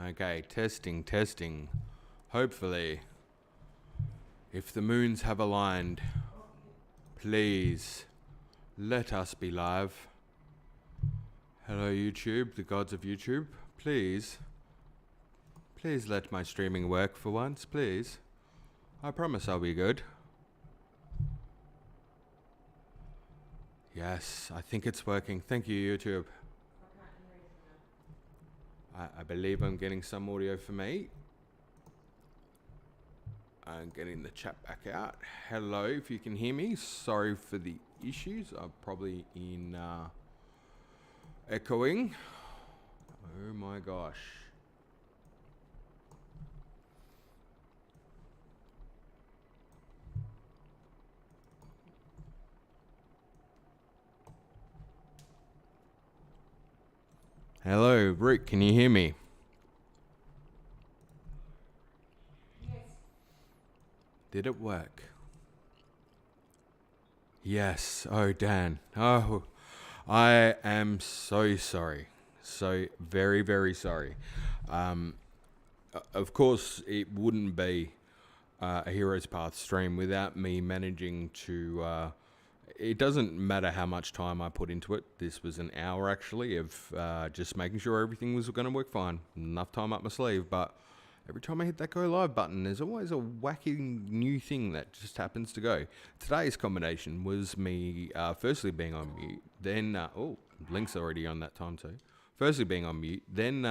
Okay, testing. Hopefully, if the moons have aligned, please let us be live. Hello YouTube, the gods of YouTube. Please let my streaming work for once, please. I promise I'll be good. Yes, I think it's working. Thank you, YouTube. I believe I'm getting some audio for me. I'm getting the chat back out. Hello, if you can hear me. Sorry for the issues. I'm probably in echoing. Oh my gosh. Hello, Rick, can you hear me? Yes. Did it work? Yes. Oh, Dan. Oh, I am so sorry. So very, very sorry. Of course, it wouldn't be a Heroes Path stream without me managing to... it doesn't matter how much time I put into it. This was an hour, actually, of just making sure everything was going to work fine. Enough time up my sleeve, but every time I hit that go live button, there's always a wacky new thing that just happens to go. Today's combination was me firstly being on mute, then... oh, Link's already on that time too. Firstly being on mute, then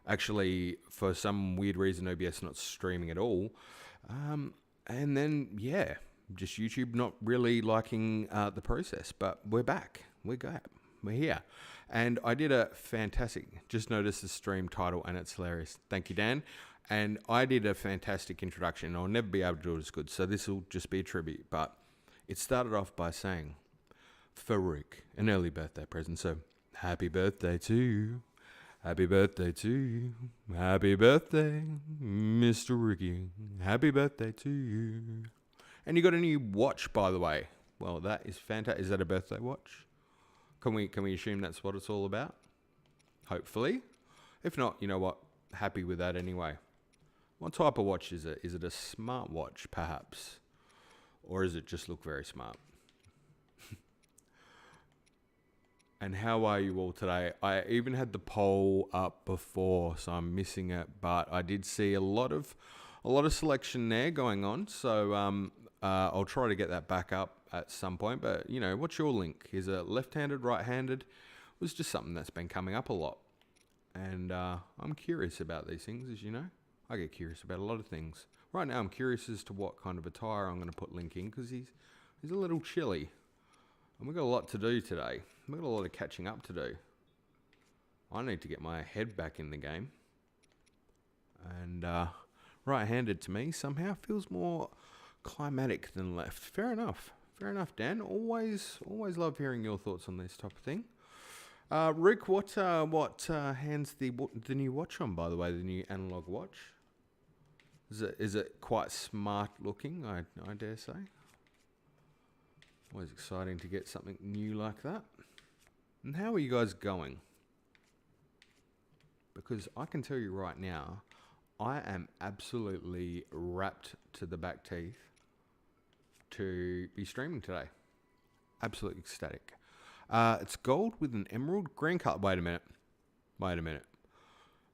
actually, for some weird reason, OBS not streaming at all. And then, yeah... just YouTube not really liking the process, but we're back. We're here. And I did a fantastic, just noticed the stream title and it's hilarious. Thank you, Dan. And I did a fantastic introduction. I'll never be able to do it as good, so this will just be a tribute. But it started off by saying, Farouk, an early birthday present. So, happy birthday to you. Happy birthday to you. Happy birthday, Mr. Ricky. Happy birthday to you. And you got a new watch, by the way. Well, that is fantastic. Is that a birthday watch? Can we assume that's what it's all about? Hopefully. If not, you know what? Happy with that anyway. What type of watch is it? Is it a smart watch, perhaps? Or does it just look very smart? And how are you all today? I even had the poll up before, so I'm missing it. But I did see a lot of selection there going on. So I'll try to get that back up at some point, but you know, what's your link? Is it left-handed, right-handed? It was just something that's been coming up a lot. And I'm curious about these things, as you know. I get curious about a lot of things. Right now I'm curious as to what kind of attire I'm going to put Link in, because he's a little chilly. And we've got a lot to do today. We've got a lot of catching up to do. I need to get my head back in the game. And right-handed to me somehow feels more climatic than left. Fair enough, Dan. Always love hearing your thoughts on this type of thing. Rick, what hands the new watch on, by the way, the new analog watch? Is it quite smart looking? I dare say. Always exciting to get something new like that. And how are you guys going? Because I can tell you right now, I am absolutely wrapped to the back teeth to be streaming today. Absolutely ecstatic. It's gold with an emerald green color. Wait a minute.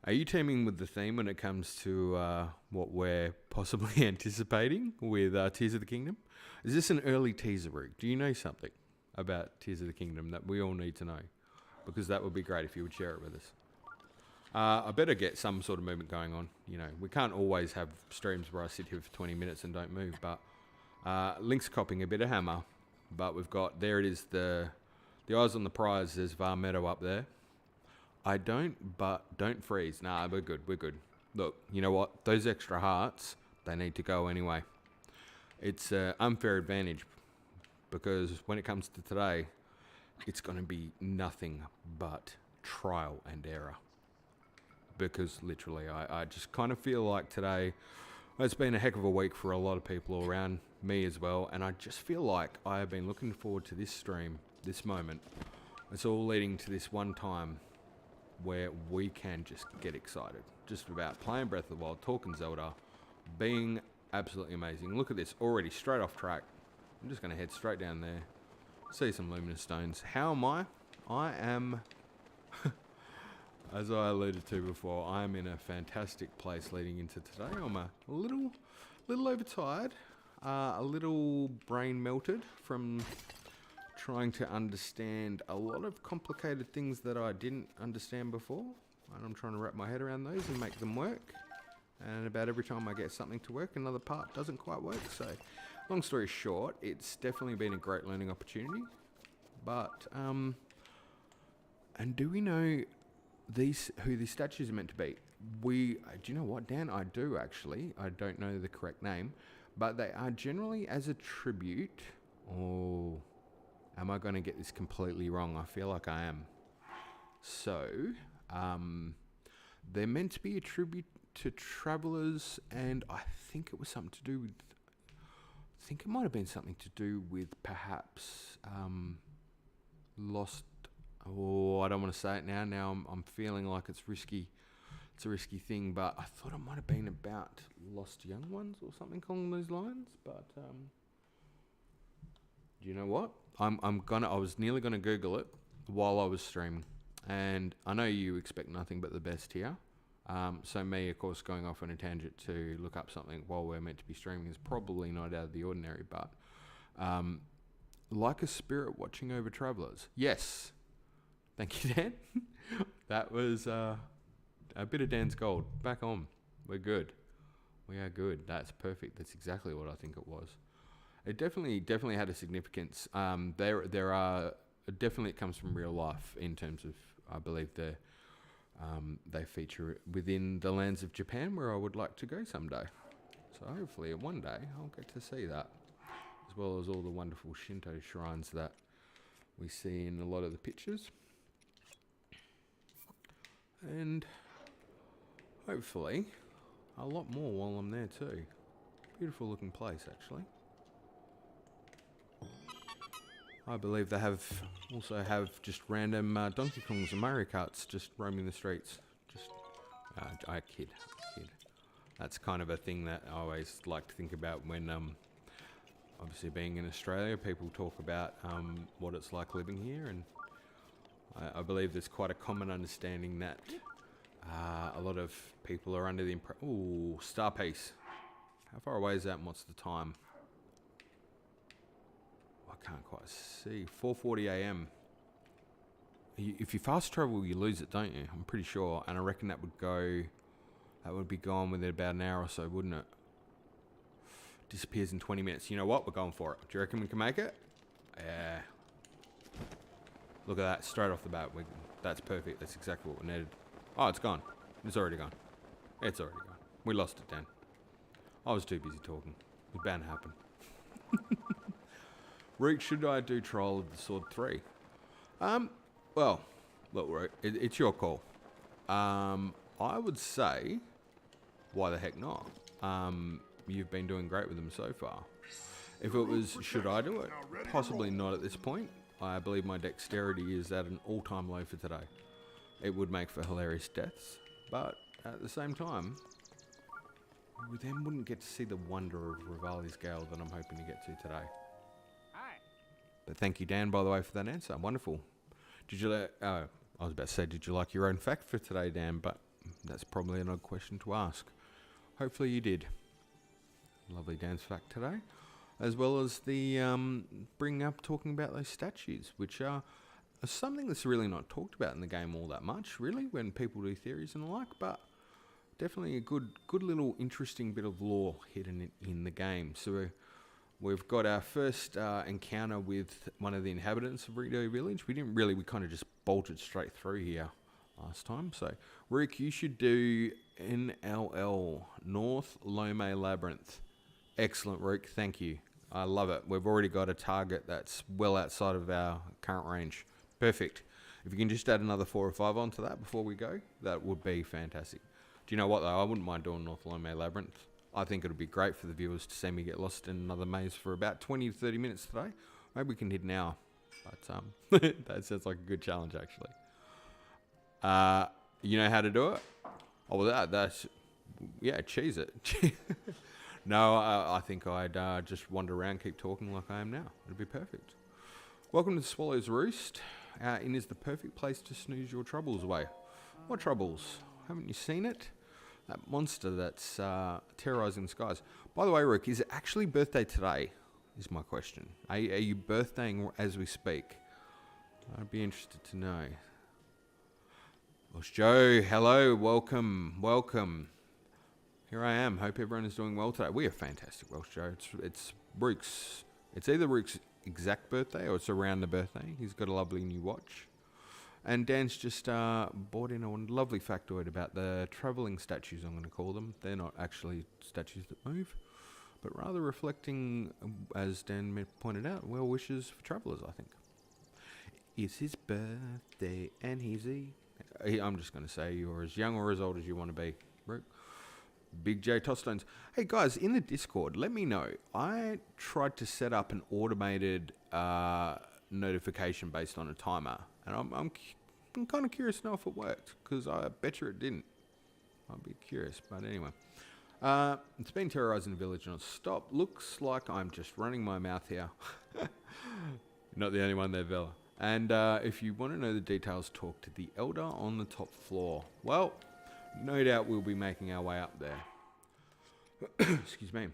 Are you teaming with the theme when it comes to what we're possibly anticipating with Tears of the Kingdom? Is this an early teaser, Rick? Do you know something about Tears of the Kingdom that we all need to know? Because that would be great if you would share it with us. I better get some sort of movement going on. You know, we can't always have streams where I sit here for 20 minutes and don't move, but Link's copping a bit of hammer. But we've got, there it is, the eyes on the prize. There's Vah Medoh up there. Don't freeze. Nah, we're good. Look, you know what? Those extra hearts, they need to go anyway. It's an unfair advantage because when it comes to today, it's going to be nothing but trial and error. Because literally, I just kind of feel like today, it's been a heck of a week for a lot of people around me as well. And I just feel like I have been looking forward to this stream, this moment. It's all leading to this one time where we can just get excited. Just about playing Breath of the Wild, talking Zelda, being absolutely amazing. Look at this, already straight off track. I'm just going to head straight down there, see some luminous stones. How am I? I am, as I alluded to before, I am in a fantastic place leading into today. I'm a little overtired, a little brain melted from trying to understand a lot of complicated things that I didn't understand before. And I'm trying to wrap my head around those and make them work. And about every time I get something to work, another part doesn't quite work. So, long story short, it's definitely been a great learning opportunity. But, and do we know who these statues are meant to be? Do you know what, Dan? I do actually. I don't know the correct name. But they are generally as a tribute. Oh, am I going to get this completely wrong? I feel like I am. So, they're meant to be a tribute to travelers, and I think it was something to do with, I think it might have been something to do with perhaps lost, oh, I don't want to say it now. Now I'm feeling like it's risky. It's a risky thing, but I thought it might have been about lost young ones or something along those lines. But do you know what? I was nearly gonna Google it while I was streaming, and I know you expect nothing but the best here. So me, of course, going off on a tangent to look up something while we're meant to be streaming is probably not out of the ordinary. But like a spirit watching over travellers. Yes, thank you, Dan. That was a bit of Dan's gold. Back on. We're good. We are good. That's perfect. That's exactly what I think it was. It definitely had a significance. There are definitely, it comes from real life in terms of, I believe they feature within the lands of Japan, where I would like to go someday. So hopefully one day I'll get to see that, as well as all the wonderful Shinto shrines that we see in a lot of the pictures. And hopefully a lot more while I'm there too. Beautiful looking place, actually. I believe they also have just random Donkey Kongs and Mario Karts just roaming the streets. Just, I kid. That's kind of a thing that I always like to think about when, obviously being in Australia, people talk about what it's like living here, and I believe there's quite a common understanding that a lot of people are under the impression. Ooh, star piece. How far away is that, and what's the time? I can't quite see. 4:40 a.m. If you fast travel, you lose it, don't you? I'm pretty sure, and I reckon that would be gone within about an hour or so, wouldn't it? Disappears in 20 minutes. You know what? We're going for it. Do you reckon we can make it? Yeah. Look at that, straight off the bat. That's perfect. That's exactly what we needed. Oh, it's gone. It's already gone. It's already gone. We lost it, Dan. I was too busy talking. It was bound to happen. Rick, should I do Trial of the Sword 3? Well, look, Rick, it's your call. I would say, why the heck not? You've been doing great with them so far. If it was, should I do it? Possibly not at this point. I believe my dexterity is at an all-time low for today. It would make for hilarious deaths, but at the same time, we then wouldn't get to see the wonder of Revali's gale that I'm hoping to get to today. But thank you, Dan, by the way, for that answer. Wonderful. I was about to say, did you like your own fact for today, Dan? But that's probably an odd question to ask. Hopefully you did. Lovely Dan's fact today. As well as the talking about those statues, which are something that's really not talked about in the game all that much, really, when people do theories and the like, but definitely a good little interesting bit of lore hidden in the game. So we've got our first encounter with one of the inhabitants of Rito village. We kind of just bolted straight through here last time. So, Rick, you should do NLL, North Lome Labyrinth. Excellent, Rick. Thank you. I love it. We've already got a target that's well outside of our current range. Perfect. If you can just add another 4 or 5 onto that before we go, that would be fantastic. Do you know what, though? I wouldn't mind doing North Lome Labyrinth. I think it would be great for the viewers to see me get lost in another maze for about 20 to 30 minutes today. Maybe we can hit an hour. But that sounds like a good challenge, actually. You know how to do it? Oh, well, that's... Yeah, cheese it. No, I think I'd just wander around, keep talking like I am now. It'd be perfect. Welcome to the Swallow's Roost. Inn is the perfect place to snooze your troubles away. What troubles? Haven't you seen it? That monster that's terrorizing the skies. By the way, Rick, is it actually birthday today? Is my question. Are you birthdaying as we speak? I'd be interested to know. Welsh Joe, hello, welcome. Here I am. Hope everyone is doing well today. We are fantastic, Welsh Joe. It's Rook's. It's either Rook's exact birthday or it's around the birthday. He's got a lovely new watch. And Dan's just brought in a lovely factoid about the travelling statues, I'm going to call them. They're not actually statues that move, but rather reflecting, as Dan pointed out, well wishes for travellers, I think. It's his birthday and I'm just going to say you're as young or as old as you want to be, Rook. Big J Tostones. Hey guys, in the Discord, let me know. I tried to set up an automated notification based on a timer, and I'm kind of curious to know if it worked, because I bet you it didn't. I'd be curious, but anyway. It's been terrorizing the village non-stop. Looks like I'm just running my mouth here. Not the only one there, Vella. And if you want to know the details, talk to the elder on the top floor. Well, no doubt we'll be making our way up there. Excuse me.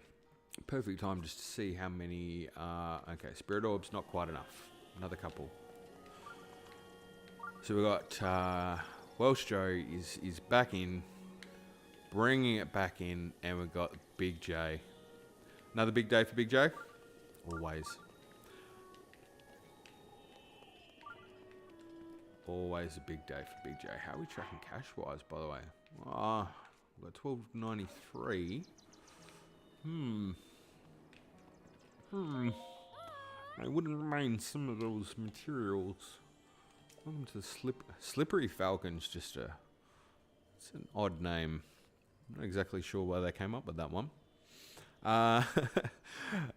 Perfect time just to see how many... okay, spirit orbs, not quite enough. Another couple. So we got Welsh Joe is back in, bringing it back in, and we've got Big J. Another big day for Big J? Always. Always a big day for Big J. How are we tracking cash-wise, by the way? We've got 1293. I wouldn't mind some of those materials. Welcome to the Slippery Falcon's just it's an odd name. I'm not exactly sure why they came up with that one. Where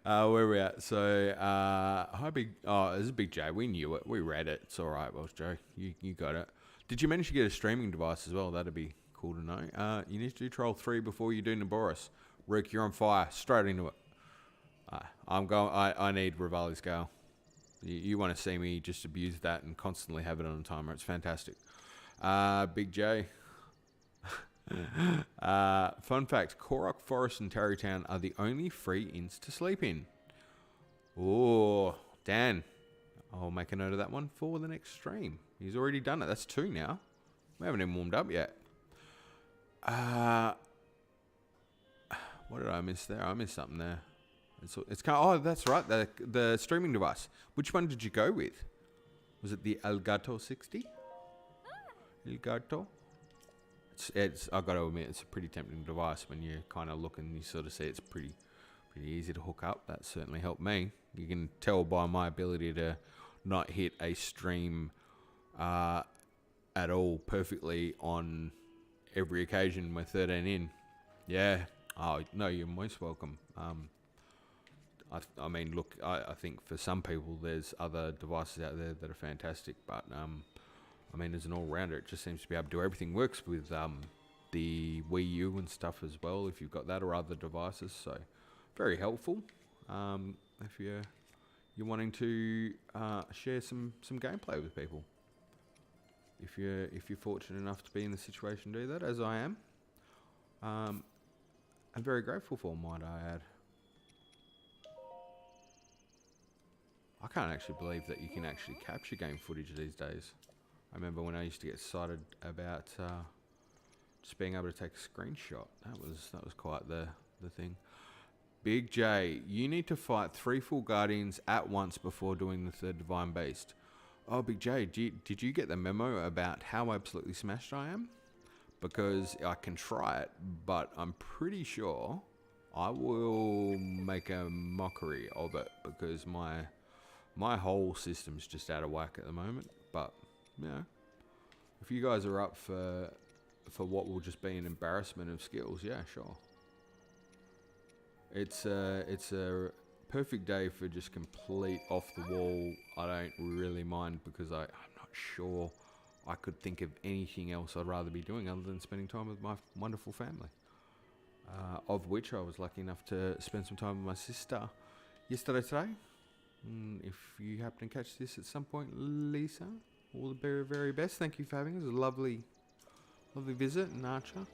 are we at? So, hi Big... Oh, this is Big J. We knew it. We read it. It's alright, Welsh Joe. You got it. Did you manage to get a streaming device as well? That'd be cool to know. You need to do Troll 3 before you do Naboris. Rick, you're on fire. Straight into it. I need Revali's gale. You want to see me just abuse that and constantly have it on a timer. It's fantastic. Big J. Fun fact, Korok Forest and Tarrytown are the only free inns to sleep in. Oh, Dan. I'll make a note of that one for the next stream. He's already done it. That's 2 now. We haven't even warmed up yet. What did I miss there? I missed something there. It's kind of, oh, that's right. The streaming device. Which one did you go with? Was it the Elgato 60? Elgato? It's I've got to admit, it's a pretty tempting device when you kind of look and you sort of see it's pretty easy to hook up. That certainly helped me. You can tell by my ability to not hit a stream at all perfectly on every occasion we're 13 in. Yeah. Oh, no, you're most welcome. I mean, look, I think for some people there's other devices out there that are fantastic, but I mean, as an all-rounder, it just seems to be able to do everything. Works with the Wii U and stuff as well, if you've got that or other devices. So, very helpful if you're wanting to share some gameplay with people. If you're fortunate enough to be in the situation to do that, as I am, I'm very grateful for, might I add. I can't actually believe that you can actually capture game footage these days. I remember when I used to get excited about just being able to take a screenshot. That was quite the thing. Big J, you need to fight 3 full guardians at once before doing the 3rd divine beast. Oh, Big J, did you get the memo about how absolutely smashed I am? Because I can try it, but I'm pretty sure I will make a mockery of it because my whole system's just out of whack at the moment. But you know, if you guys are up for what will just be an embarrassment of skills, yeah, sure. It's a perfect day for just complete off the wall. I don't really mind because I'm not sure I could think of anything else I'd rather be doing other than spending time with my wonderful family. Of which I was lucky enough to spend some time with my sister yesterday, today. If you happen to catch this at some point, Lisa, all the very, very best. Thank you for having us. It was a lovely visit in Archer.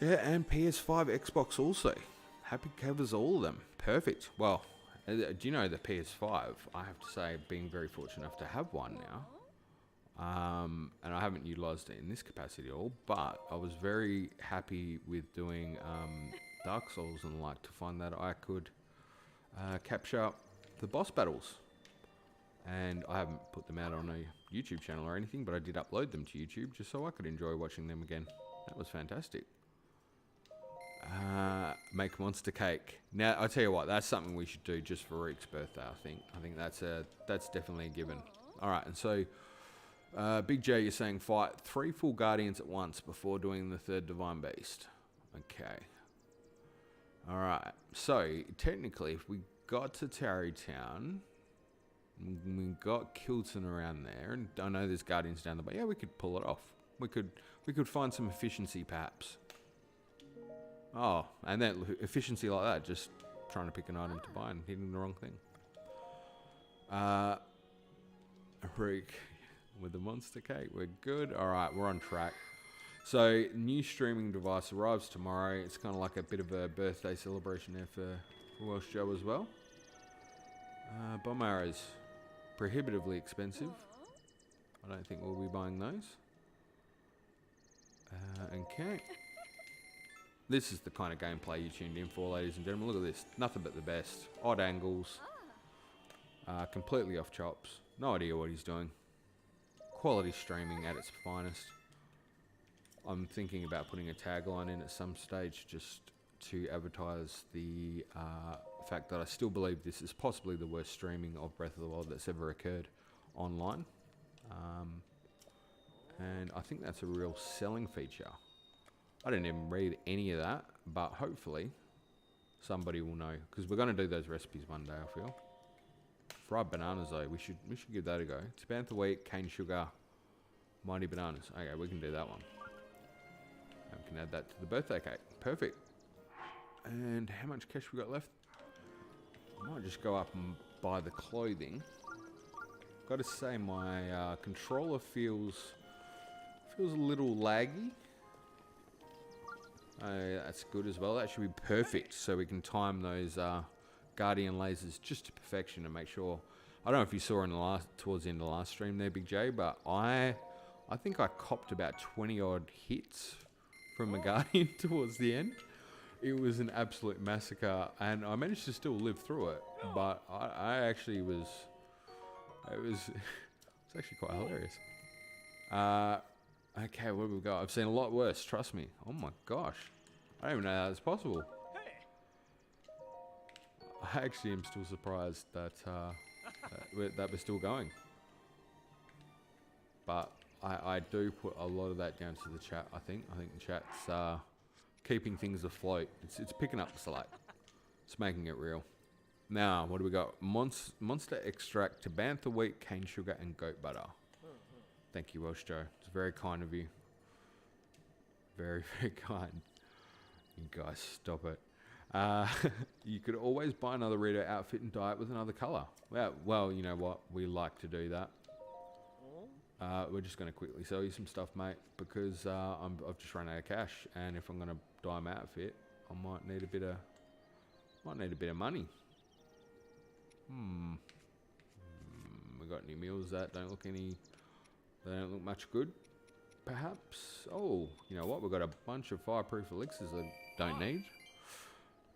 Yeah, and PS5, Xbox also. Happy covers all of them. Perfect. Well, do you know the PS5? I have to say, being very fortunate enough to have one now. And I haven't utilised it in this capacity at all, but I was very happy with doing Dark Souls and the like to find that I could capture the boss battles. And I haven't put them out on a YouTube channel or anything, but I did upload them to YouTube just so I could enjoy watching them again. That was fantastic. Make monster cake. Now, I tell you what, that's something we should do just for Reek's birthday, I think. I think that's definitely a given. Alright, and so Big J, you're saying fight 3 full guardians at once before doing the 3rd divine beast. Okay. Alright, so technically if we got to Tarrytown, we got Kilton around there, and I know there's guardians down the way. Yeah, we could pull it off. We could find some efficiency perhaps. Oh, and that efficiency like that, just trying to pick an item to buy and hitting the wrong thing. Reek with the monster cake, we're good. Alright, we're on track. So, new streaming device arrives tomorrow. It's kind of like a bit of a birthday celebration there for Welsh Joe as well. Bomb arrows, prohibitively expensive. I don't think we'll be buying those. Okay. This is the kind of gameplay you tuned in for, ladies and gentlemen. Look at this. Nothing but the best. Odd angles. Completely off chops. No idea what he's doing. Quality streaming at its finest. I'm thinking about putting a tagline in at some stage just to advertise the fact that I still believe this is possibly the worst streaming of Breath of the Wild that's ever occurred online. And I think that's a real selling feature. I didn't even read any of that, but hopefully somebody will know, because we're going to do those recipes one day, I feel. Fried bananas though, we should give that a go. It's bantha wheat, cane sugar, mighty bananas. Okay, we can do that one. And we can add that to the birthday cake. Perfect. And how much cash we got left? I might just go up and buy the clothing. Got to say my controller feels a little laggy. That's good as well. That should be perfect, so we can time those Guardian lasers just to perfection and make sure. I don't know if you saw in the towards the end of the last stream there, Big J, but I think I copped about 20 odd hits from a Guardian towards the end. It was an absolute massacre, and I managed to still live through it. But I actually was. It was actually quite hilarious. Okay, where do we go? I've seen a lot worse, trust me. Oh my gosh. I don't even know how that's possible. I actually am still surprised that that we're still going. But I do put a lot of that down to the chat, I think. I think the chat's keeping things afloat. It's picking up the slack. It's making it real. Now, what do we got? Monster extract, bantha wheat, cane sugar, and goat butter. Thank you, Welsh Joe. It's very kind of you. Very, very kind. You guys, stop it. You could always buy another Rito outfit and dye it with another colour. Well, you know what? We like to do that. We're just going to quickly sell you some stuff, mate, because I've just run out of cash, and if I'm going to dye my outfit, I might need a bit of money. We got any meals that don't look much good, perhaps. Oh, you know what? We've got a bunch of fireproof elixirs I don't need.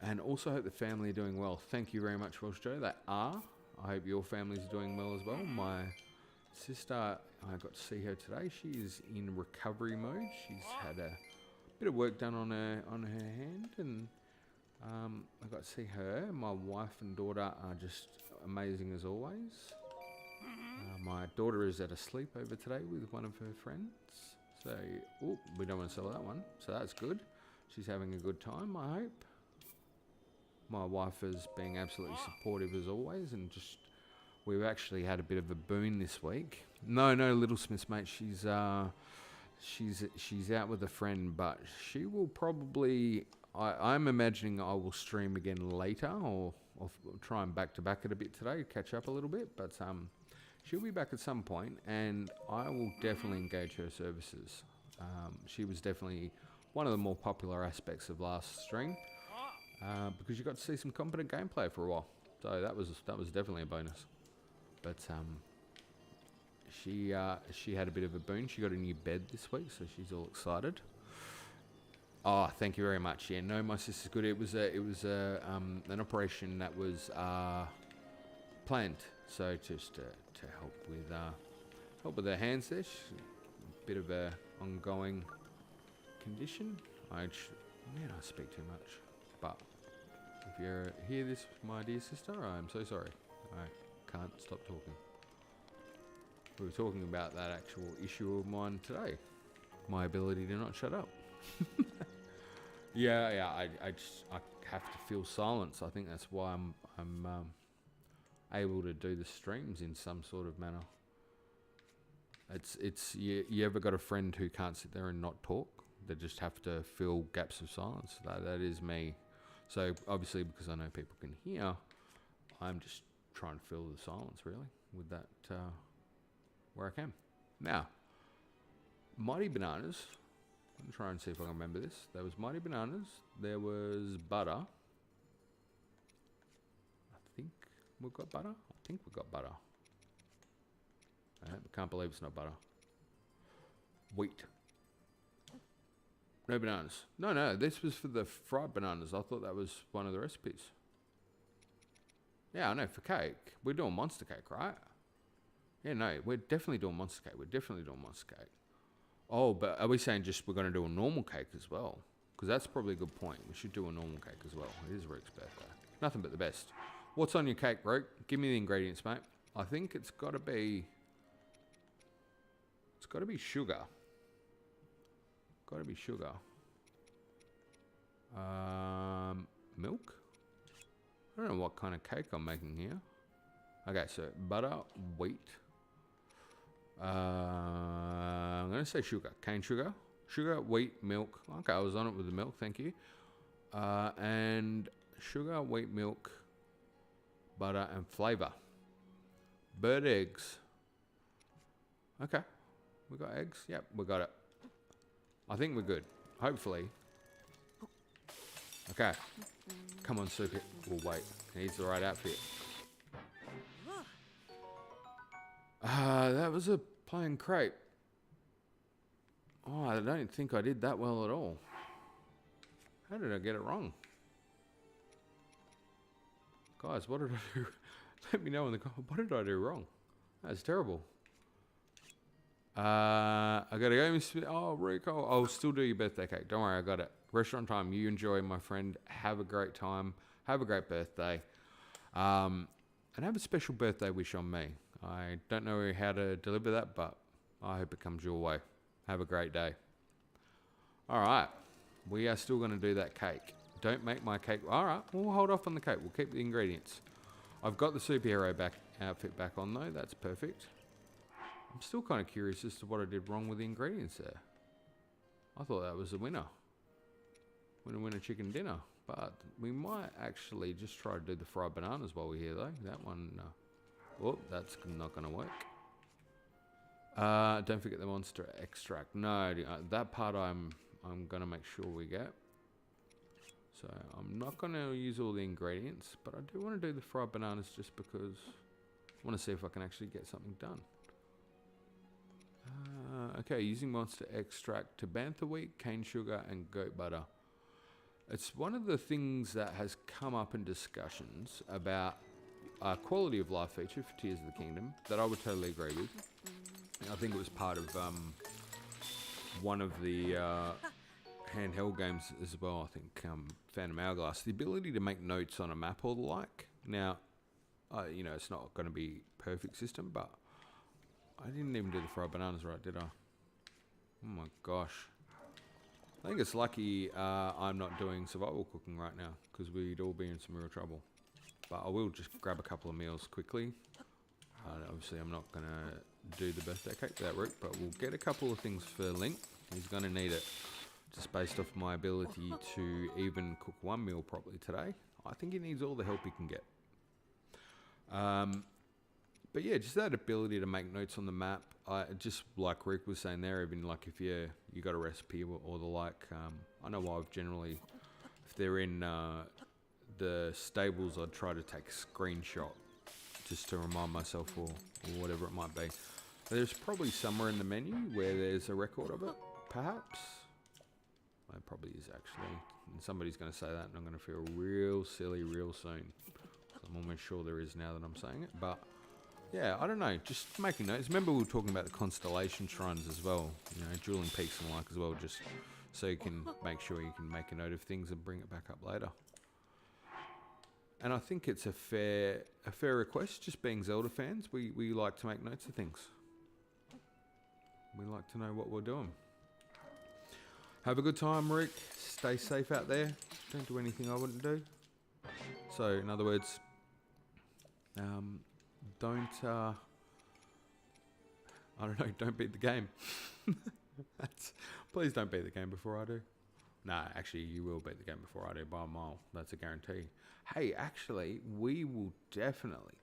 And also hope the family are doing well. Thank you very much, Welsh Joe. They are. I hope your families are doing well as well. My sister, I got to see her today. She is in recovery mode. She's had a bit of work done on her hand, and I got to see her. My wife and daughter are just amazing as always. My daughter is at a sleepover today with one of her friends. So, we don't want to sell that one. So that's good. She's having a good time, I hope. My wife is being absolutely supportive as always and just we've actually had a bit of a boon this week. No, Little Smiths, mate. She's out with a friend, but she will probably. I'm imagining I will stream again later, or I'll try and back to back it a bit today, catch up a little bit. But she'll be back at some point, and I will definitely engage her services. She was definitely one of the more popular aspects of last stream, because you got to see some competent gameplay for a while. So that was definitely a bonus. But she had a bit of a boon. She got a new bed this week, so she's all excited. Oh, thank you very much. Yeah, no, my sister's good. It was an operation that was planned, so just to help with her hands there. She's a bit of a ongoing condition. I speak too much, but if you hear this, my dear sister, I'm so sorry. I can't stop talking. We were talking about that actual issue of mine today, my ability to not shut up. I have to feel silence. I think that's why I'm able to do the streams in some sort of manner. You ever got a friend who can't sit there and not talk? They just have to fill gaps of silence. That is me. So obviously, because I know people can hear, I'm just trying to fill the silence really with that where I can. Now, Mighty Bananas. Let me try and see if I can remember this. There was Mighty Bananas. There was butter. I think we've got butter. I can't believe it's not butter. Wheat. No bananas. No, this was for the fried bananas. I thought that was one of the recipes. Yeah, I know, for cake. We're doing monster cake, right? Yeah, no, we're definitely doing monster cake. Oh, but are we saying just we're going to do a normal cake as well? Because that's probably a good point. We should do a normal cake as well. It is Rook's birthday. Nothing but the best. What's on your cake, Rook? Give me the ingredients, mate. I think it's got to be... It's got to be sugar. Milk? I don't know what kind of cake I'm making here. Okay, so butter, wheat. I'm going to say sugar. Cane sugar. Sugar, wheat, milk. Okay, I was on it with the milk, thank you. And sugar, wheat, milk, butter, and flavour. Bird eggs. Okay. We got eggs? Yep, we got it. I think we're good. Hopefully. Okay. Come on, Super. We'll wait. He needs the right outfit. That was a plain crepe. Oh, I don't think I did that well at all. How did I get it wrong? Guys, what did I do? Let me know in the comments. What did I do wrong? That's terrible. I gotta go. Oh, Rico, I'll still do your birthday cake. Don't worry, I got it. Restaurant time. You enjoy, my friend. Have a great time. Have a great birthday. And have a special birthday wish on me. I don't know how to deliver that, but I hope it comes your way. Have a great day. All right. We are still going to do that cake. Don't make my cake. All right. We'll hold off on the cake. We'll keep the ingredients. I've got the superhero outfit back on, though. That's perfect. I'm still kind of curious as to what I did wrong with the ingredients there. I thought that was the winner. Winner chicken dinner. But we might actually just try to do the fried bananas while we're here, though. That one... whoop, that's not going to work. Don't forget the monster extract. No, that part I'm going to make sure we get. So I'm not going to use all the ingredients, but I do want to do the fried bananas just because I want to see if I can actually get something done. Okay, using monster extract, tabantha wheat, cane sugar, and goat butter. It's one of the things that has come up in discussions about a quality of life feature for Tears of the Kingdom that I would totally agree with. I think it was part of one of the handheld games as well. I think Phantom Hourglass. The ability to make notes on a map or the like. Now, it's not going to be perfect system, but I didn't even do the fried bananas right, did I? Oh my gosh. I think it's lucky I'm not doing survival cooking right now, because we'd all be in some real trouble. But I will just grab a couple of meals quickly. Obviously, I'm not going to do the birthday cake without Rick, but we'll get a couple of things for Link. He's going to need it, just based off my ability to even cook one meal properly today. I think he needs all the help he can get. But yeah, just that ability to make notes on the map. Just like Rick was saying there, even like if you got a recipe or the like, I know I've generally, if they're in the stables, I'd try to take a screenshot just to remind myself or whatever it might be. There's probably somewhere in the menu where there's a record of it, perhaps. There probably is actually. And somebody's going to say that and I'm going to feel real silly real soon. I'm almost sure there is now that I'm saying it, but yeah, I don't know, just making notes. Remember we were talking about the constellation shrines as well, you know, dueling peaks and like as well, just so you can make sure you can make a note of things and bring it back up later. And I think it's a fair request, just being Zelda fans, we like to make notes of things. We like to know what we're doing. Have a good time, Rick. Stay safe out there. Don't do anything I wouldn't do. So, in other words, don't beat the game. Please don't beat the game before I do. Nah, actually, you will beat the game before I do by a mile. That's a guarantee. Hey, actually, we will definitely,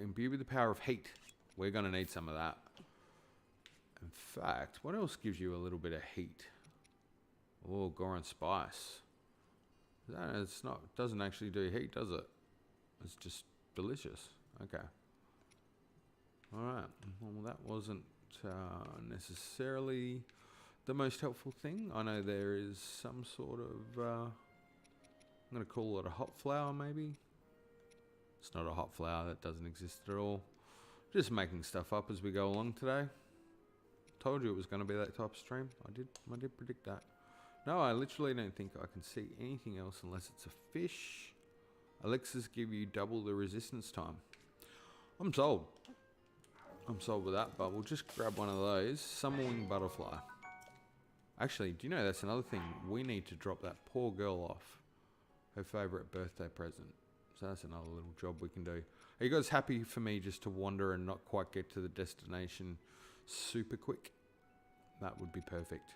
imbue with the power of heat. We're going to need some of that. In fact, what else gives you a little bit of heat? Oh, Goron Spice. Doesn't actually do heat, does it? It's just delicious. Okay. Alright. Well, that wasn't necessarily the most helpful thing. I know there is some sort of... I'm going to call it a hot flower, maybe. It's not a hot flower. That doesn't exist at all. Just making stuff up as we go along today. Told you it was going to be that type of stream. I did predict that. No, I literally don't think I can see anything else unless it's a fish. Elixirs give you double the resistance time. I'm sold. I'm sold with that, but we'll just grab one of those. Summer-wing butterfly. Actually, do you know that's another thing? We need to drop that poor girl off. Her favourite birthday present. So that's another little job we can do. Are you guys happy for me just to wander and not quite get to the destination super quick? That would be perfect.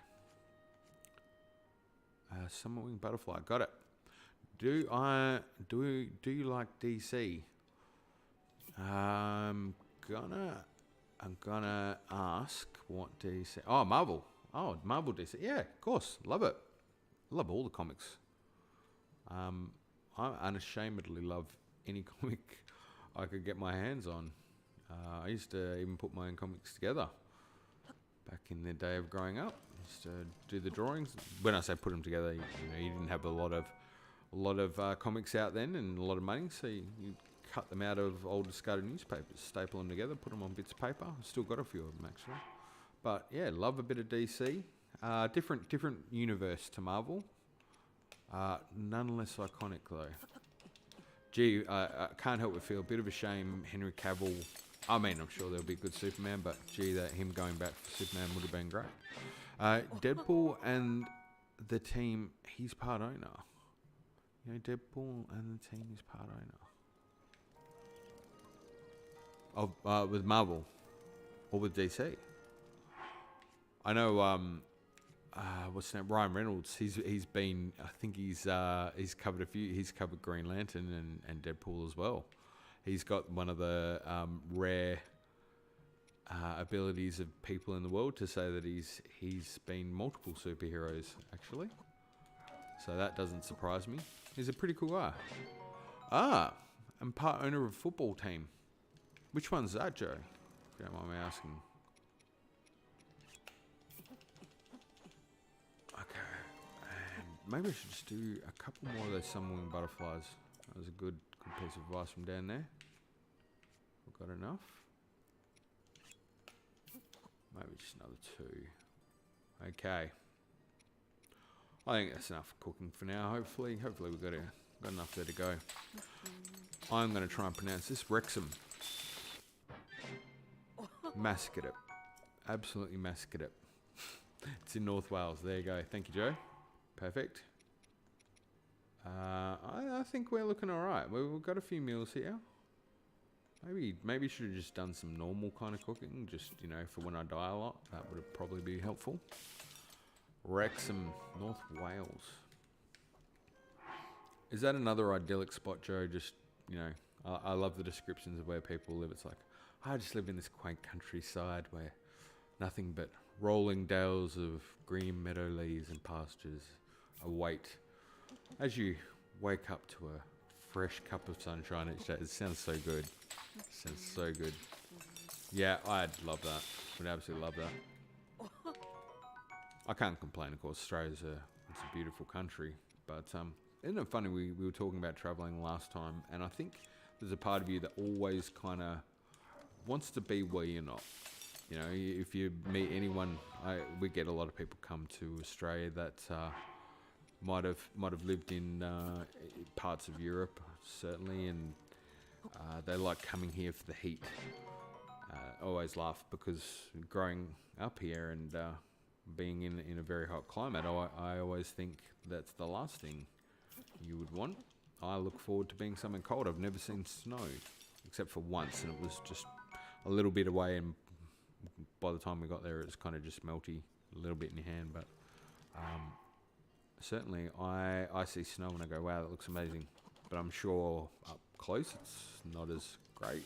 Summer-wing butterfly. Got it. Do you like DC? I'm gonna ask what DC. Oh, Marvel. Oh, Marvel DC. Yeah, of course. Love it. Love all the comics. I unashamedly love any comic I could get my hands on. I used to even put my own comics together back in the day of growing up. I used to do the drawings. When I say put them together, you didn't have a lot of comics out then and a lot of money, so you cut them out of old discarded newspapers, staple them together, put them on bits of paper. I've still got a few of them actually. But yeah, love a bit of DC. Different universe to Marvel. None less iconic though. Gee, I can't help but feel a bit of a shame Henry Cavill. I mean, I'm sure there'll be a good Superman, but gee, that him going back for Superman would have been great. Deadpool and the team, he's part owner. You know, Deadpool and the team is part owner. Of with Marvel or with DC. I know. What's his name? Ryan Reynolds. He's been. I think he's covered a few. He's covered Green Lantern and Deadpool as well. He's got one of the rare abilities of people in the world to say that he's been multiple superheroes actually. So that doesn't surprise me. He's a pretty cool guy. I'm part owner of a football team. Which one's that, Joe? If you don't mind me asking. Okay. And maybe I should just do a couple more of those summer-wing butterflies. That was a good piece of advice from down there. We've got enough. Maybe just another 2. Okay. I think that's enough cooking for now. Hopefully we've got enough there to go. I'm going to try and pronounce this Wrexham. Massacred it. Absolutely massacred it. It's in North Wales. There you go. Thank you, Joe. Perfect. I think we're looking all right. We've got a few meals here. Maybe should have just done some normal kind of cooking, just, you know, for when I die a lot. That would have probably be helpful. Wrexham, North Wales. Is that another idyllic spot, Joe? Just, you know, I love the descriptions of where people live. It's like, I just live in this quaint countryside where nothing but rolling dales of green meadow leaves and pastures await as you wake up to a fresh cup of sunshine each day. It sounds so good. It sounds so good. Yeah, I'd love that. Would absolutely love that. I can't complain, of course. Australia's it's a beautiful country. But isn't it funny, we were talking about travelling last time, and I think there's a part of you that always kind of wants to be where you're not. You know, if you meet anyone, we get a lot of people come to Australia that might have lived in parts of Europe, certainly, and they like coming here for the heat. I always laugh because growing up here and being in a very hot climate, I always think that's the last thing you would want. I look forward to being something cold. I've never seen snow, except for once, and it was just a little bit away, and by the time we got there, it was kind of just melty, a little bit in your hand. But certainly, I see snow and I go, wow, that looks amazing. But I'm sure up close, it's not as great.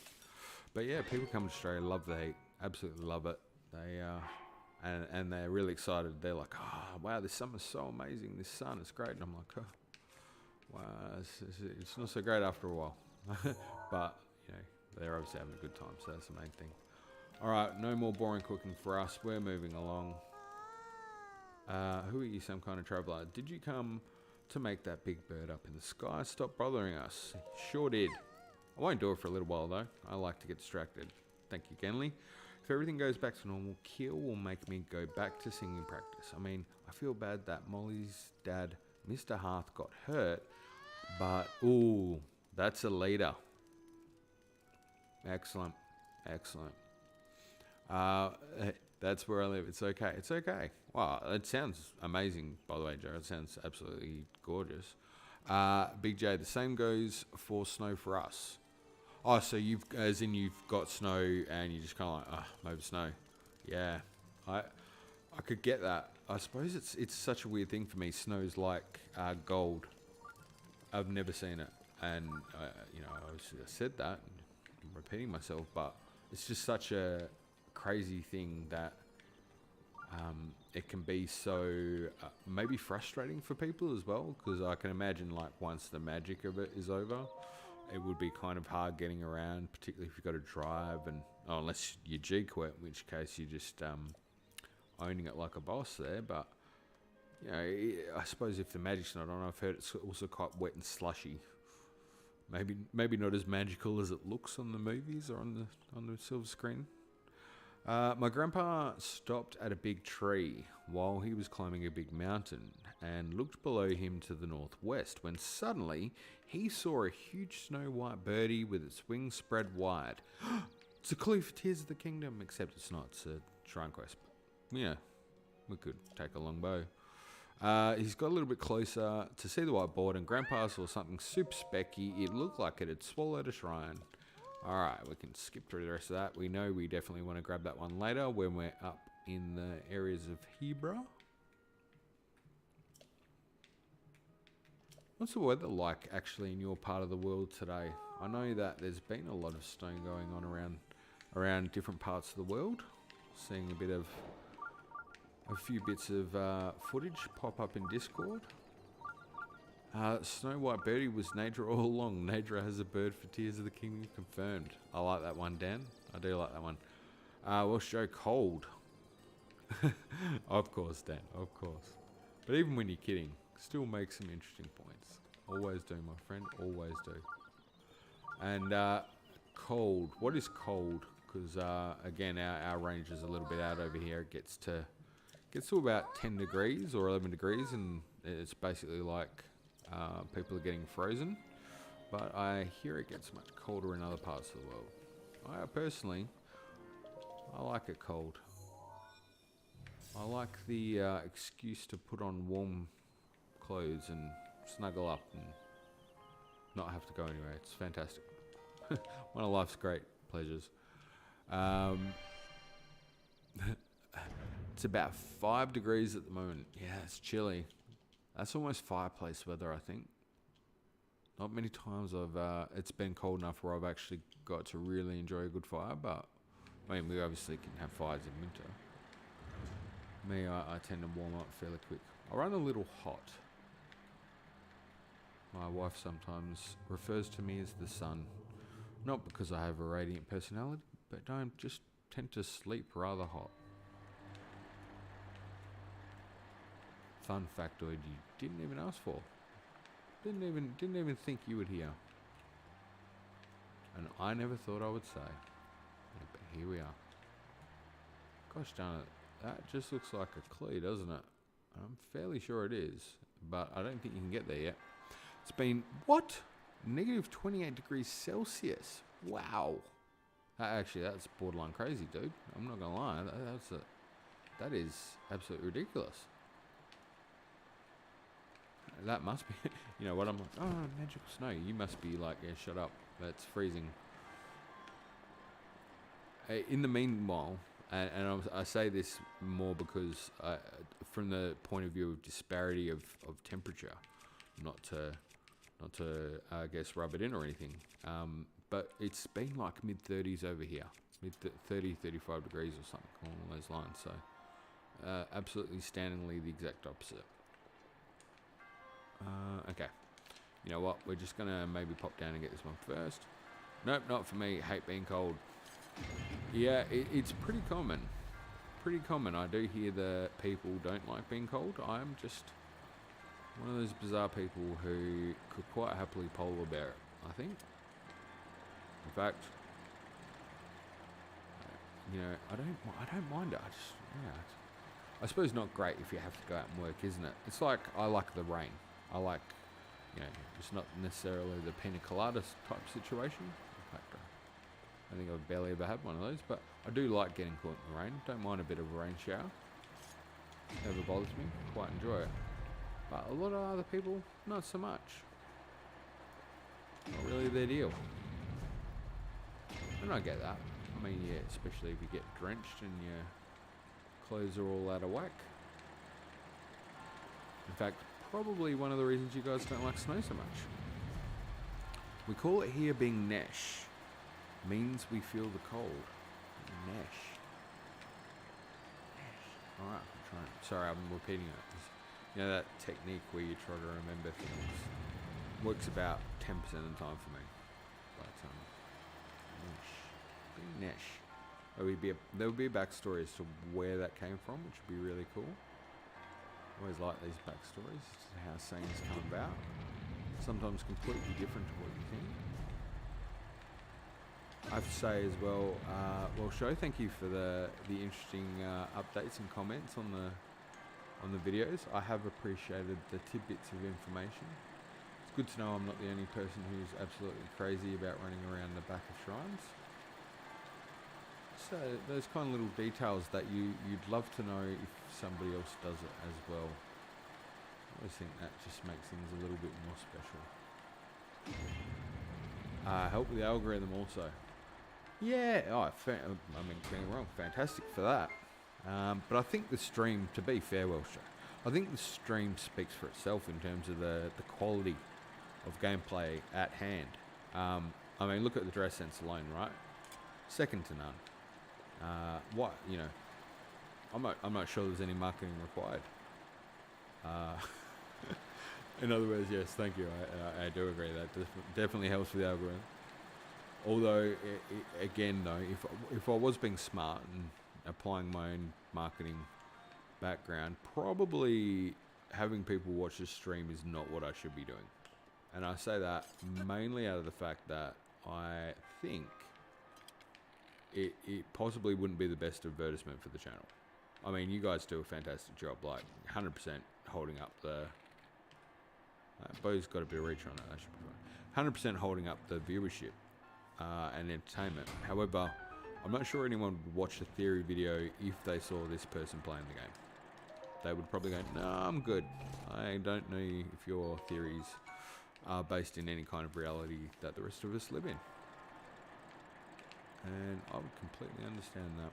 But yeah, people come to Australia, love the heat, absolutely love it. They and they're really excited. They're like, oh, wow, this summer's so amazing. This sun is great. And I'm like, oh, wow, it's not so great after a while. But, you know, they're obviously having a good time, so that's the main thing. All right, no more boring cooking for us. We're moving along. Who are you, some kind of traveller? Did you come to make that big bird up in the sky stop bothering us? Sure did. I won't do it for a little while, though. I like to get distracted. Thank you, Genly. If everything goes back to normal, Keel will make me go back to singing practice. I mean, I feel bad that Molly's dad, Mr. Hearth, got hurt, but, ooh, that's a leader. Excellent. Excellent. That's where I live. It's okay. It's okay. Wow, it sounds amazing, by the way, Joe. It sounds absolutely gorgeous. Big J, the same goes for snow for us. Oh, so you've got snow and you just kind of like, maybe snow. Yeah, I could get that. I suppose it's such a weird thing for me. Snow's like gold. I've never seen it, and you know, I said that. I'm repeating myself, but it's just such a crazy thing that it can be so maybe frustrating for people as well, because I can imagine, like, once the magic of it is over, it would be kind of hard getting around, particularly if you've got to drive, and unless you G-quit, in which case you're just owning it like a boss there. But, you know, I suppose if the magic's not on, I've heard it's also quite wet and slushy. Maybe not as magical as it looks on the movies or on the silver screen. My grandpa stopped at a big tree while he was climbing a big mountain and looked below him to the northwest, when suddenly he saw a huge snow-white birdie with its wings spread wide. It's a clue for Tears of the Kingdom, except it's not. It's a shrine quest. But yeah, we could take a long bow. He's got a little bit closer to see the white board, and Grandpa saw something super specky. It looked like it had swallowed a shrine. Alright, we can skip through the rest of that. We know we definitely want to grab that one later when we're up in the areas of Hebra. What's the weather like actually in your part of the world today? I know that there's been a lot of snow going on around different parts of the world. Seeing a few bits of footage pop up in Discord. Snow White Birdie was Nadra all along. Nadra has a bird for Tears of the Kingdom confirmed. I like that one, Dan. I do like that one. Welsh Joe, cold. Of course, Dan, of course. But even when you're kidding, still make some interesting points. Always do, my friend, always do. And cold. What is cold? Because again, our range is a little bit out over here. It gets to about 10 degrees or 11 degrees, and it's basically like people are getting frozen. But I hear it gets much colder in other parts of the world. I personally like it cold. I like the excuse to put on warm clothes and snuggle up and not have to go anywhere. It's fantastic. One of life's great pleasures. It's about 5 degrees at the moment. Yeah, it's chilly. That's almost fireplace weather, I think. Not many times it's been cold enough where I've actually got to really enjoy a good fire, but I mean, we obviously can have fires in winter. Me, I tend to warm up fairly quick. I run a little hot. My wife sometimes refers to me as the sun. Not because I have a radiant personality, but I just tend to sleep rather hot. Fun factoid you didn't even ask for. Didn't even think you would hear. And I never thought I would say. Yeah, but here we are. Gosh darn it. That just looks like a clee, doesn't it? I'm fairly sure it is, but I don't think you can get there yet. It's been, what? Negative 28 degrees Celsius. Wow. That's borderline crazy, dude. I'm not gonna lie. That is absolutely ridiculous. That must be, you know what, I'm like, oh, magical snow. You must be like, yeah, shut up. That's freezing. In the meanwhile, and I say this more because from the point of view of disparity of temperature, not to I guess rub it in or anything, but it's been like mid-30s over here, 30, 35 degrees or something along those lines. So absolutely standingly the exact opposite. Okay, you know what? We're just gonna maybe pop down and get this one first. Nope, not for me. Hate being cold. Yeah, it's pretty common. Pretty common. I do hear that people don't like being cold. I'm just one of those bizarre people who could quite happily polar bear it, I think. In fact, you know, I don't mind it. I suppose not great if you have to go out and work, isn't it? It's like I like the rain. I like, you know, it's not necessarily the pina colada type situation. In fact, I think I've barely ever had one of those, but I do like getting caught in the rain. Don't mind a bit of a rain shower. Never bothers me. Quite enjoy it. But a lot of other people, not so much. Not really their deal. And I get that. I mean, yeah, especially if you get drenched and your clothes are all out of whack. In fact, probably one of the reasons you guys don't like snow so much. We call it here being nesh. Means we feel the cold. Nesh. Alright, I'm trying. Sorry, I'm repeating it. You know that technique where you try to remember things works about 10% of the time for me. But nesh. Being nesh. There would be a backstory as to where that came from, which would be really cool. Always like these backstories, how sayings come about. Sometimes completely different to what you think. I have to say as well, Show, thank you for the interesting updates and comments on the videos. I have appreciated the tidbits of information. It's good to know I'm not the only person who's absolutely crazy about running around the back of shrines. So those kind of little details that you'd love to know if somebody else does it as well. I always think that just makes things a little bit more special. Help with the algorithm also. Yeah, I mean, being wrong, fantastic for that. But I think the stream, to be fair, Show, I think the stream speaks for itself in terms of the quality of gameplay at hand. I mean, look at the dress sense alone, right? Second to none. I'm not sure there's any marketing required. In other words, yes, thank you. I do agree that definitely helps with the algorithm. Although, again, though, if I was being smart and applying my own marketing background, probably having people watch this stream is not what I should be doing. And I say that mainly out of the fact that I think it possibly wouldn't be the best advertisement for the channel. I mean, you guys do a fantastic job, like 100% holding up the... Bo's got a bit of reach on it, that should be fine. 100% holding up the viewership and entertainment. However, I'm not sure anyone would watch a theory video if they saw this person playing the game. They would probably go, no, I'm good. I don't know if your theories are based in any kind of reality that the rest of us live in. And I would completely understand that.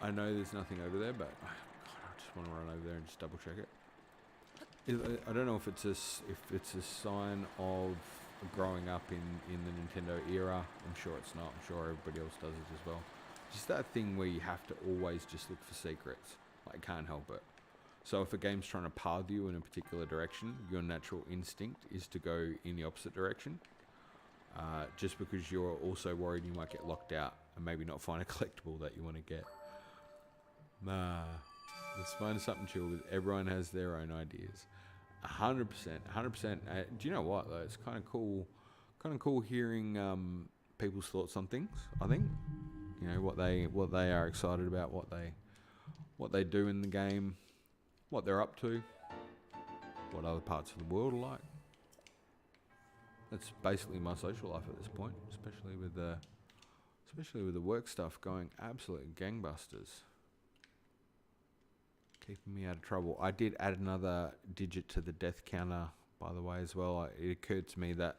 I know there's nothing over there, but God, I just want to run over there and just double check it. I don't know if it's a sign of growing up in the Nintendo era. I'm sure it's not. I'm sure everybody else does it as well. Just that thing where you have to always just look for secrets. Like, can't help it. So if a game's trying to path you in a particular direction, your natural instinct is to go in the opposite direction. Just because you're also worried you might get locked out and maybe not find a collectible that you want to get. Let's find something chill with everyone has their own ideas. 100%. Do you know what though? It's kind of cool hearing people's thoughts on things. I think, you know, what they are excited about, what they do in the game, what they're up to, what other parts of the world are like. That's basically my social life at this point, especially with the work stuff going absolute gangbusters. Keeping me out of trouble. I did add another digit to the death counter, by the way, as well. It occurred to me that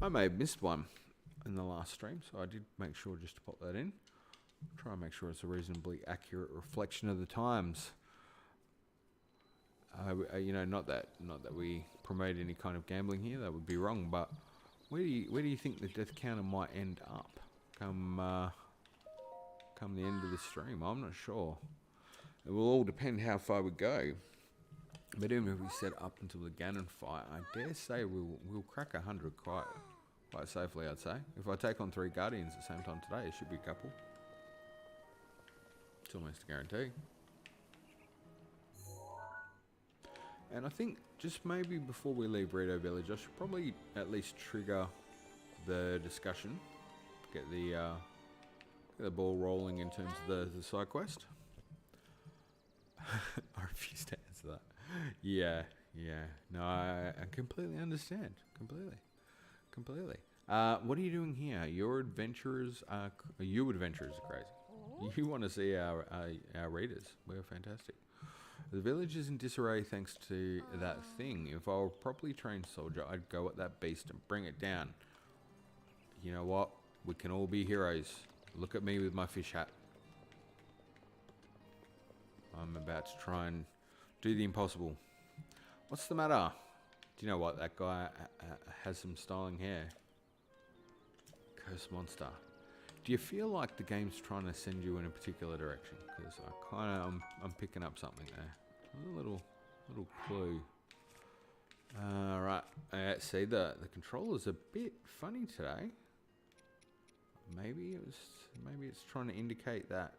I may have missed one in the last stream, so I did make sure just to pop that in. Try and make sure it's a reasonably accurate reflection of the times. You know, not that we promote any kind of gambling here. That would be wrong. But where do you think the death counter might end up come the end of the stream? I'm not sure. It will all depend how far we go. But even if we set up until the Ganon fight, I dare say we'll crack 100 quite safely, I'd say. If I take on 3 Guardians at the same time today, it should be a couple. It's almost a guarantee. And I think just maybe before we leave Rito Village, I should probably at least trigger the discussion. Get the ball rolling in terms of the side quest. I refuse to answer that. Yeah. No, I completely understand. Completely. What are you doing here? You adventurers are crazy. You want to see our readers. We're fantastic. The village is in disarray thanks to that thing. If I were a properly trained soldier, I'd go at that beast and bring it down. You know what? We can all be heroes. Look at me with my fish hat. I'm about to try and do the impossible. What's the matter? Do you know what? That guy has some styling hair. Curse monster. Do you feel like the game's trying to send you in a particular direction? Because I'm picking up something there. A little clue. Right. See, the controller's a bit funny today. Maybe it's trying to indicate that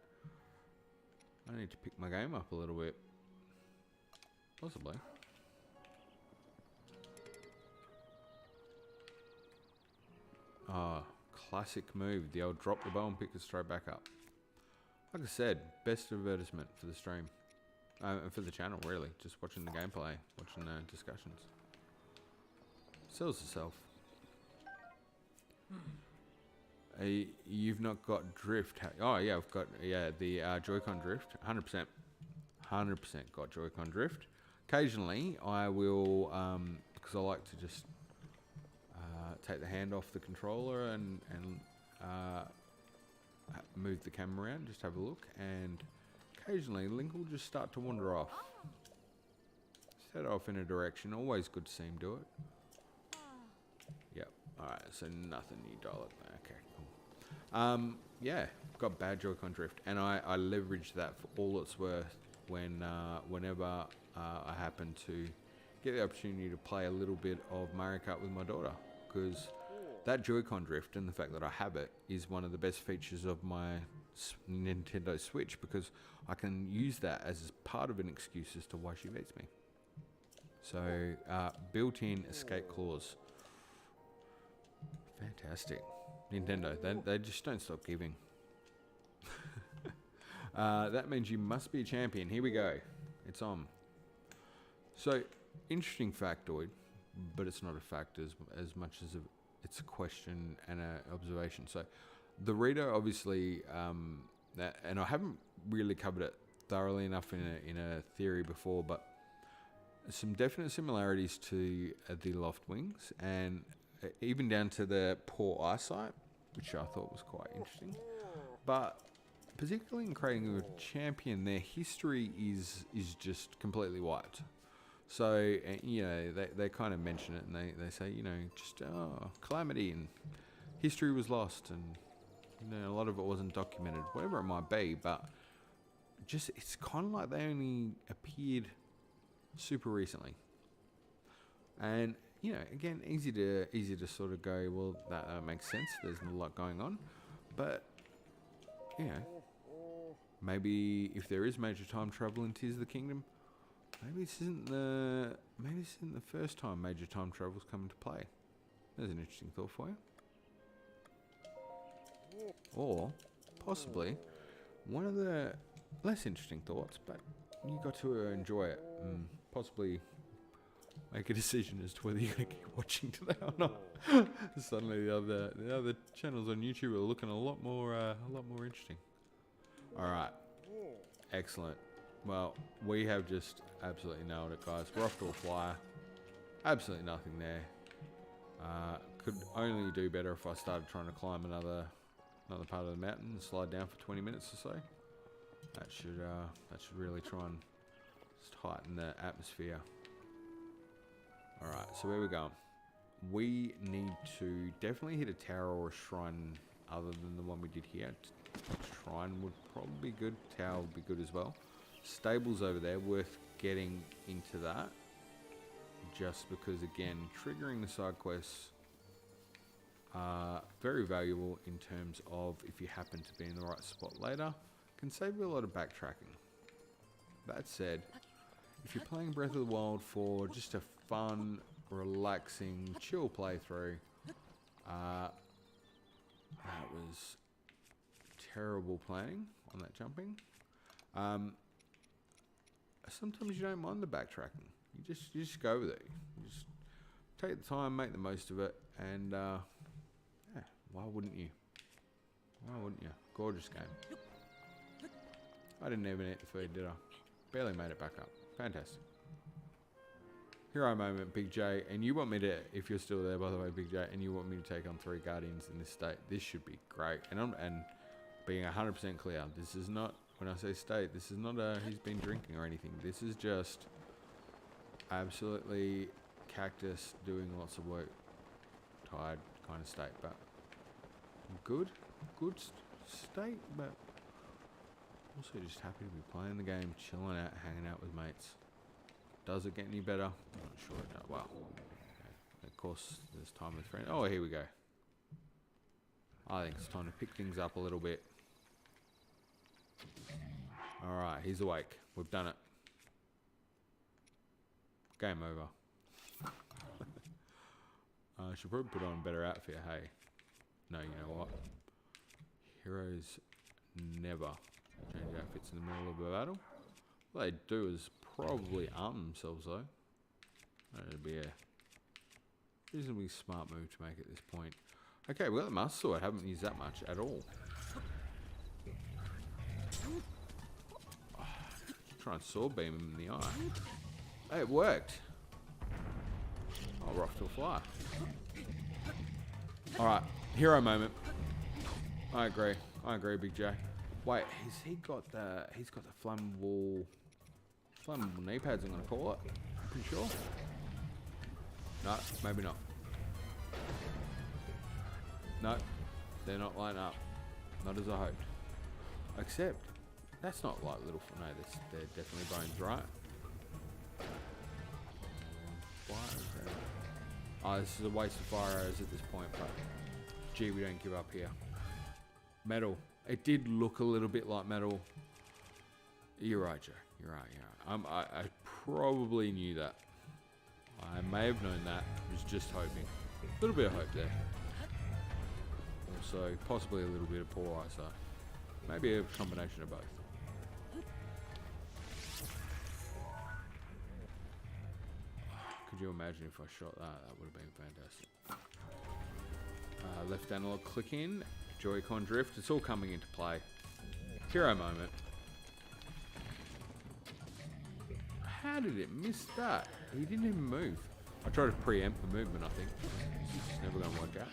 I need to pick my game up a little bit. Possibly. Classic move. The old drop the bow and pick it straight back up. Like I said, best advertisement for the stream. And for the channel, really. Just watching the gameplay, watching the discussions. Sells itself. You've not got drift. Oh yeah, I've got the Joy-Con drift. 100% got Joy-Con drift. Occasionally, I will because I like to just take the hand off the controller and move the camera around, just have a look, and occasionally Link will just start to wander off. Set off in a direction. Always good to see him do it. Yep. Alright, so nothing you dial it. Okay, cool. Yeah, got bad Joy-Con drift, and I leverage that for all it's worth whenever I happen to get the opportunity to play a little bit of Mario Kart with my daughter, because that Joy-Con drift and the fact that I have it is one of the best features of my Nintendo Switch, because I can use that as part of an excuse as to why she beats me. So, built-in escape clause. Fantastic. Nintendo, they just don't stop giving. That means you must be a champion. Here we go. It's on. So, interesting factoid, but it's not a fact as much as it's a question and an observation. So, the Rito, obviously, and I haven't really covered it thoroughly enough in a theory before, but some definite similarities to the Loft Wings, and even down to the poor eyesight, which I thought was quite interesting. But particularly in creating a champion, their history is just completely wiped. So, you know, they kind of mention it and they say, you know, just calamity and history was lost and, you know, a lot of it wasn't documented, whatever it might be, but just it's kind of like they only appeared super recently. And, you know, again, easy to sort of go, well, that makes sense. There's not a lot going on. But, you know, maybe if there is major time travel in Tears of the Kingdom, maybe this isn't the first time major time travel's come into play. There's an interesting thought for you. Or possibly one of the less interesting thoughts, but you got to enjoy it and possibly make a decision as to whether you're going to keep watching today or not. Suddenly the other channels on YouTube are looking a lot more interesting. All right, excellent. Well, we have just absolutely nailed it, guys. We're off to a flyer. Absolutely nothing there. Could only do better if I started trying to climb another part of the mountain and slide down for 20 minutes or so. That should really try and just heighten the atmosphere. All right, so where we going? We need to definitely hit a tower or a shrine other than the one we did here. Shrine would probably be good. Tower would be good as well. Stables over there, worth getting into that. Just because, again, triggering the side quests are very valuable in terms of if you happen to be in the right spot later. Can save you a lot of backtracking. That said, if you're playing Breath of the Wild for just a fun, relaxing, chill playthrough, that was terrible planning on that jumping. Sometimes you don't mind the backtracking. You just go with it. You just take the time, make the most of it, and yeah, why wouldn't you? Why wouldn't you? Gorgeous game. I didn't even eat the food, did I? Barely made it back up. Fantastic. Hero moment, Big J, and you want me to, if you're still there, by the way, Big J, and you want me to take on 3 Guardians in this state, this should be great. And being 100% clear, this is not, when I say state, this is not he's been drinking or anything. This is just absolutely cactus doing lots of work, tired kind of state, but good state, but also just happy to be playing the game, chilling out, hanging out with mates. Does it get any better? I'm not sure it does. Well, okay. Of course, there's time with friends. Oh, here we go. I think it's time to pick things up a little bit. Alright, he's awake. We've done it. Game over. I should probably put on a better outfit, hey. No, you know what? Heroes never change outfits in the middle of a battle. What they do is probably arm themselves, though. That'd be a reasonably smart move to make at this point. Okay, we got the Master Sword. Haven't used that much at all. Oh, try and sword beam him in the eye. Hey, it worked. Oh, we're off to a flyer. Alright, hero moment. I agree, Big J. Wait, has he got the flammable knee pads, I'm gonna call it. Pretty sure. No, maybe not. No, they're not lining up. Not as I hoped. Except, that's not like little, no, they're definitely bones, right? Oh, this is a waste of fire arrows at this point, but gee, we don't give up here. Metal. It did look a little bit like metal. You're right, Joe. You're right. I probably knew that. I may have known that. Was just hoping. A little bit of hope there. Also, possibly a little bit of poor eyesight. Maybe a combination of both. Could you imagine if I shot that? That would have been fantastic. Left analog click in. Joy-Con drift. It's all coming into play. Hero moment. How did it miss that? He didn't even move. I try to preempt the movement, I think. It's never going to work out.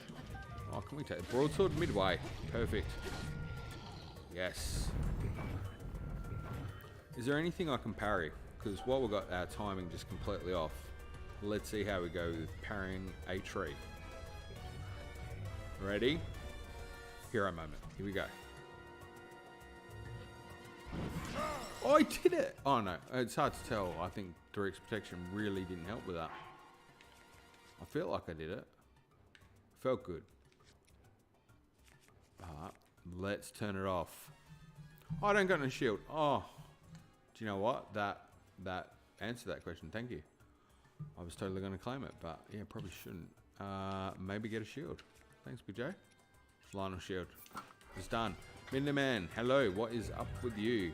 Oh, can we take the broadsword midway? Perfect. Yes. Is there anything I can parry? Because while we've got our timing just completely off, let's see how we go with parrying a tree. Ready? Hero moment. Here we go. Oh, I did it! Oh no, it's hard to tell. I think direct protection really didn't help with that. I feel like I did it. Felt good. Let's turn it off. Oh, I don't got no shield. Oh, do you know what? That answered that question. Thank you. I was totally going to claim it, but yeah, probably shouldn't. Maybe get a shield. Thanks, BJ. Lionel shield. It's done. Minderman, hello. What is up with you?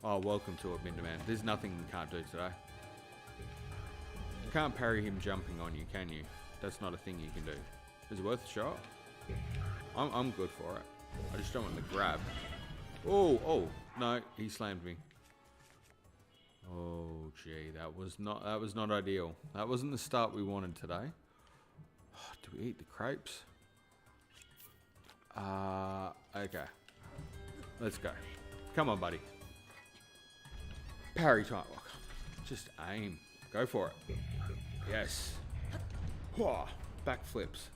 Oh, welcome to it, Minderman. There's nothing you can't do today. You can't parry him jumping on you, can you? That's not a thing you can do. Is it worth a shot? I'm good for it. I just don't want to grab. Oh, no, he slammed me. Oh, gee, that was not ideal. That wasn't the start we wanted today. Oh, do we eat the crepes? Okay. Let's go. Come on, buddy. Parry time. Just aim. Go for it. Yes. Whoa. Backflips.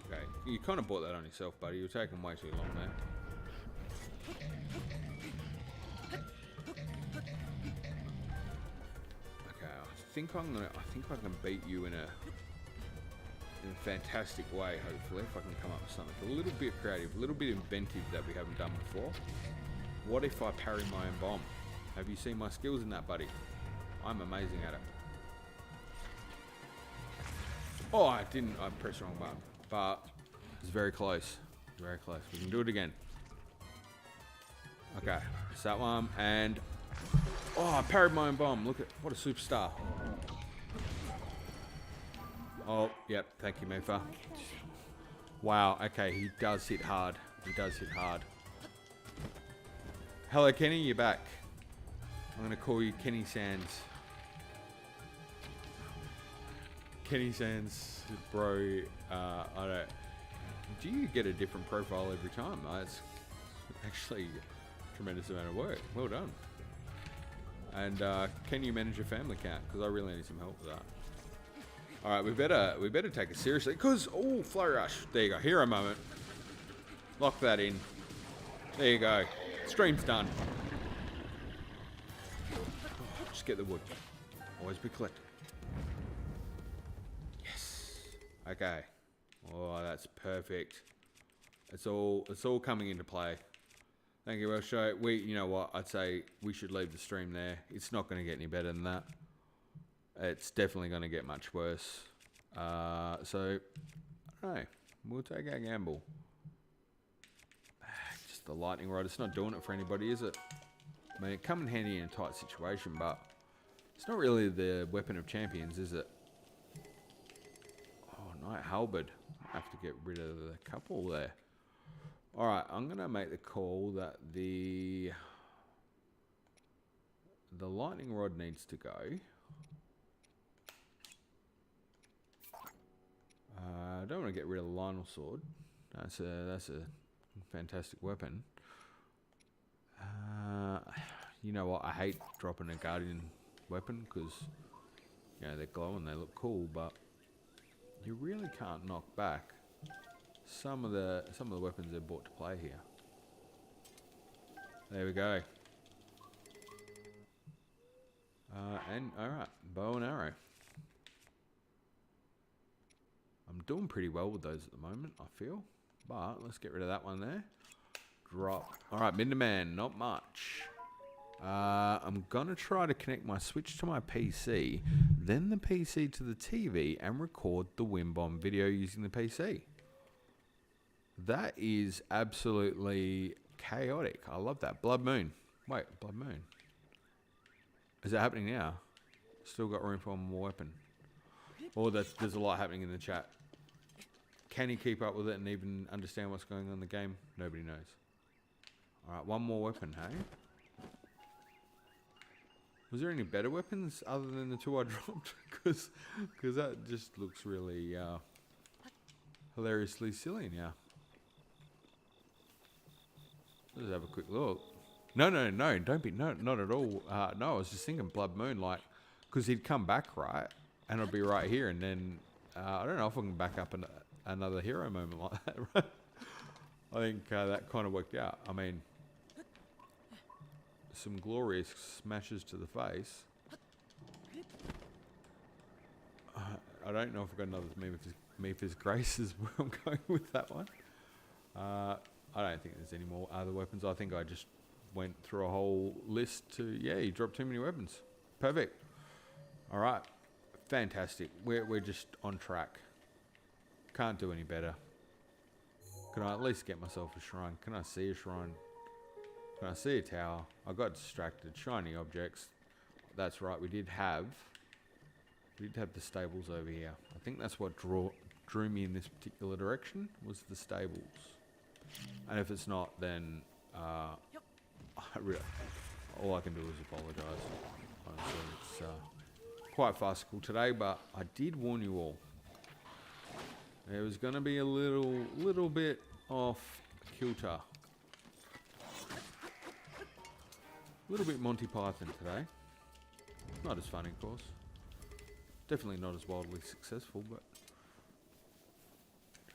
Okay. You kind of bought that on yourself, buddy. You're taking way too long there. Okay. I think I can beat you in a fantastic way, hopefully, if I can come up with something a little bit creative, a little bit inventive that we haven't done before. What if I parry my own bomb? Have you seen my skills in that, buddy? I'm amazing at it. Oh, I pressed the wrong button, but it's very close. Very close. We can do it again. Okay, it's that one, and oh, I parried my own bomb. Look at what a superstar. Oh, yep. Thank you, Mifa. Wow. Okay, he does hit hard. He does hit hard. Hello, Kenny. You're back. I'm gonna call you Kenny Sands. Kenny Sands, bro. I don't. Do you get a different profile every time? It's actually a tremendous amount of work. Well done. And can you manage your family count? Because I really need some help with that. All right, we better take it seriously. Cause flurry rush. There you go. Hero moment. Lock that in. There you go. Stream's done. Just get the wood. Always be collected. Yes. Okay. Oh, that's perfect. It's all coming into play. Thank you, Elshow. You know what? I'd say we should leave the stream there. It's not going to get any better than that. It's definitely going to get much worse. So, I don't know. We'll take our gamble. Just the lightning rod. It's not doing it for anybody, is it? I mean, it come in handy in a tight situation, but it's not really the weapon of champions, is it? Oh, Knight Halberd. I have to get rid of the couple there. Alright, I'm going to make the call that the lightning rod needs to go. I don't want to get rid of the Lionel sword. That's a fantastic weapon. You know what? I hate dropping a guardian weapon because they're glowing, they look cool, but you really can't knock back some of the weapons they've brought to play here. There we go. And alright, bow and arrow. I'm doing pretty well with those at the moment, I feel. But let's get rid of that one there. Drop. Alright, Minderman, not much. I'm going to try to connect my Switch to my PC, then the PC to the TV, and record the Wimbomb video using the PC. That is absolutely chaotic. I love that. Blood Moon. Wait, Blood Moon. Is that happening now? Still got room for one more weapon. Or there's a lot happening in the chat. Can he keep up with it and even understand what's going on in the game? Nobody knows. Alright, one more weapon, hey? Was there any better weapons other than the two I dropped? Because that just looks really hilariously silly now. Let's have a quick look. No, don't be, no, not at all. No, I was just thinking Blood Moon, like, because he'd come back, right? And I'd be right here, and then, I don't know if I can back up another hero moment like that, right? I think that kind of worked out. I mean, some glorious smashes to the face. I don't know if I've got another Mephis Grace is where I'm going with that one. I don't think there's any more other weapons. I think I just went through a whole list to, yeah, you dropped too many weapons. Perfect. All right. Fantastic. We're just on track. Can't do any better. Can I at least get myself a shrine? Can I see a shrine? Can I see a tower? I got distracted. Shiny objects. That's right. We did have the stables over here. I think that's what drew me in this particular direction, was the stables. And if it's not, then all I can do is apologise. Honestly, it's quite farcical today, but I did warn you all. It was going to be a little bit off kilter. A little bit Monty Python today. Not as funny, of course. Definitely not as wildly successful, but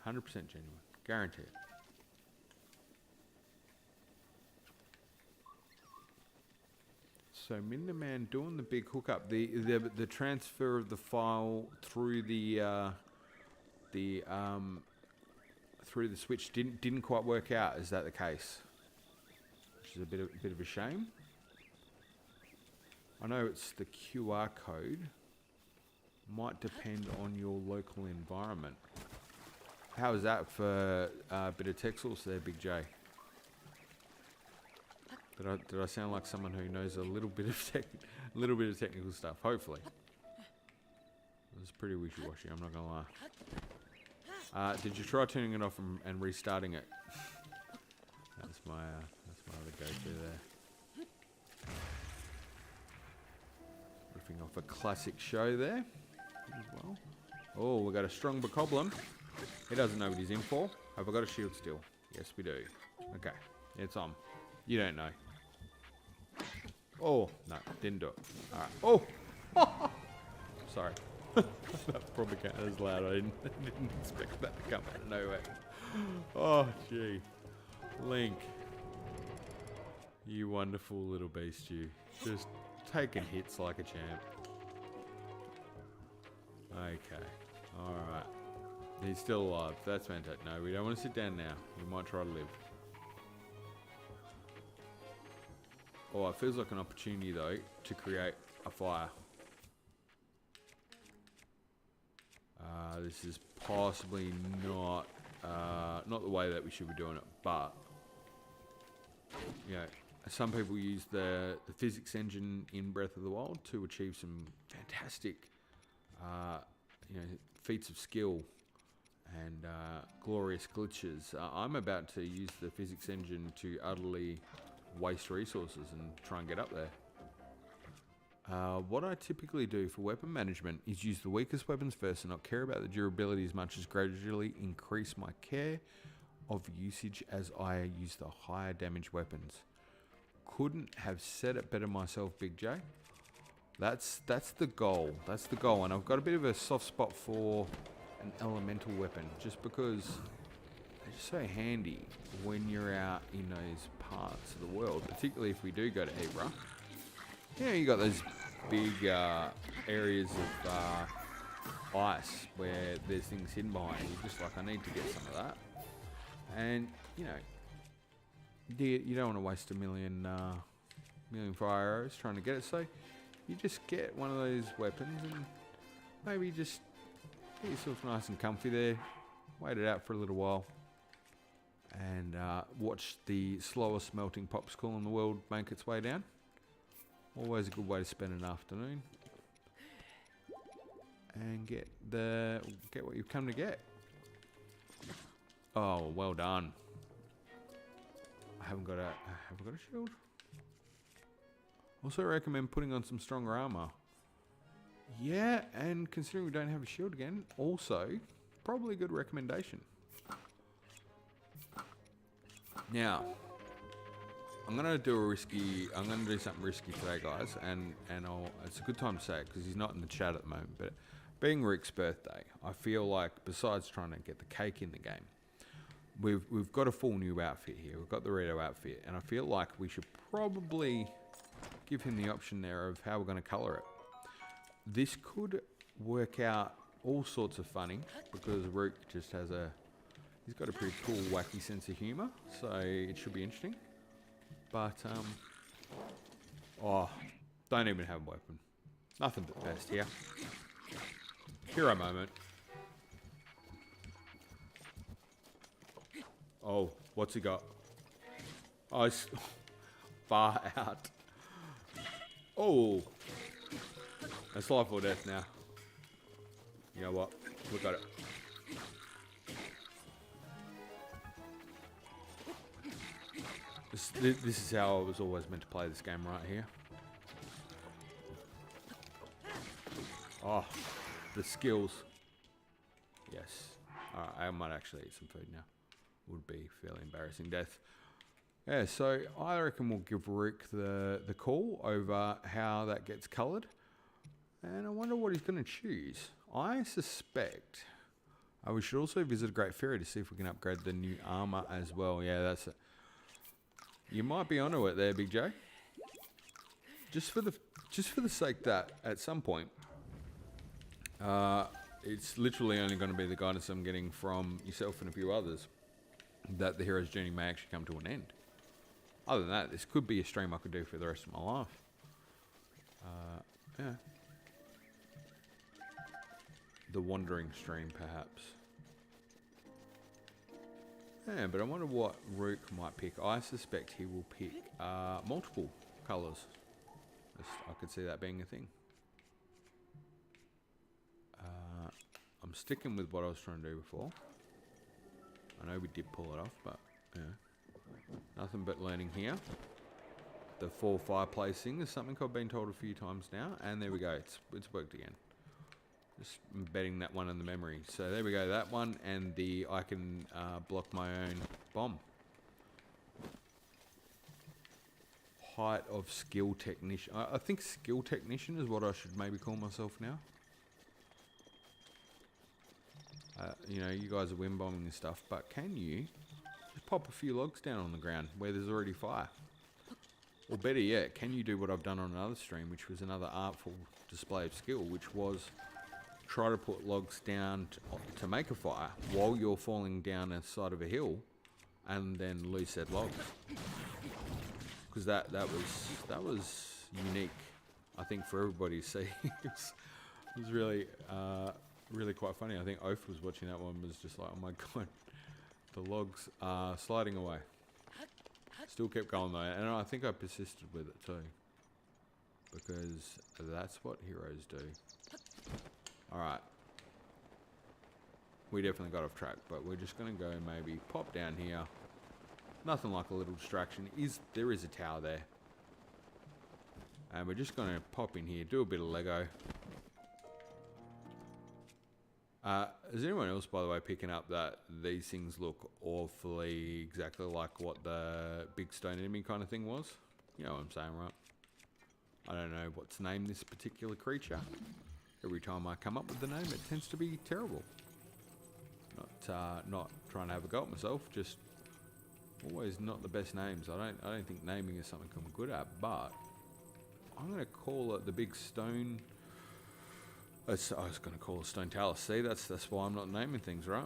100% genuine. Guaranteed. So Minderman doing the big hookup, the transfer of the file through the switch didn't quite work out. Is that the case? Which is a bit of a shame. I know it's the QR code. Might depend on your local environment. How is that for a bit of tech source there, Big J? Did I sound like someone who knows a little bit of technical stuff? Hopefully. It was pretty wishy-washy, I'm not gonna lie. Did you try turning it off and restarting it? That's my other go-to there. Ripping off a classic show there as well. Oh, we got a strong Bokoblin. He doesn't know what he's in for. Have I got a shield still? Yes, we do. Okay, it's on. You don't know. Oh, no, didn't do it. Alright. Oh! Sorry. That probably can't as loud. I didn't expect that to come out of nowhere. Oh, gee. Link. You wonderful little beast, you. Just taking hits like a champ. Okay. Alright. He's still alive. That's fantastic. No, we don't want to sit down now. We might try to live. Oh, it feels like an opportunity, though, to create a fire. This is possibly not the way that we should be doing it, but you know, some people use the physics engine in Breath of the Wild to achieve some fantastic feats of skill and glorious glitches. I'm about to use the physics engine to utterly waste resources and try and get up there. What I typically do for weapon management is use the weakest weapons first and not care about the durability as much as gradually increase my care of usage as I use the higher damage weapons. Couldn't have said it better myself, Big J. That's the goal. That's the goal, and I've got a bit of a soft spot for an elemental weapon just because they're just so handy when you're out in those parts of the world, particularly if we do go to Hebra. You know, you got those big areas of ice where there's things hidden behind you. Just like, I need to get some of that. And, you know, you don't want to waste a million fire arrows trying to get it. So you just get one of those weapons and maybe just get yourself nice and comfy there. Wait it out for a little while. And watch the slowest melting popsicle in the world make its way down. Always a good way to spend an afternoon. And get what you've come to get. Oh, well done. I haven't got a shield. Also recommend putting on some stronger armor. Yeah, and considering we don't have a shield again, also probably a good recommendation. Now, I'm gonna do something risky today, guys, and it's a good time to say it because he's not in the chat at the moment. But being Rick's birthday, I feel like besides trying to get the cake in the game, we've got a full new outfit here. We've got the Rito outfit, and I feel like we should probably give him the option there of how we're going to colour it. This could work out all sorts of funny because Rick just has he's got a pretty cool, wacky sense of humour, so it should be interesting. But, oh, don't even have a weapon. Nothing but best here. Hero moment. Oh, what's he got? Oh, it's far out. Oh, that's life or death now. You know what? Look at it. This is how I was always meant to play this game right here. Oh, the skills. Yes. Alright, I might actually eat some food now. Would be fairly embarrassing death. Yeah, so I reckon we'll give Rick the call over how that gets coloured. And I wonder what he's going to choose. I suspect we should also visit a Great Fairy to see if we can upgrade the new armour as well. Yeah, that's it. You might be onto it there, Big J. Just for the sake that at some point, it's literally only going to be the guidance I'm getting from yourself and a few others that the hero's journey may actually come to an end. Other than that, this could be a stream I could do for the rest of my life. Yeah. The wandering stream, perhaps. Yeah, but I wonder what Rook might pick. I suspect he will pick multiple colours. I could see that being a thing. I'm sticking with what I was trying to do before. I know we did pull it off, but yeah. Nothing but learning here. The 4 fireplace thing is something I've been told a few times now, and there we go. It's worked again. Just embedding that one in the memory. So there we go, that one, and I can block my own bomb. Height of skill technician. I think skill technician is what I should maybe call myself now. You know, you guys are wind bombing and stuff, but can you just pop a few logs down on the ground where there's already fire? Or better yet, can you do what I've done on another stream, which was another artful display of skill, which was try to put logs down to make a fire while you're falling down the side of a hill, and then lose said logs. Because that was unique, I think, for everybody to see. It was really really quite funny. I think Oath was watching that one, was just like, oh my god, the logs are sliding away. Still kept going though, and I think I persisted with it too, because that's what heroes do. Alright. We definitely got off track, but we're just going to go maybe pop down here. Nothing like a little distraction. There is a tower there. And we're just going to pop in here, do a bit of Lego. Is anyone else, by the way, picking up that these things look awfully exactly like what the big stone enemy kind of thing was? You know what I'm saying, right? I don't know what's named this particular creature. Every time I come up with the name, it tends to be terrible. Not trying to have a go at myself, just always not the best names. I don't think naming is something I'm good at, but I'm going to call it the big stone. I was going to call it stone talus. See, that's why I'm not naming things, right?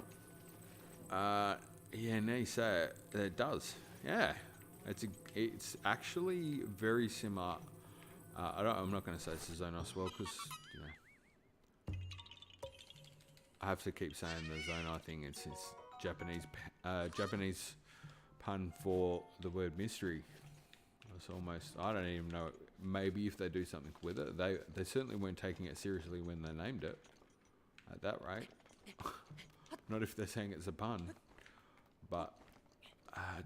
Yeah, now you say it, it does. Yeah, it's actually very similar. I'm not going to say it's the Zonos well, because you know, I have to keep saying the Zonai thing. It's Japanese pun for the word mystery. It's almost, I don't even know. Maybe if they do something with it, they certainly weren't taking it seriously when they named it. At that rate, not if they're saying it's a pun, but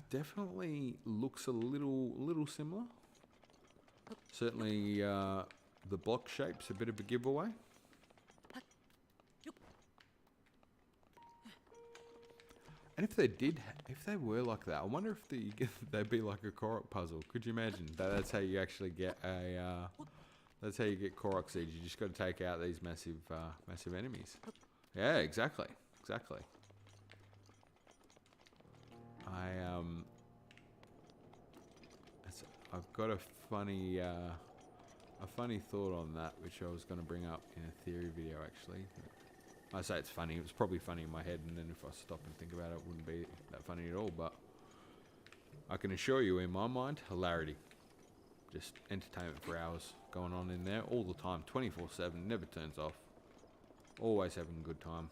definitely looks a little similar. Certainly, the block shape's a bit of a giveaway. And if they were like that, I wonder if they'd be like a Korok puzzle. Could you imagine? That's how you actually get a, that's how you get Korok seeds. You just got to take out these massive enemies. Yeah, exactly. I've got a funny thought on that, which I was going to bring up in a theory video, actually. I say it's funny. It was probably funny in my head, and then if I stop and think about it, it wouldn't be that funny at all. But I can assure you, in my mind, hilarity. Just entertainment for hours going on in there all the time, 24/7, never turns off. Always having a good time.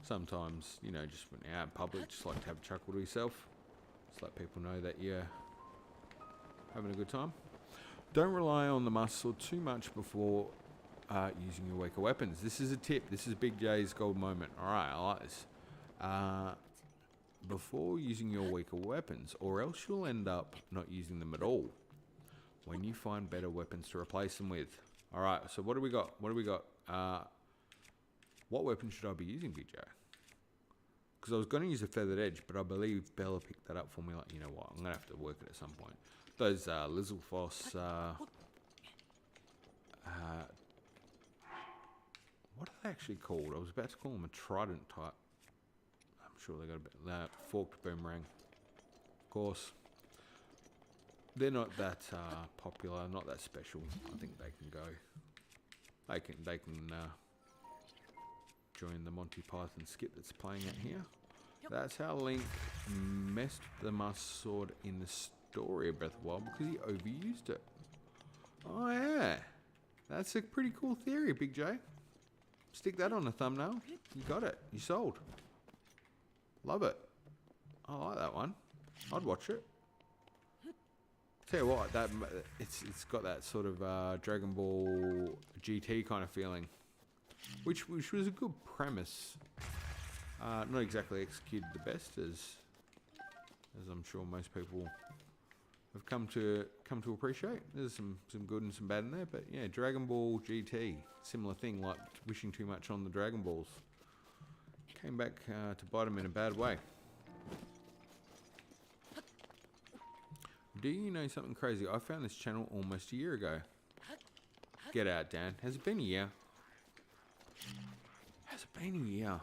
Sometimes, you know, just when you're out in public, just like to have a chuckle to yourself. Just let people know that you're having a good time. Don't rely on the muscle too much before using your weaker weapons. This is a tip. This is Big J's gold moment. Alright, I like this. Before using your weaker weapons, or else you'll end up not using them at all when you find better weapons to replace them with. Alright, so what do we got? What weapon should I be using, Big J? Because I was going to use a feathered edge, but I believe Bella picked that up for me. Like, you know what? I'm going to have to work it at some point. Those Lizzlefoss, what are they actually called? I was about to call them a trident type. I'm sure they got a bit that forked boomerang. Of course, they're not that popular, not that special. I think they can go. They can join the Monty Python skit that's playing out here. That's how Link messed the Must Sword in the story of Breath of the Wild, because he overused it. Oh yeah, that's a pretty cool theory, Big J. Stick that on the thumbnail. You got it. You sold. Love it. I like that one. I'd watch it. Tell you what, it's got that sort of Dragon Ball GT kind of feeling, which was a good premise. Not exactly executed the best, as I'm sure most people have come to appreciate. There's some good and some bad in there, but yeah, Dragon Ball GT, similar thing, like wishing too much on the Dragon Balls. Came back to bite him in a bad way. Do you know something crazy? I found this channel almost a year ago. Get out, Dan. Has it been a year? Has it been a year?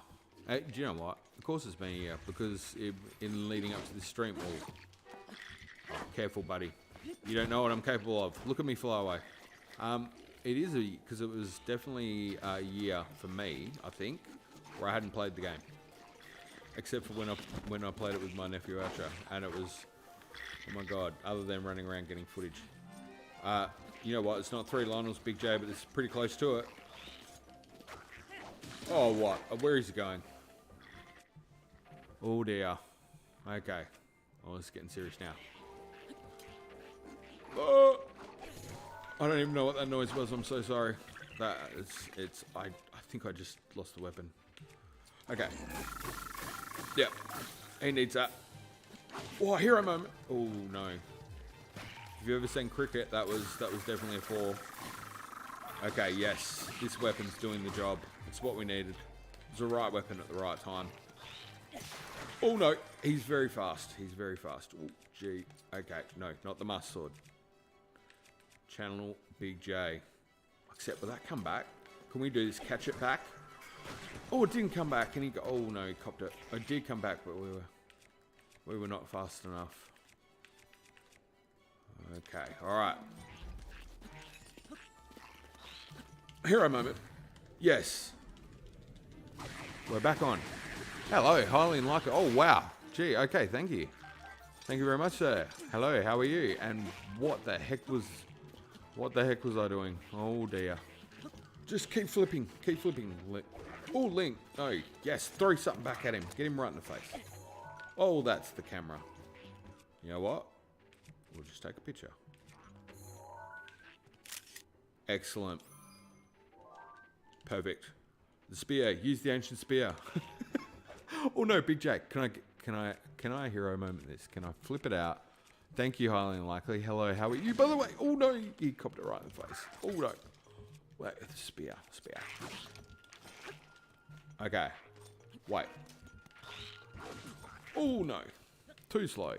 Hey, do you know what? Of course it's been a year, because in leading up to this stream, careful, buddy. You don't know what I'm capable of. Look at me fly away. It is because it was definitely a year for me, I think, where I hadn't played the game, except for when I played it with my nephew Archer, and it was, oh my god, other than running around getting footage. You know what? It's not 3 Lionels, Big J, but it's pretty close to it. Oh, what? Where is he going? Oh dear. Okay. Oh, it's getting serious now. Oh! I don't even know what that noise was. I'm so sorry. I think I just lost the weapon. Okay. Yep. He needs that. Oh, hero moment. Oh no. If you've ever seen cricket, that was definitely a 4. Okay, yes. This weapon's doing the job. It's what we needed. It's the right weapon at the right time. Oh no, he's very fast. He's very fast. Oh, gee. Okay, no, not the Must Sword. Channel Big J. Except, will that come back? Can we do this? Catch it back? Oh, it didn't come back. And he go. Oh no, he copped it. It did come back, but we were not fast enough. Okay, all right. Hero moment. Yes. We're back on. Hello, highly unlikely. Oh wow. Gee. Okay. Thank you. Thank you very much, sir. Hello. How are you? And what the heck was I doing? Oh dear. Just keep flipping. Keep flipping. Oh, Link. No. Yes. Throw something back at him. Get him right in the face. Oh, that's the camera. You know what? We'll just take a picture. Excellent. Perfect. The spear. Use the ancient spear. Oh no, Big J. Can I hero moment this? Can I flip it out Thank you, highly unlikely. Hello, how are you? By the way, oh no, he copped it right in the face. Oh no. Wait, spear. Okay. Wait. Oh no. Too slow.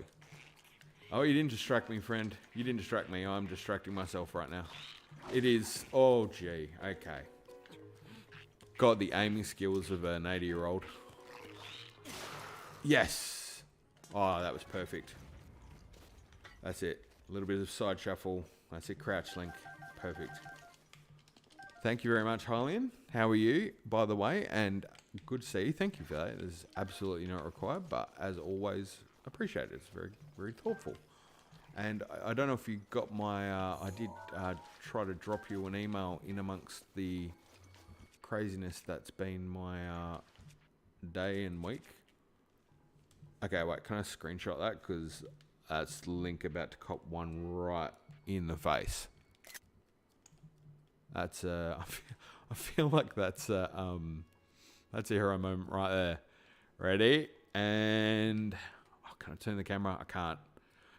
Oh, you didn't distract me, friend. You didn't distract me. I'm distracting myself right now. It is. Oh, gee. Okay. Got the aiming skills of an 80-year-old. Yes. Oh, that was perfect. That's it. A little bit of side shuffle. That's it. Crouch link. Perfect. Thank you very much, Hylian. How are you, by the way? And good to see you. Thank you for that. It is absolutely not required, but as always, appreciate it. It's very, very thoughtful. And I don't know if you got my... I did try to drop you an email in amongst the craziness that's been my day and week. Okay, wait. Can I screenshot that? Because that's Link about to cop one right in the face. That's I feel like that's a hero moment right there. Ready? And oh, can I turn the camera? I can't.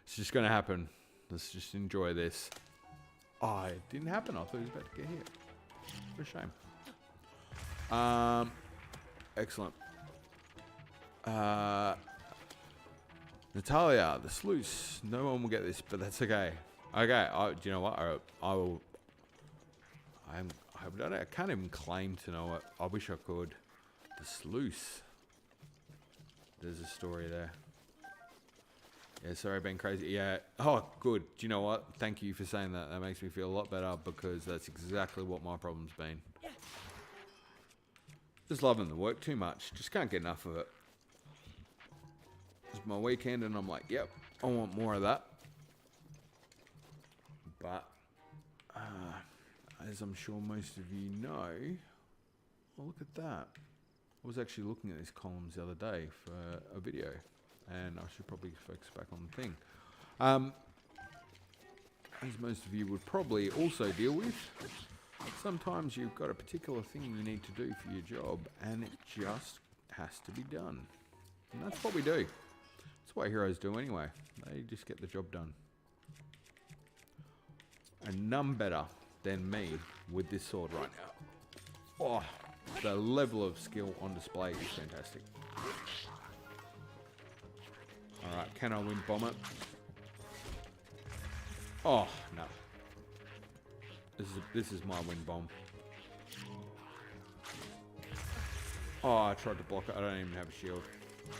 It's just gonna happen. Let's just enjoy this. Oh, it didn't happen. I thought he was about to get hit. What a shame. Excellent. Natalia, the sluice. No one will get this, but that's okay. Okay. Do you know what? I will. I can't even claim to know it. I wish I could. The sluice. There's a story there. Yeah, sorry, I've been crazy. Yeah. Oh, good. Do you know what? Thank you for saying that. That makes me feel a lot better because that's exactly what my problem's been. Just loving the work too much. Just can't get enough of it. It's my weekend and I'm like, yep, I want more of that. But, as I'm sure most of you know, well, look at that. I was actually looking at these columns the other day for a video, and I should probably focus back on the thing. As most of you would probably also deal with, sometimes you've got a particular thing you need to do for your job, and it just has to be done. And that's what we do. That's what heroes do anyway. They just get the job done. And none better than me with this sword right now. Oh, the level of skill on display is fantastic. Alright, can I win bomb it? Oh, no. This is my win bomb. Oh, I tried to block it. I don't even have a shield.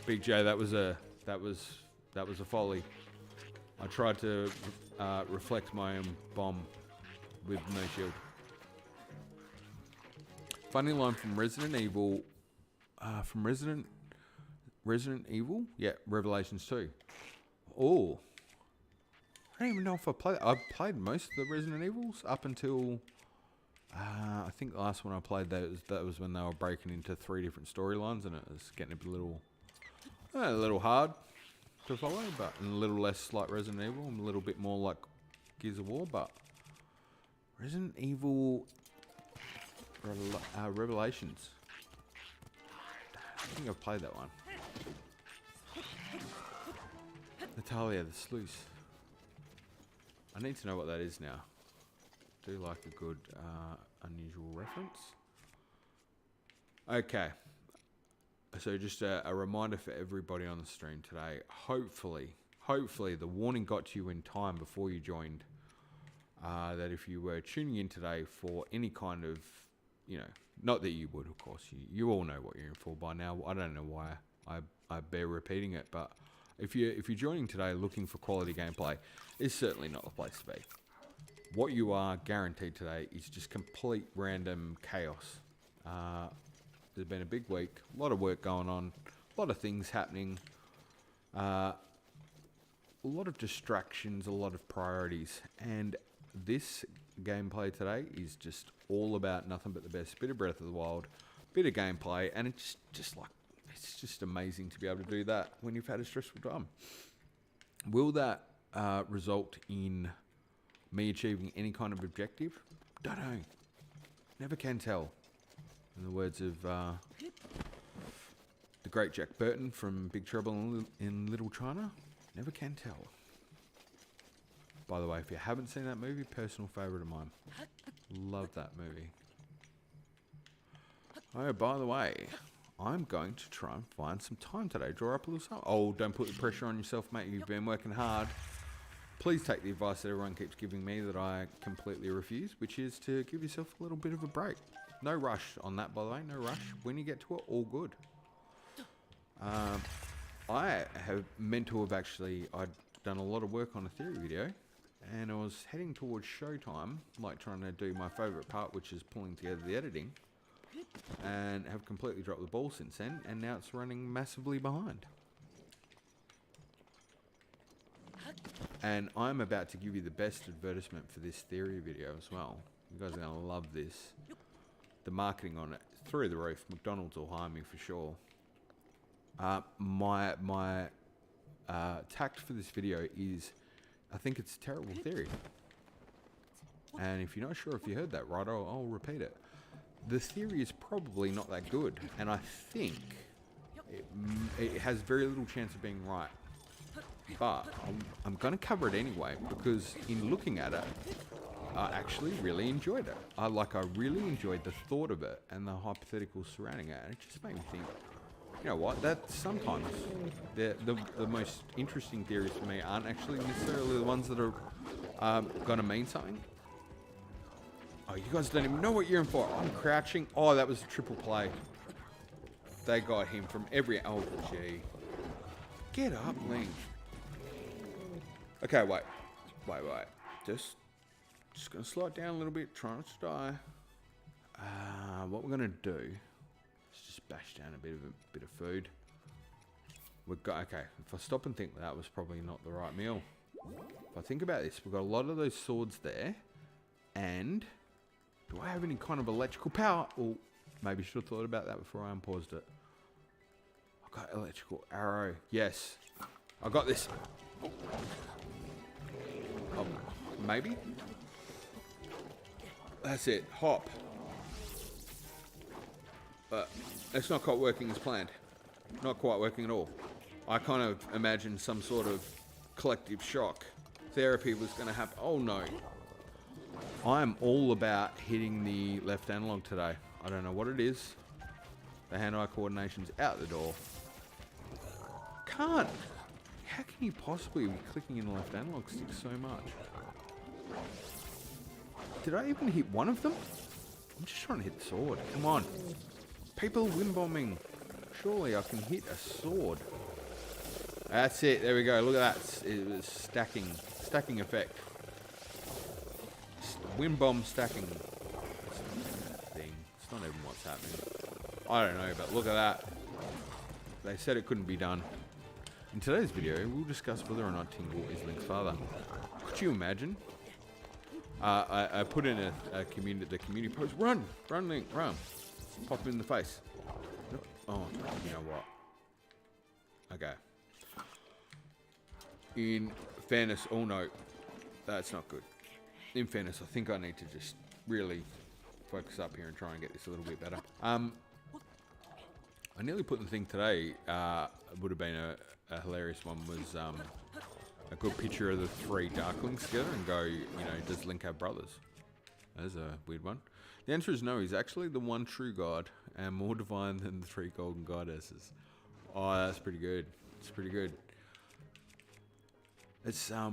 Big J, that was a folly. I tried to reflect my own bomb with no shield. Funny line from Resident Evil. Resident Evil? Yeah, Revelations 2. Oh. I don't even know if I played. I've played most of the Resident Evils up until I think the last one I played that was when they were breaking into 3 different storylines, and it was getting a little hard to follow, but a little less like Resident Evil, and a little bit more like Gears of War. But Resident Evil Revelations. I think I've played that one. Natalia, the sluice. I need to know what that is now. Do like a good unusual reference. Okay. So just a reminder for everybody on the stream today. Hopefully the warning got to you in time before you joined. That if you were tuning in today for any kind of, not that you would, of course, you all know what you're in for by now. I don't know why I bear repeating it, but if you're joining today looking for quality gameplay, it's certainly not the place to be. What you are guaranteed today is just complete random chaos. There's been a big week, a lot of work going on, a lot of things happening, a lot of distractions, a lot of priorities, and this gameplay today is just all about nothing but the best. Bit of Breath of the Wild, bit of gameplay, and it's just amazing to be able to do that when you've had a stressful time. Will that result in me achieving any kind of objective? Don't know. Never can tell. In the words of the great Jack Burton from Big Trouble in Little China, never can tell. By the way, if you haven't seen that movie, personal favourite of mine. Love that movie. Oh, by the way, I'm going to try and find some time today. Draw up a little something. Oh, don't put the pressure on yourself, mate. You've been working hard. Please take the advice that everyone keeps giving me that I completely refuse, which is to give yourself a little bit of a break. No rush on that, by the way. No rush. When you get to it, all good. I have meant to have actually, I'd done a lot of work on a theory video, and I was heading towards showtime, like trying to do my favourite part, which is pulling together the editing, and have completely dropped the ball since then, and now it's running massively behind. And I'm about to give you the best advertisement for this theory video as well. You guys are going to love this. The marketing on it, through the roof. McDonald's will hire me for sure. My tact for this video is, I think it's a terrible theory. And if you're not sure if you heard that right, I'll repeat it. The theory is probably not that good, and I think it has very little chance of being right. But I'm going to cover it anyway, because in looking at it, I actually really enjoyed it. I really enjoyed the thought of it and the hypotheticals surrounding it, and it just made me think, you know what, that sometimes the most interesting theories for me aren't actually necessarily the ones that are going to mean something. Oh, you guys don't even know what you're in for. I'm crouching. Oh, that was a triple play. They got him from every... Oh, gee. Get up, Link. Okay, wait. Just going to slow it down a little bit. Try not to die. What we're going to do is just bash down a bit of food. Okay, if I stop and think, that was probably not the right meal. If I think about this, we've got a lot of those swords there. And... do I have any kind of electrical power? Oh, maybe should have thought about that before I unpaused it. I've got electrical arrow. Yes. I got this. Oh, maybe? That's it. Hop. But it's not quite working as planned. Not quite working at all. I kind of imagined some sort of collective shock. Therapy was going to happen. Oh, no. I'm all about hitting the left analog today. I don't know what it is. The hand-eye coordination's out the door. Can't. How can you possibly be clicking in the left analog stick so much? Did I even hit one of them? I'm just trying to hit the sword. Come on. People wind bombing. Surely I can hit a sword. That's it. There we go. Look at that. It was stacking effect. Wind bomb stacking thing. It's not even what's happening. I don't know, but look at that. They said it couldn't be done. In today's video, we'll discuss whether or not Tingle is Link's father. Could you imagine? I put in the community post. Run, Link, run. Pop him in the face. Oh, you know what? Okay. In fairness, oh no, that's not good. In fairness, I think I need to just really focus up here and try and get this a little bit better. I nearly put the thing today, would have been a hilarious one, was a good picture of the 3 Darklings together and go, you know, does Link have brothers? That's a weird one. The answer is no, he's actually the one true god and more divine than the 3 golden goddesses. Oh, that's pretty good. It's pretty good. It's a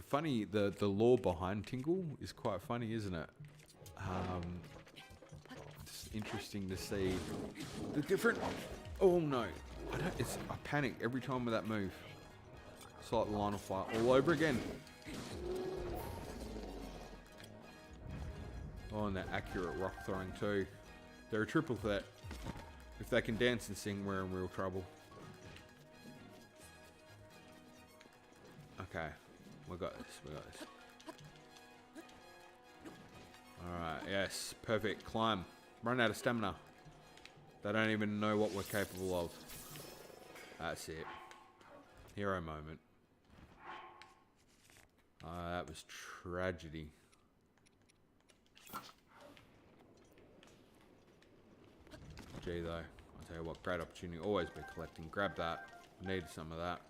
funny, the lore behind Tingle is quite funny, isn't it? It's interesting to see the different, oh no, I panic every time with that move. It's like the line of fire all over again. Oh, and that accurate rock throwing too. They're a triple threat. If they can dance and sing, we're in real trouble. Okay, we got this. Alright, yes, perfect. Climb. Run out of stamina. They don't even know what we're capable of. That's it. Hero moment. That was tragedy. Gee though, I'll tell you what, great opportunity. Always be collecting. Grab that. Need some of that.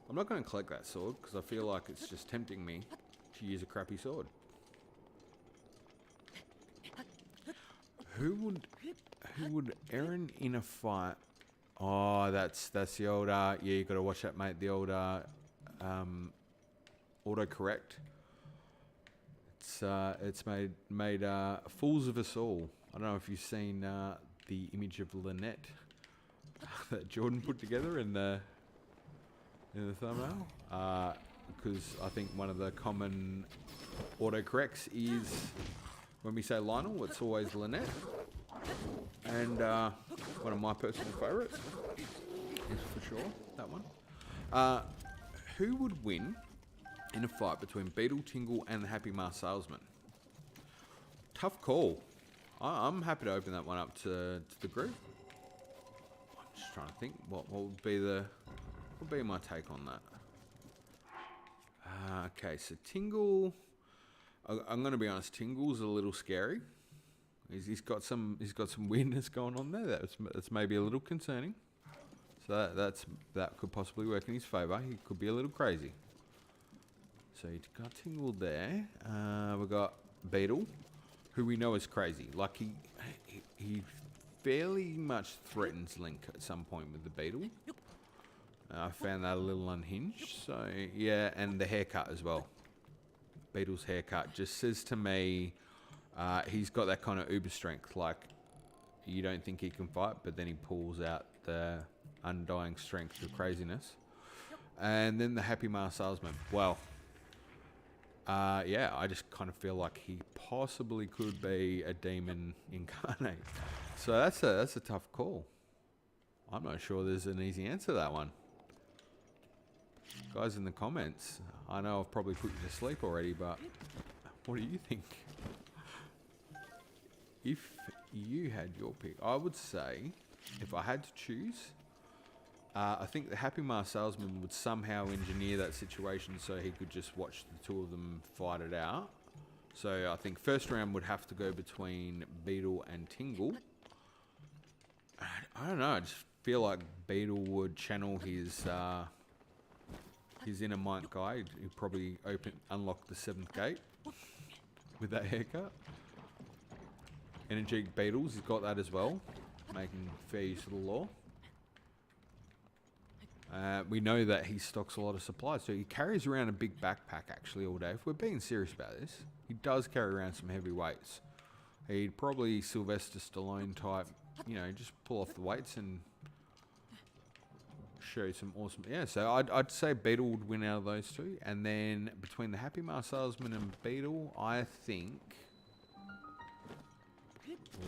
I'm not going to collect that sword because I feel like it's just tempting me to use a crappy sword. Who would Aaron in a fight? Oh, that's the old yeah, you got to watch that, mate. The old autocorrect. It's made fools of us all. I don't know if you've seen the image of Lynette that Jordan put together in the thumbnail. Because I think one of the common autocorrects is when we say Lionel, it's always Lynette. And one of my personal favourites is for sure that one. Who would win in a fight between Beetle, Tingle, and the Happy Mask Salesman? Tough call. I'm happy to open that one up to the group. I'm just trying to think what would be my take on that. Okay, so Tingle. I'm going to be honest. Tingle's a little scary. He's got some weirdness going on there. That's maybe a little concerning. So that could possibly work in his favour. He could be a little crazy. So you've got Tingle there. We've got Beetle, who we know is crazy. Like he fairly much threatens Link at some point with the Beetle. I found that a little unhinged. So yeah, and the haircut as well. Beetle's haircut just says to me, he's got that kind of uber strength. Like you don't think he can fight, but then he pulls out the undying strength of craziness. And then the Happy Mask Salesman. Well. Yeah, I just kind of feel like he possibly could be a demon incarnate. So that's a tough call. I'm not sure there's an easy answer to that one. Guys in the comments, I know I've probably put you to sleep already, but what do you think? If you had your pick, I would say, if I had to choose, I think the Happy Mask Salesman would somehow engineer that situation so he could just watch the two of them fight it out. So I think first round would have to go between Beetle and Tingle. I don't know, I just feel like Beetle would channel his inner Mike guy. He'd probably unlock the 7th gate with that haircut. Energetic Beetles, he's got that as well, making fair use of the law. We know that he stocks a lot of supplies, so he carries around a big backpack actually all day. If we're being serious about this, he does carry around some heavy weights. He'd probably Sylvester Stallone type, you know, just pull off the weights and show some awesome. Yeah, so I'd say Beetle would win out of those two, and then between the Happy Mask Salesman and Beetle, I think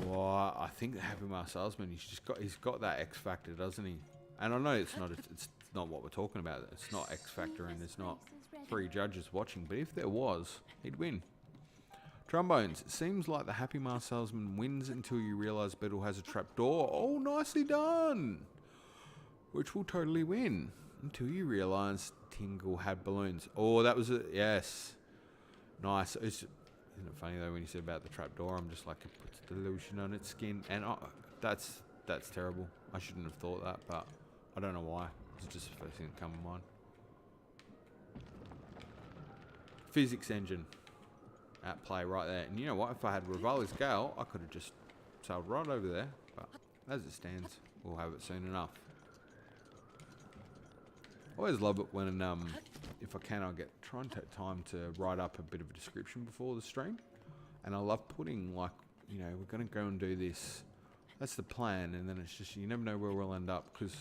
the Happy Mask Salesman, he's got that X factor, doesn't he? And I know it's not what we're talking about. It's not X Factor and there's not 3 judges watching. But if there was, he'd win. Trombones. It seems like the Happy Mask Salesman wins until you realise Beetle has a trapdoor. Oh, nicely done. Which will totally win. Until you realise Tingle had balloons. Oh, that was it. Yes. Nice. Isn't it funny though when you said about the trapdoor? I'm just like, it puts the lotion on its skin. And that's terrible. I shouldn't have thought that, but I don't know why. It's just the first thing that came to mind. Physics engine at play right there. And you know what? If I had Revali's Gale, I could have just sailed right over there. But as it stands, we'll have it soon enough. I always love it when, if I can, I'll try and take time to write up a bit of a description before the stream. And I love putting, like, you know, we're going to go and do this. That's the plan, and then it's just, you never know where we'll end up, because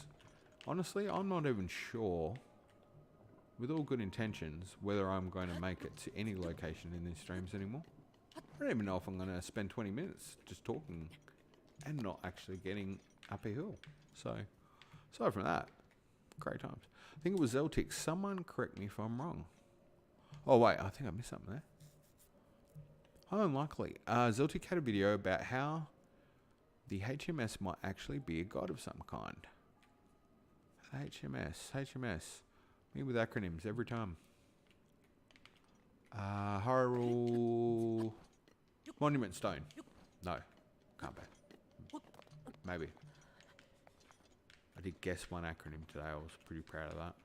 honestly, I'm not even sure, with all good intentions, whether I'm going to make it to any location in these streams anymore. I don't even know if I'm going to spend 20 minutes just talking and not actually getting up a hill. So, aside from that, great times. I think it was Zeltic. Someone correct me if I'm wrong. Oh, wait, I think I missed something there. How unlikely. Zeltic had a video about how the HMS might actually be a god of some kind. HMS. Me with acronyms every time. Hyrule Monument Stone. No, can't be. Maybe. I did guess one acronym today. I was pretty proud of that.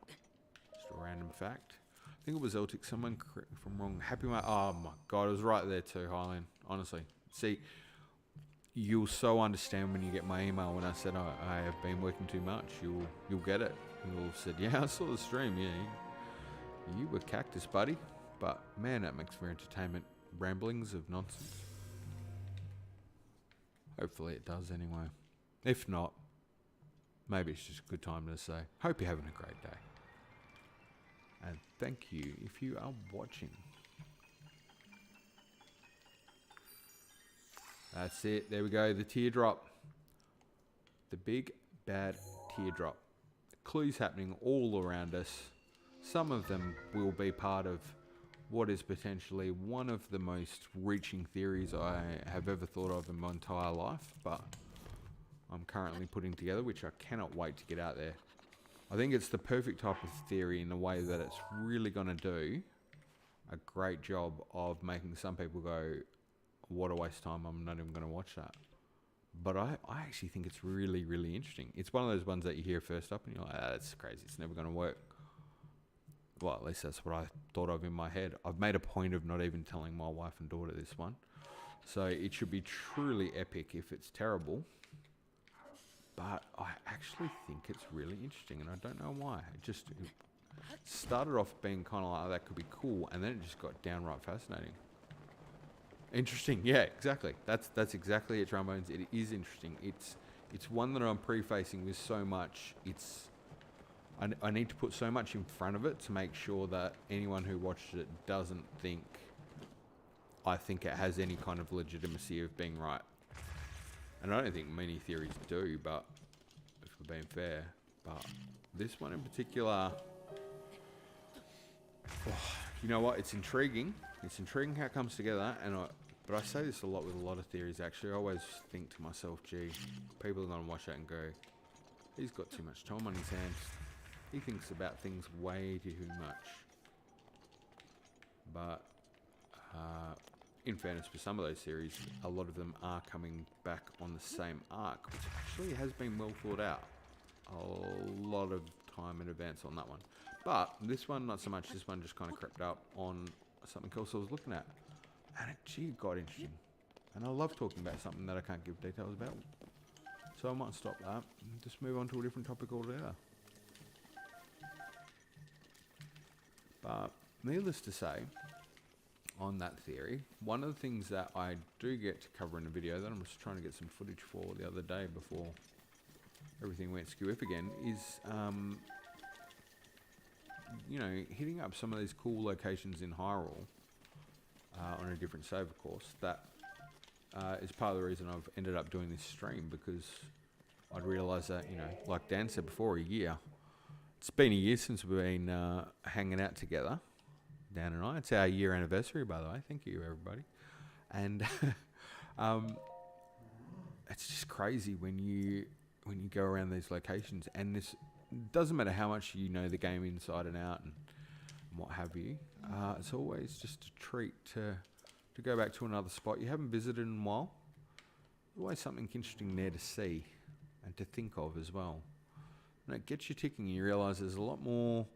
Just a random fact. I think it was Eltic. Someone correct me if I'm wrong. Happy Mate. Oh my god, it was right there too, Highland. Honestly. See, you'll so understand when you get my email when I said I have been working too much. You'll get it. You'll have said, yeah, I saw the stream. Yeah, you were cactus, buddy. But man, that makes for entertainment. Ramblings of nonsense. Hopefully it does anyway. If not, maybe it's just a good time to say, hope you're having a great day. And thank you if you are watching. That's it. There we go. The teardrop. The big bad teardrop. Clues happening all around us. Some of them will be part of what is potentially one of the most reaching theories I have ever thought of in my entire life, but I'm currently putting together, which I cannot wait to get out there. I think it's the perfect type of theory in the way that it's really going to do a great job of making some people go, what a waste of time, I'm not even going to watch that. But I actually think it's really, really interesting. It's one of those ones that you hear first up and you're like, that's crazy, it's never going to work. Well, at least that's what I thought of in my head. I've made a point of not even telling my wife and daughter this one. So it should be truly epic if it's terrible. But I actually think it's really interesting, and I don't know why. It started off being kind of like, oh, that could be cool, and then it just got downright fascinating. Interesting, yeah, exactly. That's exactly it, Trombones. It is interesting. It's one that I'm prefacing with so much. I need to put so much in front of it to make sure that anyone who watches it doesn't think I think it has any kind of legitimacy of being right. And I don't think many theories do, but if we're being fair. But this one in particular, you know what? It's intriguing. It's intriguing how it comes together. But I say this a lot with a lot of theories, actually. I always think to myself, gee, people are going to watch that and go, he's got too much time on his hands. He thinks about things way too much. But in fairness, for some of those series, a lot of them are coming back on the same arc, which actually has been well thought out. A lot of time in advance on that one. But this one, not so much. This one just kind of crept up on something else I was looking at. And it, gee, got interesting. And I love talking about something that I can't give details about. So I might stop that and just move on to a different topic altogether. But needless to say, on that theory, one of the things that I do get to cover in a video that I'm just trying to get some footage for the other day before everything went skew-if again is, you know, hitting up some of these cool locations in Hyrule on a different save, of course. That is part of the reason I've ended up doing this stream, because I'd realised that, you know, like Dan said before, a year. It's been a year since we've been hanging out together, Dan and I. It's our year anniversary, by the way. Thank you, everybody. And it's just crazy when you go around these locations, and this doesn't matter how much you know the game inside and out and what have you. It's always just a treat to go back to another spot you haven't visited in a while. There's always something interesting there to see and to think of as well. And it gets you ticking, and you realise there's a lot more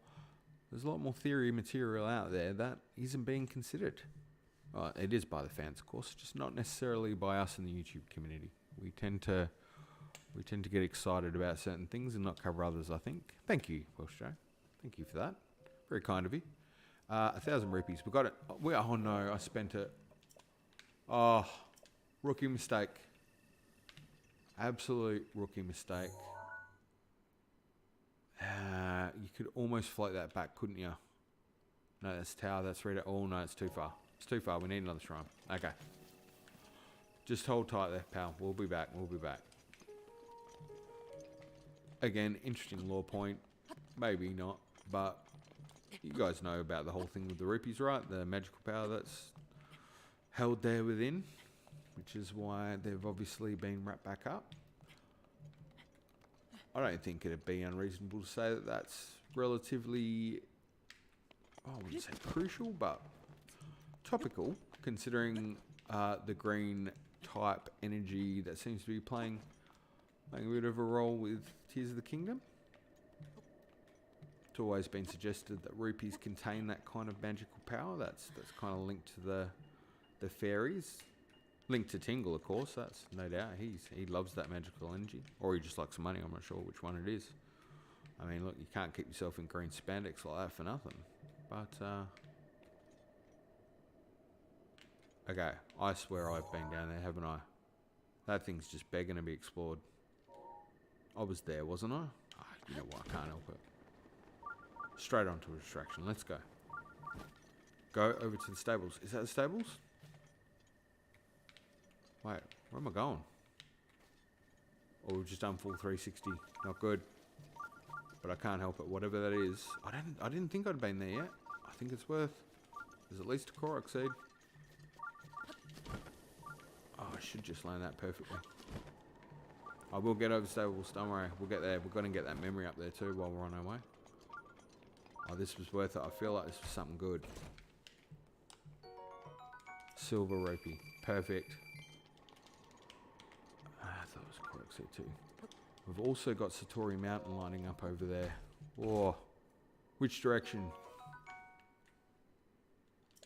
theory material out there that isn't being considered. Well, it is by the fans, of course, just not necessarily by us in the YouTube community. We tend to get excited about certain things and not cover others, I think. Thank you, Welsh Joe. Thank you for that. Very kind of you. 1,000 rupees. We got it. Oh no, I spent it. Oh, rookie mistake. Absolute rookie mistake. You could almost float that back, couldn't you? No, that's tower, that's Rito. Oh no, it's too far. It's too far, we need another shrine. Okay. Just hold tight there, pal. We'll be back, Again, interesting lore point. Maybe not, but you guys know about the whole thing with the rupees, right? The magical power that's held there within, which is why they've obviously been wrapped back up. I don't think it'd be unreasonable to say that that's relatively, I wouldn't say crucial, but topical, considering the green type energy that seems to be playing a bit of a role with Tears of the Kingdom. It's always been suggested that rupees contain that kind of magical power. That's kind of linked to the fairies. Linked to Tingle, of course. That's no doubt. He loves that magical energy, or he just likes money. I'm not sure which one it is. I mean, look, you can't keep yourself in green spandex like that for nothing. But okay, I swear I've been down there, haven't I? That thing's just begging to be explored. I was there, wasn't I? Oh, you know what? I can't help it. Straight onto a distraction. Let's go. Go over to the stables. Is that the stables? Wait, where am I going? Oh, we've just done full 360. Not good. But I can't help it. Whatever that is. I didn't think I'd been there yet. I think it's worth. There's at least a Korok seed. Oh, I should just land that perfectly. I will get over stables. Don't worry. We'll get there. We're going to get that memory up there too while we're on our way. Oh, this was worth it. I feel like this was something good. Silver rupee. Perfect. I thought it was Korok seed too. We've also got Satori Mountain lining up over there. Oh, which direction?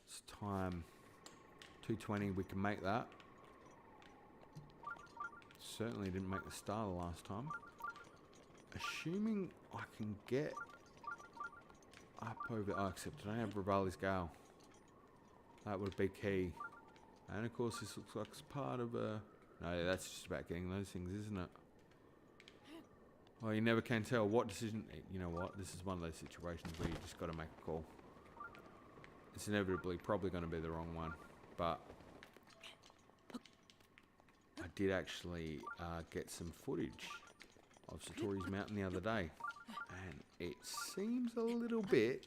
It's time. 220, we can make that. Certainly didn't make the star the last time. Assuming I can get up over... Oh, except I don't have Revali's gale. That would be key. And of course this looks like it's part of a... No, that's just about getting those things, isn't it? Well, you never can tell what decision... You know what? This is one of those situations where you just got to make a call. It's inevitably probably going to be the wrong one. But I did actually get some footage of Satori's Mountain the other day. And it seems a little bit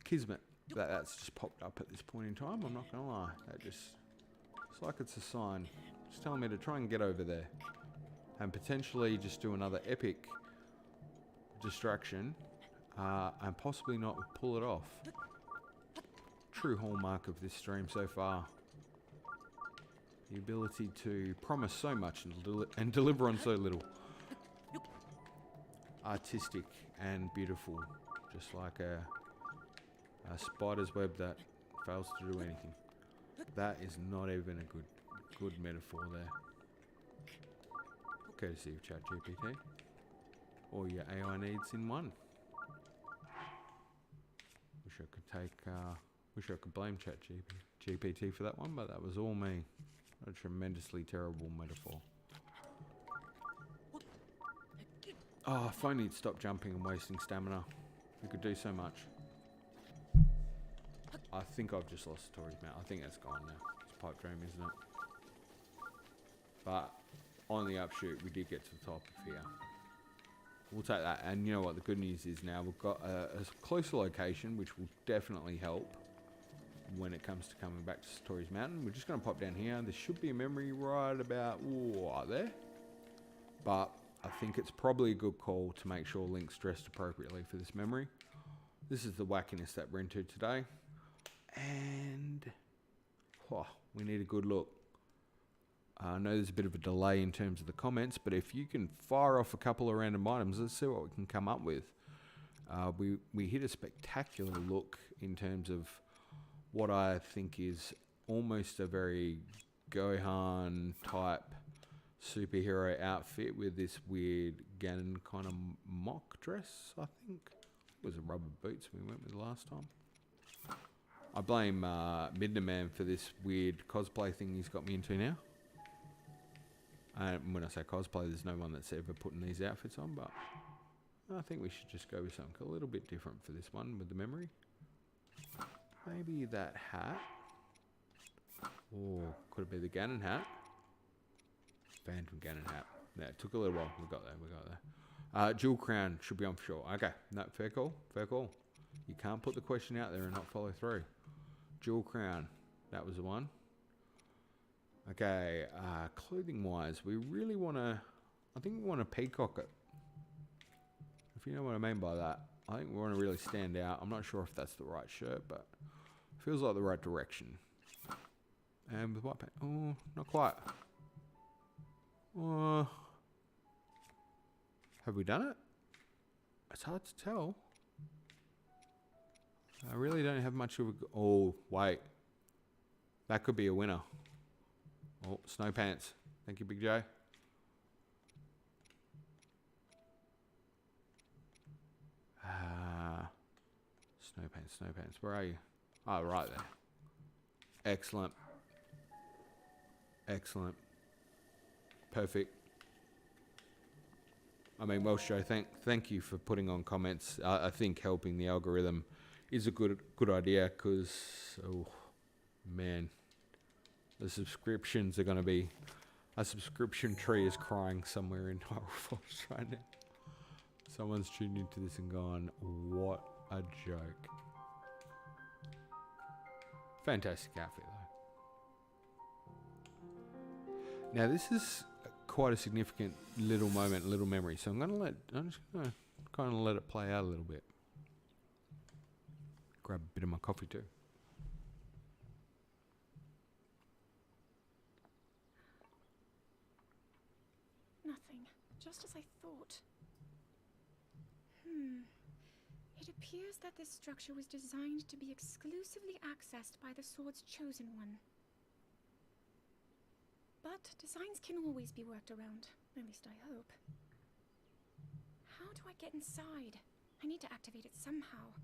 kismet that that's just popped up at this point in time. I'm not going to lie. It's like it's a sign. It's telling me to try and get over there. And potentially just do another epic distraction. And possibly not pull it off. True hallmark of this stream so far. The ability to promise so much and deliver on so little. Artistic and beautiful. Just like a spider's web that fails to do anything. That is not even a good metaphor there. Courtesy of ChatGPT. Or your AI needs in one. Wish I could take... wish I could blame ChatGPT for that one, but that was all me. A tremendously terrible metaphor. Oh, if only he'd stop jumping and wasting stamina. We could do so much. I think I've just lost Satori's Mount. I think that's gone now. It's a pipe dream, isn't it? But on the upshoot, we did get to the top of here. We'll take that. And you know what? The good news is now we've got a closer location, which will definitely help when it comes to coming back to Satori's Mountain. We're just going to pop down here. There should be a memory right about right there. But I think it's probably a good call to make sure Link's dressed appropriately for this memory. This is the wackiness that we're into today. And we need a good look. I know there's a bit of a delay in terms of the comments, but if you can fire off a couple of random items, let's see what we can come up with. We hit a spectacular look in terms of what I think is almost a very Gohan type superhero outfit with this weird Ganon kind of mock dress, I think. It was a rubber boots we went with last time. I blame Midna Man for this weird cosplay thing he's got me into now. And when I say cosplay, there's no one that's ever putting these outfits on, but I think we should just go with something a little bit different for this one with the memory. Maybe that hat. Or could it be the Ganon hat? Phantom Ganon hat. Yeah, it took a little while. We got there. Jewel crown should be on for sure. Okay, no, fair call. Fair call. You can't put the question out there and not follow through. Jewel crown. That was the one. Okay, clothing wise, we really want to... I think we want to peacock it. If you know what I mean by that. I think we want to really stand out. I'm not sure if that's the right shirt, but feels like the right direction. And with white paint. Oh, not quite. Have we done it? It's hard to tell. I really don't have much of a... Oh, wait. That could be a winner. Oh, snow pants. Thank you, Big J. Snow pants, snow pants. Where are you? Oh, right there. Excellent. Excellent. Perfect. I mean, well, show. Thank you for putting on comments. I think helping the algorithm is a good idea because, oh man, the subscriptions are going to be... A subscription tree is crying somewhere in Hyrule Forest right now. Someone's tuned into this and gone, what a joke. Fantastic outfit though. Now this is quite a significant little moment, little memory. So I'm just gonna kind of let it play out a little bit. Grab a bit of my coffee too. Nothing. Just as I thought. It appears that this structure was designed to be exclusively accessed by the sword's chosen one. But designs can always be worked around. At least I hope. How do I get inside? I need to activate it somehow.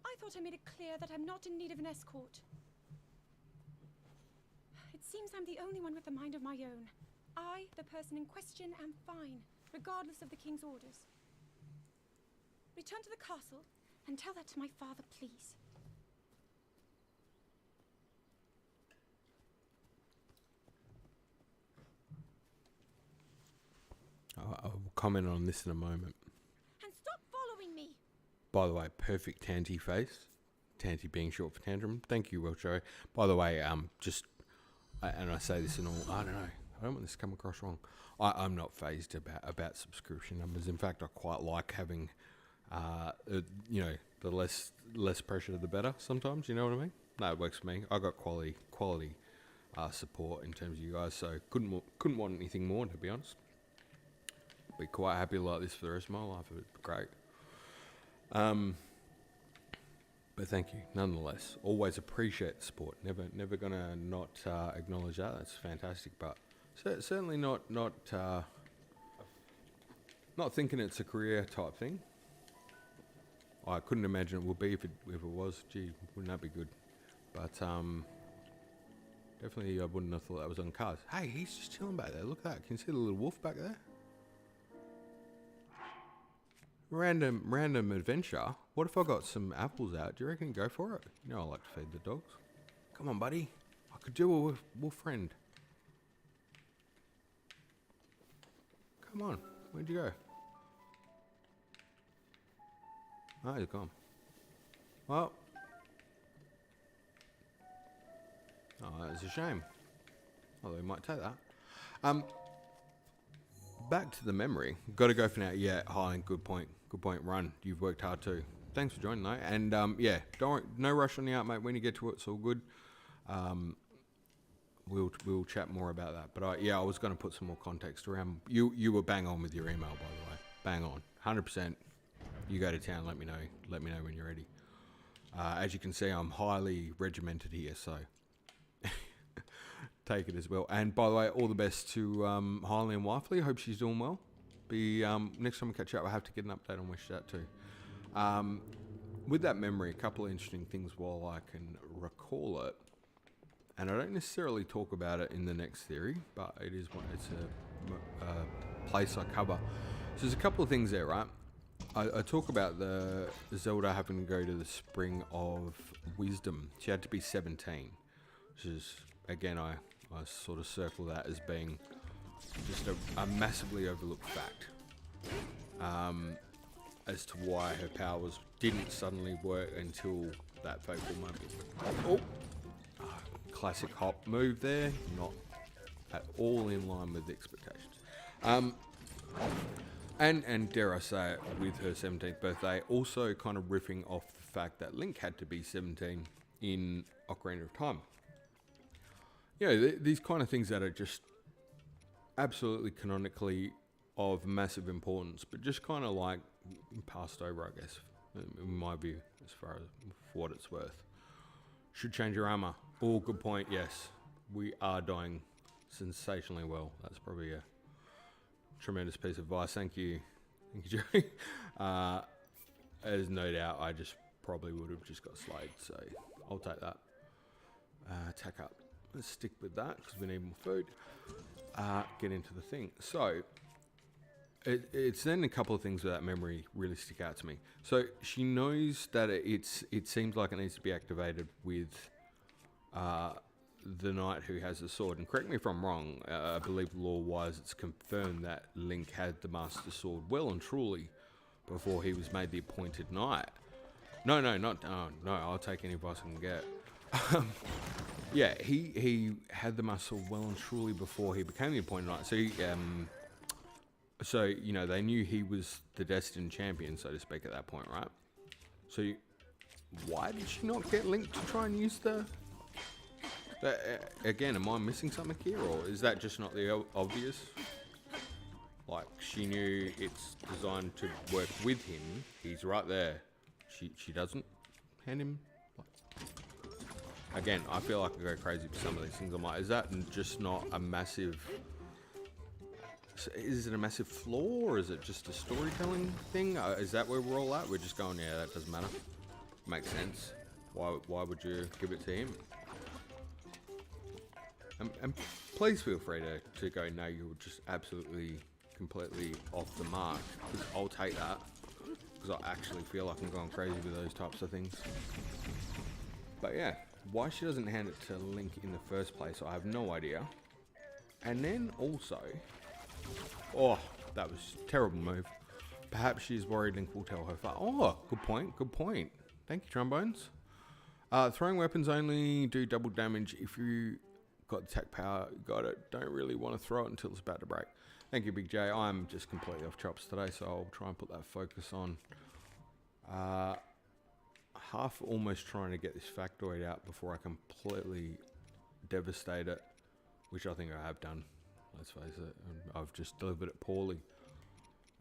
I thought I made it clear that I'm not in need of an escort. It seems I'm the only one with a mind of my own. I, the person in question, am fine, regardless of the king's orders. Return to the castle and tell that to my father, please. I'll comment on this in a moment. And stop following me! By the way, perfect Tanty face. Tanty being short for tantrum. Thank you, Welcho. By the way, and I say this in all, I don't know. I don't want this to come across wrong. I'm not phased about subscription numbers. In fact, I quite like having, the less pressure, the better. Sometimes, you know what I mean? No, it works for me. I got quality support in terms of you guys, so couldn't want anything more, to be honest. Be quite happy like this for the rest of my life. It'd be great. But thank you, nonetheless. Always appreciate the support. Never gonna not acknowledge that. That's fantastic. But certainly not thinking it's a career type thing. I couldn't imagine it would be if it was. Gee, wouldn't that be good? But definitely I wouldn't have thought that was on cars. Hey, he's just chilling back there. Look at that. Can you see the little wolf back there? Random adventure. What if I got some apples out? Do you reckon go for it? You know I like to feed the dogs. Come on, buddy. I could do with wolf friend. Come on. Where'd you go? Oh, he's gone. Well. Oh, that's a shame. Although we might take that. Back to the memory. Got to go for now. Yeah, hi, good point. Good point. Run. You've worked hard too. Thanks for joining though. And yeah, no rush on the art, mate. When you get to it, it's all good. We'll chat more about that. But I was going to put some more context around. You were bang on with your email, by the way. Bang on. 100%. You go to town. Let me know. Let me know when you're ready. As you can see, I'm highly regimented here, so take it as well. And by the way, all the best to Harley and Wifely. Hope she's doing well. Next time we catch up, I have to get an update on where she's at too. With that memory, a couple of interesting things while I can recall it. And I don't necessarily talk about it in the next theory, but it's a place I cover. So there's a couple of things there, right? I talk about the Zelda having to go to the Spring of Wisdom. She had to be 17, which is, again, I sort of circle that as being just a massively overlooked fact as to why her powers didn't suddenly work until that fateful moment. Oh, classic hop move there, not at all in line with expectations. And dare I say it, with her 17th birthday, also kind of riffing off the fact that Link had to be 17 in Ocarina of Time. these kind of things that are just absolutely canonically of massive importance, but just kind of like passed over, I guess, in my view, as far as for what it's worth. Should change your armor. Oh, good point. Yes, we are dying sensationally well. That's probably a tremendous piece of advice. Thank you, Jerry. There's no doubt I just probably would have just got slayed, so I'll take that. Attack up. Let's stick with that because we need more food. Get into the thing. So it's then a couple of things with that memory really stick out to me. So she knows that it seems like it needs to be activated with the knight who has the sword. And correct me if I'm wrong. I believe lore-wise, it's confirmed that Link had the Master Sword well and truly before he was made the appointed knight. No, I'll take any advice I can get. Yeah, he had the Master Sword well and truly before he became the appointed knight. So you know, they knew he was the destined champion, so to speak, at that point, right? So why did she not get Link to try and use the... again, am I missing something here, or is that just not the obvious? Like, she knew it's designed to work with him. He's right there. She doesn't hand him... Again, I feel like I go crazy for some of these things. I'm like, is that just not a massive... Is it a massive flaw, or is it just a storytelling thing? Is that where we're all at? We're just going, yeah, that doesn't matter. Makes sense. Why would you give it to him? And please feel free to go, no, you're just absolutely, completely off the mark. Because I'll take that. Because I actually feel like I'm going crazy with those types of things. But yeah, why she doesn't hand it to Link in the first place, I have no idea. And then also... Oh, that was a terrible move. Perhaps she's worried Link will tell her father. Oh, good point, good point. Thank you, Trombones. Throwing weapons only do double damage if you got attack power. Got it. Don't really want to throw it until it's about to break. Thank you, Big J. I'm just completely off chops today, so I'll try and put that focus on. Half almost trying to get this factoid out before I completely devastate it, which I think I have done. Let's face it, I've just delivered it poorly.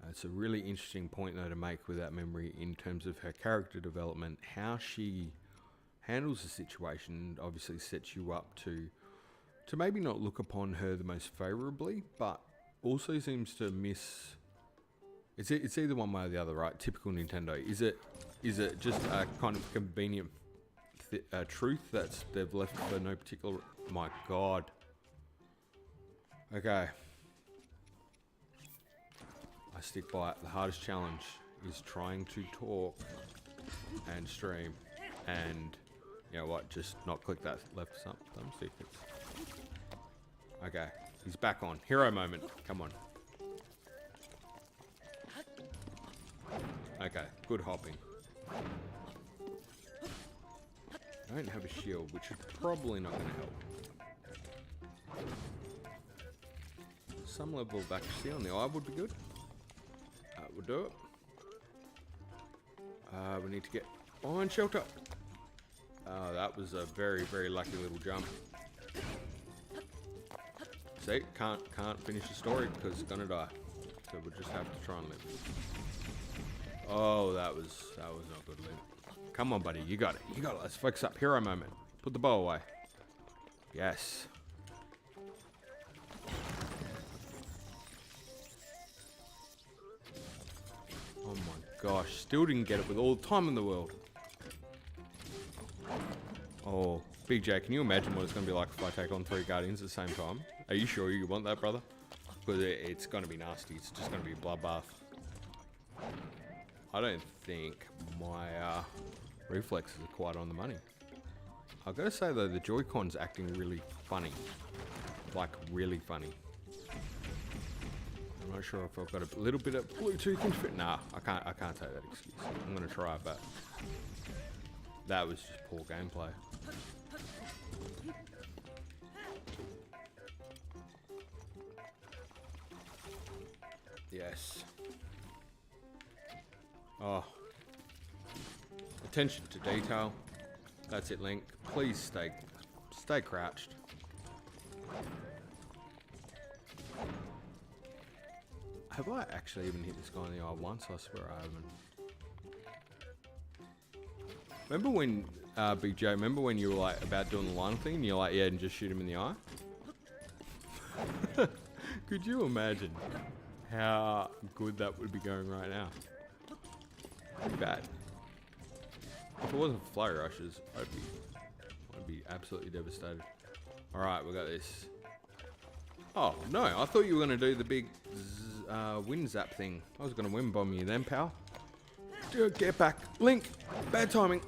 It's a really interesting point though to make with that memory in terms of her character development. How she handles the situation obviously sets you up to maybe not look upon her the most favourably, but also seems to miss... It's either one way or the other, right? Typical Nintendo. Is it just a kind of convenient truth that's they've left for no particular... My God. Okay. I stick by it. The hardest challenge is trying to talk and stream and, you know what, just not click that left thumb stick. Okay, he's back on. Hero moment. Come on. Okay, good hopping. I don't have a shield, which is probably not going to help. Some level of accuracy on the eye would be good. That would do it. We need to get behind shelter. That was a very, very lucky little jump. See, can't finish the story because it's gonna die. So we'll just have to try and live. Oh, that was not good, Link. Come on, buddy, you got it. You got it. Let's focus up. Hero moment. Put the bow away. Yes. Oh my gosh, still didn't get it with all the time in the world. Oh, BJ, can you imagine what it's going to be like if I take on 3 Guardians at the same time? Are you sure you want that, brother? Because it's going to be nasty. It's just going to be a bloodbath. I don't think my reflexes are quite on the money. I've got to say though, the Joy-Con's acting really funny. Like, really funny. I'm not sure if I've got a little bit of Bluetooth interface. Nah, I can't take that excuse. I'm gonna try, but that was just poor gameplay. Yes. Oh. Attention to detail. That's it, Link. Please stay crouched. Have I actually even hit this guy in the eye once? I swear I haven't. Remember when, Big J, remember when you were like about doing the line thing and you're like, yeah, and just shoot him in the eye? Could you imagine how good that would be going right now? Pretty bad. If it wasn't for flurry rushes, I'd be absolutely devastated. Alright, we got this. Oh, no, I thought you were going to do the big wind zap thing. I was going to wind bomb you then, pal. Dude, get back. Link, bad timing.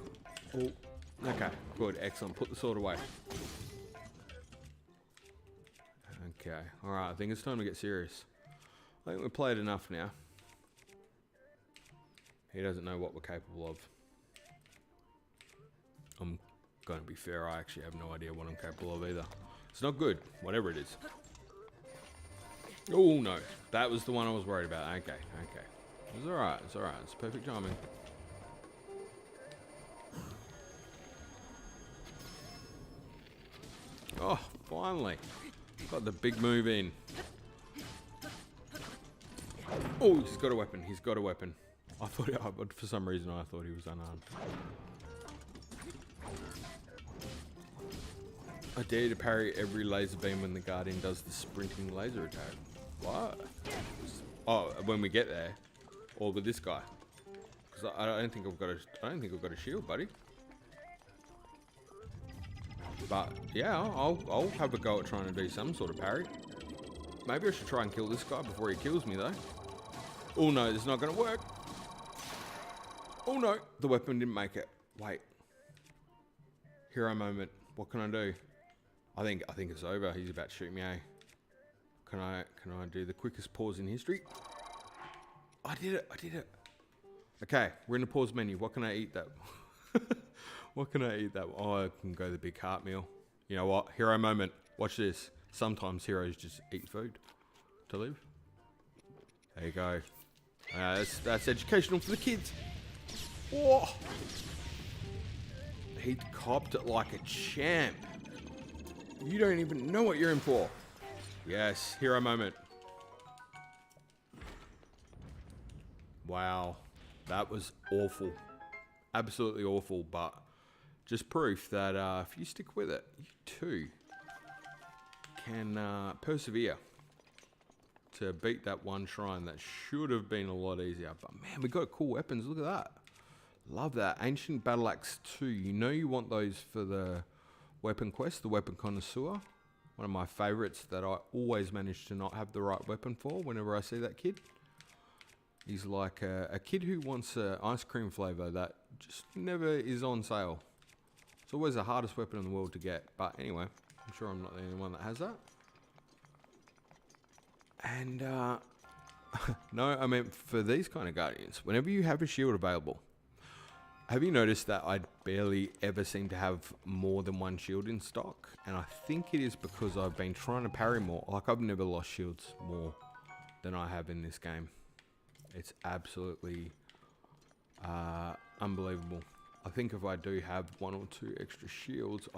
Oh, okay, good, excellent. Put the sword away. Okay, alright, I think it's time to get serious. I think we've played enough now. He doesn't know what we're capable of. I'm going to be fair, I actually have no idea what I'm capable of either. It's not good, whatever it is. Oh no, that was the one I was worried about. Okay, okay. It's alright, it's alright. It's perfect timing. Oh, finally. Got the big move in. Oh, he's got a weapon. He's got a weapon. I thought, for some reason, I thought he was unarmed. I dare you to parry every laser beam when the Guardian does the sprinting laser attack. What? Oh, when we get there, or with this guy, because I don't think I've got a. I don't think I've got a shield, buddy. But yeah, I'll have a go at trying to do some sort of parry. Maybe I should try and kill this guy before he kills me, though. Oh no, this is not going to work. Oh no, the weapon didn't make it. Wait. Hero moment. What can I do? I think it's over. He's about to shoot me, eh? Can I do the quickest pause in history? I did it. I did it. Okay, we're in the pause menu. What can I eat that? What can I eat that? Oh, I can go the big heart meal. You know what? Hero moment. Watch this. Sometimes heroes just eat food to live. There you go. That's educational for the kids. Oh! He copped it like a champ. You don't even know what you're in for. Yes, hero moment. Wow, that was awful. Absolutely awful, but just proof that if you stick with it, you too can persevere to beat that one shrine that should have been a lot easier. But man, we got cool weapons. Look at that. Love that. Ancient Battle Axe 2. You know you want those for the weapon quest, the weapon connoisseur. One of my favorites that I always manage to not have the right weapon for whenever I see that kid. He's like a kid who wants an ice cream flavor that just never is on sale. It's always the hardest weapon in the world to get. But anyway, I'm sure I'm not the only one that has that. And no, I mean for these kind of guardians, whenever you have a shield available, have you noticed that I barely ever seem to have more than one shield in stock? And I think it is because I've been trying to parry more. Like I've never lost shields more than I have in this game. It's absolutely unbelievable. I think if I do have one or two extra shields,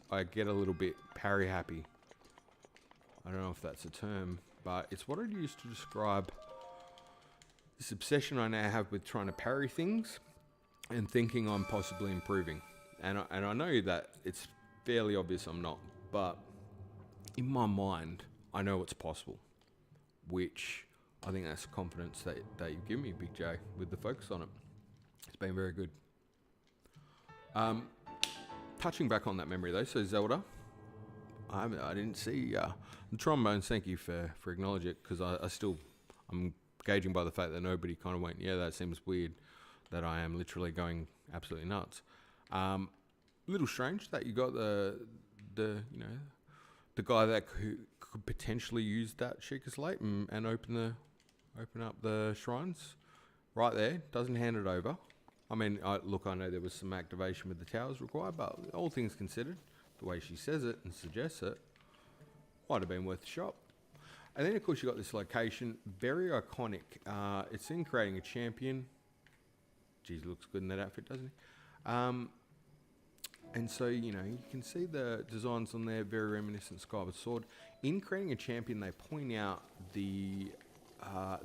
I get a little bit parry happy. I don't know if that's a term, but it's what I'd use to describe this obsession I now have with trying to parry things and thinking I'm possibly improving. And I know that it's fairly obvious I'm not, but in my mind, I know it's possible, which I think that's the confidence that you give me, Big J, with the focus on it. It's been very good. Touching back on that memory though, so Zelda, I didn't see the trombones. Thank you for acknowledging it, because I'm gauging by the fact that nobody kind of went, yeah, that seems weird, that I am literally going absolutely nuts. Little strange that you got the guy that could potentially use that Sheikah Slate and open up the shrines right there. Doesn't hand it over. I mean, I know there was some activation with the towers required, but all things considered, the way she says it and suggests it, might have been worth a shot. And then, of course, you got this location, very iconic. It's in creating a champion. Geez, looks good in that outfit, doesn't he? And so, you know, you can see the designs on there, very reminiscent Skyward Sword. In creating a champion, they point out the,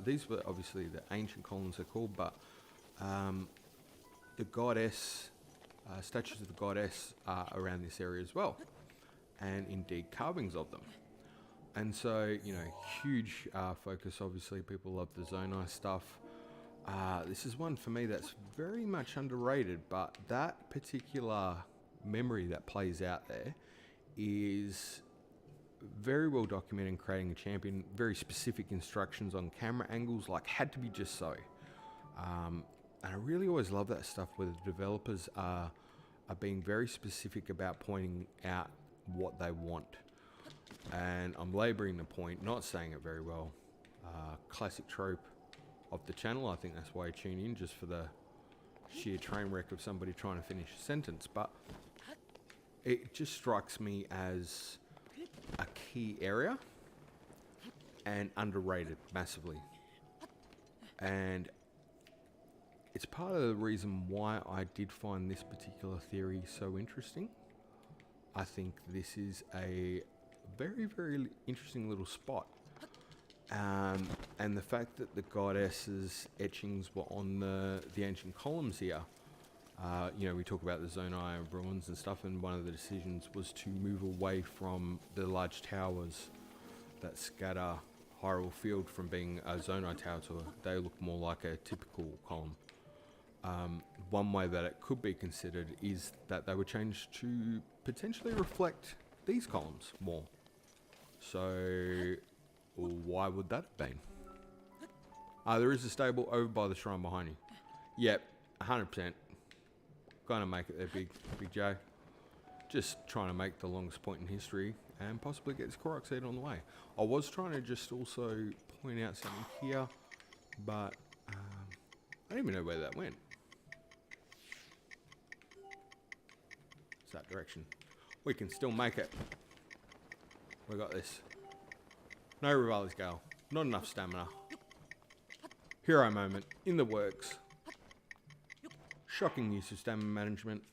these were obviously the ancient columns they're called, but the goddess, statues of the goddess are around this area as well. And indeed carvings of them. And so, you know, huge focus, obviously, people love the Zonai stuff. This is one for me that's very much underrated, but that particular memory that plays out there is very well documented in creating a champion, very specific instructions on camera angles, like had to be just so. And I really always love that stuff where the developers are being very specific about pointing out what they want. And I'm labouring the point, not saying it very well. Classic trope of the channel. I think that's why I tune in, just for the sheer train wreck of somebody trying to finish a sentence. But it just strikes me as a key area and underrated massively. And it's part of the reason why I did find this particular theory so interesting. I think this is a very, very interesting little spot. And the fact that the goddess's etchings were on the ancient columns here, you know, we talk about the Zonai ruins and stuff, and one of the decisions was to move away from the large towers that scatter Hyrule Field from being a Zonai tower to they look more like a typical column. One way that it could be considered is that they were changed to potentially reflect these columns more. So why would that have been? There is a stable over by the shrine behind you. Yep, 100%. Gonna make it there, Big J. Just trying to make the longest point in history and possibly get this Korok seed on the way. I was trying to just also point out something here, but I don't even know where that went. It's that direction. We can still make it. We got this. No Revali's gale. Not enough stamina. Hero moment. In the works. Shocking use of stamina management.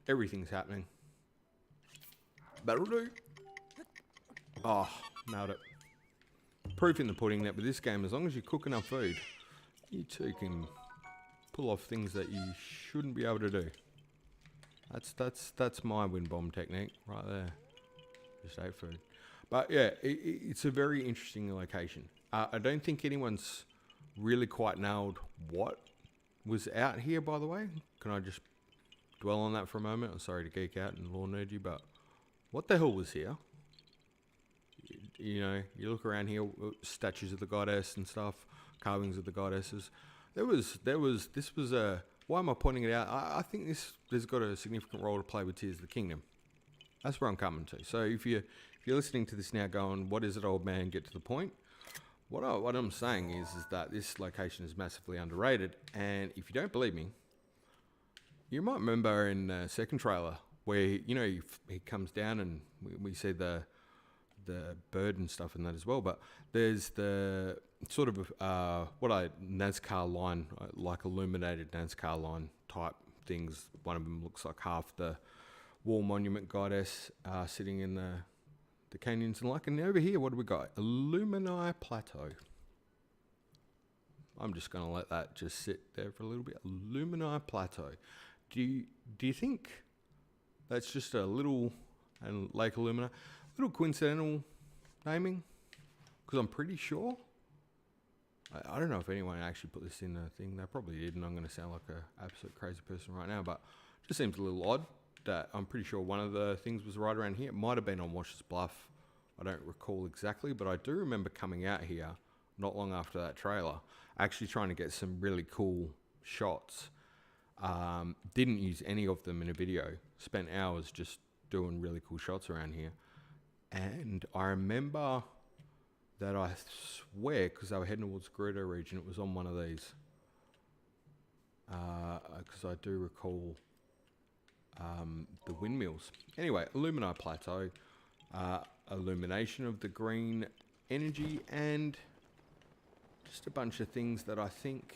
Everything's happening. That'll do. Oh, nailed it. Proof in the pudding that with this game, as long as you cook enough food, you too can pull off things that you shouldn't be able to do. That's my wind bomb technique right there. Just ate food. But yeah, it's a very interesting location. I don't think anyone's really quite nailed what was out here, by the way. Can I just dwell on that for a moment? I'm sorry to geek out and lore nerd you, but what the hell was here? You know, you look around here, statues of the goddess and stuff, carvings of the goddesses. This was a, why am I pointing it out? I think there's got a significant role to play with Tears of the Kingdom. That's where I'm coming to. So if you're listening to this now going, what is it, old man, get to the point? What I'm saying is that this location is massively underrated. And if you don't believe me, you might remember in the second trailer where, you know, he comes down and we see the bird and stuff in that as well. But there's the sort of NASCAR line, like illuminated NASCAR line type things. One of them looks like half the wall monument goddess sitting in the canyons and like. And over here, what do we got? Illumini Plateau. I'm just going to let that just sit there for a little bit. Illumini Plateau. Do you think that's just a little, and Lake Illumina, little coincidental naming? Because I'm pretty sure. I don't know if anyone actually put this in the thing. They probably did, and I'm going to sound like an absolute crazy person right now, but it just seems a little odd that I'm pretty sure one of the things was right around here. It might have been on Wash's Bluff. I don't recall exactly, but I do remember coming out here not long after that trailer, actually trying to get some really cool shots. Didn't use any of them in a video. Spent hours just doing really cool shots around here. And I remember that I swear, because they were heading towards Gerudo region, it was on one of these. Because I do recall the windmills. Anyway, Illumini Plateau, illumination of the green energy, and just a bunch of things that I think,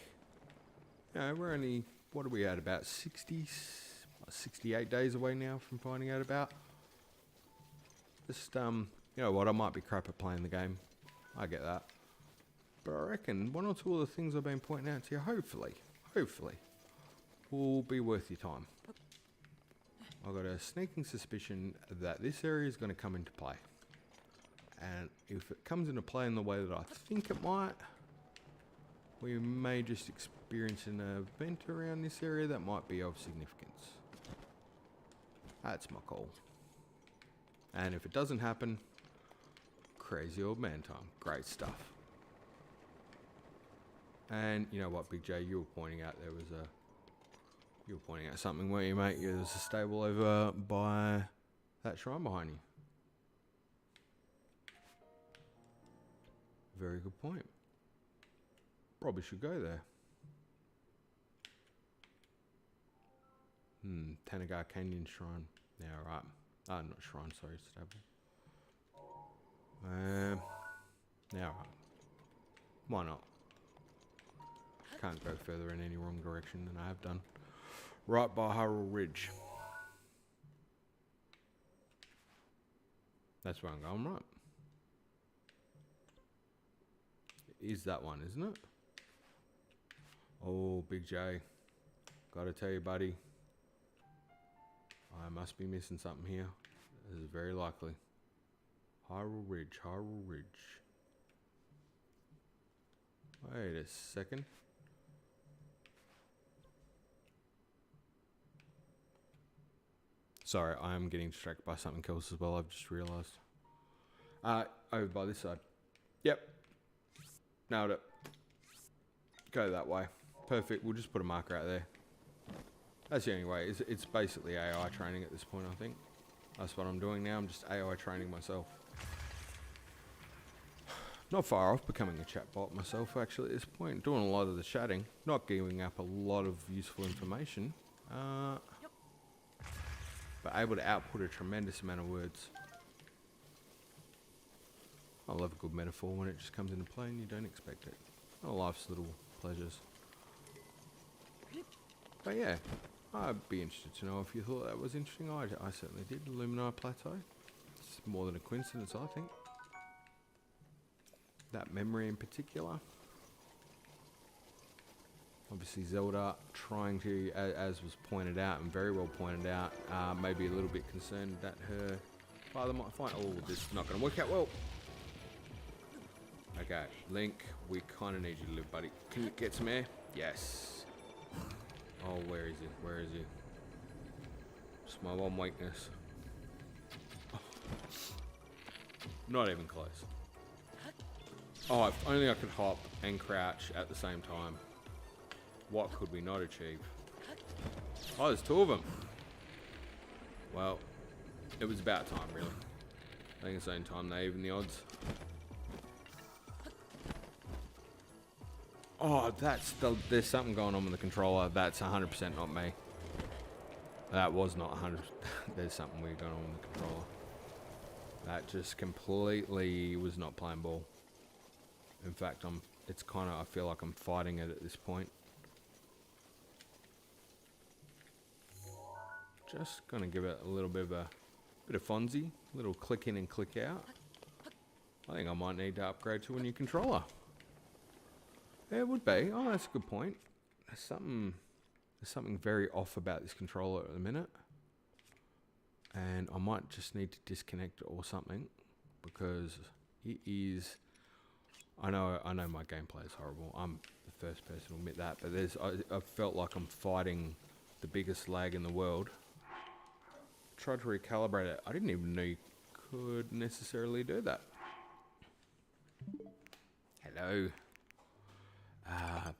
you know, we're only, what are we at, about 60, 68 days away now from finding out about. Just, you know what, I might be crap at playing the game. I get that. But I reckon one or two of the things I've been pointing out to you, hopefully, will be worth your time. I've got a sneaking suspicion that this area is going to come into play. And if it comes into play in the way that I think it might, we may just experience an event around this area that might be of significance. That's my call. And if it doesn't happen, crazy old man time. Great stuff. And you know what, Big J, you were pointing out something, weren't you, mate? There's a stable over by that shrine behind you. Very good point. Probably should go there. Tanagar Canyon Shrine. Yeah, right. Not shrine, sorry, stable. Yeah, right. Why not? Can't go further in any wrong direction than I have done. Right by Hyrule Ridge. That's where I'm going, right? Is that one, isn't it? Oh, Big J. Gotta tell you, buddy. I must be missing something here. This is very likely. Hyrule Ridge, Hyrule Ridge. Wait a second. Sorry, I am getting distracted by something else as well, I've just realised. Over by this side. Yep. Nailed it. Go that way. Perfect, we'll just put a marker out there. That's the only way. It's basically AI training at this point, I think. That's what I'm doing now, I'm just AI training myself. Not far off becoming a chatbot myself, actually, at this point. Doing a lot of the chatting. Not giving up a lot of useful information. But able to output a tremendous amount of words. I love a good metaphor when it just comes into play and you don't expect it. Oh, life's little pleasures. But yeah, I'd be interested to know if you thought that was interesting. I certainly did. Lumina Plateau. It's more than a coincidence, I think. That memory in particular. Obviously Zelda trying to, as was pointed out, and very well pointed out, maybe a little bit concerned that her father might find... Oh, this is not going to work out well. Okay, Link, we kind of need you to live, buddy. Can you get some air? Yes. Oh, where is he? Where is he? It's my one weakness. Oh. Not even close. Oh, if only I could hop and crouch at the same time. What could we not achieve? Oh, there's two of them. Well, it was about time, really. I think it's only time they even the odds. Oh, there's something going on with the controller. That's 100% not me. That was not 100. There's something weird going on with the controller. That just completely was not playing ball. In fact, it's kind of, I feel like I'm fighting it at this point. Just gonna give it a little bit of Fonzie, a little click in and click out. I think I might need to upgrade to a new controller. Yeah, it would be. Oh, that's a good point. There's something very off about this controller at the minute. And I might just need to disconnect it or something, because it is... I know my gameplay is horrible. I'm the first person to admit that, but I felt like I'm fighting the biggest lag in the world. Tried to recalibrate it. I didn't even know you could necessarily do that. Hello.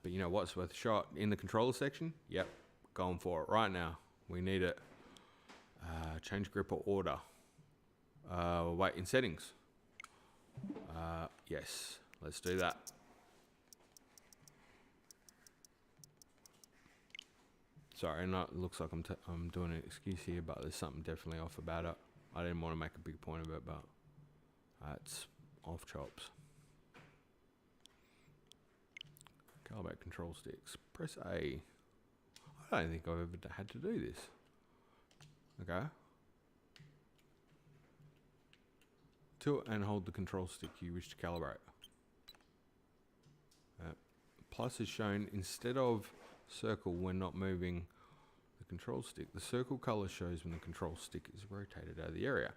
But you know what's worth a shot? In the controller section? Yep. Going for it right now. We need it. Change grip or order. Wait, in settings. Yes. Let's do that. Sorry, it looks like I'm doing an excuse here, but there's something definitely off about it. I didn't want to make a big point of it, but it's off chops. Calibrate control sticks. Press A. I don't think I've ever had to do this. Okay. Tilt and hold the control stick you wish to calibrate. Plus is shown instead of circle when not moving the control stick. The circle color shows when the control stick is rotated out of the area.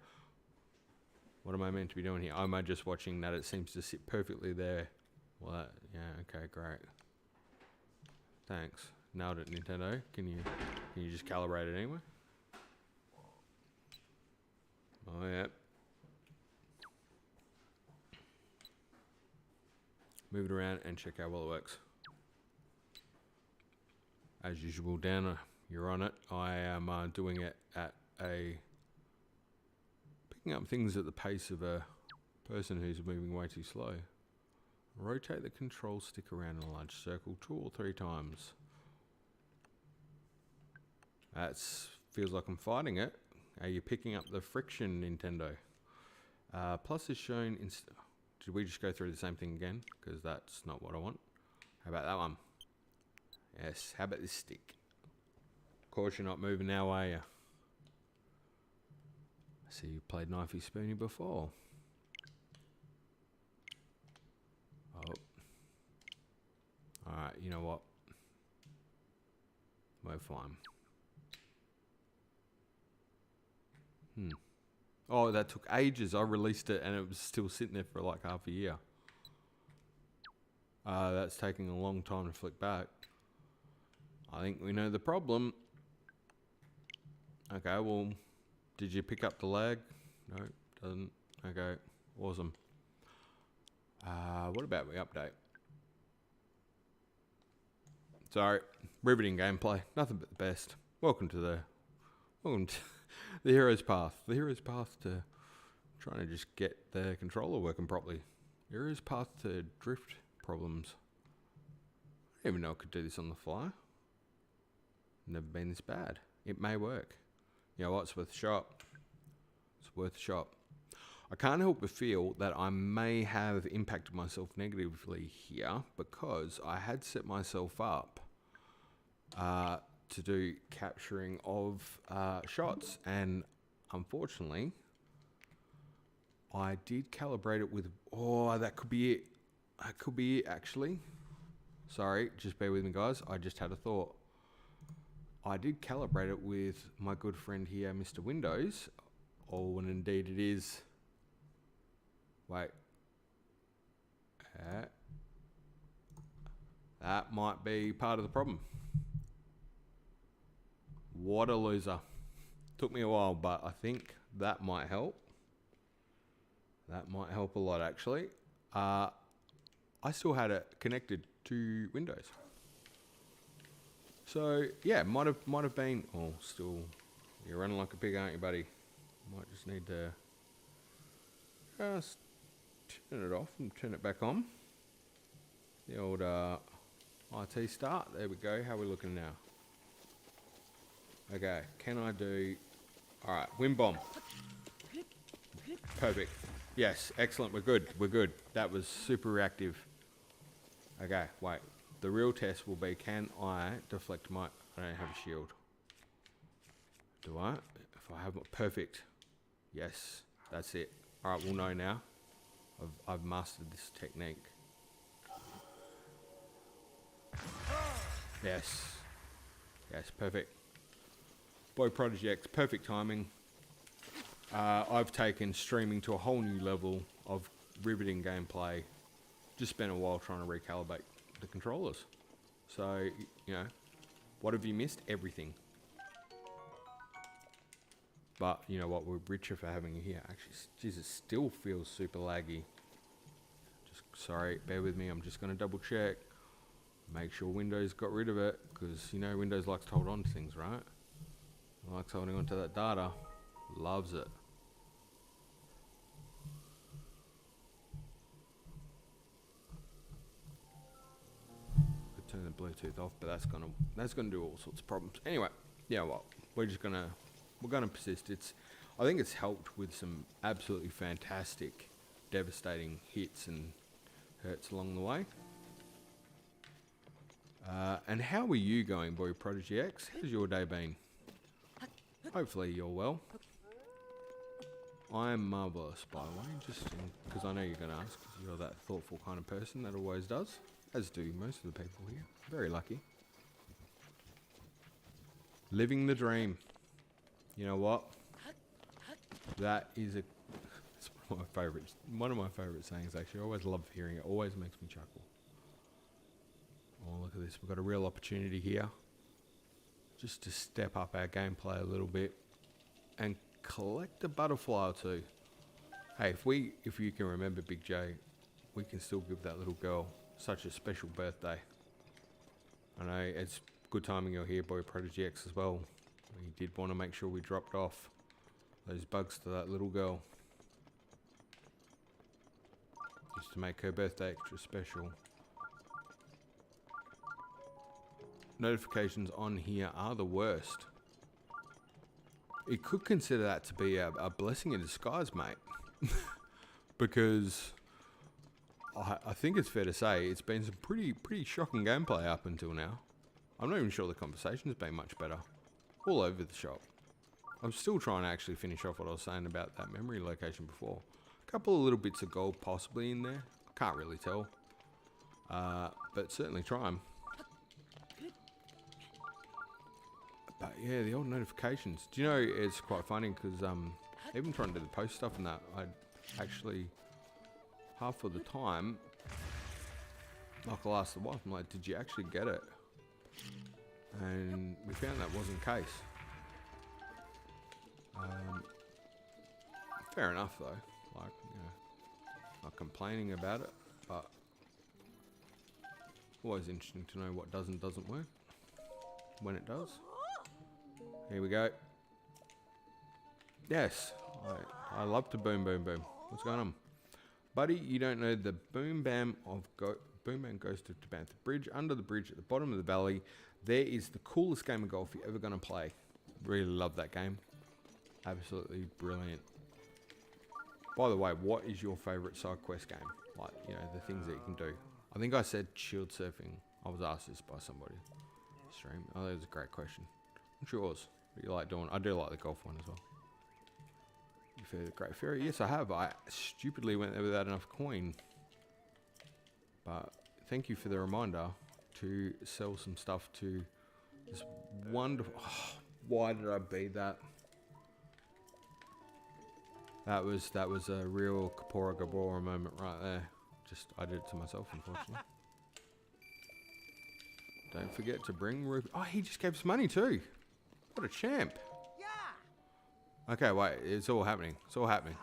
What am I meant to be doing here? Am I just watching that it seems to sit perfectly there? Well, yeah, okay, great. Thanks. Nailed it, Nintendo. Can you just calibrate it anyway? Oh, yeah. Move it around and check how well it works. As usual, Dan, you're on it. I am doing it at picking up things at the pace of a person who's moving way too slow. Rotate the control stick around in a large circle 2 or 3 times. That feels like I'm fighting it. Are you picking up the friction, Nintendo? Plus is shown in... Did we just go through the same thing again? Because that's not what I want. How about that one? Yes, how about this stick? Of course you're not moving now, are you? I see you played Knifey Spoony before. Oh. Alright, you know what? We're fine. Oh, that took ages. I released it and it was still sitting there for like half a year. That's taking a long time to flick back. I think we know the problem. Okay, well, did you pick up the lag? No, doesn't. Okay, awesome. What about we update? Sorry, riveting gameplay. Nothing but the best. Welcome to the hero's path. The hero's path to trying to just get the controller working properly. The hero's path to drift problems. I didn't even know I could do this on the fly. Never been this bad. It may work. You know what? It's worth a shot. It's worth a shot. I can't help but feel that I may have impacted myself negatively here because I had set myself up to do capturing of shots, and unfortunately I did calibrate it with... Oh, that could be it. That could be it, actually. Sorry, just bear with me, guys. I just had a thought. I did calibrate it with my good friend here, Mr. Windows. Oh, and indeed it is. Wait. That might be part of the problem. What a loser. Took me a while, but I think that might help. That might help a lot, actually. I still had it connected to Windows. So, yeah, might have been... Oh, still... You're running like a pig, aren't you, buddy? Might just need to... Just turn it off and turn it back on. The old IT start. There we go. How are we looking now? Okay, can I do... Alright, wind bomb. Perfect. Yes, excellent. We're good. We're good. That was super reactive. Okay, wait. The real test will be, can I deflect my... I don't have a shield. Do I? If I have... Perfect. Yes, that's it. Alright, we'll know now. I've mastered this technique. Yes. Yes, perfect. Boy Prodigy X, perfect timing. I've taken streaming to a whole new level of riveting gameplay. Just spent a while trying to recalibrate the controllers. So, you know, what have you missed? Everything. But, you know what, we're richer for having you here. Actually, Jesus, still feels super laggy. Just, sorry, bear with me, I'm just going to double check. Make sure Windows got rid of it, because, you know, Windows likes to hold on to things, right? It likes holding on to that data. Loves it. Could turn the Bluetooth off, but that's gonna do all sorts of problems. Anyway, yeah, well, we're gonna persist. I think it's helped with some absolutely fantastic, devastating hits and hurts along the way. And how are you going, Boy Prodigy X? How's your day been? Hopefully you're well. I am marvellous, by the way, just because I know you're going to ask, because you're that thoughtful kind of person that always does, as do most of the people here. Very lucky. Living the dream. You know what? That is it's one of my favourite sayings, actually. I always love hearing it. Always makes me chuckle. Oh, look at this. We've got a real opportunity here. Just to step up our gameplay a little bit. And collect a butterfly or two. Hey, if you can remember Big J, we can still give that little girl such a special birthday. I know it's good timing you're here, Boy Prodigy X, as well. We did want to make sure we dropped off those bugs to that little girl. Just to make her birthday extra special. Notifications on here are the worst. You could consider that to be a blessing in disguise, mate. Because I think it's fair to say it's been some pretty shocking gameplay up until now. I'm not even sure the conversation's been much better. All over the shop. I'm still trying to actually finish off what I was saying about that memory location before. A couple of little bits of gold possibly in there. I can't really tell. But certainly try them. But yeah, the old notifications. Do you know, it's quite funny because even trying to do the post stuff and that, I'd actually, half of the time, like I'll ask the wife, I'm like, did you actually get it? And we found that wasn't the case. Fair enough though, like, you know, not complaining about it, but always interesting to know what does and doesn't work when it does. Here we go. Yes, I love to boom boom boom. What's going on, buddy? You don't know the boom bam goes to Tabantha Bridge. Under the bridge at the bottom of the valley, there is the coolest game of golf you're ever gonna play. Really love that game. Absolutely brilliant. By the way, what is your favourite side quest game? Like, you know, the things that you can do. I think I said shield surfing. I was asked this by somebody. Stream. Oh, that was a great question. What's yours? What do you like doing? I do like the golf one as well. You feel the Great Ferry? Yes, I have. I stupidly went there without enough coin. But thank you for the reminder to sell some stuff to this wonderful... Oh, why did I be that? That was a real Kapora Gabora moment right there. Just, I did it to myself, unfortunately. Don't forget to bring Ruby. Oh, he just gave us money too. What a champ. Yeah. Okay, wait. It's all happening. It's all happening.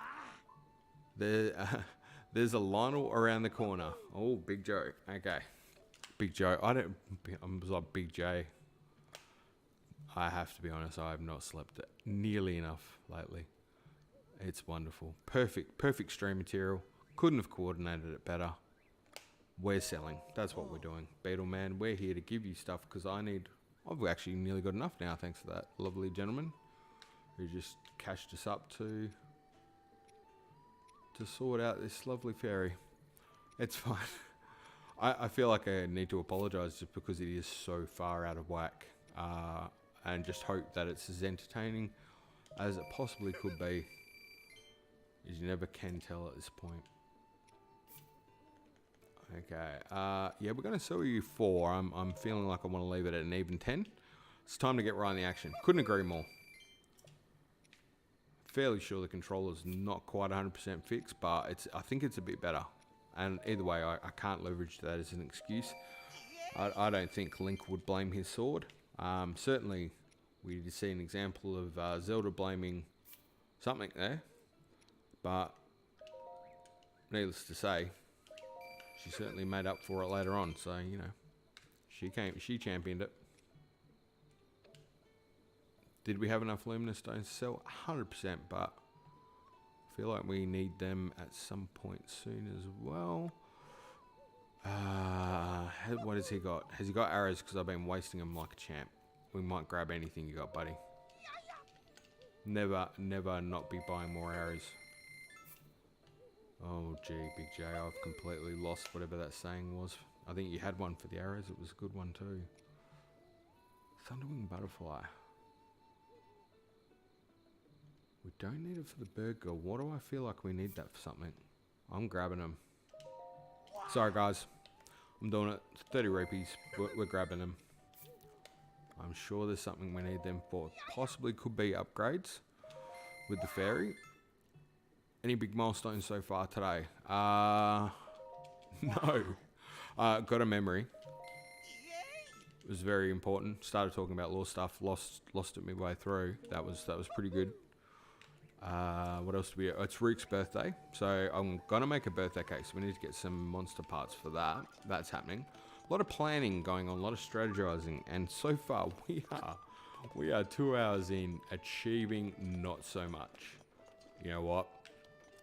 There's a Lionel around the corner. Oh, Big Joe. Okay. Big Joe. I'm like Big J. I have to be honest. I have not slept nearly enough lately. It's wonderful. Perfect stream material. Couldn't have coordinated it better. We're selling. That's what we're doing. Beetle Man, we're here to give you stuff because I've actually nearly got enough now thanks to that lovely gentleman who just cashed us up to sort out this lovely fairy. It's fine. I feel like I need to apologise just because it is so far out of whack. And just hope that it's as entertaining as it possibly could be. As you never can tell at this point. Okay, yeah, we're going to sell you 4. I'm feeling like I want to leave it at an even 10. It's time to get right in the action. Couldn't agree more. Fairly sure the controller's not quite 100% fixed, but I think it's a bit better. And either way, I can't leverage that as an excuse. I don't think Link would blame his sword. Certainly, we did see an example of Zelda blaming something there. But, needless to say, she certainly made up for it later on. So, you know, she championed it. Did we have enough luminous stones to sell? 100%, but I feel like we need them at some point soon as well. What has he got? Has he got arrows? Because I've been wasting them like a champ. We might grab anything you got, buddy. Never not be buying more arrows. Oh, gee, Big J, I've completely lost whatever that saying was. I think you had one for the arrows. It was a good one too. Thunderwing Butterfly. don't need it for the burger. What do I feel like we need that for something? I'm grabbing them. Sorry, guys. I'm doing it. It's 30 rupees. We're grabbing them. I'm sure there's something we need them for. Possibly could be upgrades with the fairy. Any big milestones so far today? No. Got a memory. It was very important. Started talking about law stuff. Lost it midway through. That was pretty good. What else do we? It's Rook's birthday, so I'm gonna make a birthday cake. So we need to get some monster parts for that. That's happening. A lot of planning going on. A lot of strategizing, and so far we are 2 hours in, achieving not so much. You know what?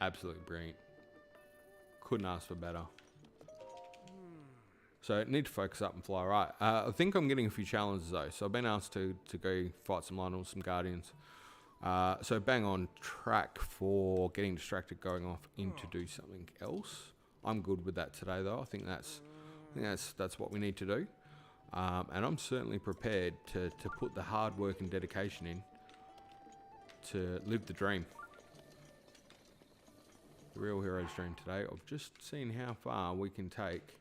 Absolutely brilliant. Couldn't ask for better. So need to focus up and fly right. I think I'm getting a few challenges though. So I've been asked to go fight some Lionels, some Guardians. So bang on track for getting distracted, going off in to do something else. I'm good with that today though. I think that's what we need to do. And I'm certainly prepared to put the hard work and dedication in to live the dream. The real hero's dream today of just seeing how far we can take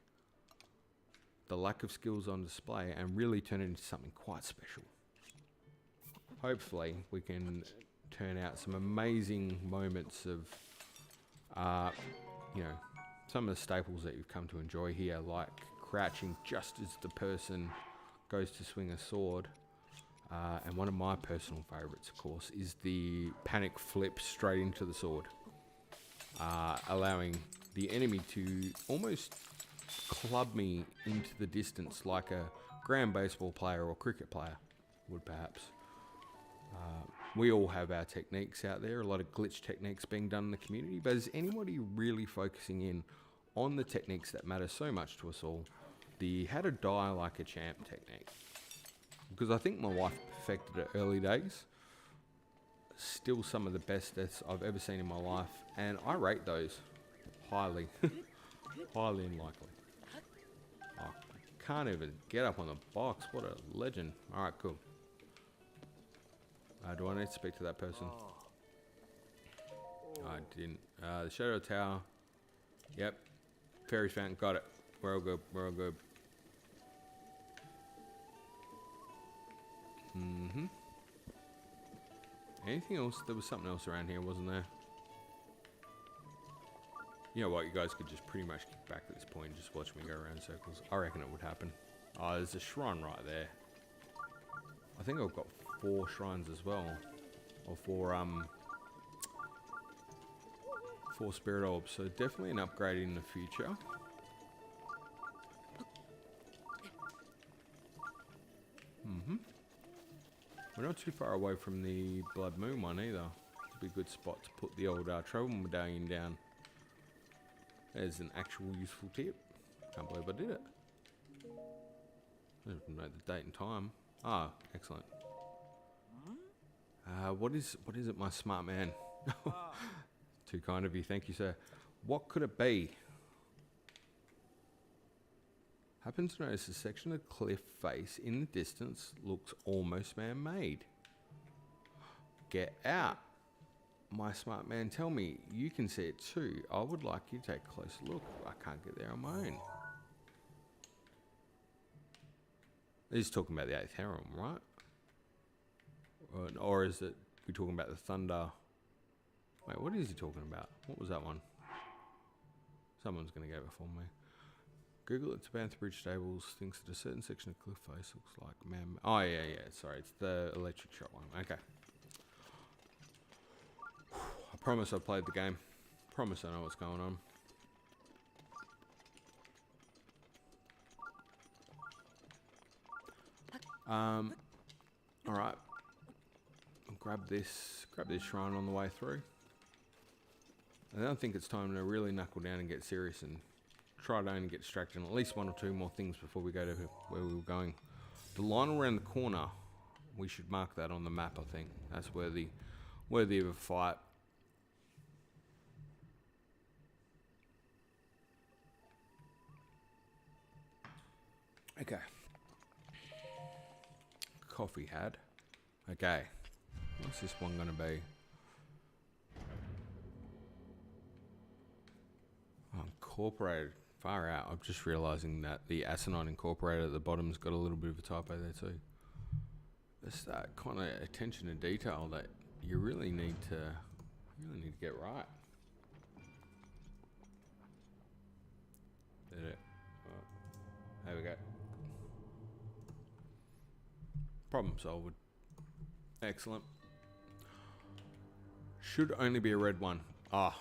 the lack of skills on display and really turn it into something quite special. Hopefully we can turn out some amazing moments of, you know, some of the staples that you've come to enjoy here, like crouching just as the person goes to swing a sword. And one of my personal favorites, of course, is the panic flip straight into the sword. Allowing the enemy to almost club me into the distance like a ground baseball player or cricket player would perhaps. We all have our techniques out there, a lot of glitch techniques being done in the community, but is anybody really focusing in on the techniques that matter so much to us all? The how to die like a champ technique. Because I think my wife perfected it early days. Still some of the best deaths I've ever seen in my life, and I rate those highly. Highly unlikely. Oh, can't even get up on the box. What a legend. Alright, cool. Do I need to speak to that person? I didn't. The Shadow Tower. Yep. Fairy's Fountain. Got it. We're all good. We're all good. Anything else? There was something else around here, wasn't there? You know what? You guys could just pretty much kick back at this point and just watch me go around in circles. I reckon it would happen. Oh, there's a shrine right there. I think I've got 4 shrines as well. Or 4 spirit orbs. So definitely an upgrade in the future. We're not too far away from the Blood Moon one either. It'd be a good spot to put the old travel medallion down. There's an actual useful tip. Can't believe I did it. I don't know the date and time. Ah, excellent. What is it, my smart man? Too kind of you, thank you, sir. What could it be? Happen to notice a section of cliff face in the distance looks almost man-made. Get out. My smart man, tell me, you can see it too. I would like you to take a closer look. I can't get there on my own. He's talking about the 8th harem, right? Or is it, we're talking about the thunder? Wait, what is he talking about? What was that one? Someone's going to go before me. Google it, Tabantha Bridge Stables thinks that a certain section of cliff face looks like man. Oh, yeah, sorry. It's the electric shot one. Okay. I promise I've played the game. Promise I know what's going on. Alright. I'll grab this shrine on the way through. And then I think it's time to really knuckle down and get serious and try to only get distracted on at least 1 or 2 more things before we go to where we were going. The line around the corner, we should mark that on the map, I think. That's worthy of a fight. Okay. Coffee had. Okay. What's this one going to be? Incorporated. Far out. I'm just realizing that the Asinine Incorporated at the bottom's got a little bit of a typo there too. It's that kind of attention to detail that you really need to get right. Did it? There we go. Problem solved. Excellent. Should only be a red one. Ah,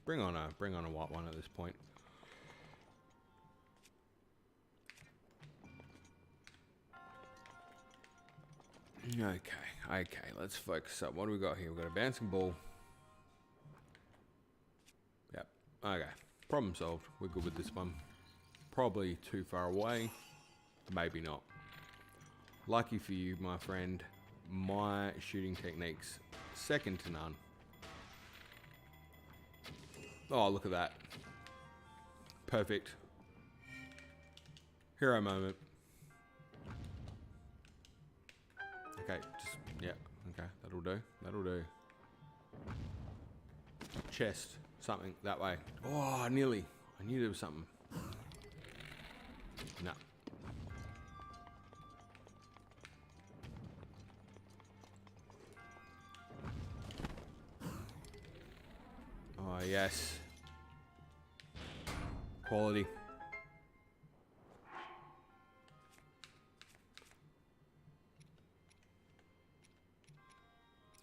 bring on a white one at this point. Okay, let's focus up. What do we got here? We've got a bouncing ball. Yep, okay. Problem solved. We're good with this one. Probably too far away. Maybe not. Lucky for you, my friend. My shooting technique's second to none. Oh, look at that. Perfect. Hero moment. Okay, just, yeah, okay, that'll do. Chest, something, that way. Oh, nearly. I knew there was something. No. Oh, yes. Quality.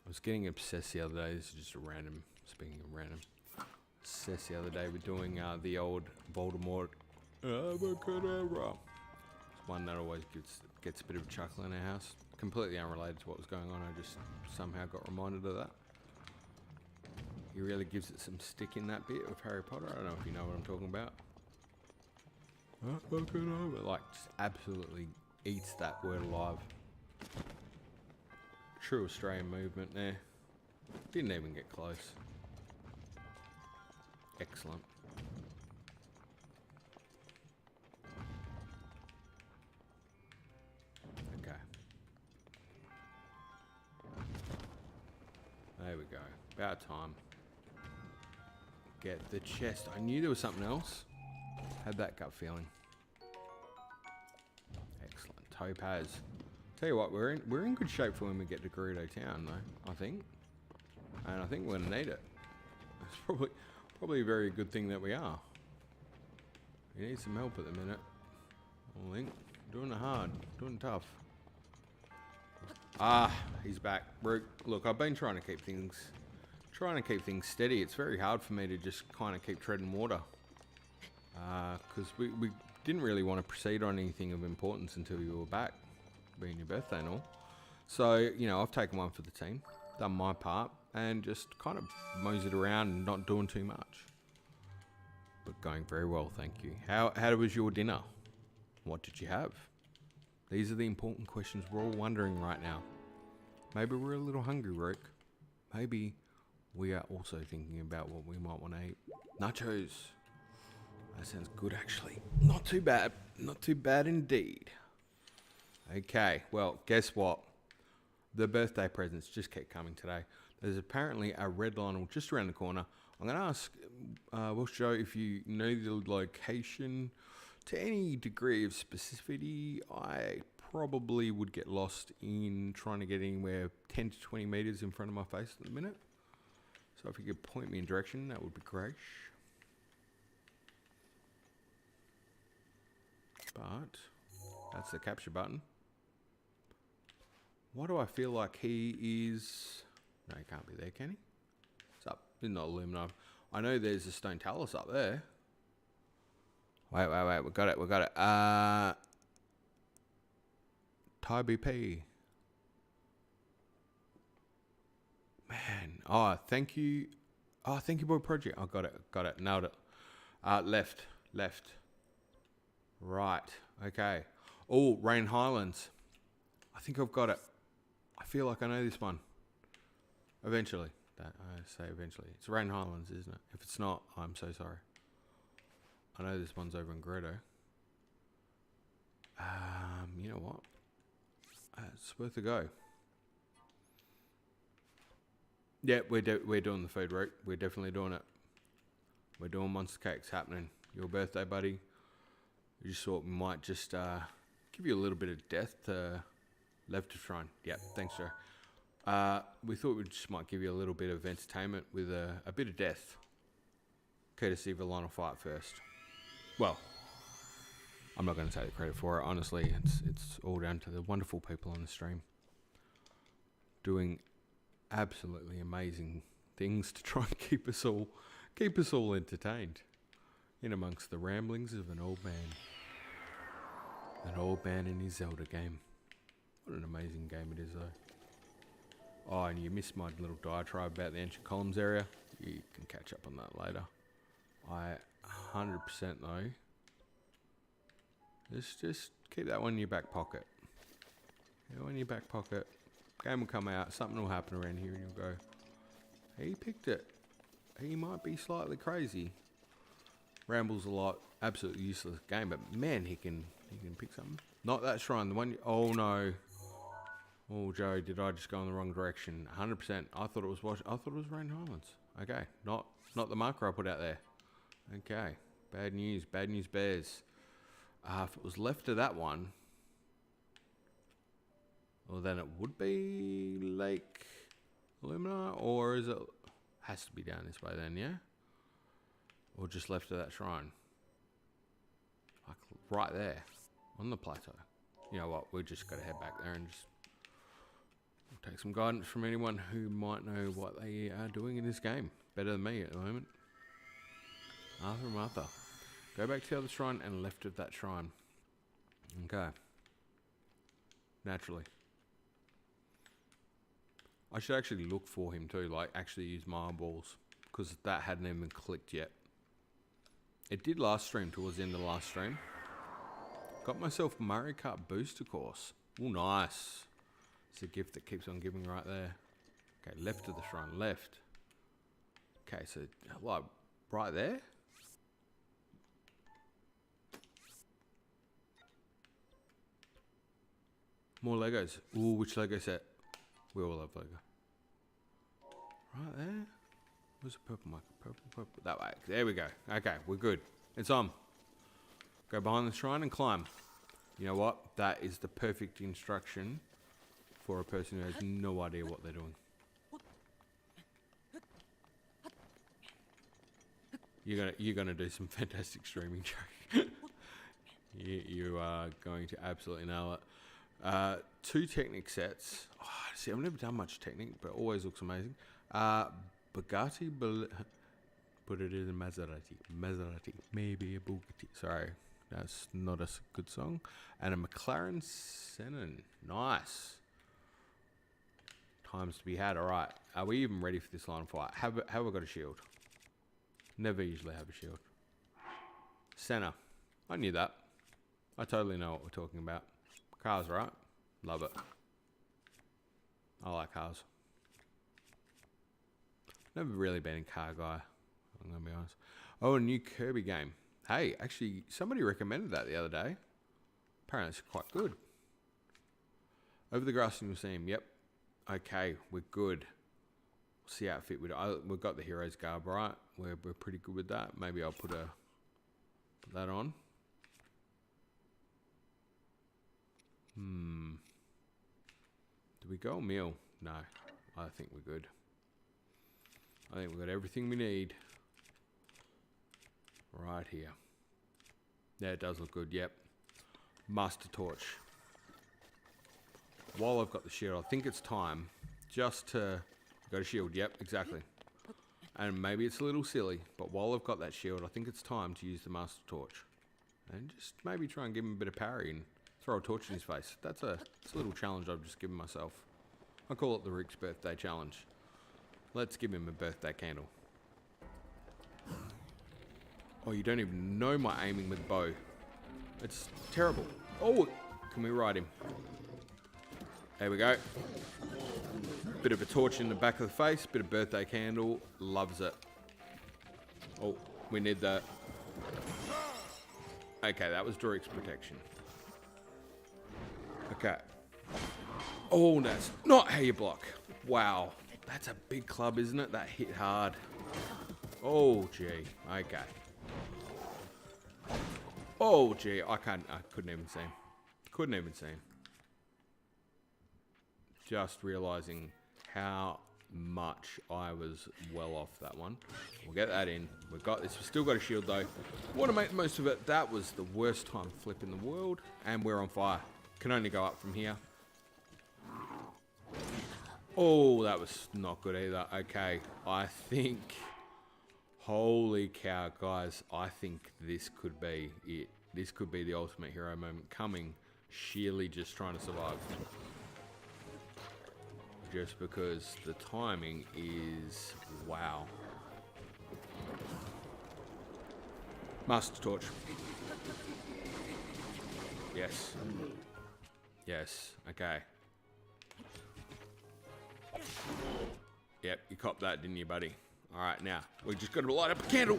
I was getting obsessed the other day. This is just a random, speaking of random, obsessed the other day with doing the old Voldemort Abracadabra. It's one that always gets a bit of a chuckle in our house. Completely unrelated to what was going on. I just somehow got reminded of that. He really gives it some stick in that bit of Harry Potter. I don't know if you know what I'm talking about. Like, just absolutely eats that word alive. True Australian movement there. Didn't even get close. Excellent. Okay. There we go. About time. Get the chest. I knew there was something else. Had that gut feeling. Excellent. Topaz. Tell you what, we're in good shape for when we get to Rito Town, though. I think, and I think we're gonna need it. It's probably a very good thing that we are. We need some help at the minute. I think doing it hard, doing it tough. Ah, he's back. Look, I've been trying to keep things steady. It's very hard for me to just kind of keep treading water, because we didn't really want to proceed on anything of importance until you were back. Being your birthday and all. So, you know, I've taken one for the team, done my part, and just kind of moseyed around and not doing too much. But going very well, thank you. How was your dinner? What did you have? These are the important questions we're all wondering right now. Maybe we're a little hungry, Rook. Maybe we are also thinking about what we might want to eat. Nachos. That sounds good, actually. Not too bad. Not too bad indeed. Okay, well, guess what? The birthday presents just keep coming today. There's apparently a red Lionel just around the corner. I'm going to ask Welsh Joe if you know the location to any degree of specificity. I probably would get lost in trying to get anywhere 10 to 20 meters in front of my face at the minute. So if you could point me in direction, that would be great. But that's the capture button. Why do I feel like he is... No, he can't be there, can he? It's up. He's not aluminum. I know there's a stone talus up there. Wait. We got it. Thai BP. Man. Oh, thank you. Oh, thank you, boy project. I got it. Nailed it. Left. Right. Okay. Oh, Rain Highlands. I think I've got it. I feel like I know this one. Eventually. I say eventually. It's Rain Highlands, isn't it? If it's not, I'm so sorry. I know this one's over in Grotto. You know what? It's worth a go. Yeah, we're doing the food route. We're definitely doing it. We're doing monster cakes happening. Your birthday, buddy. We just thought we might just give you a little bit of death to left of shrine. Yep, thanks, Joe. We thought we just might give you a little bit of entertainment with a bit of death. Courtesy of a line of fight first. Well, I'm not going to take the credit for it. Honestly, it's all down to the wonderful people on the stream doing absolutely amazing things to try and keep us all entertained in amongst the ramblings of an old man in his Zelda game. What an amazing game it is, though. Oh, and you missed my little diatribe about the ancient columns area. You can catch up on that later. I 100% though. Just keep that one in your back pocket. Go in your back pocket. Game will come out. Something will happen around here, and you'll go, he picked it. He might be slightly crazy. Rambles a lot. Absolutely useless game, but man, he can pick something. Not that shrine. The one. Oh no. Oh Joe, did I just go in the wrong direction? 100%. I thought it was Rain Highlands. Okay, not the marker I put out there. Okay, bad news. Bad news bears. If it was left of that one, well then it would be Lake Lumina, or is it? Has to be down this way then, yeah? Or just left of that shrine. Like right there, on the plateau. You know what, we're just gotta head back there and just take some guidance from anyone who might know what they are doing in this game. Better than me at the moment. Martha. Go back to the other shrine and left of that shrine. Okay. Naturally. I should actually look for him too, like actually use my eyeballs, because that hadn't even clicked yet. It did last stream, towards the end of the last stream. Got myself Mario Kart Booster Course. Oh, nice. It's a gift that keeps on giving right there. Okay, left of the shrine, left. Okay, so like right there. More Legos. Ooh, which Lego set? We all have Lego. Right there. Where's the purple marker? Purple. That way. There we go. Okay, we're good. It's on. Go behind the shrine and climb. You know what? That is the perfect instruction for a person who has no idea what they're doing. You're gonna do some fantastic streaming, Joe. you are going to absolutely nail it. 2 Technic sets. Oh, see, I've never done much Technic, but it always looks amazing. Bugatti, put it in Maserati, maybe a Bugatti. Sorry, that's not a good song. And a McLaren Senna. Nice. Times to be had. All right. Are we even ready for this line of fight? Have I got a shield? Never usually have a shield. Senna. I knew that. I totally know what we're talking about. Cars, right? Love it. I like cars. Never really been a car guy, I'm going to be honest. Oh, a new Kirby game. Hey, actually, somebody recommended that the other day. Apparently it's quite good. Over the Grass Museum, yep. Okay, we're good. What's the outfit? We've got the Heroes garb, right? We're pretty good with that. Maybe I'll put that on. Do we go meal? No, I think we're good. I think we've got everything we need right here. Yeah, it does look good, yep. Master Torch. While I've got the shield, I think it's time just to go to shield. Yep, exactly. And maybe it's a little silly, but while I've got that shield, I think it's time to use the Master Torch. And just maybe try and give him a bit of parry and throw a torch in his face. That's a little challenge I've just given myself. I call it the Rick's birthday challenge. Let's give him a birthday candle. Oh, you don't even know my aiming with bow. It's terrible. Oh, can we ride him? There we go. Bit of a torch in the back of the face, bit of birthday candle. Loves it. Oh, we need that. Okay, that was Doric's protection. Okay. Oh, that's not how you block. Wow. That's a big club, isn't it? That hit hard. Oh, gee. Okay. Oh, gee. I couldn't even see him. Couldn't even see him. Just realizing how much I was well off that one. We'll get that in. We've got this. We've still got a shield though. Want to make the most of it. That was the worst time flip in the world. And we're on fire. Can only go up from here. Oh, that was not good either. Okay. I think... Holy cow, guys. I think this could be it. This could be the ultimate hero moment coming. Sheerly just trying to survive. Just because the timing is wow. Master Torch. Yes. Yes. Okay. Yep, you copped that, didn't you, buddy? Alright, now, we just got to light up a candle.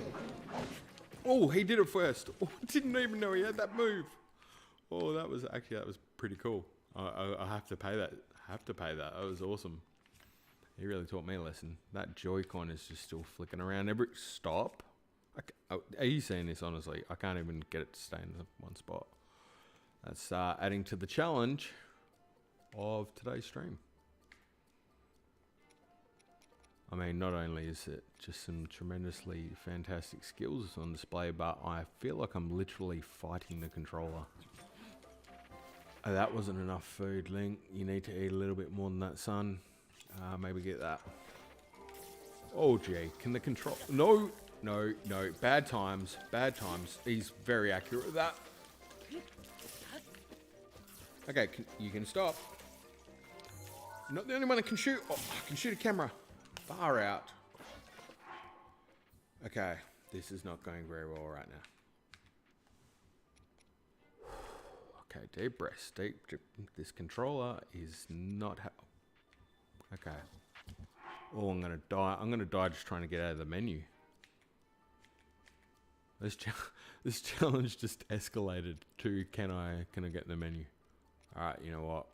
Oh, he did it first. Oh, I didn't even know he had that move. Oh, that was pretty cool. I have to pay that. That was awesome. He really taught me a lesson. That Joy-Con is just still flicking around every... Stop. Are you seeing this, honestly? I can't even get it to stay in one spot. That's adding to the challenge of today's stream. I mean, not only is it just some tremendously fantastic skills on display, but I feel like I'm literally fighting the controller. Oh, that wasn't enough food, Link. You need to eat a little bit more than that, son. Maybe get that. Oh, gee. Can the control... No, no, no. Bad times. Bad times. He's very accurate with that. Okay, you can stop. I'm not the only one that can shoot. Oh, I can shoot a camera. Far out. Okay, this is not going very well right now. Okay, deep breaths. Deep. This controller is not... Okay. Oh, I'm gonna die. I'm gonna die just trying to get out of the menu. This challenge just escalated to can I get in the menu? All right, you know what?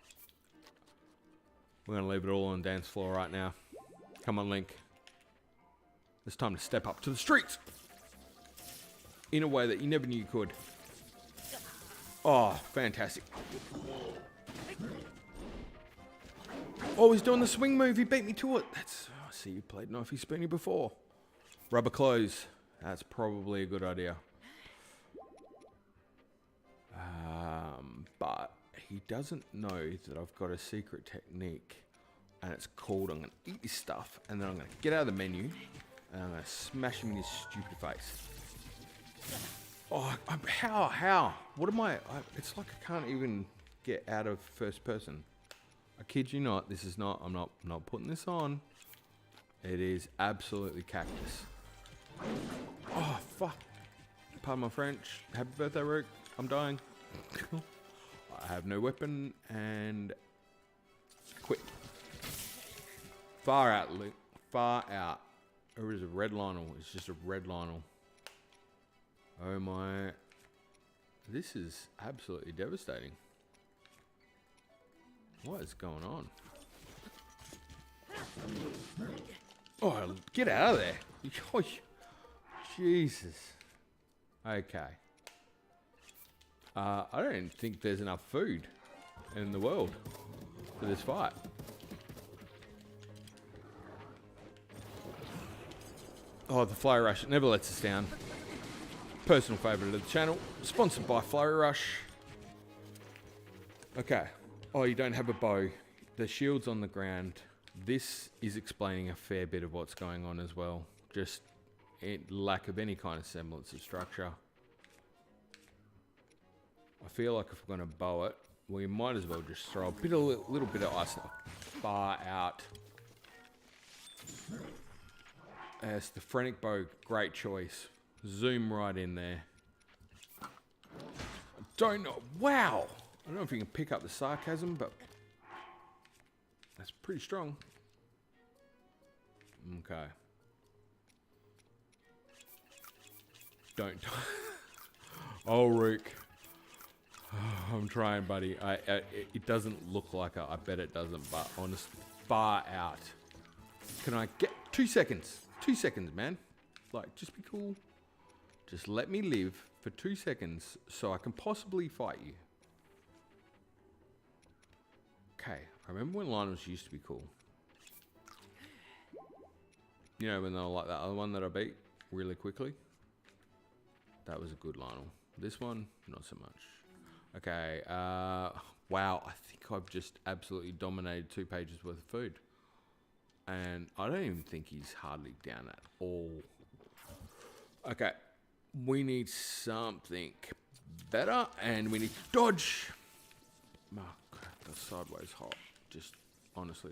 We're gonna leave it all on the dance floor right now. Come on, Link. It's time to step up to the streets in a way that you never knew you could. Oh, fantastic. Oh, he's doing the swing move. He beat me to it. That's... I see you played Knifey Spoony before. Rubber clothes. That's probably a good idea. But he doesn't know that I've got a secret technique. And it's called, I'm going to eat this stuff. And then I'm going to get out of the menu. And I'm going to smash him in his stupid face. Oh, how? What am I? It's like I can't even get out of first person. I kid you not. This is not. I'm not putting this on. It is absolutely cactus. Oh fuck! Pardon my French. Happy birthday, Rook. I'm dying. I have no weapon and quit. Far out, Luke. Far out. Or is it red Lionel? It's just a red Lionel. Oh my. This is absolutely devastating. What is going on? Oh, get out of there. Oh, Jesus. Okay. I don't think there's enough food in the world for this fight. Oh, the Flurry Rush never lets us down. Personal favourite of the channel. Sponsored by Flurry Rush. Okay. Oh, you don't have a bow. The shield's on the ground. This is explaining a fair bit of what's going on as well. Just lack of any kind of semblance of structure. I feel like if we're going to bow it, we might as well just throw a little bit of ice far out. Yes, the Phrenic Bow, great choice. Zoom right in there. I don't know. Wow! I don't know if you can pick up the sarcasm, but that's pretty strong. Okay. Don't. Oh, Rook. I'm trying, buddy. It doesn't look like it. I bet it doesn't, but honestly, far out. Can I get 2 seconds? 2 seconds, man. Like, just be cool. Just let me live for 2 seconds so I can possibly fight you. Okay, I remember when Lionels used to be cool. You know, when they were like that other one that I beat really quickly? That was a good Lionel. This one, not so much. Okay, wow, I think I've just absolutely dominated 2 pages worth of food. And I don't even think he's hardly down at all. Okay, we need something better, and we need to dodge. Oh, crap, that's sideways hot. Just, honestly.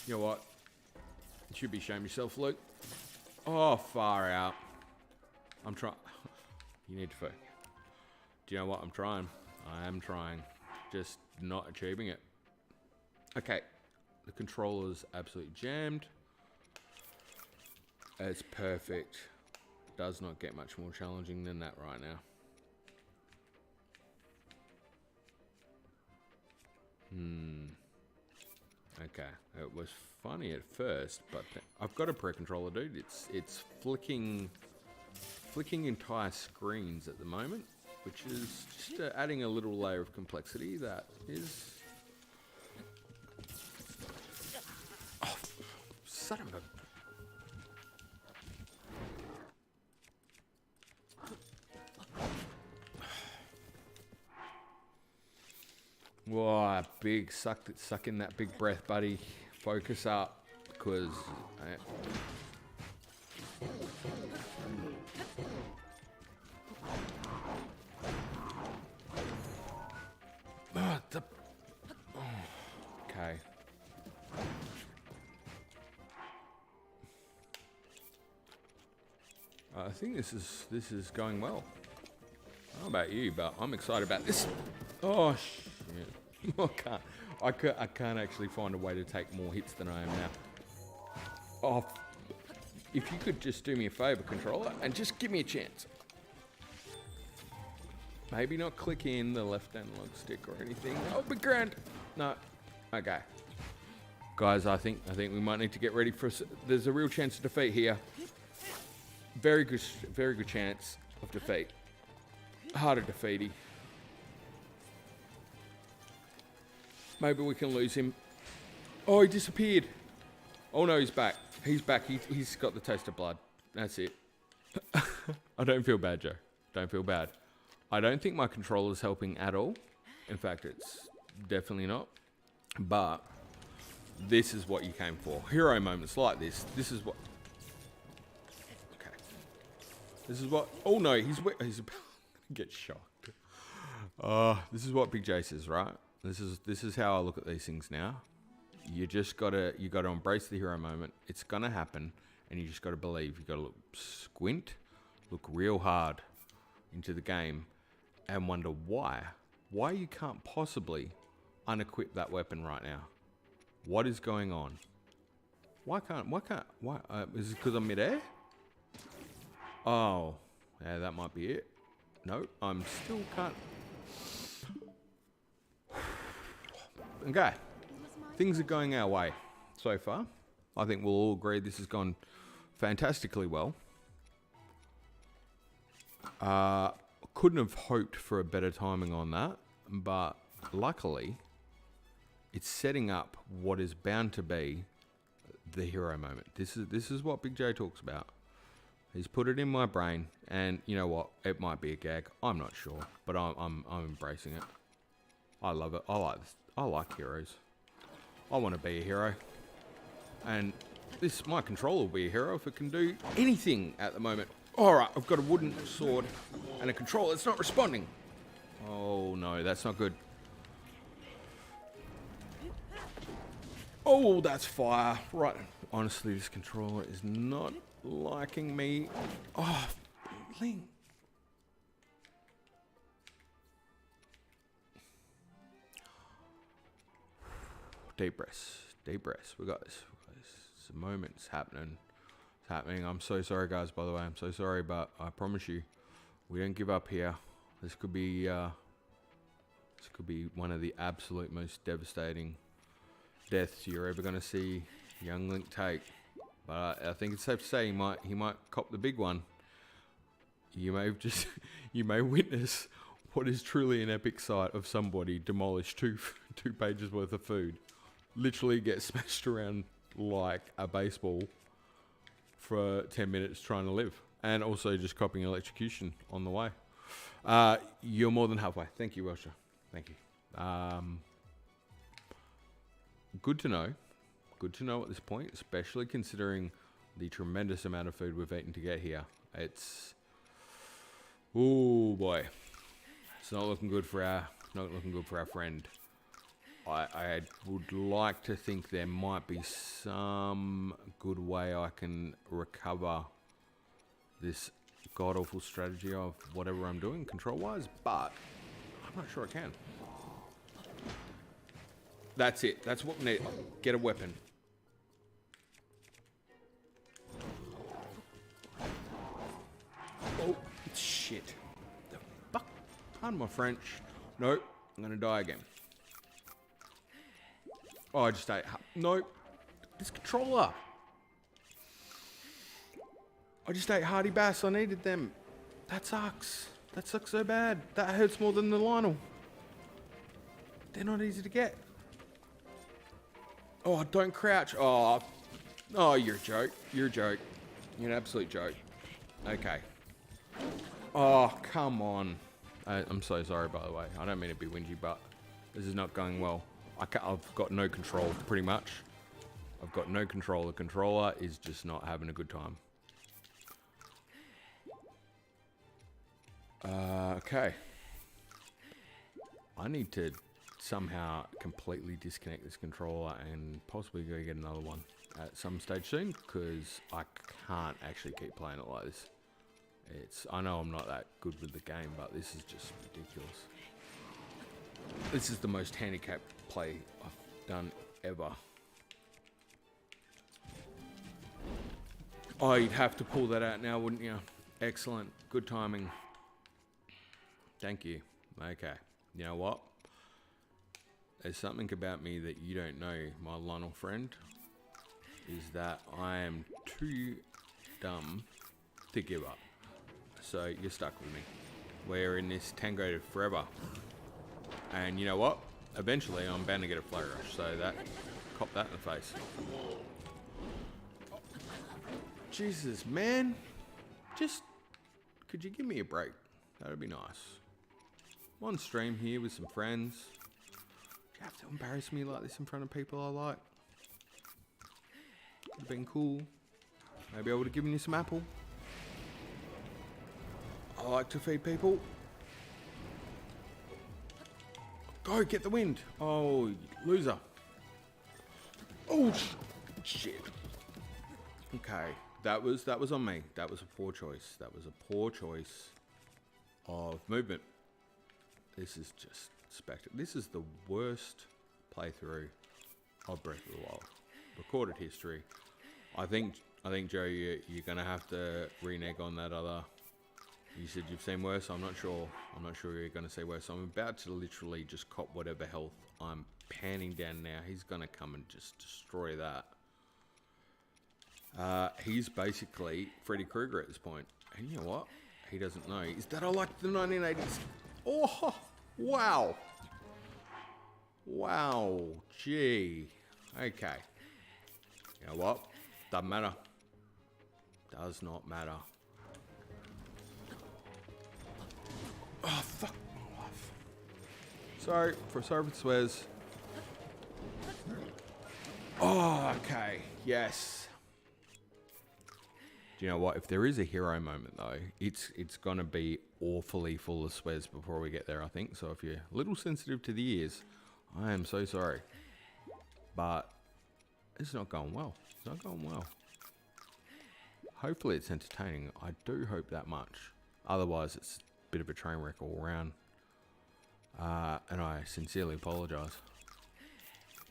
You know what? You should be ashamed of yourself, Luke. Oh, far out. I'm trying. You need to food. Do you know what? I'm trying. I am trying. Just not achieving it. Okay. The controller's absolutely jammed. It's perfect. Does not get much more challenging than that right now. Okay. It was funny at first, but I've got a pre-controller, dude. It's flicking entire screens at the moment, which is just adding a little layer of complexity that is... Oh, son of a... Whoa, big suck in that big breath, buddy. Focus up, because... Okay. I think this is going well. I don't know about you, but I'm excited about this. Oh shit! I can't actually find a way to take more hits than I am now. Oh, if you could just do me a favor, controller, and just give me a chance. Maybe not click in the left analog stick or anything. That would be grand. No. Okay. Guys, I think we might need to get ready for... There's a real chance of defeat here. Very good chance of defeat. Hard to defeaty. Maybe we can lose him. Oh, he disappeared. Oh no, he's back. He's back. He's got the taste of blood. That's it. I don't feel bad, Joe. Don't feel bad. I don't think my controller's helping at all. In fact, it's definitely not. But this is what you came for. Hero moments like this. This is what... Okay. This is what... Oh no, he's about to get shocked. This is what Big J says, right? This is how I look at these things now. You gotta embrace the hero moment. It's gonna happen, and you just gotta believe. You gotta squint, look real hard into the game, and wonder why you can't possibly unequip that weapon right now. What is going on? Why is it because I'm midair? Oh, yeah, that might be it. No, I'm still can't. Okay, things are going our way so far. I think we'll all agree this has gone fantastically well. Couldn't have hoped for a better timing on that, but luckily, it's setting up what is bound to be the hero moment. This is what Big J talks about. He's put it in my brain, and you know what? It might be a gag. I'm not sure, but I'm embracing it. I love it. I like this. I like heroes. I want to be a hero, and my controller will be a hero if it can do anything at the moment. All right, I've got a wooden sword and a controller. It's not responding. Oh no, that's not good. Oh, that's fire. Right. Honestly, this controller is not liking me. Oh, Link. Deep breaths. Deep breaths. We got this. It's a moment. It's happening. It's happening. I'm so sorry, guys, by the way. I'm so sorry, but I promise you, we don't give up here. This could be one of the absolute most devastating deaths you're ever going to see young Link take. But I think it's safe to say he might cop the big one. You may witness what is truly an epic sight of somebody demolish two pages worth of food, literally get smashed around like a baseball for 10 minutes trying to live, and also just copying electrocution on the way. You're more than halfway. Thank you, Welsher. Thank you. Good to know. Good to know at this point, especially considering the tremendous amount of food we've eaten to get here. It's... oh boy. It's not looking good for our friend. I would like to think there might be some good way I can recover this god-awful strategy of whatever I'm doing control-wise, but I'm not sure I can. That's it. That's what we need. Get a weapon. Oh, shit. The fuck? Pardon my French. Nope. I'm gonna die again. Oh, I just ate... nope. This controller. I just ate Hardy Bass. I needed them. That sucks. That sucks so bad. That hurts more than the Lionel. They're not easy to get. Oh, don't crouch. Oh, you're a joke. You're a joke. You're an absolute joke. Okay. Oh, come on. I'm so sorry, by the way. I don't mean to be whingy, but this is not going well. I've got no control, pretty much. I've got no control. The controller is just not having a good time. Okay. I need to somehow completely disconnect this controller and possibly go get another one at some stage soon, because I can't actually keep playing it like this. I know I'm not that good with the game, but this is just ridiculous. This is the most handicapped play I've done ever. Oh, you'd have to pull that out now, wouldn't you? Excellent. Good timing. Thank you. Okay. You know what? There's something about me that you don't know, my Lionel friend, is that I am too dumb to give up. So you're stuck with me. We're in this tango forever. And you know what? Eventually I'm bound to get a flare rush, so cop that in the face. Jesus, man. Just, could you give me a break? That would be nice. I'm on stream here with some friends. You have to embarrass me like this in front of people I like. Would have been cool. Maybe I would have given you some apple. I like to feed people. Go, get the wind. Oh, loser. Oh, shit. Okay, that was on me. That was a poor choice. That was a poor choice of movement. This is just spectacular. This is the worst playthrough of Breath of the Wild. Recorded history. I think Joe, you're gonna have to renege on that other. You said you've seen worse. I'm not sure you're gonna say worse. I'm about to literally just cop whatever health I'm panning down now. He's gonna come and just destroy that. He's basically Freddy Krueger at this point. And you know what? He doesn't know. Is that I like the 1980s? Oh, wow. Wow. Gee. Okay. You know what? Doesn't matter. Does not matter. Oh, fuck my life. Sorry for the swears. Oh, okay. Yes. Do you know what? If there is a hero moment, though, it's going to be awfully full of swears before we get there, I think. So if you're a little sensitive to the ears, I am so sorry. But it's not going well. It's not going well. Hopefully it's entertaining. I do hope that much. Otherwise, it's a bit of a train wreck all around. And I sincerely apologise.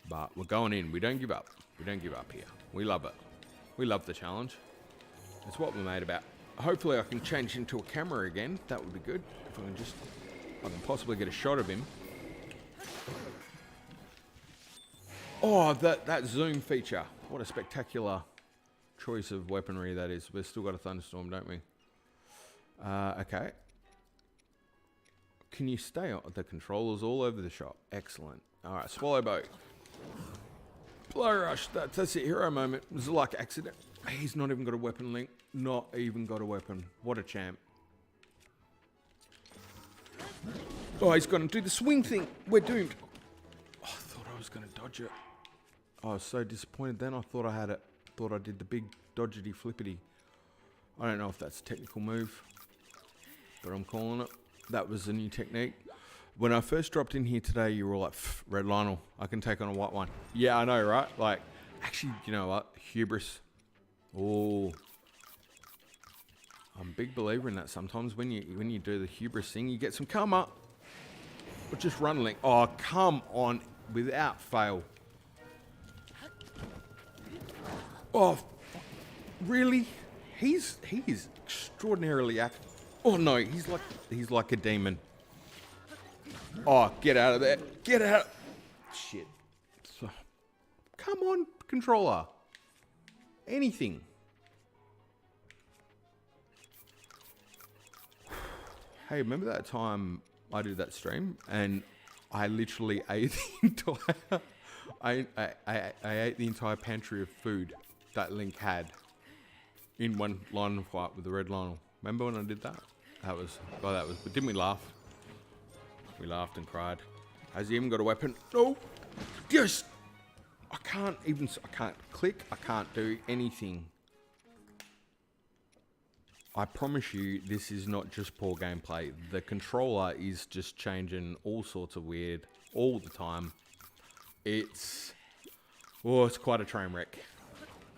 But we're going in. We don't give up. We don't give up here. We love it. We love the challenge. It's what we're made about. Hopefully I can change into a camera again. That would be good. If I can possibly get a shot of him. Oh, that zoom feature. What a spectacular choice of weaponry that is. We've still got a thunderstorm, don't we? Okay. Can you stay on? The controllers all over the shop. Excellent. All right, swallow bow. Blow rush. That's it. Hero moment. It was a luck accident. He's not even got a weapon, Link. Not even got a weapon. What a champ. Oh, he's going to do the swing thing. We're doomed. Oh, I thought I was going to dodge it. I was so disappointed then. I thought I had it. Thought I did the big dodgety flippity. I don't know if that's a technical move, but I'm calling it. That was a new technique. When I first dropped in here today, you were all like, Red Lionel, I can take on a white one. Yeah, I know, right? Like, actually, you know what? Hubris. Oh. I'm a big believer in that. Sometimes when you do the hubris thing, you get some karma. Or just run, Link. Oh, come on. Without fail. Oh, really? He is extraordinarily active. Oh no, he's like a demon. Oh, get out of there. Get out. Shit. So, come on, controller. Anything. Hey, remember that time I did that stream and I literally ate the entire I ate the entire pantry of food that Link had in one line of fight with the Red Lionel. Remember when I did that? That was, but didn't we laugh? We laughed and cried. Has he even got a weapon? No. Yes. I can't click. I can't do anything. I promise you, this is not just poor gameplay. The controller is just changing all sorts of weird all the time. It's quite a train wreck.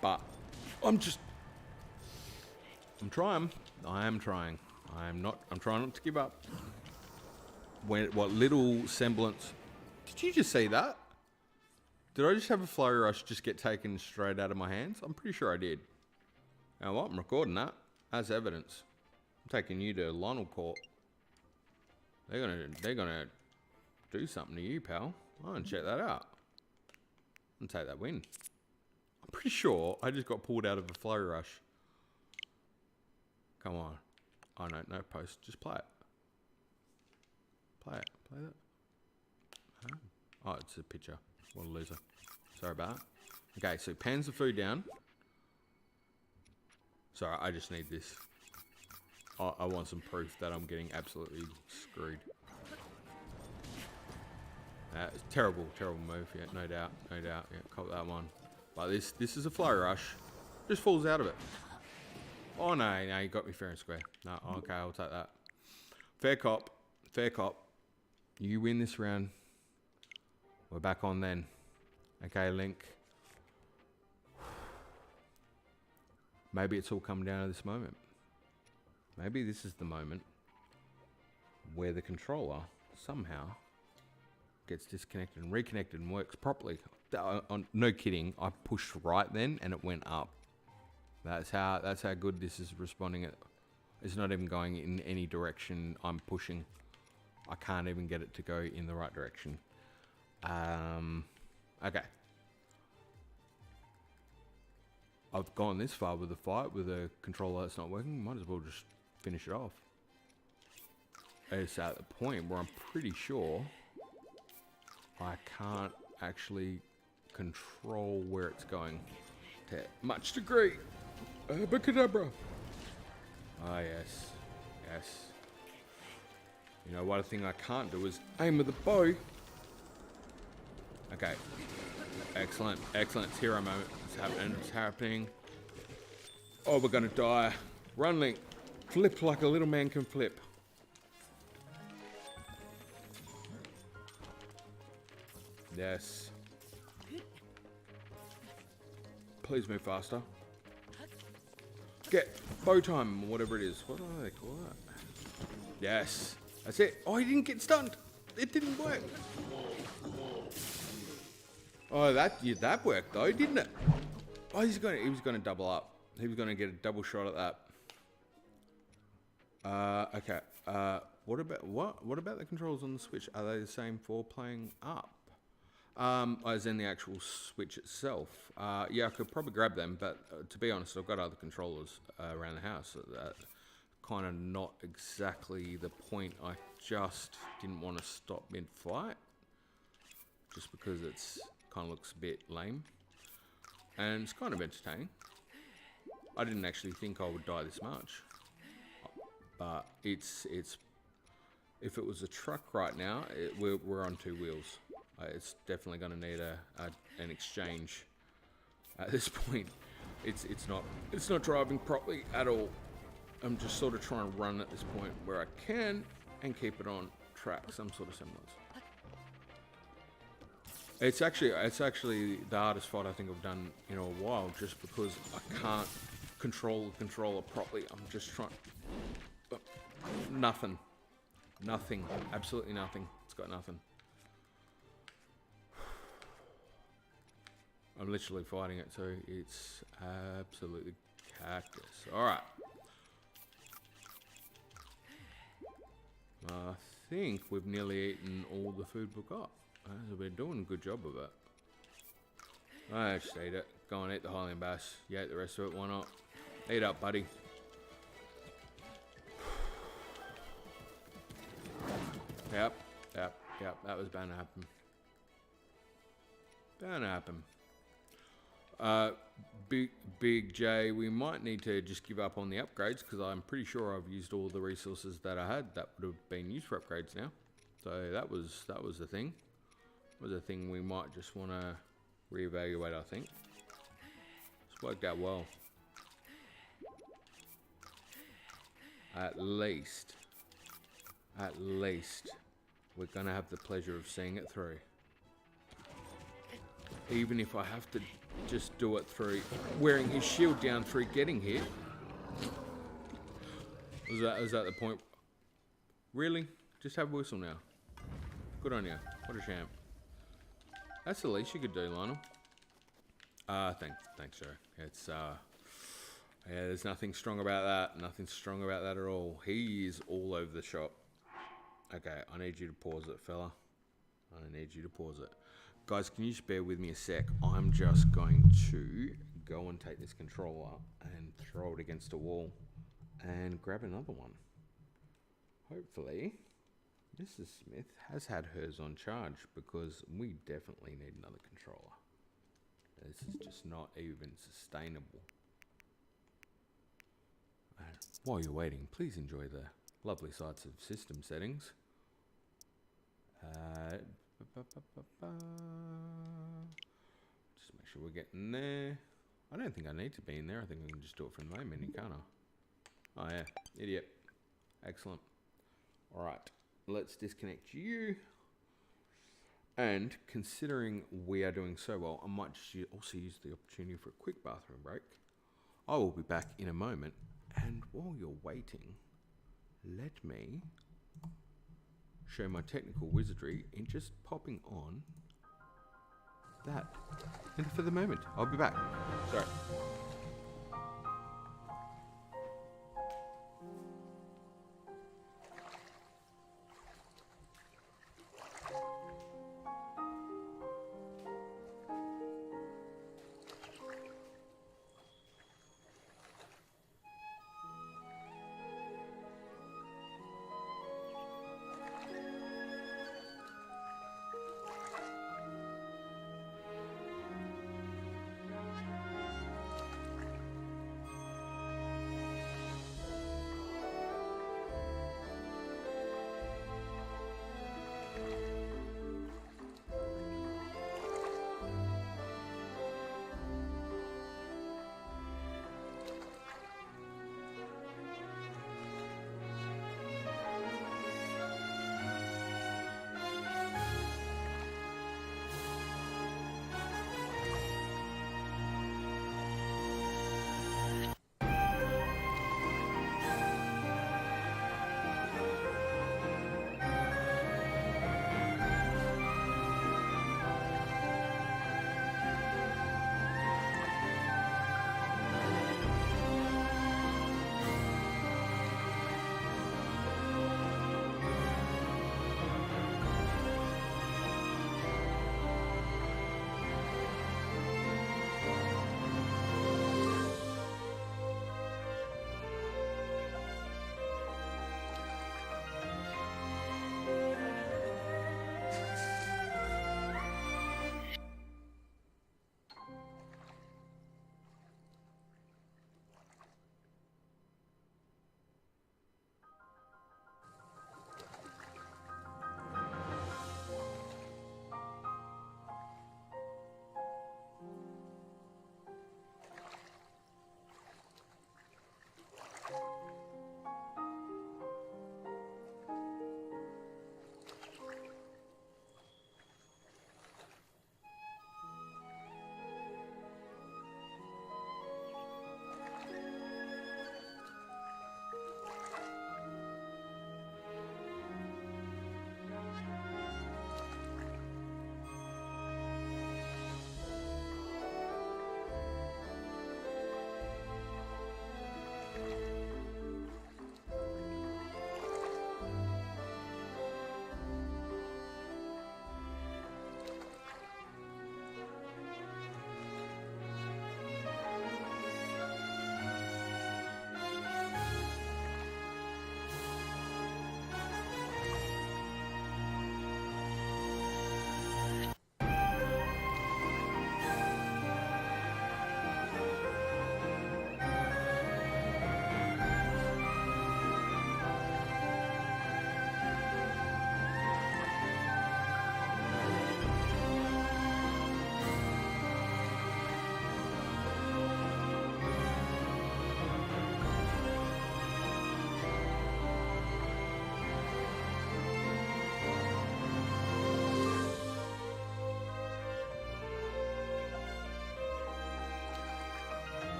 But I'm trying. I am trying. I'm trying not to give up. What little semblance. Did you just see that? Did I just have a flurry rush just get taken straight out of my hands? I'm pretty sure I did. Now what? I'm recording that as evidence. I'm taking you to Lionel Court. They're gonna do something to you, pal. I'm gonna check that out. I'm gonna take that win. I'm pretty sure I just got pulled out of a flurry rush. Come on. Oh no, no post. Just play it. Play it. Play that. Oh, it's a picture. What a loser. Sorry about that. Okay, so pans the food down. Sorry, I just need this. I want some proof that I'm getting absolutely screwed. It's terrible, terrible move. Yeah, no doubt, no doubt. Yeah, cop that one. But this is a flurry rush. Just falls out of it. Oh no, you got me fair and square. No, okay, I'll take that. Fair cop, fair cop. You win this round. We're back on then. Okay, Link. Maybe it's all come down to this moment. Maybe this is the moment where the controller somehow gets disconnected and reconnected and works properly. No kidding, I pushed right then and it went up. That's how good this is responding. It's not even going in any direction I'm pushing. I can't even get it to go in the right direction. Okay. I've gone this far with the fight with a controller that's not working. Might as well just finish it off. It's at the point where I'm pretty sure I can't actually control where it's going to much degree. Abracadabra. Ah, yes. Yes. You know, one thing I can't do is aim with a bow. Okay. Excellent. Excellent. It's hero moment. It's happening. It's happening. Oh, we're going to die. Run, Link. Flip like a little man can flip. Yes. Please move faster. Get bow time, whatever it is. What do they call that? Yes. That's it. Oh, he didn't get stunned. It didn't work. Oh, that worked though, didn't it? Oh, he was gonna double up. He was gonna get a double shot at that. Okay. What about the controls on the Switch? Are they the same for playing up? As in the actual Switch itself. Yeah, I could probably grab them, but to be honest, I've got other controllers around the house. So that kind of not exactly the point. I just didn't want to stop mid-flight, just because it's kind of looks a bit lame, and it's kind of entertaining. I didn't actually think I would die this much, but it's. If it was a truck right now, we're on 2 wheels. It's definitely going to need an exchange. At this point, it's not driving properly at all. I'm just sort of trying to run at this point where I can and keep it on track, some sort of semblance. It's actually the hardest fight I think I've done in a while, just because I can't control the controller properly. I'm just trying. Nothing. Nothing. Absolutely nothing. It's got nothing. I'm literally fighting it, so it's absolutely cactus. Alright. I think we've nearly eaten all the food we've got. We're doing a good job of it. I just ate it. Go and eat the Hylian bass. You ate the rest of it, why not? Eat up, buddy. Yep, that was bound to happen. Bound to happen. Big J, we might need to just give up on the upgrades, because I'm pretty sure I've used all the resources that I had that would have been used for upgrades now. So that was the thing. That was a thing we might just want to reevaluate, I think. It's worked out well. At least, we're going to have the pleasure of seeing it through. Even if I have to just do it through wearing his shield down through getting hit. Was that the point? Really? Just have a whistle now. Good on you. What a champ. That's the least you could do, Lionel. Thanks, sir. It's yeah, there's nothing strong about that. Nothing strong about that at all. He is all over the shop. Okay, I need you to pause it, fella. I need you to pause it. Guys, can you just bear with me a sec? I'm just going to go and take this controller and throw it against a wall and grab another one. Hopefully, Mrs. Smith has had hers on charge, because we definitely need another controller. This is just not even sustainable. While you're waiting, please enjoy the lovely sights of system settings. Just make sure we're getting there. I don't think I need to be in there. I think I can just do it from the main menu, can't I? Oh yeah, idiot. Excellent. Alright, let's disconnect you. And considering we are doing so well, I might just also use the opportunity for a quick bathroom break. I will be back in a moment. And while you're waiting, let me show my technical wizardry in just popping on that. And for the moment, I'll be back. Sorry.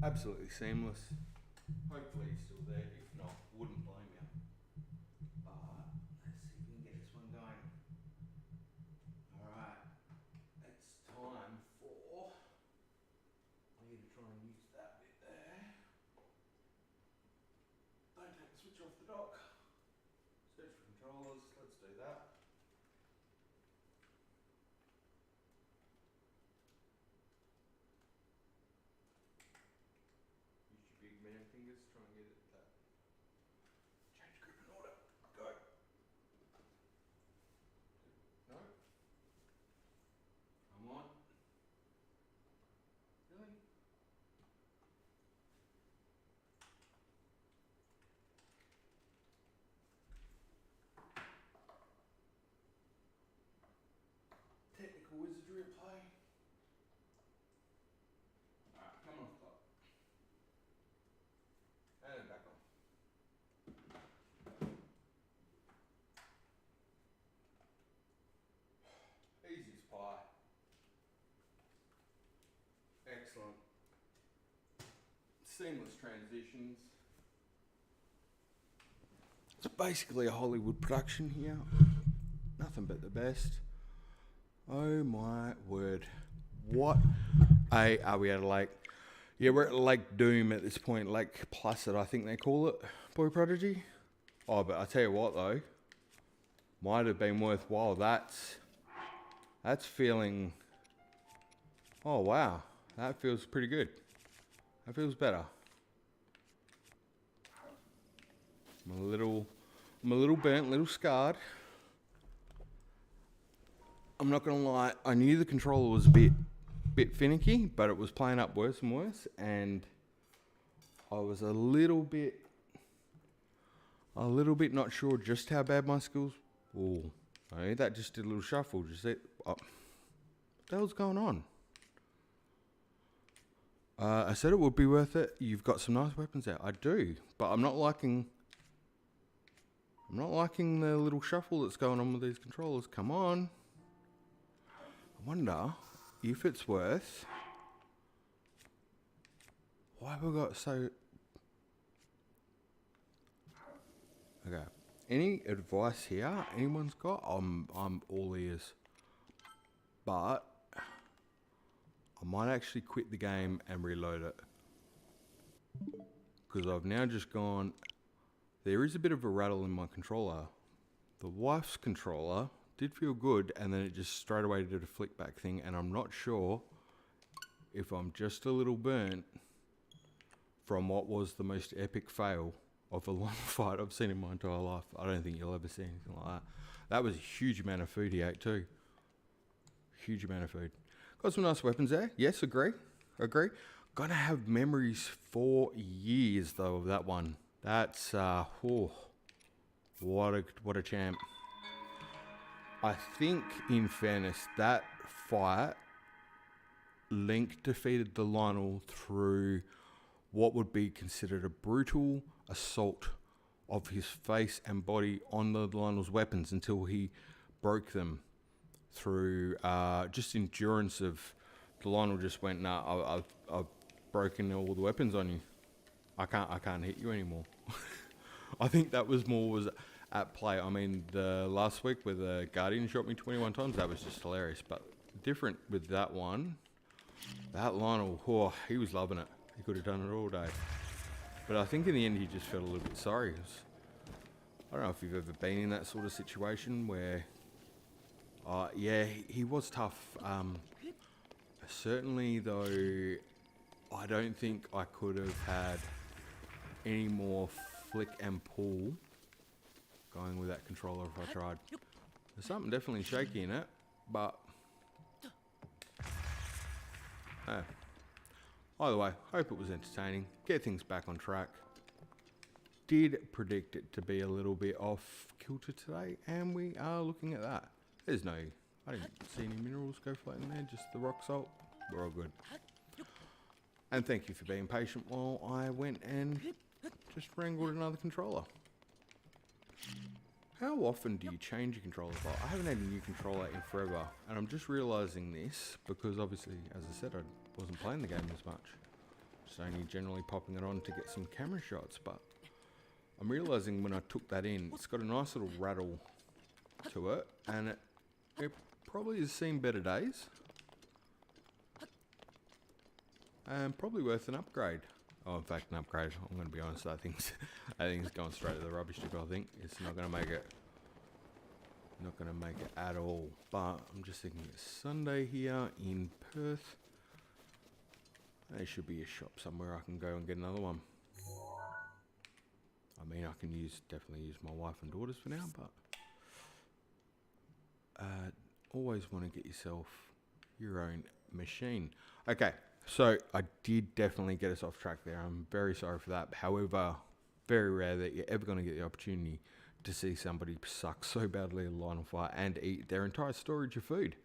absolutely seamless. Hopefully he's still there. If not, wouldn't blame you. But let's see if we can get this one going. Alright, it's time for me to try and use that bit there. Don't take the switch off the dock. Search for controllers, let's do that. Use your big man fingers, try and get it that. Change grip and order. Go. No. Come on. Really? Technical wizardry at play. Alright, come on top. And then back on. Easy as pie. Excellent. Seamless transitions. It's basically a Hollywood production here. Nothing but the best. Oh my word. What are we at a lake? Yeah, we're at Lake Doom at this point. Lake Placid, I think they call it. Boy Prodigy. Oh, but I tell you what though. Might have been worthwhile. That's feeling... Oh wow. That feels pretty good. That feels better. I'm a little burnt, a little scarred. I'm not gonna lie, I knew the controller was a bit finicky, but it was playing up worse and worse, and I was a little bit not sure just how bad my skills. Oh, hey, that just did a little shuffle. Just see, what the hell's going on? I said it would be worth it. You've got some nice weapons there. I do, but I'm not liking the little shuffle that's going on with these controllers. Come on. I wonder if it's worth... Why have we got so... Okay. Any advice here anyone's got? I'm all ears. But I might actually quit the game and reload it. Because I've now just gone... There is a bit of a rattle in my controller. The wife's controller did feel good, and then it just straight away did a flick back thing, and I'm not sure if I'm just a little burnt from what was the most epic fail of a long fight I've seen in my entire life. I don't think you'll ever see anything like that. That was a huge amount of food he ate too. Huge amount of food. Got some nice weapons there. Yes, agree. Gonna have memories for years though of that one. That's what a champ. I think in fairness that fight Link defeated the Lionel through what would be considered a brutal assault of his face and body on the Lionel's weapons until he broke them through just endurance of the Lionel just went, nah, I've broken all the weapons on you. I can't hit you anymore. I think that was at play. I mean, the last week where the Guardian shot me 21 times, that was just hilarious. But different with that one, that Lionel, he was loving it. He could have done it all day. But I think in the end, he just felt a little bit sorry. I don't know if you've ever been in that sort of situation where, yeah, he was tough. Certainly, though, I don't think I could have had any more flick and pull going with that controller if I tried. There's something definitely shaky in it, but either way, hope it was entertaining. Get things back on track. Did predict it to be a little bit off kilter today, and we are looking at that. I didn't see any minerals go floating there, just the rock salt. We're all good. And thank you for being patient while I went and just wrangled another controller. How often do you change your controller file? I haven't had a new controller in forever, and I'm just realising this because obviously, as I said, I wasn't playing the game as much. Just only generally popping it on to get some camera shots, but I'm realizing when I took that in, it's got a nice little rattle to it, and it probably has seen better days. And probably worth an upgrade. Oh, in fact, an upgrade. I'm going to be honest, that thing's going straight to the rubbish tip, I think. It's not going to make it. Not going to make it at all. But I'm just thinking it's Sunday here in Perth. There should be a shop somewhere I can go and get another one. I mean, I can definitely use my wife and daughters for now, but always want to get yourself your own machine. Okay, so I did definitely get us off track there. I'm very sorry for that. However, very rare that you're ever going to get the opportunity to see somebody suck so badly a line of fire and eat their entire storage of food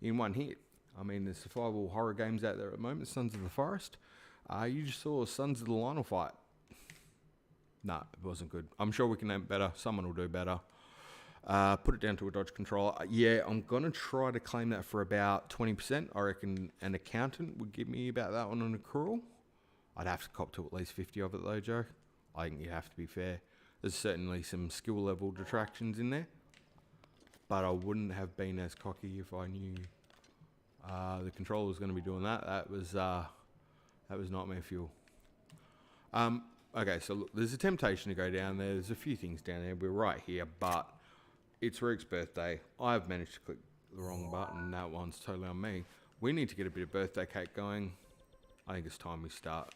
in one hit. I mean, there's survival horror games out there at the moment, Sons of the Forest. You just saw Sons of the Lionel fight. Nah, it wasn't good. I'm sure we can name it better. Someone will do better. Put it down to a dodge controller. Yeah, I'm going to try to claim that for about 20%. I reckon an accountant would give me about that one on accrual. I'd have to cop to at least 50 of it though, Joe. I think you have to be fair. There's certainly some skill level detractions in there. But I wouldn't have been as cocky if I knew the controller was going to be doing that. That was nightmare fuel. Okay, so look, there's a temptation to go down there. There's a few things down there. We're right here, but it's Reek's birthday. I've managed to click the wrong button. That one's totally on me. We need to get a bit of birthday cake going. I think it's time we start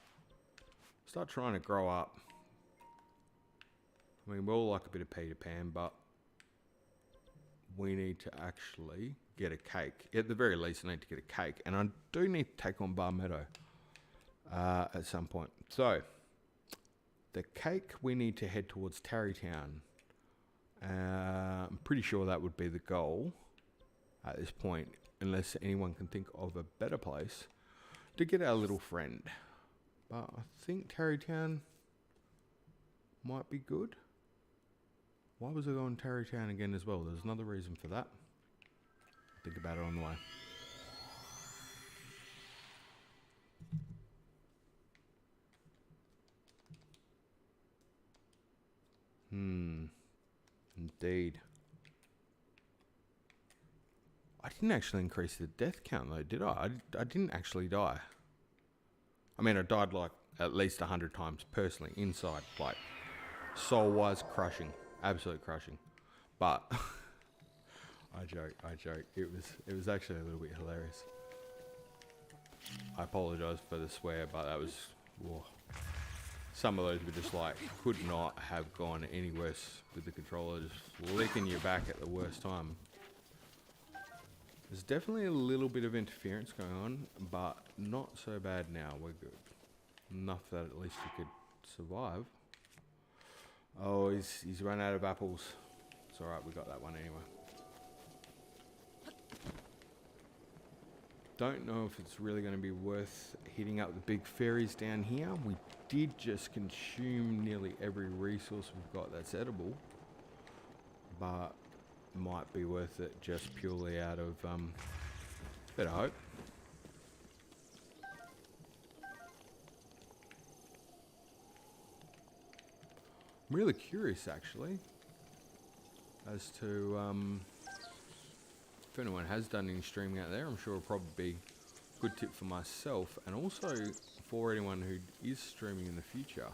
trying to grow up. I mean, we all like a bit of Peter Pan, but we need to actually get a cake. At the very least, I need to get a cake. And I do need to take on Vah Medoh at some point. So, the cake, we need to head towards Tarrytown. I'm pretty sure that would be the goal at this point, unless anyone can think of a better place to get our little friend. But I think Tarrytown might be good. Why was I going Tarrytown again as well? There's another reason for that. Think about it on the way. Indeed. I didn't actually increase the death count though, did I? I didn't actually die. I mean, I died like at least 100 times personally inside, like soul-wise crushing, absolute crushing. But I joke. It was actually a little bit hilarious. I apologise for the swear, but that was, whoa. Some of those were just like, could not have gone any worse with the controller, just licking your back at the worst time. There's definitely a little bit of interference going on, but not so bad now. We're good. Enough that at least you could survive. Oh, he's run out of apples. It's alright, we got that one anyway. Don't know if it's really going to be worth hitting up the big fairies down here. We did just consume nearly every resource we've got that's edible, but might be worth it just purely out of better hope. I'm really curious actually as to if anyone has done any streaming out there. I'm sure it'll probably be a good tip for myself, and also for anyone who is streaming in the future.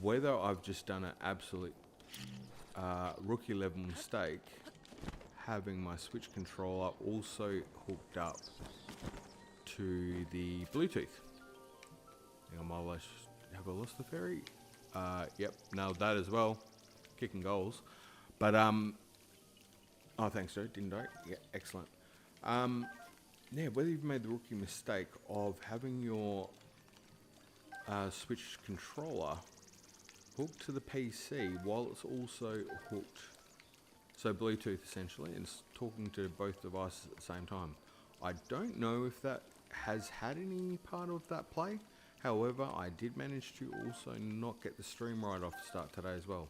Whether I've just done an absolute rookie level mistake, having my Switch controller also hooked up to the Bluetooth. Have I lost the fairy? Yep, nailed that as well. Kicking goals. But, oh, thanks, Joe. Didn't I? Yeah, excellent. Yeah, whether you've made the rookie mistake of having your Switch controller hooked to the PC while it's also hooked, so Bluetooth essentially, and it's talking to both devices at the same time. I don't know if that has had any part of that play. However, I did manage to also not get the stream right off the start today as well.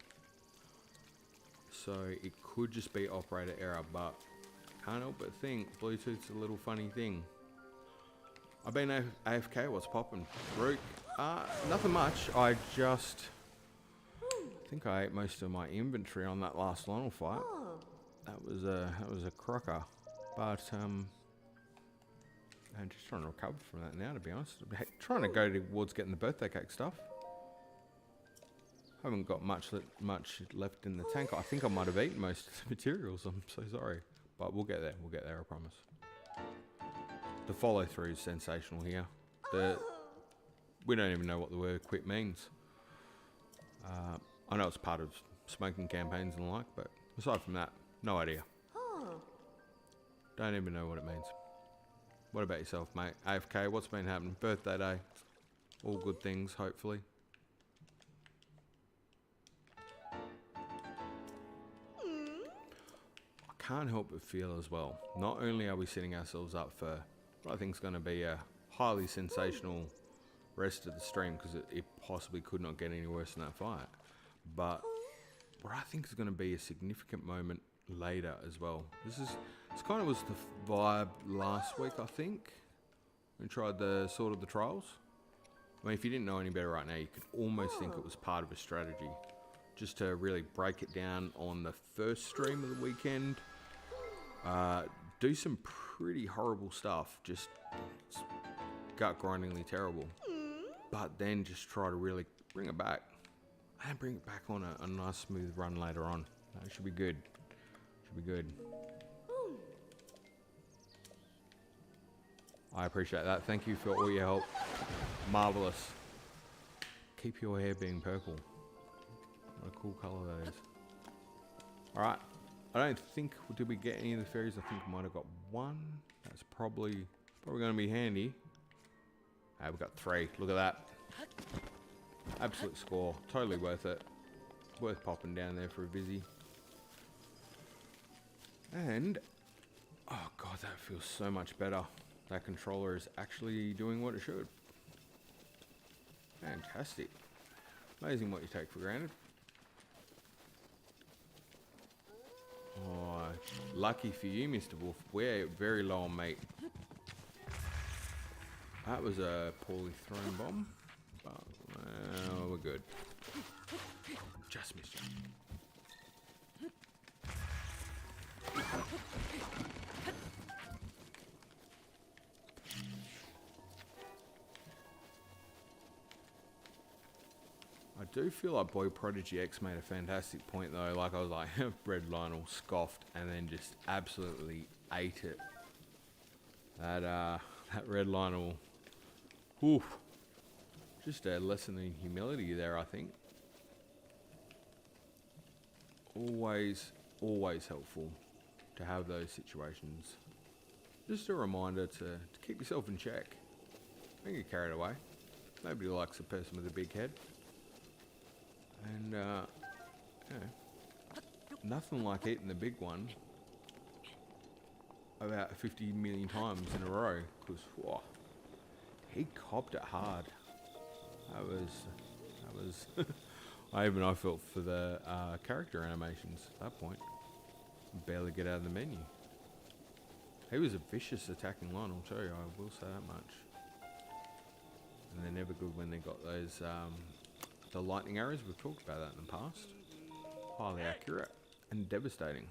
So it could just be operator error, but can't help but think Bluetooth's a little funny thing. I've been AFK. What's poppin'? Rook. Nothing much. I think I ate most of my inventory on that last Lionel fight. That was a crocker. But I'm just trying to recover from that now, to be honest. Trying to go towards getting the birthday cake stuff. Haven't got much left in the tank. I think I might have eaten most of the materials. I'm so sorry. But we'll get there. We'll get there, I promise. The follow through is sensational here. We don't even know what the word quit means. I know it's part of smoking campaigns and the like, but aside from that, no idea. Don't even know what it means. What about yourself, mate? AFK, what's been happening? Birthday day. All good things, hopefully. I can't help but feel as well, not only are we setting ourselves up for what I think is going to be a highly sensational rest of the stream, because it possibly could not get any worse than that fight, but what I think is going to be a significant moment later as well. This kind of was the vibe last week, I think. We tried the Sword of the Trials. I mean, if you didn't know any better right now, you could almost think it was part of a strategy, just to really break it down on the first stream of the weekend. Do some pretty horrible stuff, just gut-grindingly terrible, but then just try to really bring it back and bring it back on a nice smooth run later on. That should be good. Should be good. I appreciate that. Thank you for all your help. Marvelous. Keep your hair being purple. What a cool colour that is. Alright. I don't think, did we get any of the fairies? I think we might have got one. That's probably going to be handy. We've got 3. Look at that. Absolute score. Totally worth it. Worth popping down there for a busy. And, oh god, that feels so much better. That controller is actually doing what it should. Fantastic. Amazing what you take for granted. Oh, lucky for you, Mr. Wolf. We're very low on meat. That was a poorly thrown bomb, but well, we're good. Just missed you. I do feel like Boy Prodigy X made a fantastic point though. Like I was like, Red Lionel scoffed and then just absolutely ate it. That Red Lionel, whew, just a lesson in humility there, I think. Always helpful to have those situations. Just a reminder to keep yourself in check. Don't get carried away. Nobody likes a person with a big head. And, you know, nothing like eating the big one about 50 million times in a row, because, whoa, he copped it hard. That was I felt for the character animations at that point. Barely get out of the menu. He was a vicious attacking Lionel too, I will say that much. And they're never good when they got those, the lightning arrows. We've talked about that in the past. Highly accurate and devastating.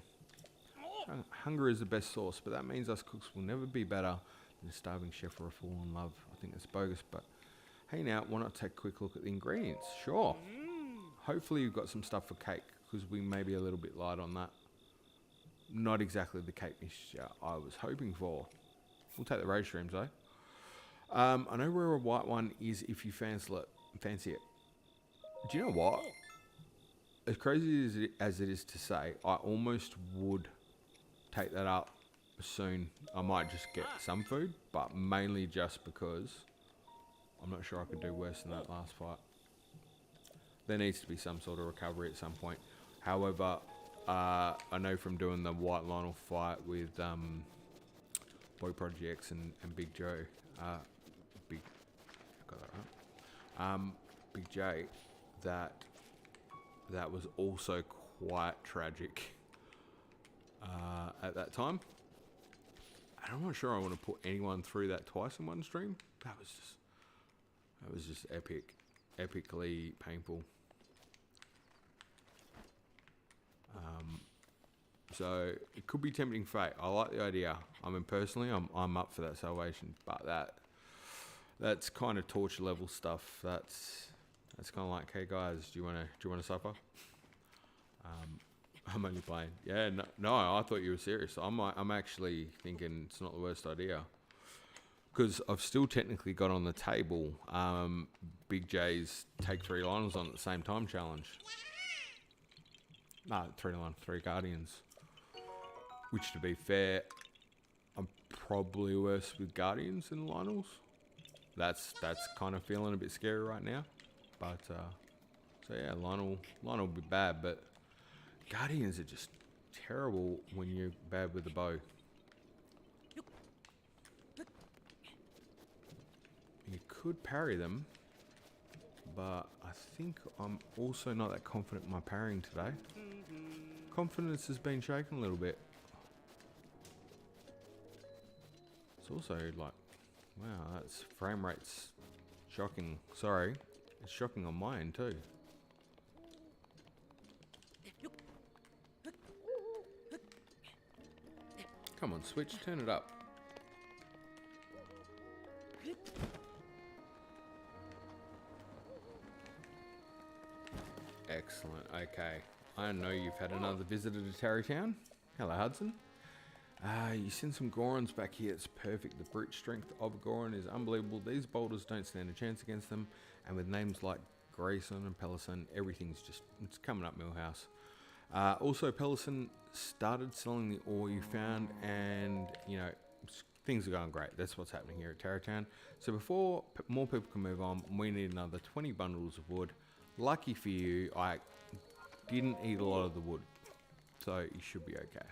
Hunger is the best sauce, but that means us cooks will never be better than a starving chef or a fool in love. I think that's bogus, but hey now, why not take a quick look at the ingredients? Sure. Hopefully you've got some stuff for cake, because we may be a little bit light on that. Not exactly the cake mixture I was hoping for. We'll take the raid streams though. I know where a white one is if you fancy it. Do you know what? As crazy as it is to say, I almost would take that up soon. I might just get some food, but mainly just because I'm not sure I could do worse than that last fight. There needs to be some sort of recovery at some point. However, I know from doing the White Lionel fight with Boy Prodigy X and Big Joe, I got that right. Big J, that was also quite tragic at that time. I'm not sure I want to put anyone through that twice in one stream. That was just epic. Epically painful. So it could be tempting fate. I like the idea. I mean, personally, I'm up for that salvation, but that's kind of torture level stuff. That's kind of like, hey guys, do you want to suffer? I'm only playing. Yeah, no, I thought you were serious. I'm actually thinking it's not the worst idea, because I've still technically got on the table Big J's take 3 Lionels on at the same time challenge. No, 3 Guardians. Which, to be fair, I'm probably worse with Guardians than Lionels. That's kind of feeling a bit scary right now. But so yeah, Lionel will be bad, but Guardians are just terrible when you're bad with the bow. You could parry them, but I think I'm also not that confident in my parrying today. Confidence has been shaken a little bit. It's also like, wow, that's frame rate's shocking. Sorry, it's shocking on my end too. Come on, Switch, turn it up. Excellent, okay. I know you've had another visitor to Tarrytown. Hello, Hudson. You sent some Gorons back here. It's perfect. The brute strength of a Goron is unbelievable. These boulders don't stand a chance against them. And with names like Grayson and Pellison, everything's just, it's coming up Millhouse. Also, Pellison started selling the ore you found, and, you know, things are going great. That's what's happening here at Tarrytown. So before more people can move on, we need another 20 bundles of wood. Lucky for you, I didn't eat a lot of the wood, so you should be okay.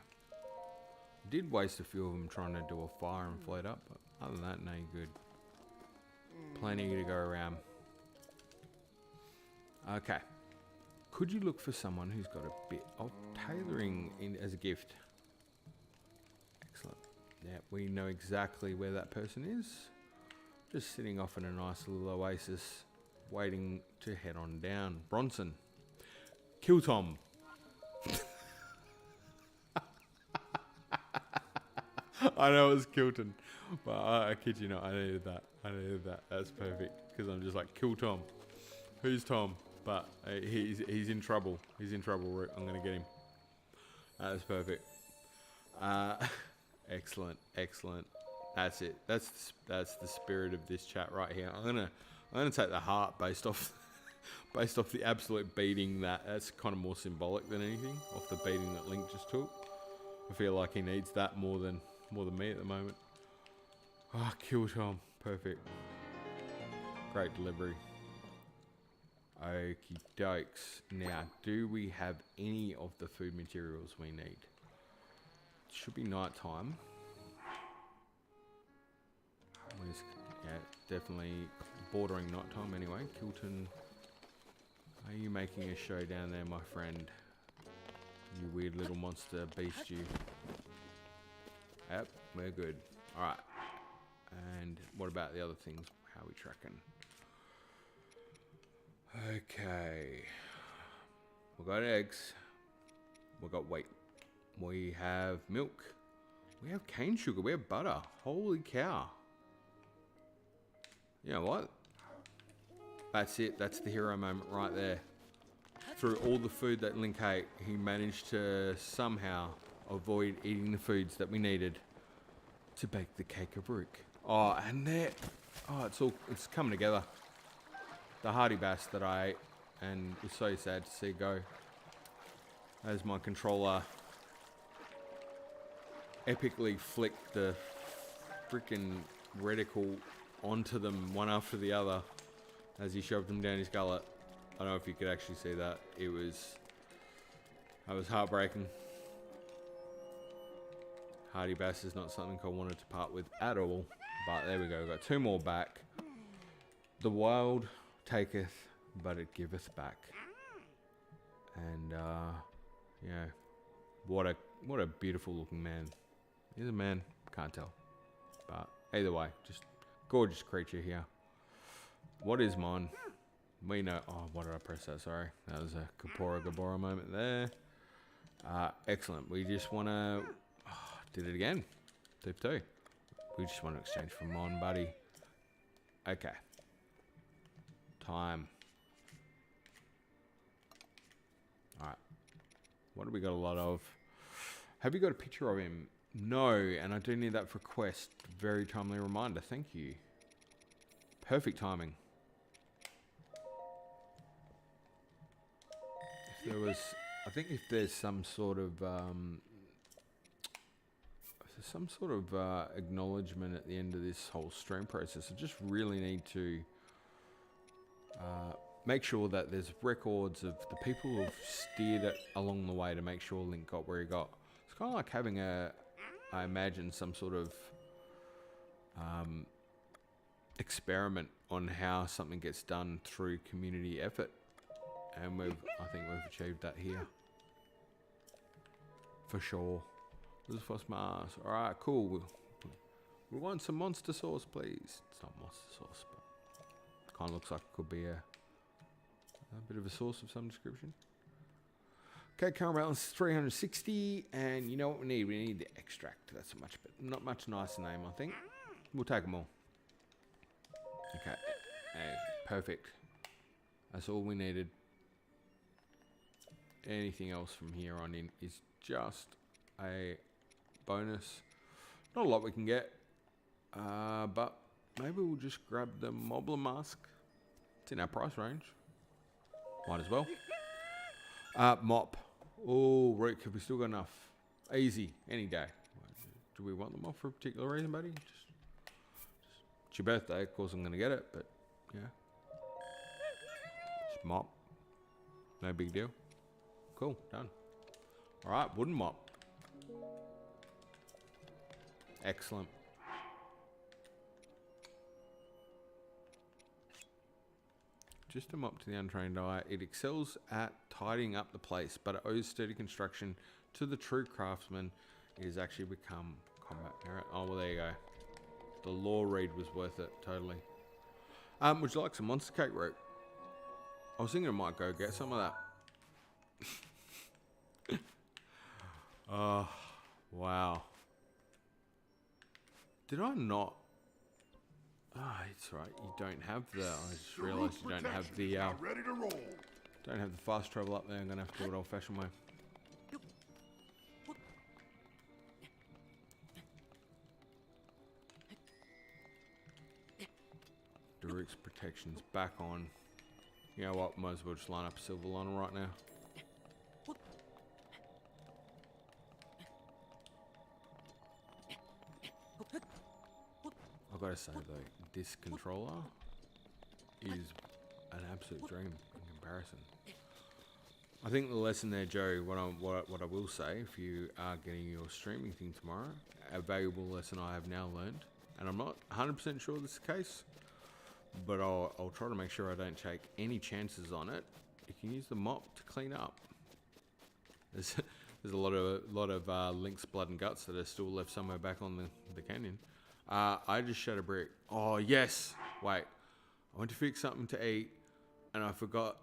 Did waste a few of them trying to do a fire and float up, but other than that, no, you're good. Plenty to go around. Okay. Could you look for someone who's got a bit of tailoring in as a gift? Excellent. Yeah, we know exactly where that person is. Just sitting off in a nice little oasis, waiting to head on down. Bronson. Kill Tom. I know it was Kilton, but I kid you not, I needed that. That's perfect, because I'm just like, kill Tom. Who's Tom? But he's in trouble. He's in trouble, Root. I'm going to get him. That's perfect. Excellent. That's it. That's the spirit of this chat right here. I'm gonna take the heart based off the absolute beating that's kind of more symbolic than anything, off the beating that Link just took. I feel like he needs that more than me at the moment. Kill Tom. Perfect. Great delivery. Okie dokes. Now, do we have any of the food materials we need? It should be night time. Yeah, definitely bordering night time anyway. Kilton, are you making a show down there, my friend? You weird little monster beast, you. Yep, we're good. Alright. And what about the other things? How are we tracking? Okay. We got eggs. We got wheat. We have milk. We have cane sugar. We have butter. Holy cow. You know what? That's it. That's the hero moment right there. Through all the food that Link ate, he managed to somehow avoid eating the foods that we needed to bake the cake of Rook. Oh, and there. Oh, it's coming together. The Hardy Bass that I ate, and it was so sad to see go. As my controller epically flicked the freaking reticle onto them one after the other as he shoved them down his gullet. I don't know if you could actually see that. That was heartbreaking. Hardy Bass is not something I wanted to part with at all, but there we go. We've got 2 more back. The wild taketh, but it giveth back. And yeah, what a beautiful looking man. He's a man, can't tell. But either way, just gorgeous creature here. What is mine? We know. Oh, what did I press that? Sorry. That was a Gabora moment there. Excellent. We just want to... Oh, did it again. Tip 2. We just want to exchange for Mon, buddy. Okay. Time. Alright. What have we got a lot of? Have you got a picture of him? No, and I do need that for quest. Very timely reminder. Thank you. Perfect timing. If there was... I think if there's some sort of... acknowledgement at the end of this whole stream process, I just really need to make sure that there's records of the people who have steered it along the way to make sure Link got where he got. It's kind of like having I imagine some sort of experiment on how something gets done through community effort, and I think we've achieved that here for sure. This is Phos Mars. Alright, cool. We want some monster sauce, please. It's not monster sauce, but kind of looks like it could be a bit of a sauce of some description. Okay, current balance is 360, and you know what we need? We need the extract. That's not much nicer name, I think. We'll take them all. Okay, perfect. That's all we needed. Anything else from here on in is just a bonus. Not a lot we can get, but maybe we'll just grab the Mobbler mask. It's in our price range. Might as well. Mop. Oh, Rook, have we still got enough? Easy, any day. Do we want them off for a particular reason, buddy? Just it's your birthday, of course I'm going to get it, but yeah. Just mop. No big deal. Cool, done. Alright, wooden mop. Excellent. Just a mop to the untrained eye. It excels at tidying up the place, but it owes sturdy construction to the true craftsman. It has actually become combat merit. Oh, well, there you go. The law read was worth it, totally. Would you like some monster cake rope? I was thinking I might go get some of that. Oh, wow. Did I not? Ah, it's right. You don't have the... I just realised you don't have the... ready to roll. Don't have the fast travel up there. I'm going to have to do it old-fashioned way. Daruk's protection's back on. You know what? Might as well just line up a silver liner right now. I've got to say though, this controller is an absolute dream in comparison. I think the lesson there, Joe, what I will say, if you are getting your streaming thing tomorrow, a valuable lesson I have now learned, and I'm not 100% sure this is the case, but I'll try to make sure I don't take any chances on it. You can use the mop to clean up. There's a lot of Link's blood and guts that are still left somewhere back on the canyon. I just shot a brick. Oh, yes. Wait. I went to fix something to eat, and I forgot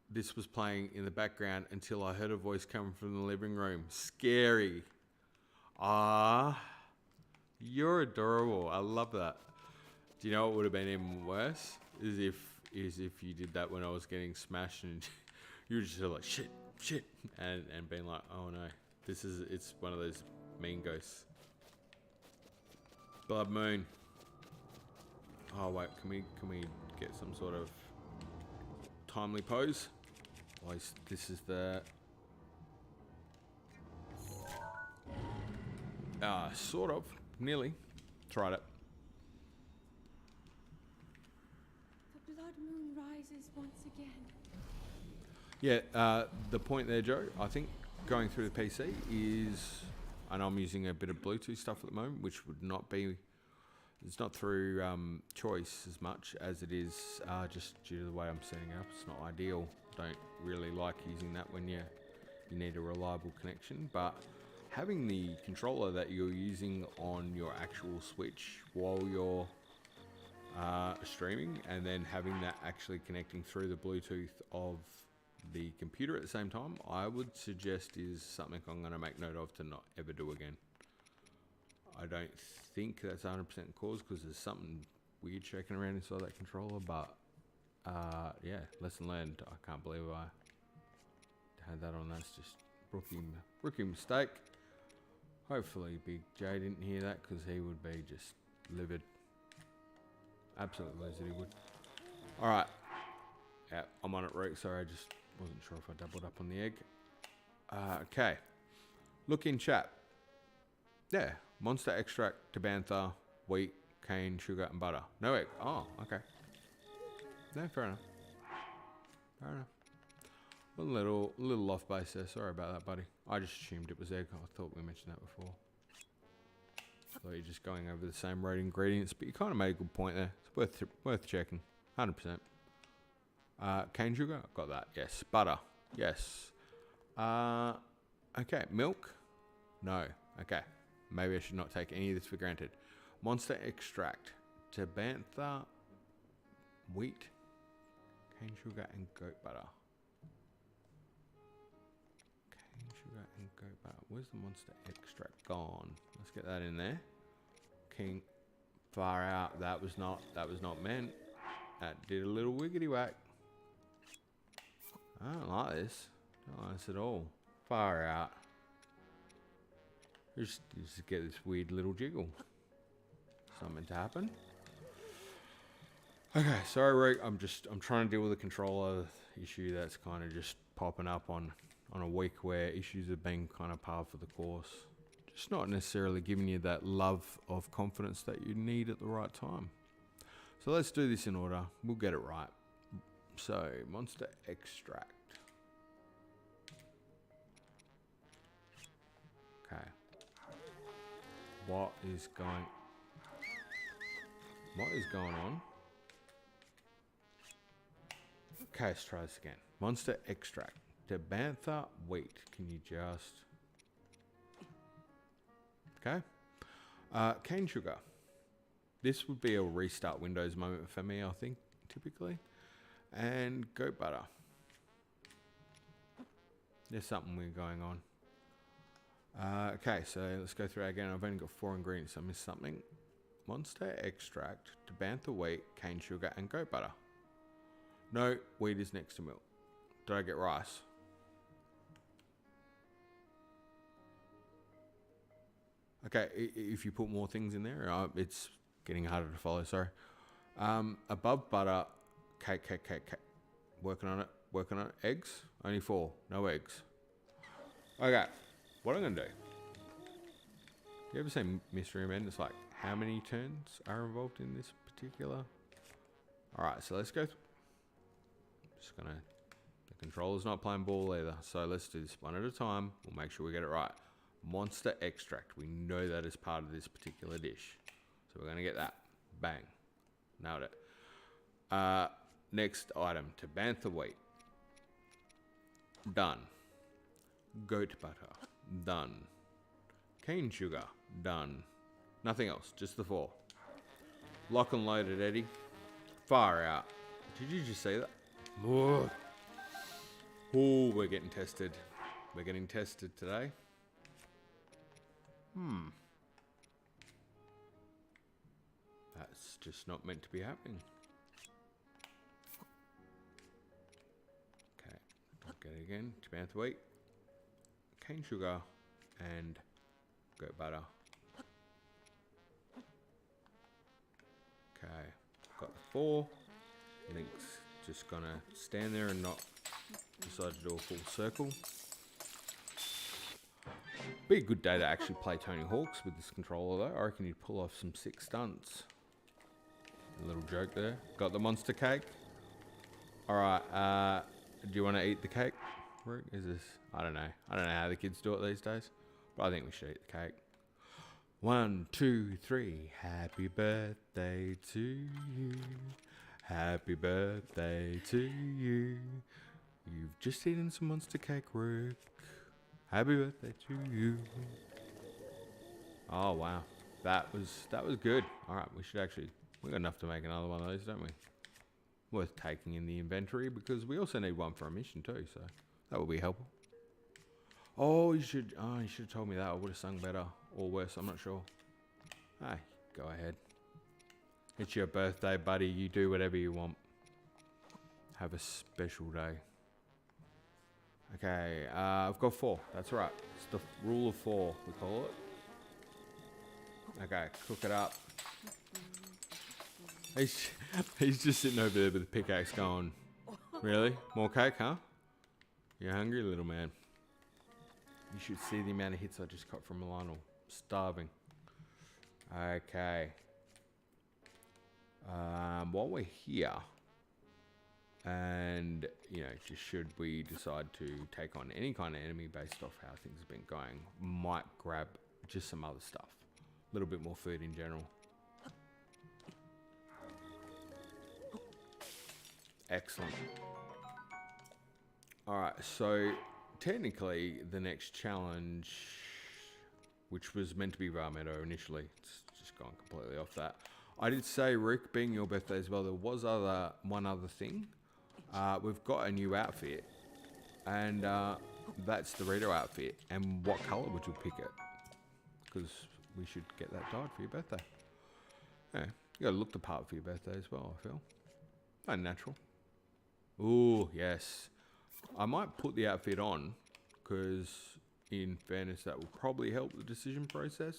this was playing in the background until I heard a voice coming from the living room. Scary. Ah, you're adorable. I love that. Do you know what would have been even worse? Is if you did that when I was getting smashed and you were just like, shit, and being like, oh no, it's one of those mean ghosts. Blood Moon. Oh wait, can we get some sort of timely pose? Oh, this is the sort of, nearly. Tried it. The blood moon rises once again. Yeah, the point there, Joe, I think going through the PC is, and I'm using a bit of Bluetooth stuff at the moment, which would not be, it's not through choice as much as it is just due to the way I'm setting it up. It's not ideal. Don't really like using that when you need a reliable connection, but having the controller that you're using on your actual Switch while you're streaming, and then having that actually connecting through the Bluetooth of the computer at the same time, I would suggest is something I'm going to make note of to not ever do again. I don't think that's 100% cause, because there's something weird shaking around inside that controller, but yeah, lesson learned. I can't believe I had that on. That's just rookie mistake. Hopefully Big J didn't hear that, because he would be just livid. Absolutely livid he would. Alright. Yeah, I'm on it, Rick. Sorry, I just wasn't sure if I doubled up on the egg. Okay. Look in chat. Yeah. Monster extract, tabantha, wheat, cane, sugar, and butter. No egg. Oh, okay. No, fair enough. Fair enough. A little off base there. Sorry about that, buddy. I just assumed it was egg. I thought we mentioned that before. So you're just going over the same road ingredients, but you kind of made a good point there. It's worth checking. 100%. Cane sugar, got that. Yes. Butter, yes. Okay. Milk, no. Okay. Maybe I should not take any of this for granted. Monster extract, tabantha, wheat, cane sugar, and goat butter. Cane sugar and goat butter. Where's the monster extract gone? Let's get that in there. King, far out. That was not meant. That did a little wiggity whack. I don't like this. Don't like this at all. Far out. Just get this weird little jiggle. Something to happen. Okay, sorry, Rick. I'm trying to deal with a controller issue that's kind of just popping up on a week where issues have been kind of par for the course. Just not necessarily giving you that love of confidence that you need at the right time. So let's do this in order. We'll get it right. So, monster extract. Okay. What is going on? Okay, let's try this again. Monster extract. Tabantha wheat. Can you just... Okay. Cane sugar. This would be a restart Windows moment for me, I think, typically. And goat butter. There's something weird going on. Okay, so let's go through again. I've only got 4 ingredients. I missed something. Monster extract, tabantha wheat, cane sugar, and goat butter. No, wheat is next to milk. Did I get rice? Okay, if you put more things in there, it's getting harder to follow, sorry. Above butter, cake. Working on it. Eggs? Only 4, no eggs. Okay, what I'm going to do. You ever seen Mystery Men? It's like, how many turns are involved in this particular? Alright, so let's go. The controller's not playing ball either, so let's do this one at a time. We'll make sure we get it right. Monster extract. We know that is part of this particular dish. So we're going to get that. Bang. Nailed it. Next item. Tabantha wheat. Done. Goat butter. Done. Cane sugar. Done. Nothing else. Just the 4. Lock and loaded, Eddie. Far out. Did you just say that? Oh, we're getting tested. We're getting tested today. That's just not meant to be happening. Okay, I'll get it again. Tabantha wheat, cane sugar, and goat butter. Okay, got the 4. Link's just gonna stand there and not decide to do a full circle. Be a good day to actually play Tony Hawk's with this controller though. I reckon you'd pull off some sick stunts. A little joke there. Got the monster cake. Alright, do you want to eat the cake? Is this... I don't know how the kids do it these days. But I think we should eat the cake. 1, 2, 3. Happy birthday to you. Happy birthday to you. You've just eaten some monster cake, Rick. Happy birthday to you. Oh wow, that was good. All right, we got enough to make another one of those, don't we? Worth taking in the inventory because we also need one for a mission too, so that will be helpful. Oh, you should have told me that. I would have sung better or worse. I'm not sure. Hey, go ahead. It's your birthday, buddy. You do whatever you want. Have a special day. Okay, I've got 4. That's right. It's the rule of 4, we call it. Okay, cook it up. He's just sitting over there with the pickaxe going, really? More cake, huh? You're hungry, little man? You should see the amount of hits I just got from Milano. Starving. Okay. While we're here, and, you know, just should we decide to take on any kind of enemy based off how things have been going, might grab just some other stuff. A little bit more food in general. Excellent. Alright, so technically the next challenge, which was meant to be Vah Medoh initially, it's just gone completely off that. I did say, Rick, being your birthday as well, there was one other thing. We've got a new outfit, and that's the Rito outfit. And what colour would you pick it? Because we should get that dyed for your birthday. Yeah, you gotta look the part for your birthday as well, I feel. Unnatural. Ooh, yes. I might put the outfit on, because in fairness, that will probably help the decision process.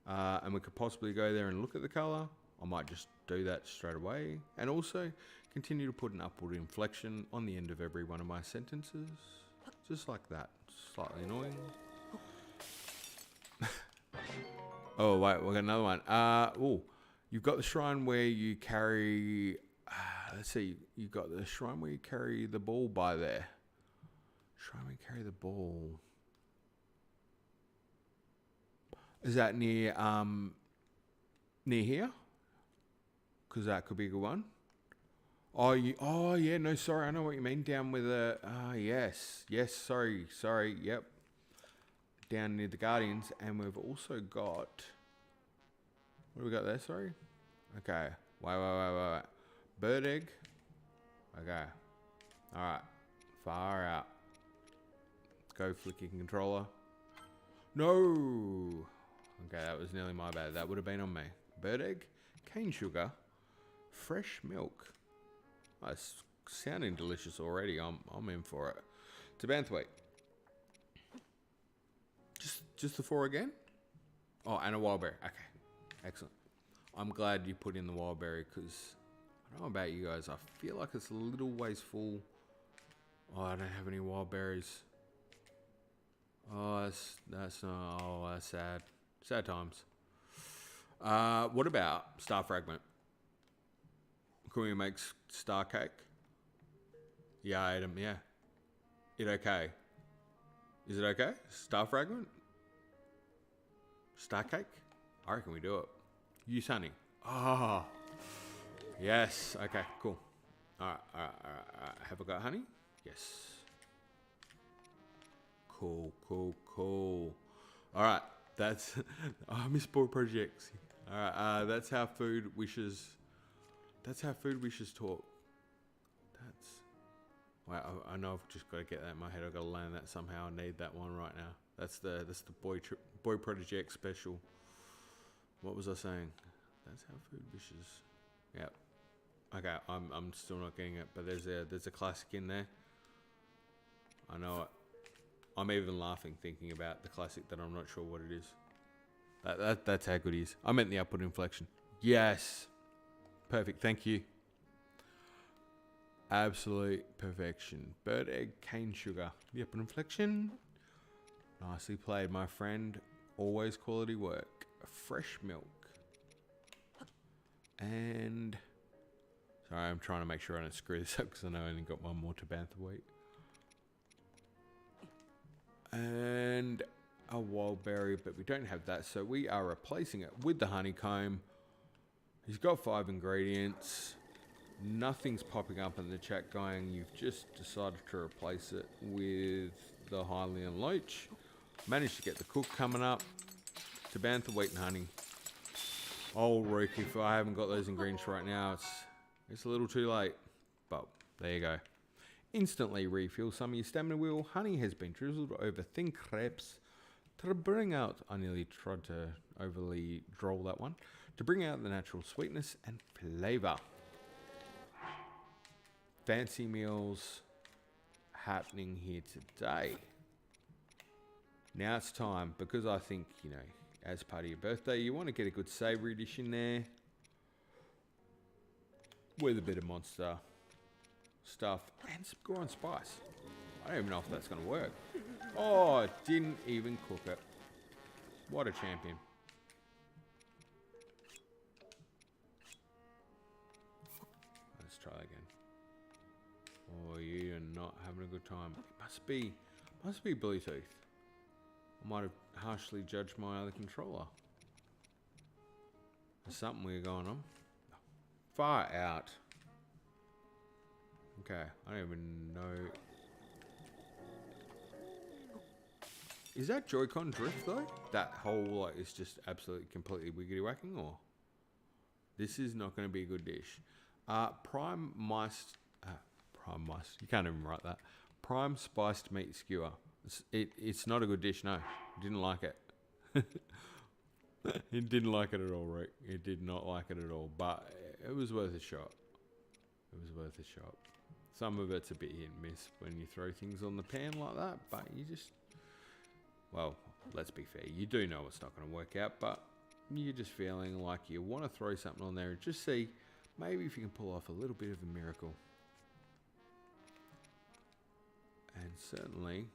And we could possibly go there and look at the colour. I might just do that straight away. And also continue to put an upward inflection on the end of every one of my sentences. Just like that. Slightly annoying. Oh, wait, we've got another one. Oh, you've got the shrine where you carry... let's see. You've got the shrine where you carry the ball by there. Shrine where you carry the ball. Is that near here? Because that could be a good one. Oh, yeah, no, sorry, I know what you mean. Down with the, yes, sorry, yep. Down near the Guardians, and we've also got, what do we got there, sorry? Okay, wait. Bird egg. Okay, alright, far out. Go flicking controller. No! Okay, that was nearly my bad. That would have been on me. Bird egg, cane sugar, fresh milk. Oh, it's sounding delicious already. I'm in for it. To Banthwaite. Just the 4 again? Oh, and a wild berry. Okay, excellent. I'm glad you put in the wild berry because I don't know about you guys. I feel like it's a little ways full. Oh, I don't have any wild berries. Oh, that's not. Oh, that's sad. Sad times. What about star fragment? Can we make star cake? Yeah, I ate them. Yeah. It okay? Is it okay? Star fragment? Star cake? I reckon we do it. Use honey. Ah. Oh, yes. Okay. Cool. All right. Have I got honey? Yes. Cool. All right. That's... I miss board projects. All right. That's how food wishes... talk. That's... Wow, I know I've just got to get that in my head. I've got to land that somehow. I need that one right now. That's the boy project special. What was I saying? That's how food wishes... Yep. Okay, I'm still not getting it, but there's a classic in there. I know it. I'm even laughing thinking about the classic that I'm not sure what it is. That's how good it is. I meant the upward inflection. Yes. Perfect. Thank you. Absolute perfection. Bird egg, cane sugar. The upward inflection. Nicely played, my friend. Always quality work. Fresh milk. And... Sorry, I'm trying to make sure I don't screw this up because I know I only got one more to Banthwaite. And a wild berry, but we don't have that, so we are replacing it with the honeycomb. He's got 5 ingredients. Nothing's popping up in the chat going, you've just decided to replace it with the Hylian Loach. Managed to get the cook coming up. Tabantha wheat and honey. Oh, Rook, if I haven't got those ingredients right now, it's a little too late. But there you go. Instantly refill some of your stamina wheel. Honey has been drizzled over thin crepes to bring out, I nearly tried to overly droll that one, to bring out the natural sweetness and flavour. Fancy meals happening here today. Now it's time, because I think, you know, as part of your birthday, you want to get a good savoury dish in there with a bit of monster stuff and some grind spice. I don't even know if that's going to work. Oh, it didn't even cook it. What a champion. Let's try again. Oh, you are not having a good time. It must be Bluetooth. I might have harshly judged my other controller. There's something weird going on. Far out. Okay, I don't even know. Is that Joy-Con drift though? That whole like is just absolutely completely wiggity whacking, or this is not going to be a good dish. Prime mice. You can't even write that. Prime spiced meat skewer. It's not a good dish. No, didn't like it. It didn't like it at all, Rick. It did not like it at all. But it was worth a shot. It was worth a shot. Some of it's a bit hit and miss when you throw things on the pan like that, but you just, well, let's be fair. You do know it's not going to work out, but you're just feeling like you want to throw something on there and just see maybe if you can pull off a little bit of a miracle. And certainly,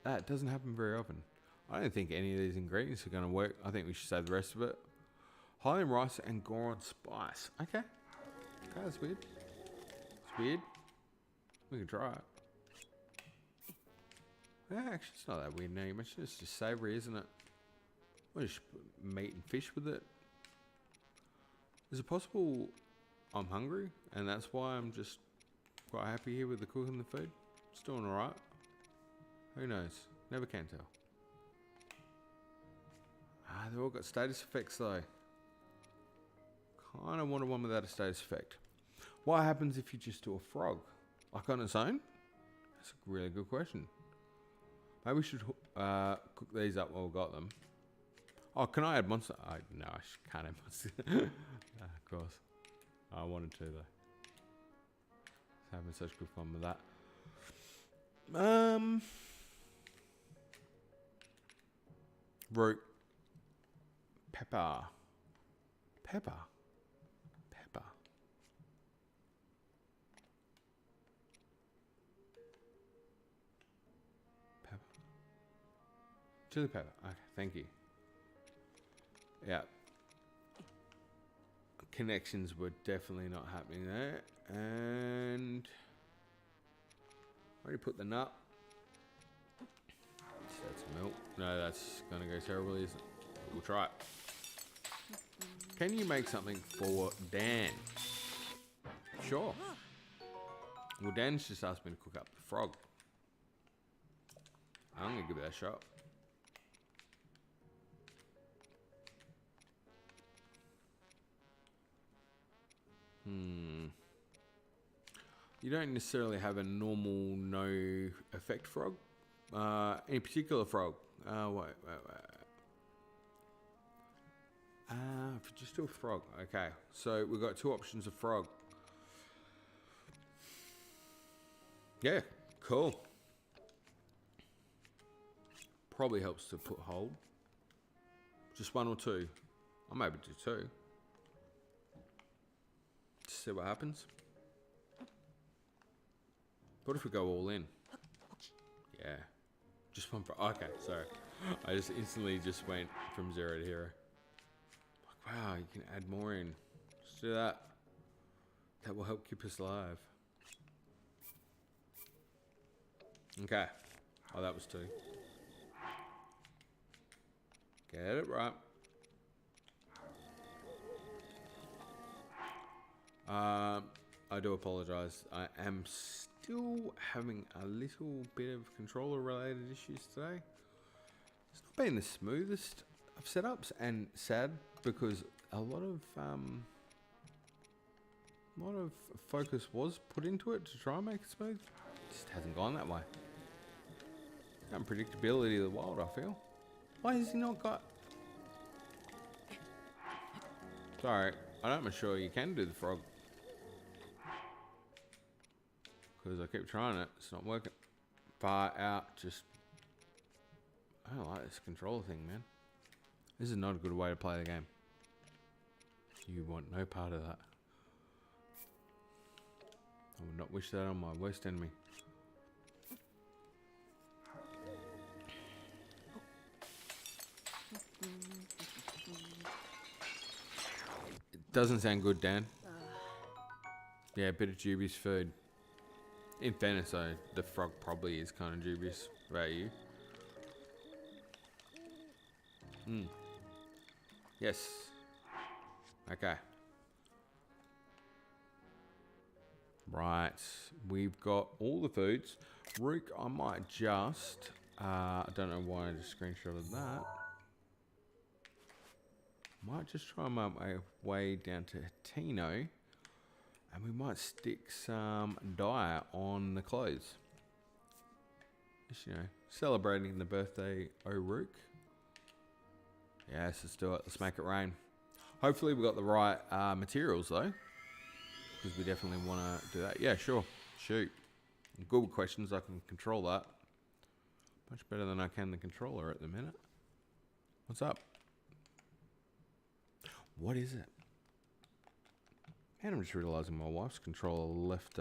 that doesn't happen very often. I don't think any of these ingredients are going to work. I think we should save the rest of it. Hylian rice and Goron spice. Okay. Okay, that's weird. It's weird. We can try it. Yeah, actually, it's not that weird now. You mentioned it's just savoury, isn't it? We'll just put meat and fish with it. Is it possible I'm hungry and that's why I'm just quite happy here with the cooking the food? It's doing alright. Who knows? Never can tell. They've all got status effects though. Kind of wanted one without a status effect. What happens if you just do a frog? Like on its own? That's a really good question. Maybe we should cook these up while we've got them. Oh, can I add monster? No, I can't add monster. Of course. I wanted to though. Having such good fun with that. Root. Pepper. Pepper. Pepper. Pepper. Chili pepper. Okay, thank you. Yeah. Connections were definitely not happening there. And already put the nut. Just add some milk. No, that's gonna go terribly, isn't it? We'll try it. Can you make something for Dan? Sure. Well, Dan's just asked me to cook up the frog. I'm gonna give it a shot. You don't necessarily have a normal no effect frog. Any particular frog? Wait. If you just do a frog. Okay, so we've got two options of frog. Yeah, cool. Probably helps to put hold. Just one or two. I might do two. Just see what happens. What if we go all in? Yeah. Just one frog. Okay, sorry. I just instantly just went from 0 to hero. Like, wow, you can add more in. Just do that. That will help keep us alive. Okay. Oh, that was 2. Get it right. I do apologize. I am still having a little bit of controller related issues today. It's not been the smoothest of setups, and sad because a lot of focus was put into it to try and make it smooth. It just hasn't gone that way. Unpredictability of the wild, I feel. Why has he not got... Sorry, I'm not sure you can do the frog. Because I keep trying it, it's not working. Far out, just... I don't like this controller thing, man. This is not a good way to play the game. You want no part of that. I would not wish that on my worst enemy. It doesn't sound good, Dan. Yeah, a bit of dubious food. In fairness though, the frog probably is kind of dubious about you. Yes. Okay. Right. We've got all the foods. Rook, I might just... I don't know why I just screenshotted that. Might just try and make my way down to Tino. And we might stick some dye on the clothes. Just, you know, celebrating the birthday O'Rook. Yes, let's do it. Let's make it rain. Hopefully we got the right materials though. Because we definitely want to do that. Yeah, sure. Shoot. Good with questions. I can control that. Much better than I can the controller at the minute. What's up? What is it? Man, I'm just realising my wife's controller left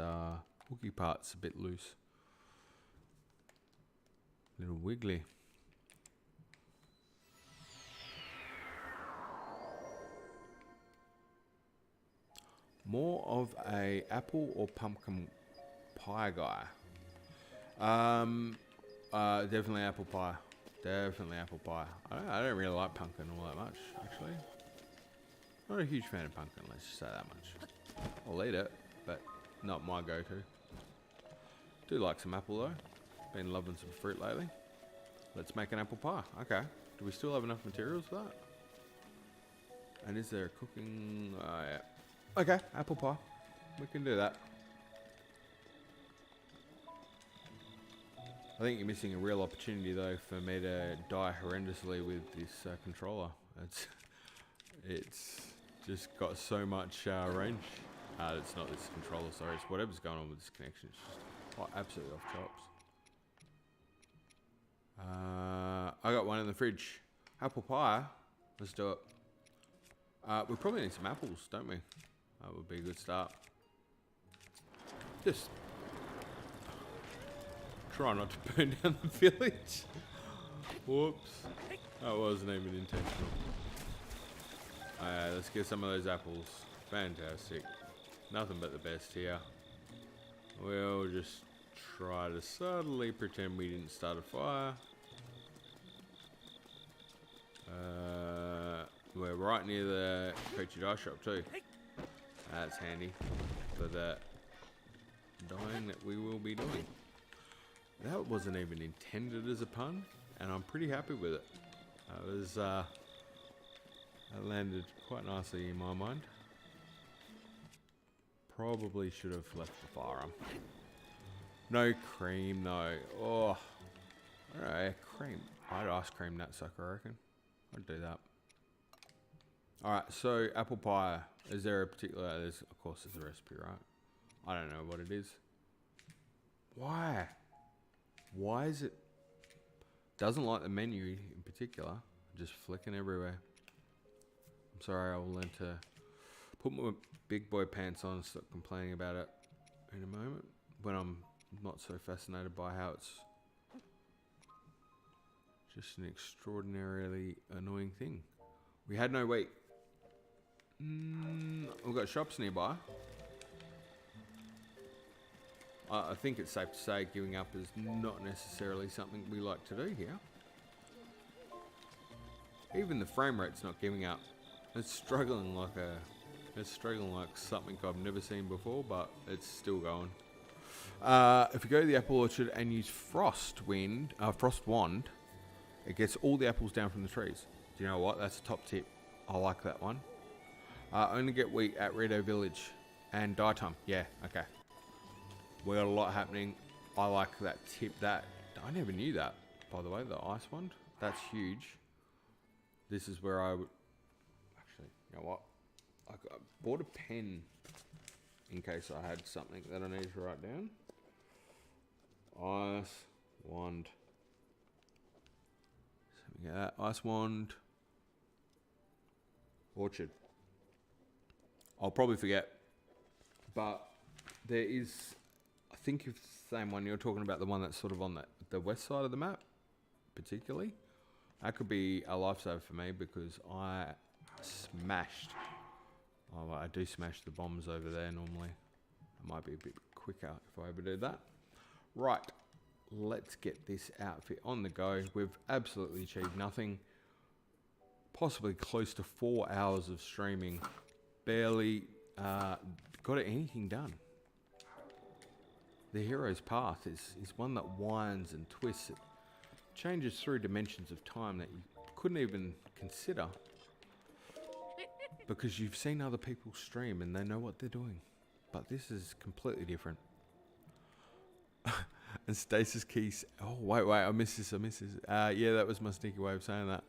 hooky parts a bit loose. Little wiggly. More of a apple or pumpkin pie guy? Definitely apple pie. Definitely apple pie. I don't really like pumpkin all that much, actually. Not a huge fan of pumpkin, let's just say that much. I'll eat it, but not my go-to. Do like some apple though. Been loving some fruit lately. Let's make an apple pie. Okay. Do we still have enough materials for that? And is there a cooking... yeah. Okay, apple pie. We can do that. I think you're missing a real opportunity though for me to die horrendously with this controller. It's just got so much range. It's not this controller, sorry. It's whatever's going on with this connection. It's just absolutely off tops. I got one in the fridge. Apple pie. Let's do it. We probably need some apples, don't we? That would be a good start. Just try not to burn down the village. Whoops. That wasn't even intentional. Let's get some of those apples. Fantastic. Nothing but the best here. We'll just try to subtly pretend we didn't start a fire. We're right near the perched ice shop too. That's handy for that dyeing that we will be doing. That wasn't even intended as a pun, and I'm pretty happy with it. That landed quite nicely in my mind. Probably should have left the fire on. No cream though. Oh, alright, cream. I'd ice cream that sucker, I reckon. I'd do that. Alright, so apple pie. Is there a particular... of course there's a recipe, right? I don't know what it is. Why? Why is it... Doesn't like the menu in particular. Just flicking everywhere. I'm sorry, I will learn to put my big boy pants on and stop complaining about it in a moment. When I'm not so fascinated by how it's just an extraordinarily annoying thing. We had no wheat. We've got shops nearby. I think it's safe to say giving up is not necessarily something we like to do here. Even the frame rate's not giving up. It's struggling like something I've never seen before, but it's still going. If you go to the apple orchard and use frost wand, it gets all the apples down from the trees. Do you know what? That's a top tip. I like that one. Only get wheat at Rito Village and daytime. Yeah, okay. We got a lot happening. I like that tip. That I never knew that, by the way. The ice wand. That's huge. This is where I would actually. You know what? I bought a pen in case I had something that I needed to write down. Ice wand. So we get that ice wand. Orchard. I'll probably forget, but there is. I think it's the same one you're talking about. The one that's sort of on the west side of the map, particularly. That could be a lifesaver for me because I smashed. Oh, I do smash the bombs over there normally. It might be a bit quicker if I ever do that. Right, let's get this outfit on the go. We've absolutely achieved nothing. Possibly close to 4 hours of streaming. Barely got anything done. The hero's path is one that winds and twists. It changes through dimensions of time that you couldn't even consider. Because you've seen other people stream and they know what they're doing. But this is completely different. And stasis keys. Oh, wait, I missed this. Yeah, that was my sneaky way of saying that.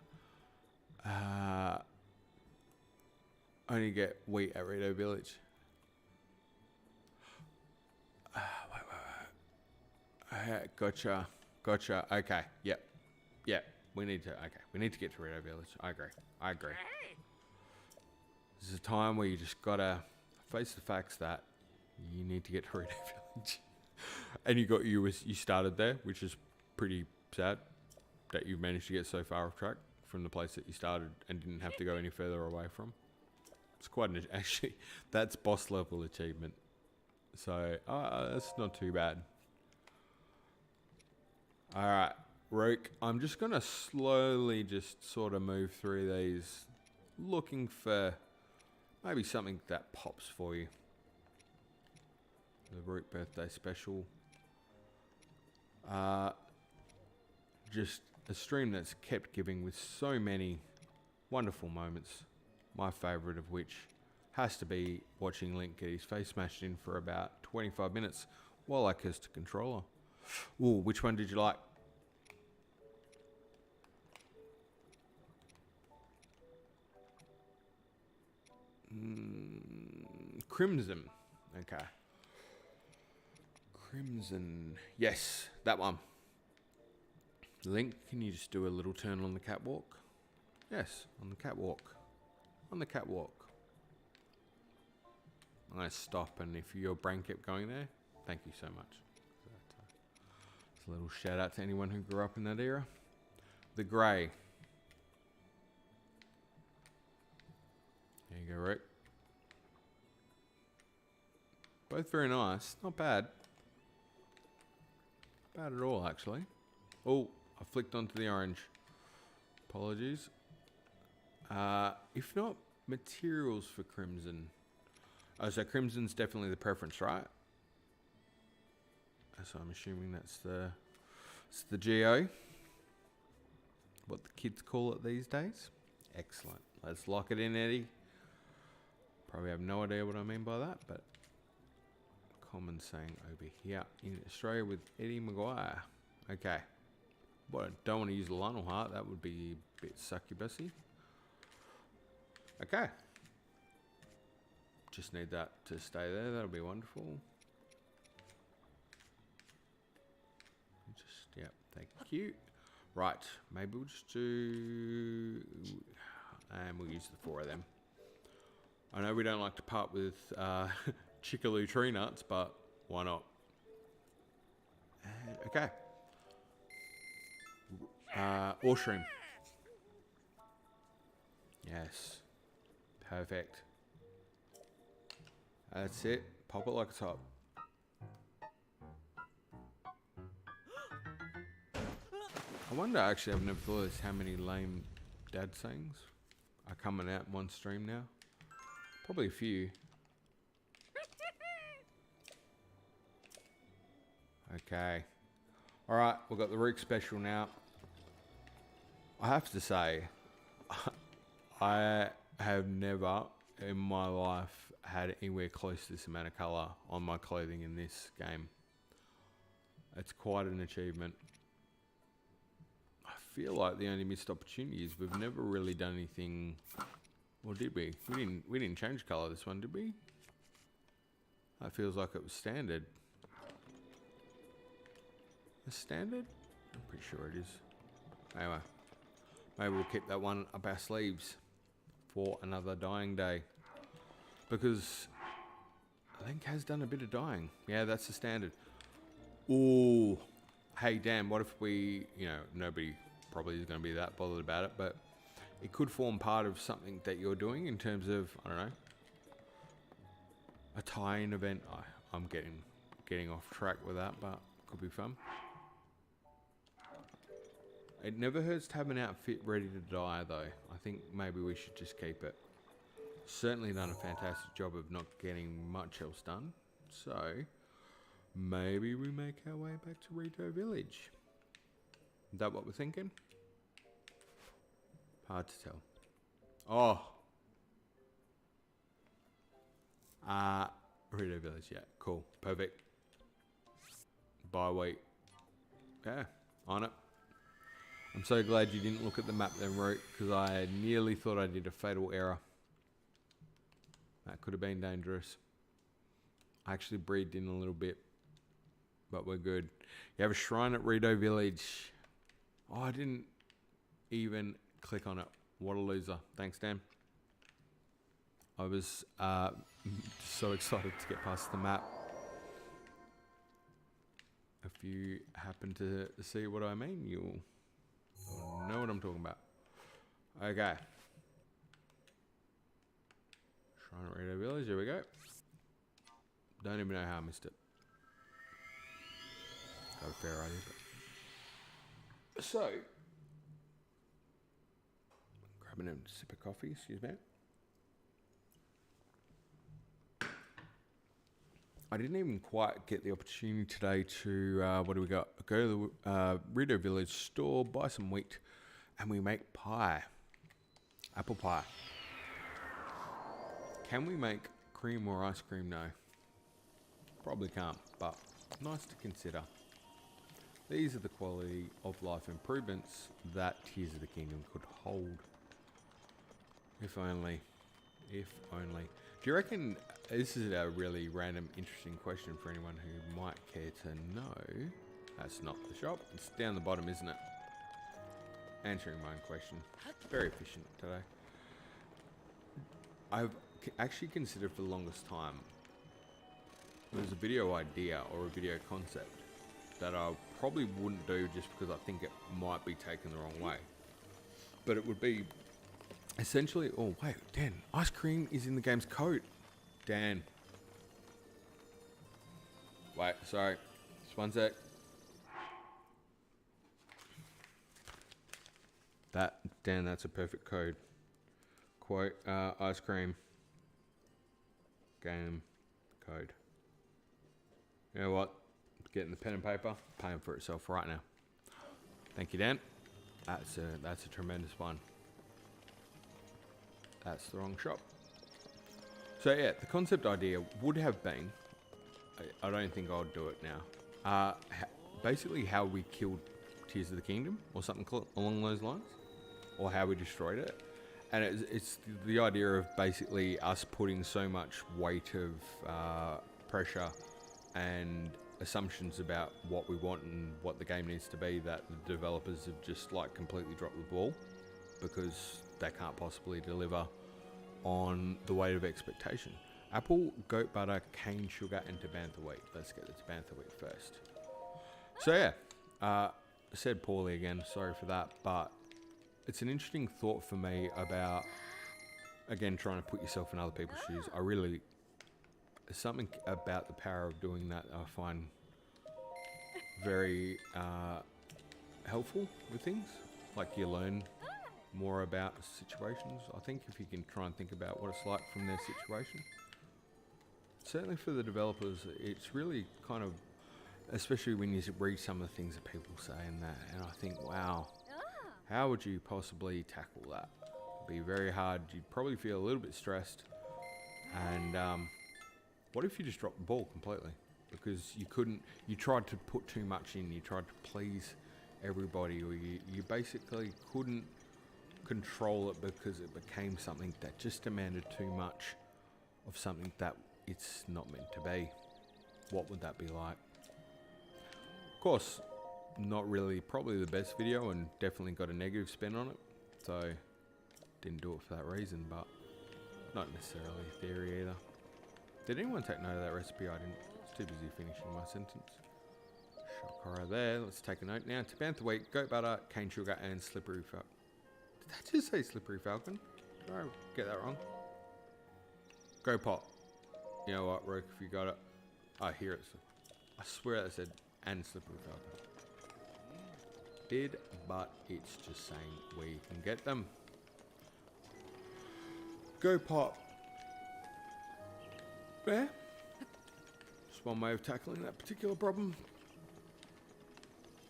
Only get wheat at Rito Village. Wait. Gotcha. Okay, yep. We need to get to Rito Village. I agree. This is a time where you just gotta face the facts that you need to get to Rito Village. And you started there, which is pretty sad that you've managed to get so far off track from the place that you started and didn't have to go any further away from. It's quite actually, that's boss level achievement. So, that's not too bad. Alright, Rook, I'm just going to slowly just sort of move through these, looking for maybe something that pops for you. The Rook birthday special. Just a stream that's kept giving with so many wonderful moments. My favourite of which has to be watching Link get his face smashed in for about 25 minutes while I cursed a controller. Ooh, which one did you like? Crimson. Okay. Crimson. Yes, that one. Link, can you just do a little turn on the catwalk? Yes, on the catwalk. On the catwalk. I'm going to stop, and if your brain kept going there, thank you so much. It's a little shout out to anyone who grew up in that era. The grey. There you go, Rick. Both very nice. Not bad. Bad at all, actually. Oh, I flicked onto the orange. Apologies. If not, materials for Crimson. Oh, so Crimson's definitely the preference, right? So I'm assuming it's the GO. What the kids call it these days. Excellent. Let's lock it in, Eddie. Probably have no idea what I mean by that, but common saying over here in Australia with Eddie Maguire. Okay. But I don't want to use the Lionel Heart. That would be a bit succubusy. Okay. Just need that to stay there. That'll be wonderful. Just, yeah, thank you. Right, maybe we'll just do... And we'll use the 4 of them. I know we don't like to part with Chickaloo tree nuts, but why not? And, okay. Orshroom. Yes. Perfect. That's it. Pop it like a top. I wonder, actually, I've never thought of this, how many lame dad sayings are coming out in one stream now. Probably a few. Okay. Alright, we've got the Rook special now. I have to say, I have never in my life had anywhere close to this amount of colour on my clothing in this game. It's quite an achievement. I feel like the only missed opportunity is we've never really done anything. Or did we? We didn't change colour this one, did we? That feels like it was standard. The standard? I'm pretty sure it is. Anyway, maybe we'll keep that one up our sleeves for another dying day. Because Link has done a bit of dying. Yeah, that's the standard. Ooh. Hey, Dan, what if we, you know, nobody probably is going to be that bothered about it, but it could form part of something that you're doing in terms of, I don't know, a tie-in event. I'm getting off track with that, but could be fun. It never hurts to have an outfit ready to die, though. I think maybe we should just keep it. Certainly done a fantastic job of not getting much else done. So, maybe we make our way back to Rito Village. Is that what we're thinking? Hard to tell. Oh. Rito Village, yeah. Cool. Perfect. Bye week. Yeah, on it. I'm so glad you didn't look at the map then, Root, because I nearly thought I did a fatal error. That could have been dangerous. I actually breathed in a little bit, but we're good. You have a shrine at Rito Village. Oh, I didn't even click on it. What a loser. Thanks, Dan. I was so excited to get past the map. If you happen to see what I mean, you'll know what I'm talking about. Okay. Shrine at Rito Village, here we go. Don't even know how I missed it. Got a fair idea. But. So, grabbing a sip of coffee, excuse me. I didn't even quite get the opportunity today to, what do we got? Go to the Rito Village store, buy some wheat, and we make pie. Apple pie. Can we make cream or ice cream? No. Probably can't, but nice to consider. These are the quality of life improvements that Tears of the Kingdom could hold. If only. If only. Do you reckon, this is a really random, interesting question for anyone who might care to know. That's not the shop. It's down the bottom, isn't it? Answering my own question. Very efficient today. I've actually considered for the longest time, there's a video idea or a video concept that I probably wouldn't do just because I think it might be taken the wrong way. But it would be essentially, oh wait, Dan, ice cream is in the game's code. Dan. Wait, sorry. Just one sec. Dan, that's a perfect code. Quote, ice cream. Game code. You know what? Getting the pen and paper, paying for itself right now. Thank you, Dan. That's a tremendous one. That's the wrong shop. So yeah, the concept idea would have been, I don't think I'll do it now. Basically how we killed Tears of the Kingdom or something along those lines, or how we destroyed it. And it's the idea of basically us putting so much weight of pressure and assumptions about what we want and what the game needs to be that the developers have just like completely dropped the ball because they can't possibly deliver on the weight of expectation. Apple, goat butter, cane sugar, and Tabantha wheat. Let's get the Tabantha wheat first. So yeah, said poorly again, sorry for that, but it's an interesting thought for me about, again, trying to put yourself in other people's shoes. There's something about the power of doing that I find very helpful with things. Like you learn more about situations. I think if you can try and think about what it's like from their situation. Certainly for the developers, it's really kind of especially when you read some of the things that people say and that, and I think, wow, how would you possibly tackle that? It'd be very hard. You'd probably feel a little bit stressed. And what if you just dropped the ball completely? Because you tried to put too much in, you tried to please everybody, or you basically couldn't control it because it became something that just demanded too much of something that it's not meant to be. What would that be like? Of course, not really probably the best video, and definitely got a negative spin on it, so didn't do it for that reason, but not necessarily a theory either. Did anyone take note of that recipe? I didn't. I was too busy finishing my sentence. Shocker there. Let's take a note now. Tabantha wheat, goat butter, cane sugar, and slippery falcon. Did that just say slippery falcon? Did I get that wrong? Go pot. You know what, Rook, if you got it. Oh, here it's. I swear that said and slippery falcon. Did, but it's just saying we can get them. Go pot. There. Just one way of tackling that particular problem.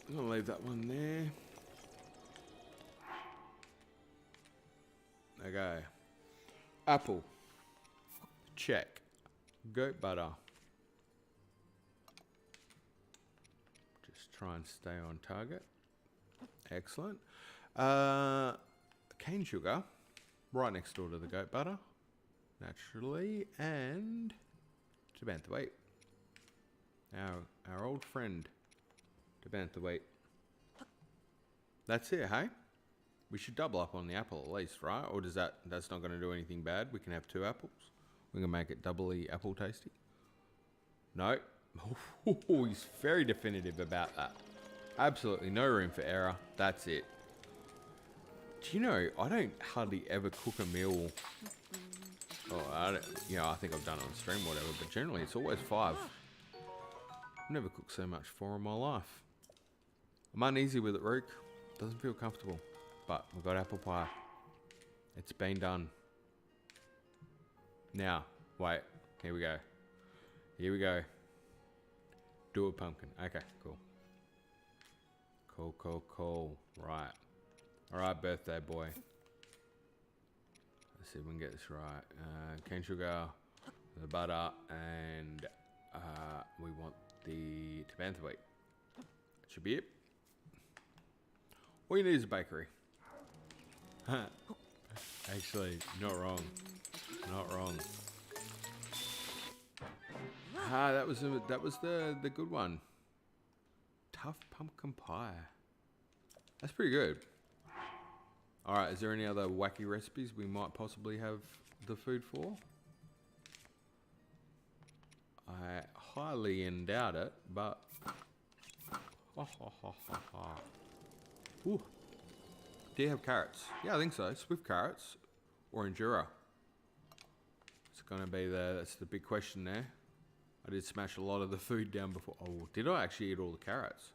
I'm gonna leave that one there. Okay. Apple. Check. Goat butter. Just try and stay on target. Excellent. Cane sugar. Right next door to the goat butter. Naturally. And Tabantha wheat. Our old friend. Tabantha wheat. That's it, hey? We should double up on the apple at least, right? Or does that's not going to do anything bad? We can have 2 apples. We can make it doubly apple tasty. No. He's very definitive about that. Absolutely no room for error. That's it. Do you know, I don't hardly ever cook a meal. Oh, I think I've done it on stream or whatever, but generally it's always 5. I've never cooked so much for in my life. I'm uneasy with it, Rook. Doesn't feel comfortable. But we've got apple pie. It's been done. Now, wait. Here we go. Here we go. Do a pumpkin. Okay, cool. Cool. Right. Alright, birthday boy. Let's see if we can get this right. Cane sugar, the butter, and we want the Tabantha wheat. That should be it. All you need is a bakery. Actually, not wrong. Not wrong. That was the good one. Tough pumpkin pie. That's pretty good. Alright, is there any other wacky recipes we might possibly have the food for? I highly doubt it, but... Ooh. Do you have carrots? Yeah, I think so. Swift carrots or Endura. It's going to be that's the big question there. I did smash a lot of the food down before. Oh, did I actually eat all the carrots?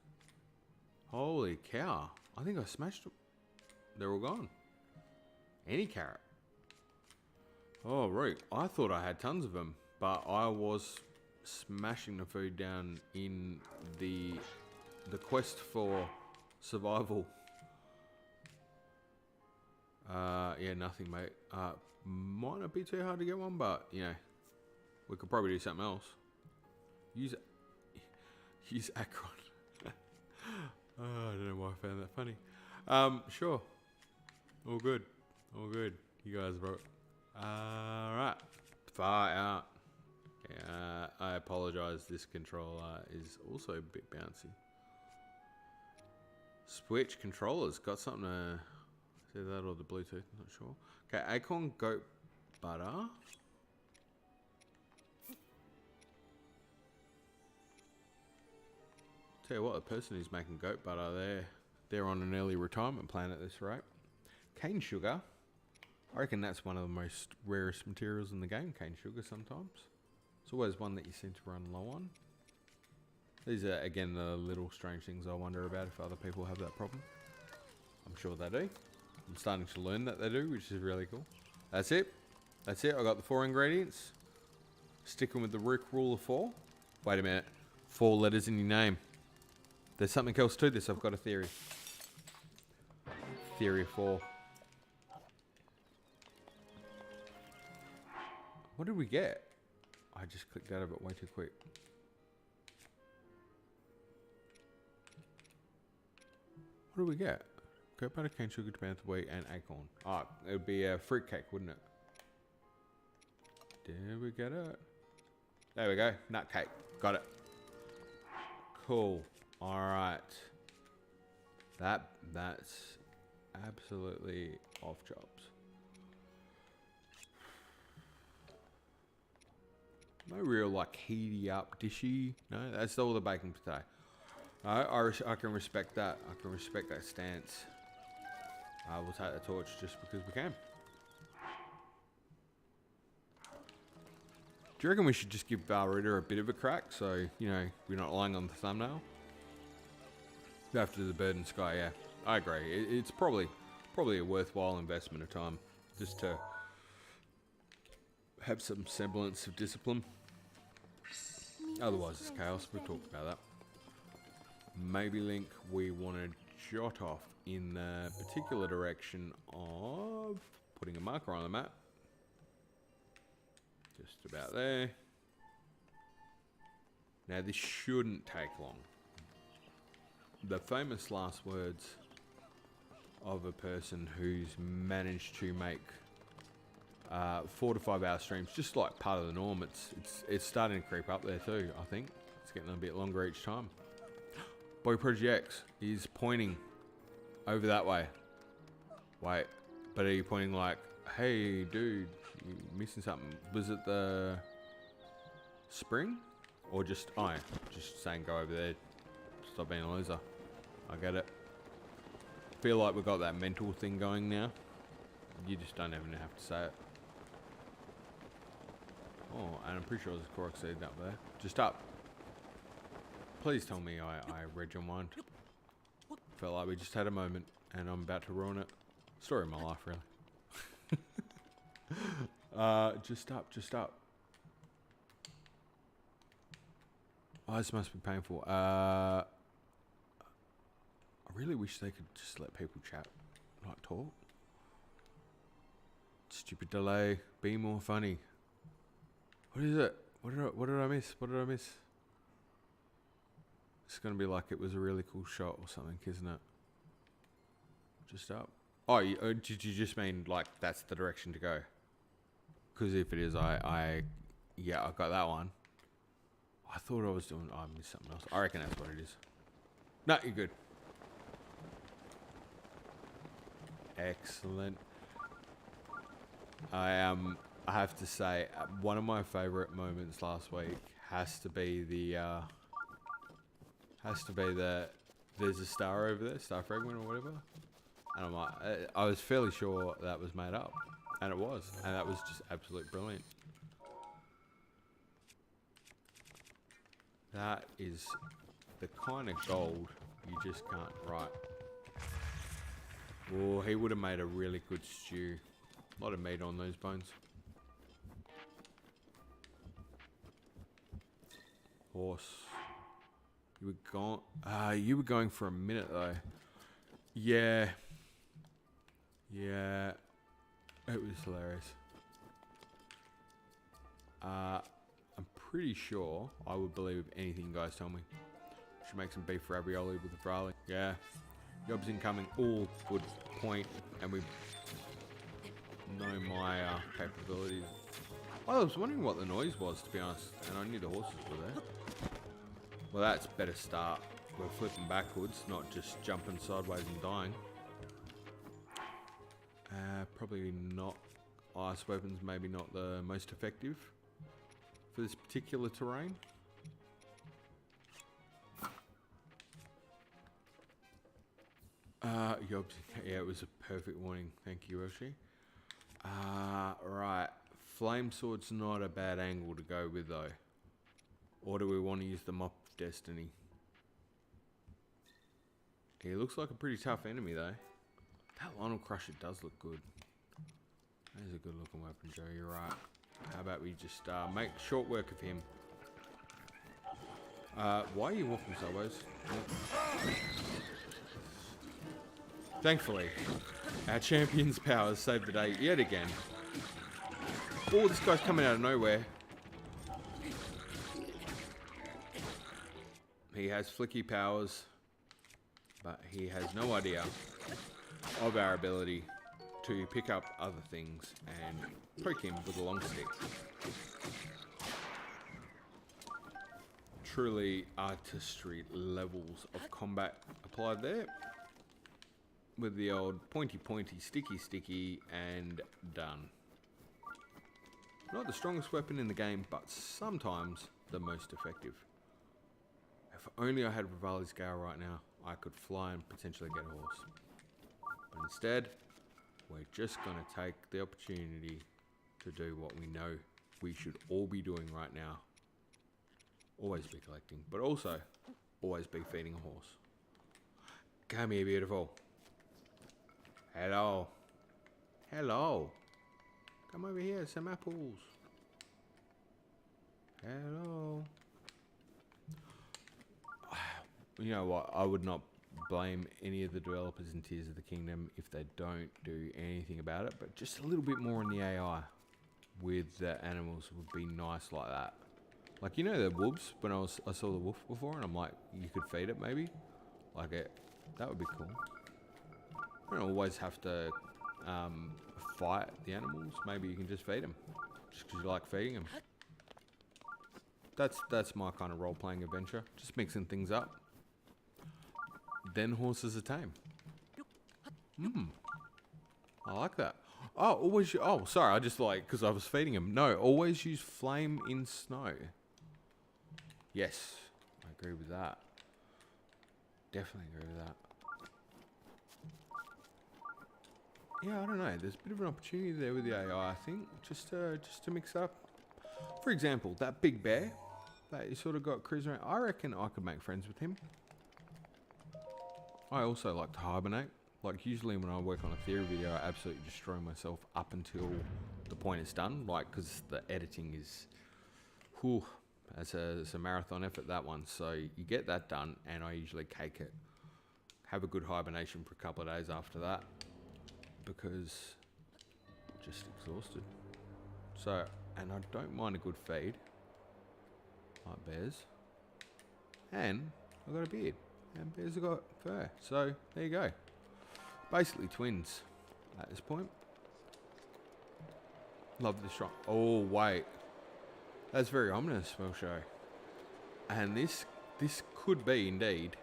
Holy cow. I think I smashed them. They're all gone. Any carrot. Oh, right. I thought I had tons of them, but I was smashing the food down in the quest for survival. Yeah, nothing, mate. Might not be too hard to get one, but, you know, we could probably do something else. Use Akron. Oh, I don't know why I found that funny. Sure. All good. All good. You guys wrote. Alright. Far out. Yeah, I apologize. This controller is also a bit bouncy. Switch controllers. Got something to... Is that or the Bluetooth? Not sure. Okay, acorn goat butter. Tell you what, the person who's making goat butter, they're on an early retirement plan at this rate. Cane sugar. I reckon that's one of the most rarest materials in the game, cane sugar sometimes. It's always one that you seem to run low on. These are, again, the little strange things I wonder about if other people have that problem. I'm sure they do. I'm starting to learn that they do, which is really cool. That's it. That's it. I got the 4 ingredients. Sticking with the Rick rule of 4. Wait a minute. 4 letters in your name. There's something else to this. I've got a theory. Theory of 4. What did we get? I just clicked out of it way too quick. What do we get? Cocoa butter, cane sugar, tomato, wheat, and acorn. Oh, it would be a fruit cake, wouldn't it? Did we get it? There we go. Nut cake. Got it. Cool. All right. That's absolutely off chops. No real like heaty up dishy. No, that's all the baking for today. I can respect that. I can respect that stance. We'll take the torch just because we can. Do you reckon we should just give Rito a bit of a crack so, you know, we're not lying on the thumbnail? After the bird and sky, yeah. I agree. It's probably a worthwhile investment of time just to have some semblance of discipline. Otherwise it's chaos. We've talked about that. Maybe Link, we want to jot off in the particular direction of putting a marker on the map. Just about there. Now this shouldn't take long. The famous last words of a person who's managed to make 4 to 5 hour streams just like part of the norm. It's starting to creep up there too. I think it's getting a bit longer each time. Boy Prodigy X is pointing over that way. Wait, but are you pointing like, hey dude, you missing something? Was it the spring? Or just, oh, just saying go over there, stop being a loser. I get it. Feel like we've got that mental thing going now. You just don't even have to say it. Oh, and I'm pretty sure there's a Korok seed up there. Just up. Please tell me I read your mind. Felt like we just had a moment and I'm about to ruin it. Story of my life, really. Just up. Oh, this must be painful. I really wish they could just let people chat, not talk. Stupid delay. Be more funny. What is it? What did I miss? What did I miss? It's gonna be like it was a really cool shot or something, isn't it? Just up. Oh, did you just mean like that's the direction to go? Because if it is, yeah, I got that one. I thought I was doing. I missed something else. I reckon that's what it is. No, you're good. Excellent. I have to say, one of my favourite moments last week has to be the there's a star over there, star fragment or whatever, and I'm like, I was fairly sure that was made up, and it was, and that was just absolutely brilliant. That is the kind of gold you just can't write. Oh, he would have made a really good stew. A lot of meat on those bones. Horse. You were going for a minute though. Yeah. Yeah. It was hilarious. I'm pretty sure I would believe anything you guys tell me. Should make some beef ravioli with the Revali. Yeah. Job's incoming. All good point. And we know my capabilities. I was wondering what the noise was, to be honest, and I knew the horses were there. Well, that's a better start. We're flipping backwards, not just jumping sideways and dying. Probably not. Ice weapons, maybe not the most effective for this particular terrain. Yeah, it was a perfect warning. Thank you, Yoshi. Right. Flame sword's not a bad angle to go with though. Or do we want to use the Mop of Destiny? He looks like a pretty tough enemy though. That Lionel Crusher does look good. That is a good looking weapon, Joe, you're right. How about we just make short work of him. Why are you walking sideways? Thankfully, our champion's powers saved the day yet again. Oh, this guy's coming out of nowhere. He has flicky powers, but he has no idea of our ability to pick up other things and poke him with a long stick. Truly artistry levels of combat applied there. With the old pointy, sticky, and done. Not the strongest weapon in the game, but sometimes the most effective. If only I had Revali's gale right now, I could fly and potentially get a horse. But instead, we're just going to take the opportunity to do what we know we should all be doing right now. Always be collecting, but also always be feeding a horse. Come here, beautiful. Hello. Hello. Come over here, some apples. Hello. You know what? I would not blame any of the developers in Tears of the Kingdom if they don't do anything about it, but just a little bit more in the AI with the animals would be nice like that. Like, you know the wolves, when I saw the wolf before and I'm like, you could feed it maybe? Like it, that would be cool. You don't always have to fight the animals. Maybe you can just feed them, just because you like feeding them. That's my kind of role-playing adventure. Just mixing things up. Then horses are tame. I like that. Oh, always. Oh, sorry. I just like because I was feeding him. No, always use flame in snow. Yes, I agree with that. Definitely agree with that. Yeah, I don't know. There's a bit of an opportunity there with the AI, I think, just to mix up. For example, that big bear that you sort of got cruising around. I reckon I could make friends with him. I also like to hibernate. Like usually when I work on a theory video, I absolutely destroy myself up until the point it's done. Like because the editing is, whew, it's a marathon effort, that one. So you get that done, and I usually cake it. Have a good hibernation for a couple of days after that. Because just exhausted. So, and I don't mind a good feed, like bears, and I've got a beard, and bears have got fur. So there you go. Basically twins at this point. Love this shrine. Oh wait, that's very ominous, we'll show. And this could be indeed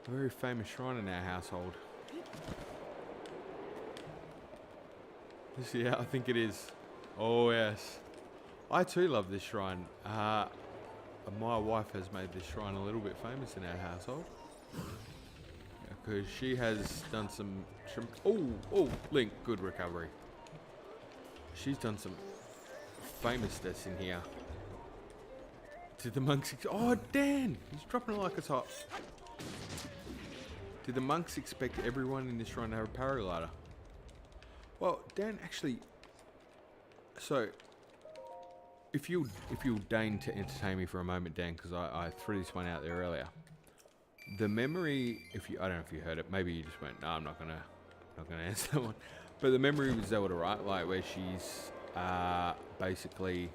a very famous shrine in our household. Yeah, I think it is. Oh, yes. I too love this shrine. My wife has made this shrine a little bit famous in our household. Because she has done some... Oh, Link, good recovery. She's done some famousness in here. Did the monks... Oh, Dan! He's dropping it like it's hot. Did the monks expect everyone in this shrine to have a paraglider? Well, Dan, actually, so if you'll deign to entertain me for a moment, Dan, because I threw this one out there earlier. The memory, I don't know if you heard it, maybe you just went, no, I'm not gonna answer that one. But the memory with Zelda, right, like where she's basically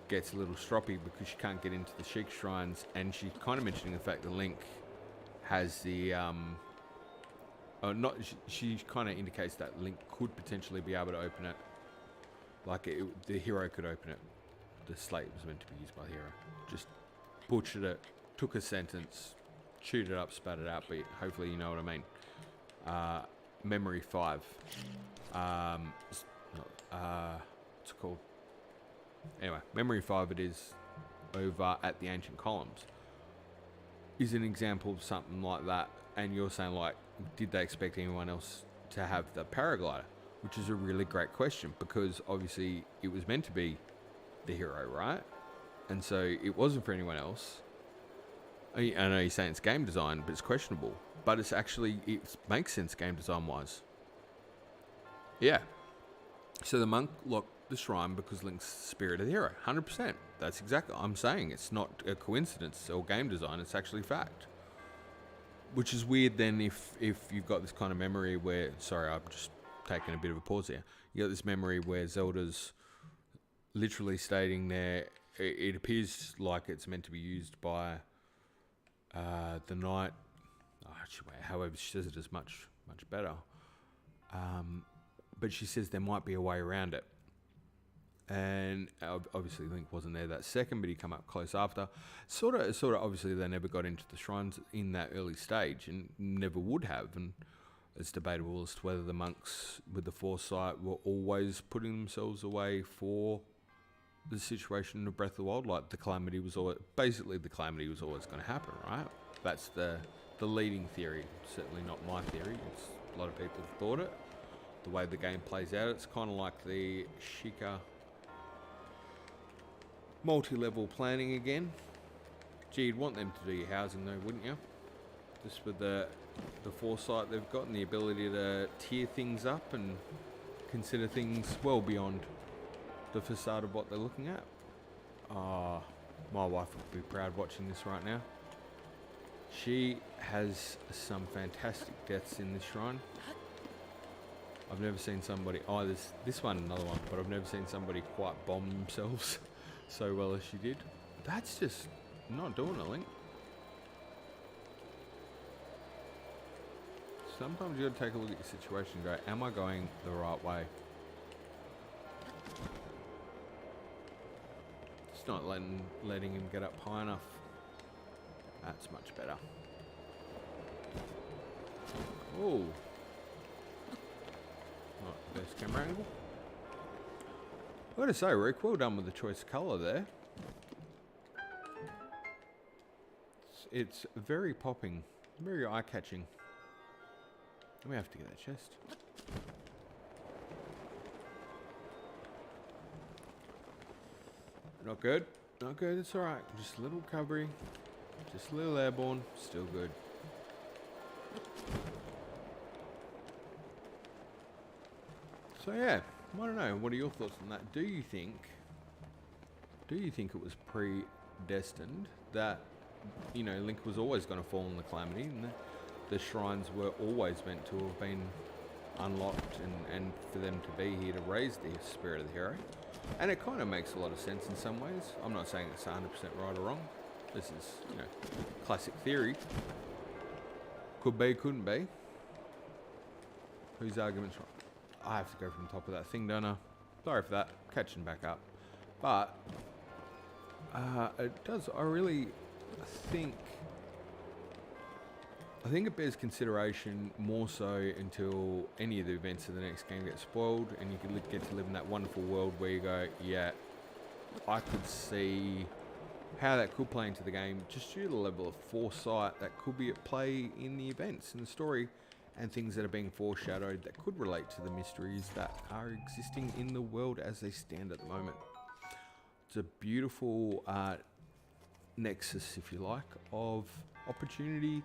gets a little stroppy because she can't get into the Sheik shrines, and she's kind of mentioning the fact that Link has the she kind of indicates that Link could potentially be able to open it. Like the hero could open it. The slate was meant to be used by the hero. Just butchered it, took a sentence, chewed it up, spat it out, but hopefully you know what I mean. Memory 5. What's it called? Anyway, Memory 5 it is over at the Ancient Columns. Is an example of something like that, and you're saying like, did they expect anyone else to have the paraglider? Which is a really great question, because obviously it was meant to be the hero, right? And so it wasn't for anyone else. I know you're saying it's game design, but it's questionable. But it's actually, it makes sense game design wise. Yeah. So the monk the shrine because Link's the spirit of the hero. 100%. That's exactly what I'm saying. It's not a coincidence or game design. It's actually fact. Which is weird then if you've got this kind of memory where... Sorry, I'm just taking a bit of a pause here. You got this memory where Zelda's literally stating there... It appears like it's meant to be used by the knight... however, she says it is much better. But she says there might be a way around it. And obviously Link wasn't there that second, but he come up close after. Sort of. Obviously, they never got into the shrines in that early stage, and never would have. And it's debatable as to whether the monks with the foresight were always putting themselves away for the situation of Breath of the Wild. Like the calamity was always going to happen, right? That's the leading theory. Certainly not my theory. It's a lot of people have thought it. The way the game plays out, it's kind of like the Sheikah multi-level planning again. Gee, you'd want them to do your housing though, wouldn't you? Just with the foresight they've got and the ability to tier things up and consider things well beyond the facade of what they're looking at. Ah, my wife would be proud watching this right now. She has some fantastic deaths in this shrine. I've never seen somebody... Oh, there's this one, another one, but I've never seen somebody quite bomb themselves so well as she did. That's just not doing it, Link. Sometimes you gotta take a look at your situation and go, am I going the right way? Just not letting him get up high enough. That's much better. Oh. Not best camera angle. I gotta say, Rick, well done with the choice of colour there. It's very popping, very eye-catching. We have to get that chest. Not good. Not good. It's alright. Just a little recovery. Just a little airborne. Still good. So yeah, I don't know. What are your thoughts on that? Do you think it was predestined that, you know, Link was always going to fall in the calamity, and the shrines were always meant to have been unlocked and for them to be here to raise the spirit of the hero? And it kind of makes a lot of sense in some ways. I'm not saying it's 100% right or wrong. This is, you know, classic theory. Could be, couldn't be. Whose argument's wrong? I have to go from the top of that thing, don't I? Sorry for that. Catching back up. But it does. I really think it bears consideration more so until any of the events of the next game get spoiled and you can get to live in that wonderful world where you go, yeah, I could see how that could play into the game just due to the level of foresight that could be at play in the events and the story and things that are being foreshadowed that could relate to the mysteries that are existing in the world as they stand at the moment. It's a beautiful nexus, if you like, of opportunity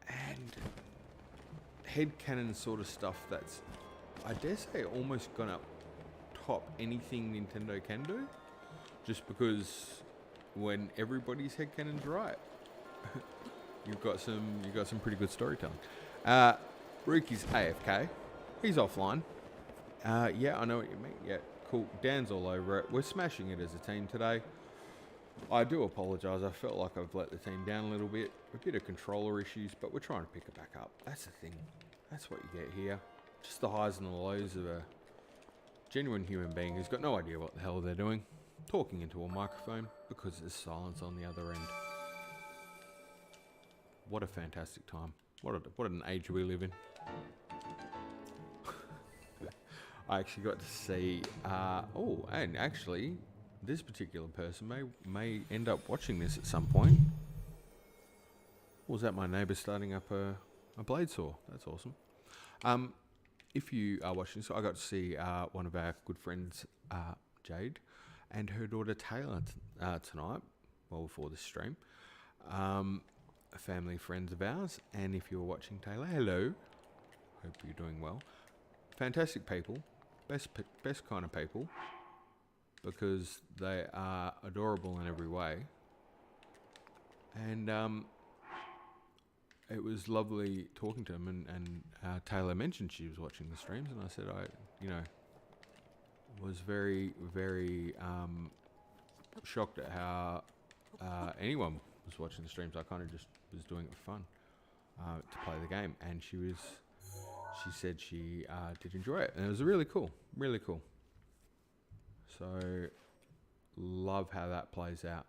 and headcanon sort of stuff that's, I dare say, almost gonna top anything Nintendo can do, just because when everybody's headcanon's right, you've got some pretty good storytelling. Ruki's AFK. He's offline. Yeah, I know what you mean. Yeah, cool. Dan's all over it. We're smashing it as a team today. I do apologise. I felt like I've let the team down a little bit. A bit of controller issues, but we're trying to pick it back up. That's the thing. That's what you get here. Just the highs and the lows of a genuine human being who's got no idea what the hell they're doing. Talking into a microphone because there's silence on the other end. What a fantastic time. What an age we live in. I actually got to see... oh, and actually, this particular person may end up watching this at some point. Was that my neighbour starting up a blade saw? That's awesome. If you are watching this, I got to see one of our good friends, Jade, and her daughter Taylor tonight, well before the stream. Family friends of ours, and if you're watching Taylor, hello. Hope you're doing well. Fantastic people. best kind of people, because they are adorable in every way. And it was lovely talking to him, and Taylor mentioned she was watching the streams, and I said was very, very shocked at how anyone was watching the streams. I kind of just was doing it for fun, to play the game, and she said she did enjoy it, and it was really cool. So love how that plays out.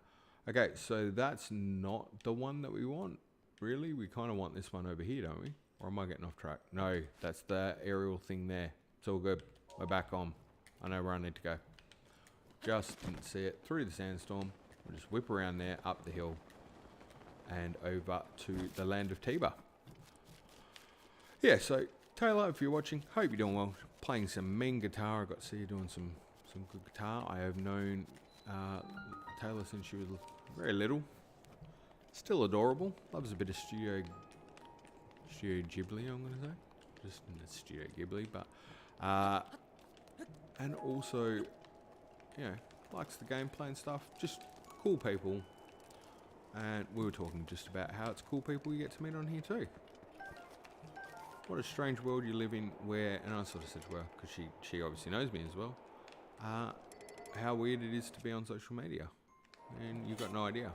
Okay, so that's not the one that we want, really. We kind of want this one over here, don't we? Or am I getting off track? No, that's the aerial thing there. It's all good. We're back on. I know where I need to go. Just didn't see it. Through the sandstorm. We'll just whip around there, up the hill, and over to the land of Tiba. Yeah, so Taylor, if you're watching, hope you're doing well. Playing some mean guitar. I got to see you doing some good guitar. I have known Taylor since she was very little. Still adorable. Loves a bit of Studio Ghibli, I'm going to say. Just not Studio Ghibli, but and also, likes the gameplay and stuff. Just cool people. And we were talking just about how it's cool people you get to meet on here too. What a strange world you live in, where, and I sort of said to her, because she obviously knows me as well, how weird it is to be on social media. And you've got no idea.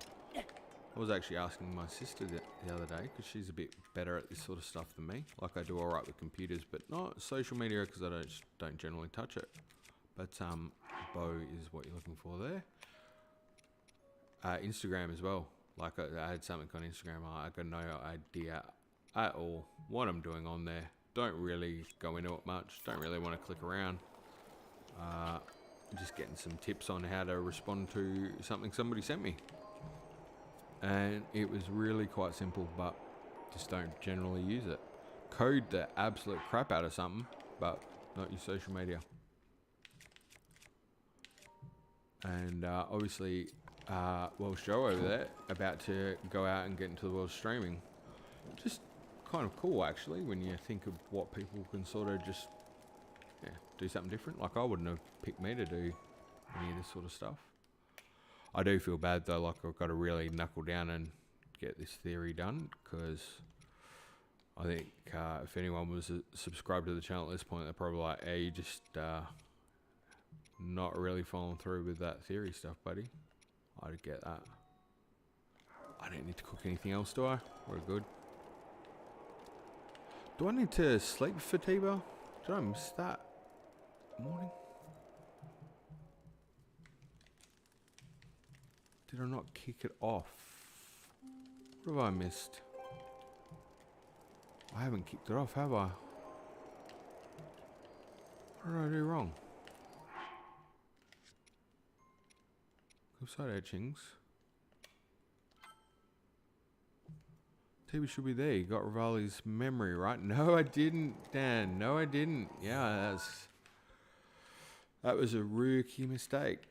I was actually asking my sister the other day, because she's a bit better at this sort of stuff than me. Like, I do alright with computers, but not social media, because I don't generally touch it. But Bo is what you're looking for there. Instagram as well. Like, I had something on Instagram. I got no idea at all what I'm doing on there. Don't really go into it much. Don't really want to click around. Just getting some tips on how to respond to something somebody sent me. And it was really quite simple, but just don't generally use it. Code the absolute crap out of something, but not use social media. And obviously, Welsh Joe over there, about to go out and get into the world of streaming. Just kind of cool, actually, when you think of what people can sort of just do something different. Like, I wouldn't have picked me to do any of this sort of stuff. I do feel bad though, like I've got to really knuckle down and get this theory done, because I think if anyone was subscribed to the channel at this point, they're probably like, hey, you just not really following through with that theory stuff, buddy. I'd get that. I don't need to cook anything else, do I? We're good. Do I need to sleep for Tiba? Did I miss that morning? Did I not kick it off? What have I missed? I haven't kicked it off, have I? What did I do wrong? Cliffside etchings. Tiba should be there. You got Revali's memory, right? No, I didn't, Dan. No, I didn't. Yeah, that was a rookie mistake.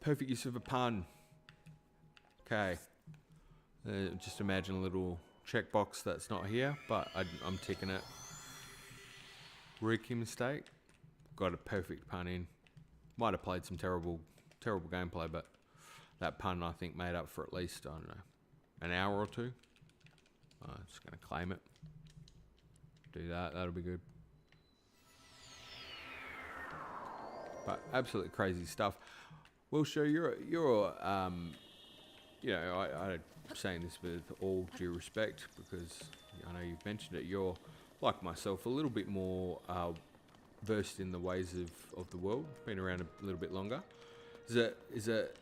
Perfect use of a pun. Okay. Just imagine a little checkbox that's not here, but I'm ticking it. Rookie mistake. Got a perfect pun in. Might have played some terrible gameplay, but that pun, I think, made up for at least, I don't know, an hour or two. I'm just going to claim it. Do that. That'll be good. But absolutely crazy stuff. We'll show you're I'm saying this with all due respect, because I know you've mentioned it. You're, like myself, a little bit more versed in the ways of the world. Been around a little bit longer. Is that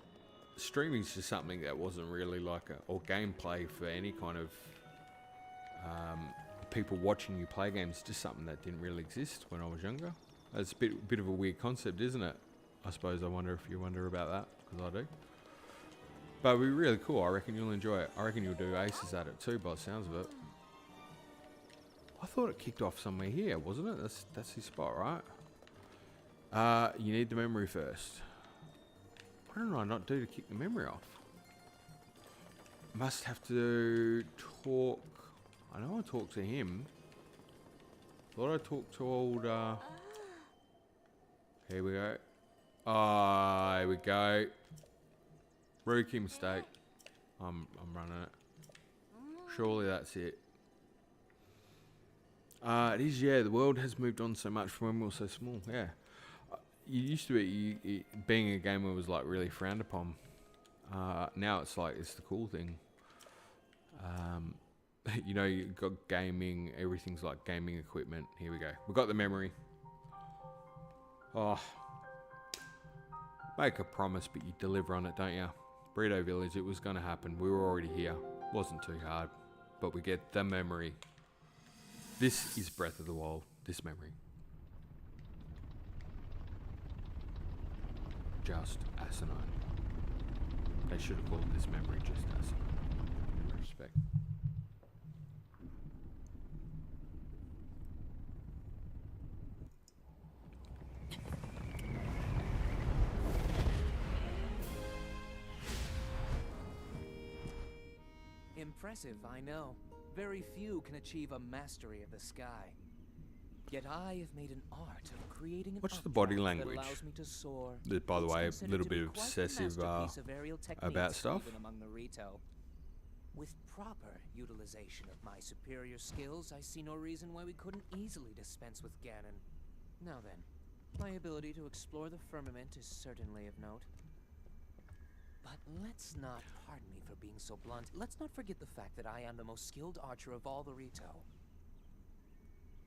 streaming's just something that wasn't really like or gameplay for any kind of people watching you play games, just something that didn't really exist when I was younger. It's a bit of a weird concept, isn't it? I suppose I wonder if you wonder about that, because I do. But it'll be really cool. I reckon you'll enjoy it. I reckon you'll do aces at it too, by the sounds of it. I thought it kicked off somewhere here, wasn't it? That's his spot, right? You need the memory first. What did I not do to kick the memory off? Must have to talk. I know I talked to him. Thought I talked to old Here we go. Ah, here we go. Rookie mistake. I'm running it. Surely that's it. It is, yeah. The world has moved on so much from when we were so small. Yeah. You used to be, being a gamer was like really frowned upon. Now it's like, it's the cool thing. You know, you've got gaming, everything's like gaming equipment. Here we go. We've got the memory. Oh. Make a promise, but you deliver on it, don't you? Rito Village, it was going to happen. We were already here. Wasn't too hard. But we get the memory. This is Breath of the Wild. This memory. Just Asinine. They should have called this memory just Asinine. In respect. Impressive, I know. Very few can achieve a mastery of the sky. Yet I have made an art of creating an What's the body object language? that allows me to soar. By the It's way, a considered little to bit be quite the obsessive masterpiece of aerial about techniques stuff. even among the Rito. With proper utilization of my superior skills, I see no reason why we couldn't easily dispense with Ganon. Now then, my ability to explore the firmament is certainly of note. But let's not, pardon me for being so blunt, let's not forget the fact that I am the most skilled archer of all the Rito.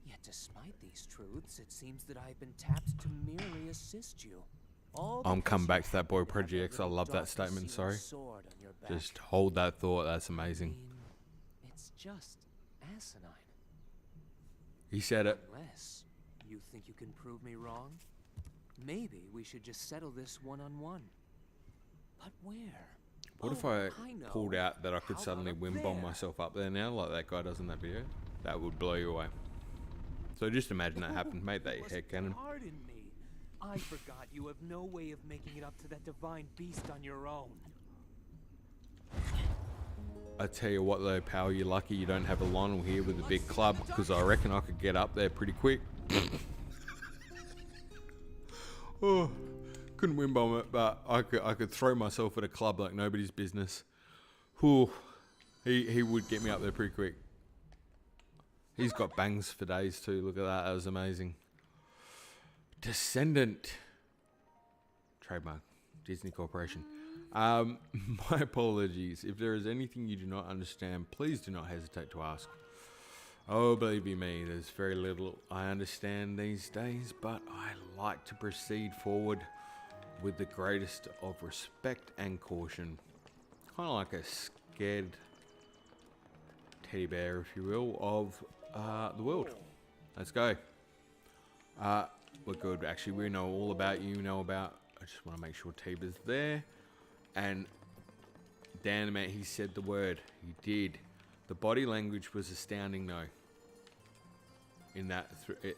Yet despite these truths, it seems that I've been tapped to merely assist you. I'm coming back to that boy projects. I love that statement, sorry. Just hold that thought, that's amazing. It's just asinine. He said it. Unless you think you can prove me wrong, maybe we should just settle this one-on-one. But where? What if I know. pulled out that I could How suddenly about wind up bomb there? myself up there now, like that guy does in that video? That would blow you away. So just imagine that happened. Made that your head cannon. Pardon me. I forgot you have no way of making it up to that divine beast on your own. I tell you what though, pal, you're lucky you don't have a Lionel here with a big club, because I reckon I could get up there pretty quick. Oh, couldn't wind bomb it, but I could throw myself at a club like nobody's business. Whew, he would get me up there pretty quick. He's got bangs for days too. Look at that. That was amazing. Descendant. Trademark. Disney Corporation. My apologies. If there is anything you do not understand, please do not hesitate to ask. Oh, believe you me, there's very little I understand these days, but I like to proceed forward with the greatest of respect and caution. Kind of like a scared teddy bear, if you will, of the world. Let's go. We're good. Actually, we know all about you. Know about. I just want to make sure Tiba's there. And damn man, he said the word. He did. The body language was astounding, though. In that,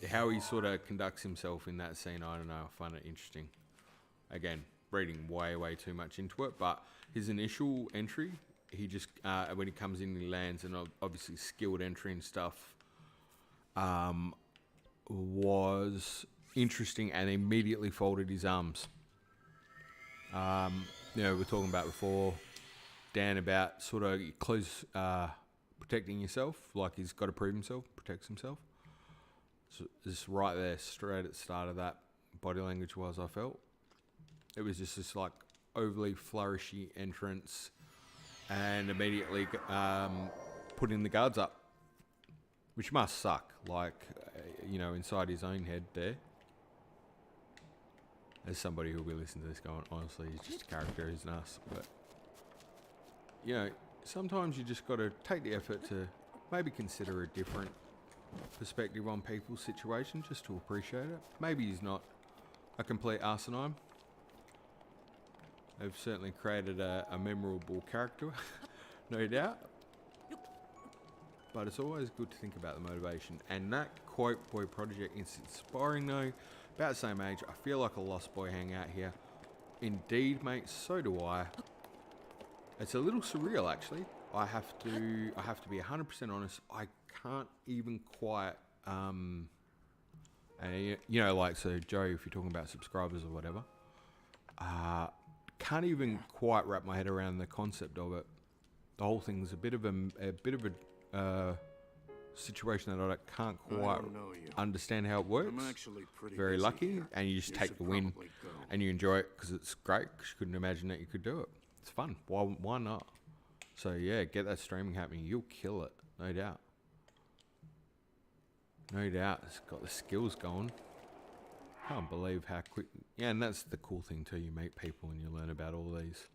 how he sort of conducts himself in that scene, I don't know. I find it interesting. Again, reading way too much into it, but his initial entry, he just when he comes in, he lands, and obviously skilled entry and stuff. Was interesting, and immediately folded his arms. You know, we were talking about before, Dan, about sort of close protecting yourself, like he's got to prove himself, protects himself. So just right there, straight at the start of that, body language was, I felt. It was just this like overly flourishy entrance, and immediately putting the guards up, which must suck. Like, you know, inside his own head there. As somebody who will be listening to this going, honestly, he's just a character, he's an us. But, you know, sometimes you just got to take the effort to maybe consider a different perspective on people's situation just to appreciate it. Maybe he's not a complete asinine. They've certainly created a memorable character, no doubt. But it's always good to think about the motivation. And that quote boy project is inspiring though. About the same age, I feel like a lost boy hangout here. Indeed, mate, so do I. It's a little surreal actually. I have to be 100% honest. I can't even quite And you know, like, so Joe, if you're talking about subscribers or whatever, can't even quite wrap my head around the concept of it. The whole thing's a bit of a situation that I can't quite understand how it works. I'm actually pretty Very busy lucky, here. and you just You take should the win probably go. and you enjoy it because it's great. Because you couldn't imagine that you could do it. It's fun. Why not? So yeah, get that streaming happening. You'll kill it, no doubt. No doubt, it's got the skills going. Can't believe how quick. Yeah, and that's the cool thing too. You meet people and you learn about all these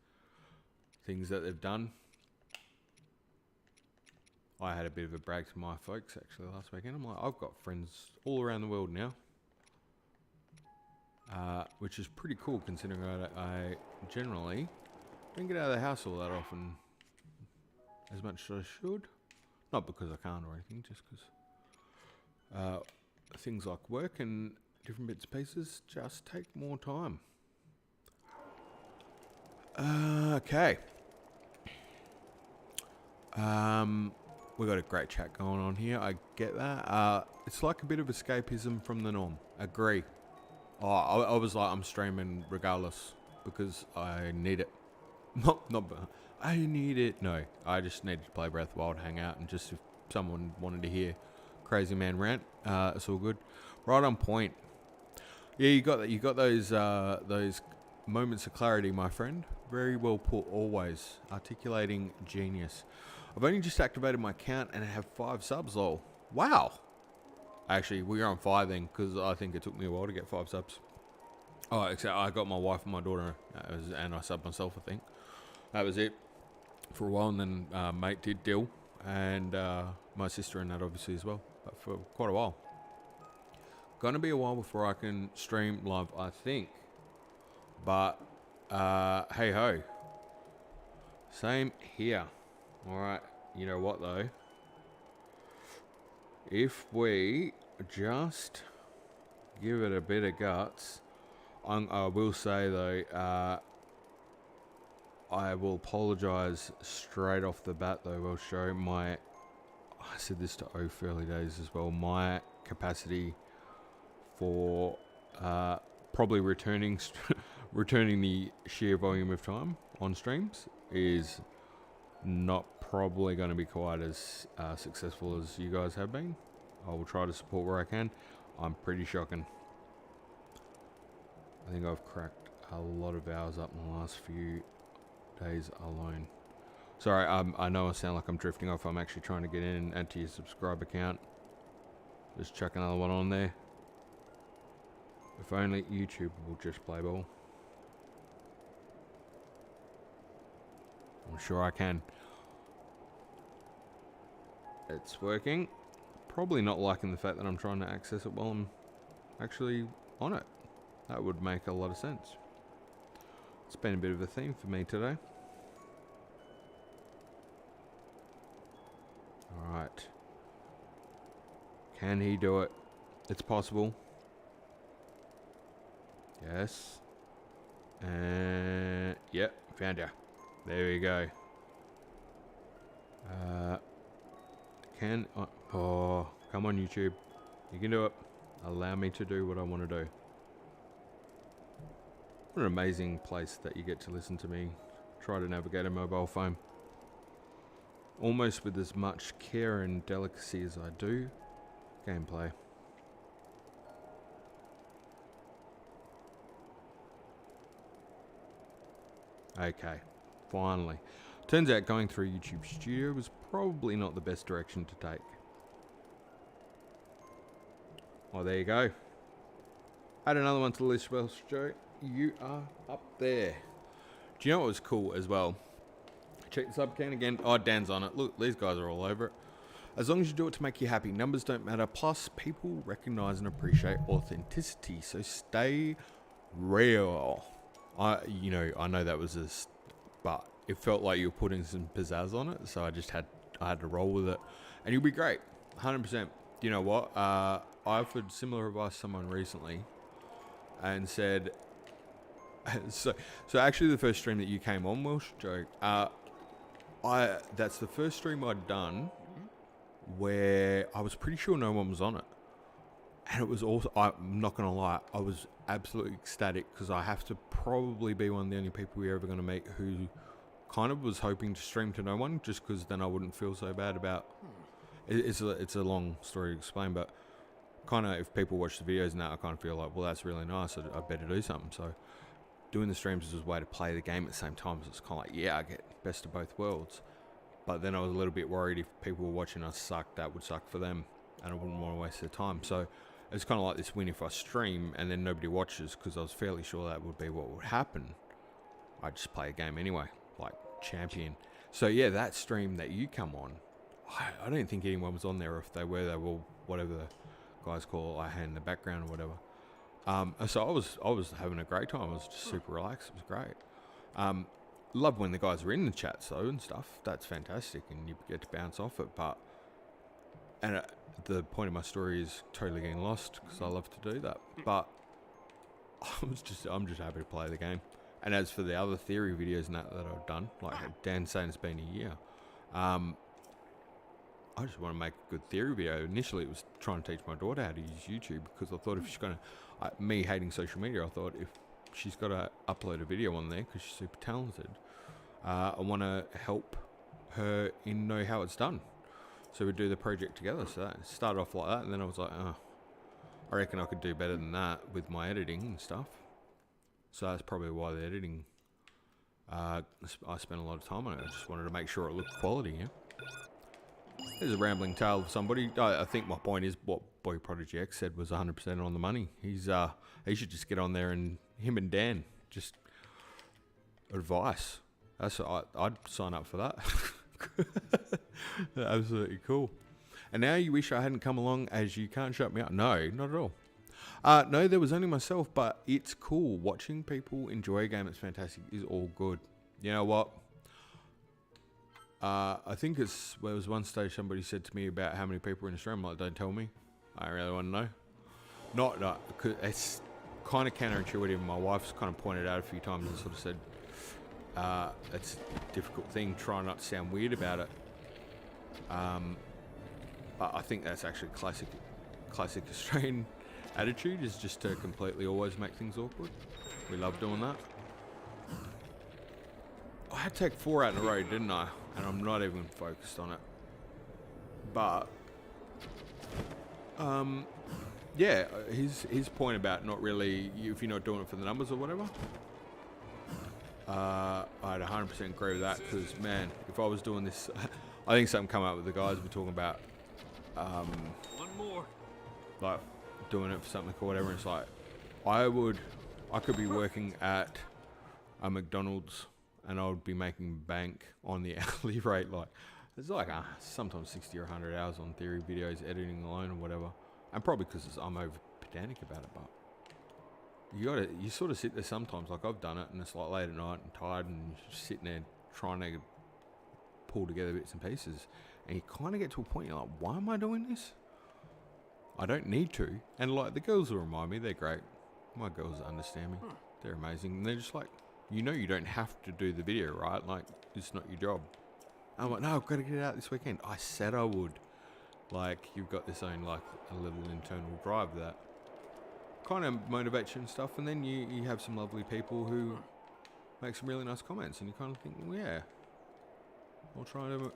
things that they've done. I had a bit of a brag to my folks actually last weekend. I'm like, I've got friends all around the world now, which is pretty cool considering I generally don't get out of the house all that often, as much as I should. Not because I can't or anything, just because things like work and different bits and pieces just take more time. Okay. We got a great chat going on here. I get that. It's like a bit of escapism from the norm. Agree. I was like, I'm streaming regardless because I need it. Not. I need it. No, I just needed to play Breath of the Wild, hang out, and just if someone wanted to hear crazy man rant, it's all good. Right on point. Yeah, you got that. You got those moments of clarity, my friend. Very well put. Always articulating genius. I've only just activated my account and I have 5 subs. Lol. Wow. Actually, we're on 5 then, because I think it took me a while to get 5 subs. Oh, except I got my wife and my daughter, and I subbed myself, I think. That was it for a while, and then mate did Dill, and my sister and that obviously as well, but for quite a while. Gonna be a while before I can stream live, I think. But, hey ho. Same here. Alright, you know what though? If we just give it a bit of guts, I will say though, I will apologise straight off the bat though. We'll show I said this to Oaf early days as well, my capacity for probably returning the sheer volume of time on streams is not probably going to be quite as successful as you guys have been. I will try to support where I can. I'm pretty shocking. I think I've cracked a lot of hours up in the last few days alone. Sorry, I know I sound like I'm drifting off. I'm actually trying to get in and add to your subscribe account. Just chuck another one on there. If only YouTube will just play ball. I'm sure I can. It's working. Probably not liking the fact that I'm trying to access it while I'm actually on it. That would make a lot of sense. It's been a bit of a theme for me today. Alright. Can he do it? It's possible. Yes. And yep, found ya. There we go. Oh, come on YouTube. You can do it. Allow me to do what I want to do. What an amazing place that you get to listen to me try to navigate a mobile phone. Almost with as much care and delicacy as I do gameplay. Okay, finally. Turns out going through YouTube Studio was probably not the best direction to take. Oh, there you go. Add another one to the list, Welsh Joe. You are up there. Do you know what was cool as well? Check the sub count again. Oh, Dan's on it. Look, these guys are all over it. As long as you do it to make you happy, numbers don't matter. Plus, people recognize and appreciate authenticity, so stay real. I know that was but it felt like you were putting some pizzazz on it, so I had to roll with it, and you'll be great, 100%. You know what? I offered similar advice to someone recently, and said, so actually the first stream that you came on, Welsh Joe, that's the first stream I'd done where I was pretty sure no one was on it. And it was also, I'm not going to lie, I was absolutely ecstatic because I have to probably be one of the only people we're ever going to meet who kind of was hoping to stream to no one, just because then I wouldn't feel so bad about it's a long story to explain, but kind of if people watch the videos now, I kind of feel like, well, that's really nice, I better do something. So doing the streams was a way to play the game at the same time. So it's kind of like, yeah, I get best of both worlds. But then I was a little bit worried if people were watching us suck, that would suck for them, and I wouldn't want to waste their time. So it's kind of like this win if I stream and then nobody watches, because I was fairly sure that would be what would happen. I'd just play a game anyway, like champion. So yeah, that stream that you come on, I don't think anyone was on there. If they were whatever the guys call it, hand in the background or whatever. So I was having a great time. I was just super relaxed. It was great. Love when the guys are in the chats though and stuff. That's fantastic, and you get to bounce off it. But the point of my story is totally getting lost because I love to do that. But I'm just happy to play the game. And as for the other theory videos and that I've done, like Dan saying it's been a year, I just want to make a good theory video. Initially, it was trying to teach my daughter how to use YouTube, because I thought if she's going to, me hating social media, I thought if she's got to upload a video on there because she's super talented, I want to help her know how it's done. So we do the project together. So that started off like that, and then I was like, oh, I reckon I could do better than that with my editing and stuff. So that's probably why the editing, I spent a lot of time on it. I just wanted to make sure it looked quality, yeah. There's a rambling tale of somebody. I think my point is what Boy Prodigy X said was 100% on the money. He should just get on there, and him and Dan, just advice. I'd sign up for that. Absolutely cool. And now you wish I hadn't come along, as you can't shut me up. No, not at all. No, there was only myself, but it's cool. Watching people enjoy a game that's fantastic is all good. You know what? I think there was one stage somebody said to me about how many people were in the stream. I'm like, don't tell me. I don't really want to know. Not, cause it's kind of counterintuitive. My wife's kind of pointed out a few times and sort of said, it's a difficult thing. Try not to sound weird about it. But I think that's actually classic Australian attitude, is just to completely always make things awkward. We love doing that. I had to take 4 out in a row, didn't I? And I'm not even focused on it. But, yeah, his point about not really, if you're not doing it for the numbers or whatever, I'd 100% agree with that, because, man, if I was doing this, I think something come up with the guys we're talking about, One more. like, doing it for something or whatever, and it's like, I could be working at a McDonald's, and I would be making bank on the hourly rate. Like, it's like sometimes 60 or 100 hours on theory videos, editing alone or whatever. And probably because I'm over pedantic about it, but you sort of sit there sometimes, like I've done it, and it's like late at night and tired, and you're just sitting there trying to pull together bits and pieces, and you kind of get to a point, you're like, why am I doing this? I don't need to. And like, the girls will remind me, they're great. My girls understand me. They're amazing. And they're just like, you know, you don't have to do the video, right? Like, it's not your job. I'm like, no, I've got to get it out this weekend. I said I would. Like, you've got this own, like, a little internal drive that kind of motivates you and stuff. And then you have some lovely people who make some really nice comments, and you kind of think, well, yeah,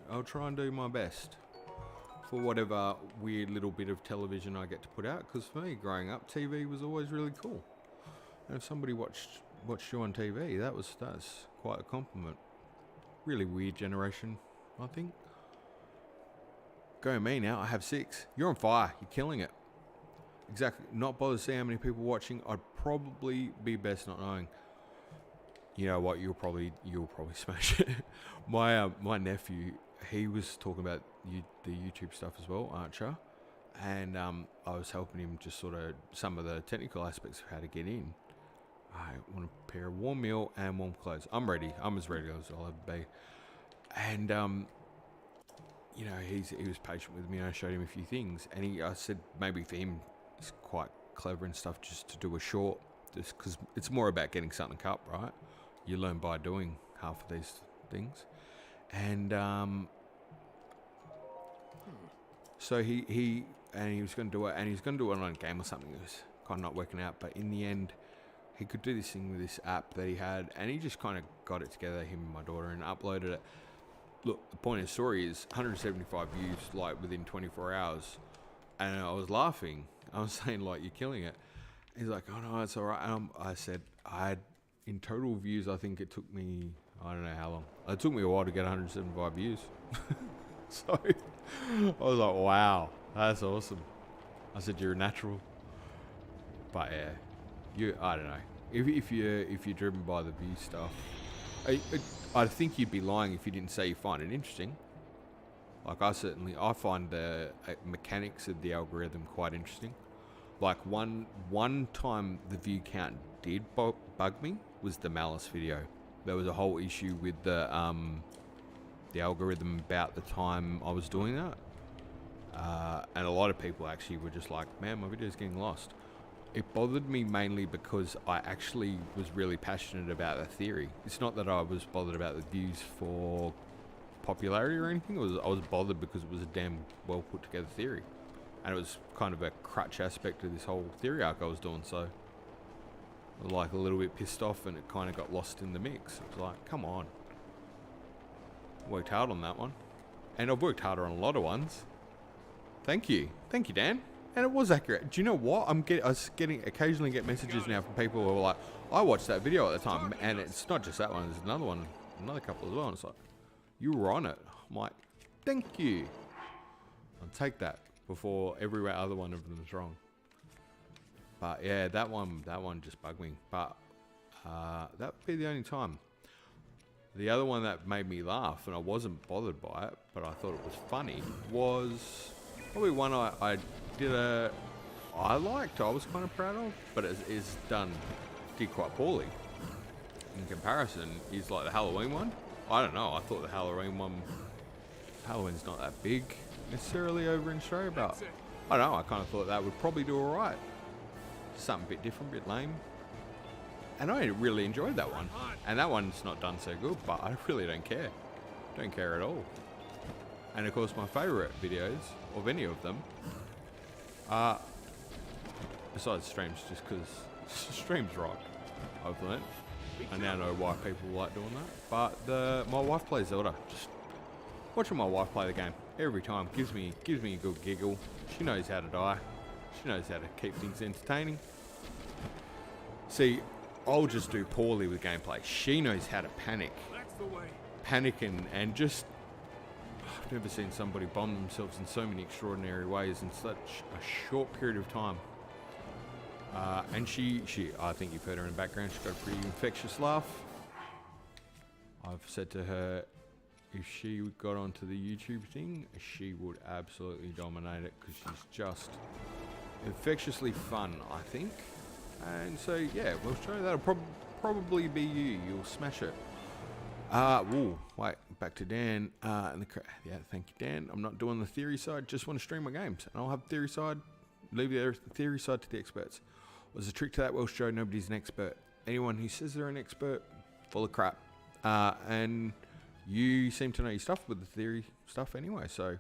I'll try and do my best for whatever weird little bit of television I get to put out. Because for me, growing up, TV was always really cool. And if somebody watched you on TV, that's quite a compliment. Really weird generation, I think. Go me now, I have 6. You're on fire, you're killing it. Exactly, not bothered to see how many people watching. I'd probably be best not knowing. You know what, you'll probably smash it. My nephew, he was talking about the YouTube stuff as well, Archer. And I was helping him just sort of some of the technical aspects of how to get in. I want a pair of warm meal and warm clothes. I'm ready. I'm as ready as I'll ever be. And, you know, he was patient with me, and I showed him a few things. And I said maybe for him, it's quite clever and stuff just to do a short. Just because it's more about getting something up, right? You learn by doing half of these things. And so he and he was going to do it, and he was going to do it on a game or something. It was kind of not working out, but in the end, he could do this thing with this app that he had, and he just kind of got it together, him and my daughter, and uploaded it. Look, the point of the story is 175 views, like, within 24 hours, and I was laughing. I was saying, like, you're killing it. He's like, oh, no, it's all right. And I said, in total views, I think it took me, I don't know how long. It took me a while to get 175 views. So I was like, wow, that's awesome. I said, you're a natural. But yeah, I don't know. If you're driven by the view stuff, I think you'd be lying if you didn't say you find it interesting. Like I find the mechanics of the algorithm quite interesting. Like one time the view count did bug me was the Malice video. There was a whole issue with the algorithm about the time I was doing that. And a lot of people actually were just like, man, my video's getting lost. It bothered me mainly because I actually was really passionate about the theory. It's not that I was bothered about the views for popularity or anything. I was bothered because it was a damn well put together theory. And it was kind of a crutch aspect of this whole theory arc I was doing, so I was like a little bit pissed off, and it kind of got lost in the mix. It was like, come on. Worked hard on that one. And I've worked harder on a lot of ones. Thank you, Dan. And it was accurate. Do you know what? I was occasionally get messages now from people who are like, I watched that video at the time, and it's not just that one. There's another couple as well. And it's like, you were on it. I'm like, thank you. I'll take that before every other one of them is wrong. But yeah, that one just bugged me. But that would be the only time. The other one that made me laugh, and I wasn't bothered by it, but I thought it was funny, was probably one I liked, I was kind of proud of, but did quite poorly. In comparison, is like the Halloween one. I don't know, I thought the Halloween's not that big necessarily over in Australia, but I don't know, I kind of thought that would probably do alright. Something a bit different, a bit lame. And I really enjoyed that one. And that one's not done so good, but I really don't care. Don't care at all. And of course my favourite videos of any of them are, besides streams, just because streams rock, I've learnt. I now know why people like doing that. But my wife plays Zelda. Just watching my wife play the game every time gives me a good giggle. She knows how to die. She knows how to keep things entertaining. See, I'll just do poorly with gameplay. She knows how to panic. That's the way. Panic and just... I've never seen somebody bomb themselves in so many extraordinary ways in such a short period of time. And she, I think you've heard her in the background, she's got a pretty infectious laugh. I've said to her, if she got onto the YouTube thing, she would absolutely dominate it, because she's just infectiously fun, I think. And so, yeah, we'll show that'll probably be you. You'll smash it. Wait, back to Dan. Yeah, thank you, Dan. I'm not doing the theory side. Just want to stream my games, and I'll have theory side. Leave the theory side to the experts. Was the trick to that Welsh show? Nobody's an expert. Anyone who says they're an expert, full of crap. And you seem to know your stuff with the theory stuff anyway. So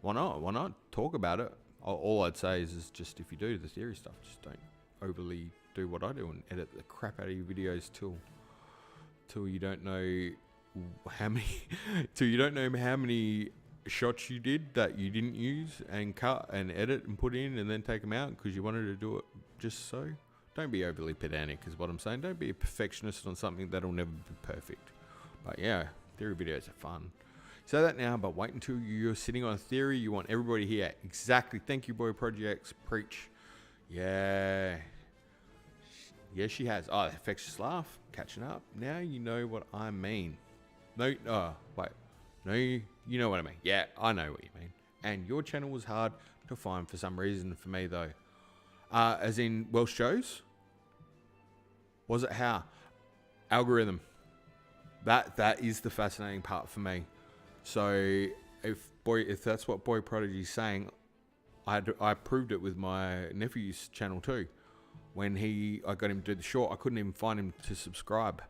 why not? Why not talk about it? All I'd say is just if you do the theory stuff, just don't overly do what I do and edit the crap out of your videos till you don't know how many shots you did that you didn't use and cut and edit and put in and then take them out because you wanted to do it just so. Don't be overly pedantic is what I'm saying. Don't be a perfectionist on something that'll never be perfect. But yeah, theory videos are fun. Say that now, but wait until you're sitting on a theory. You want everybody here. Exactly. Thank you, Boy Projects. Preach. Yeah. Yeah, she has. Oh, infectious laugh. Catching up. Now you know what I mean. No, wait. No, you know what I mean. Yeah, I know what you mean. And your channel was hard to find for some reason for me, though. As in Welsh shows? Was it how? Algorithm. That is the fascinating part for me. So if that's what Boy Prodigy's saying, I proved it with my nephew's channel too. When I got him to do the short, I couldn't even find him to subscribe.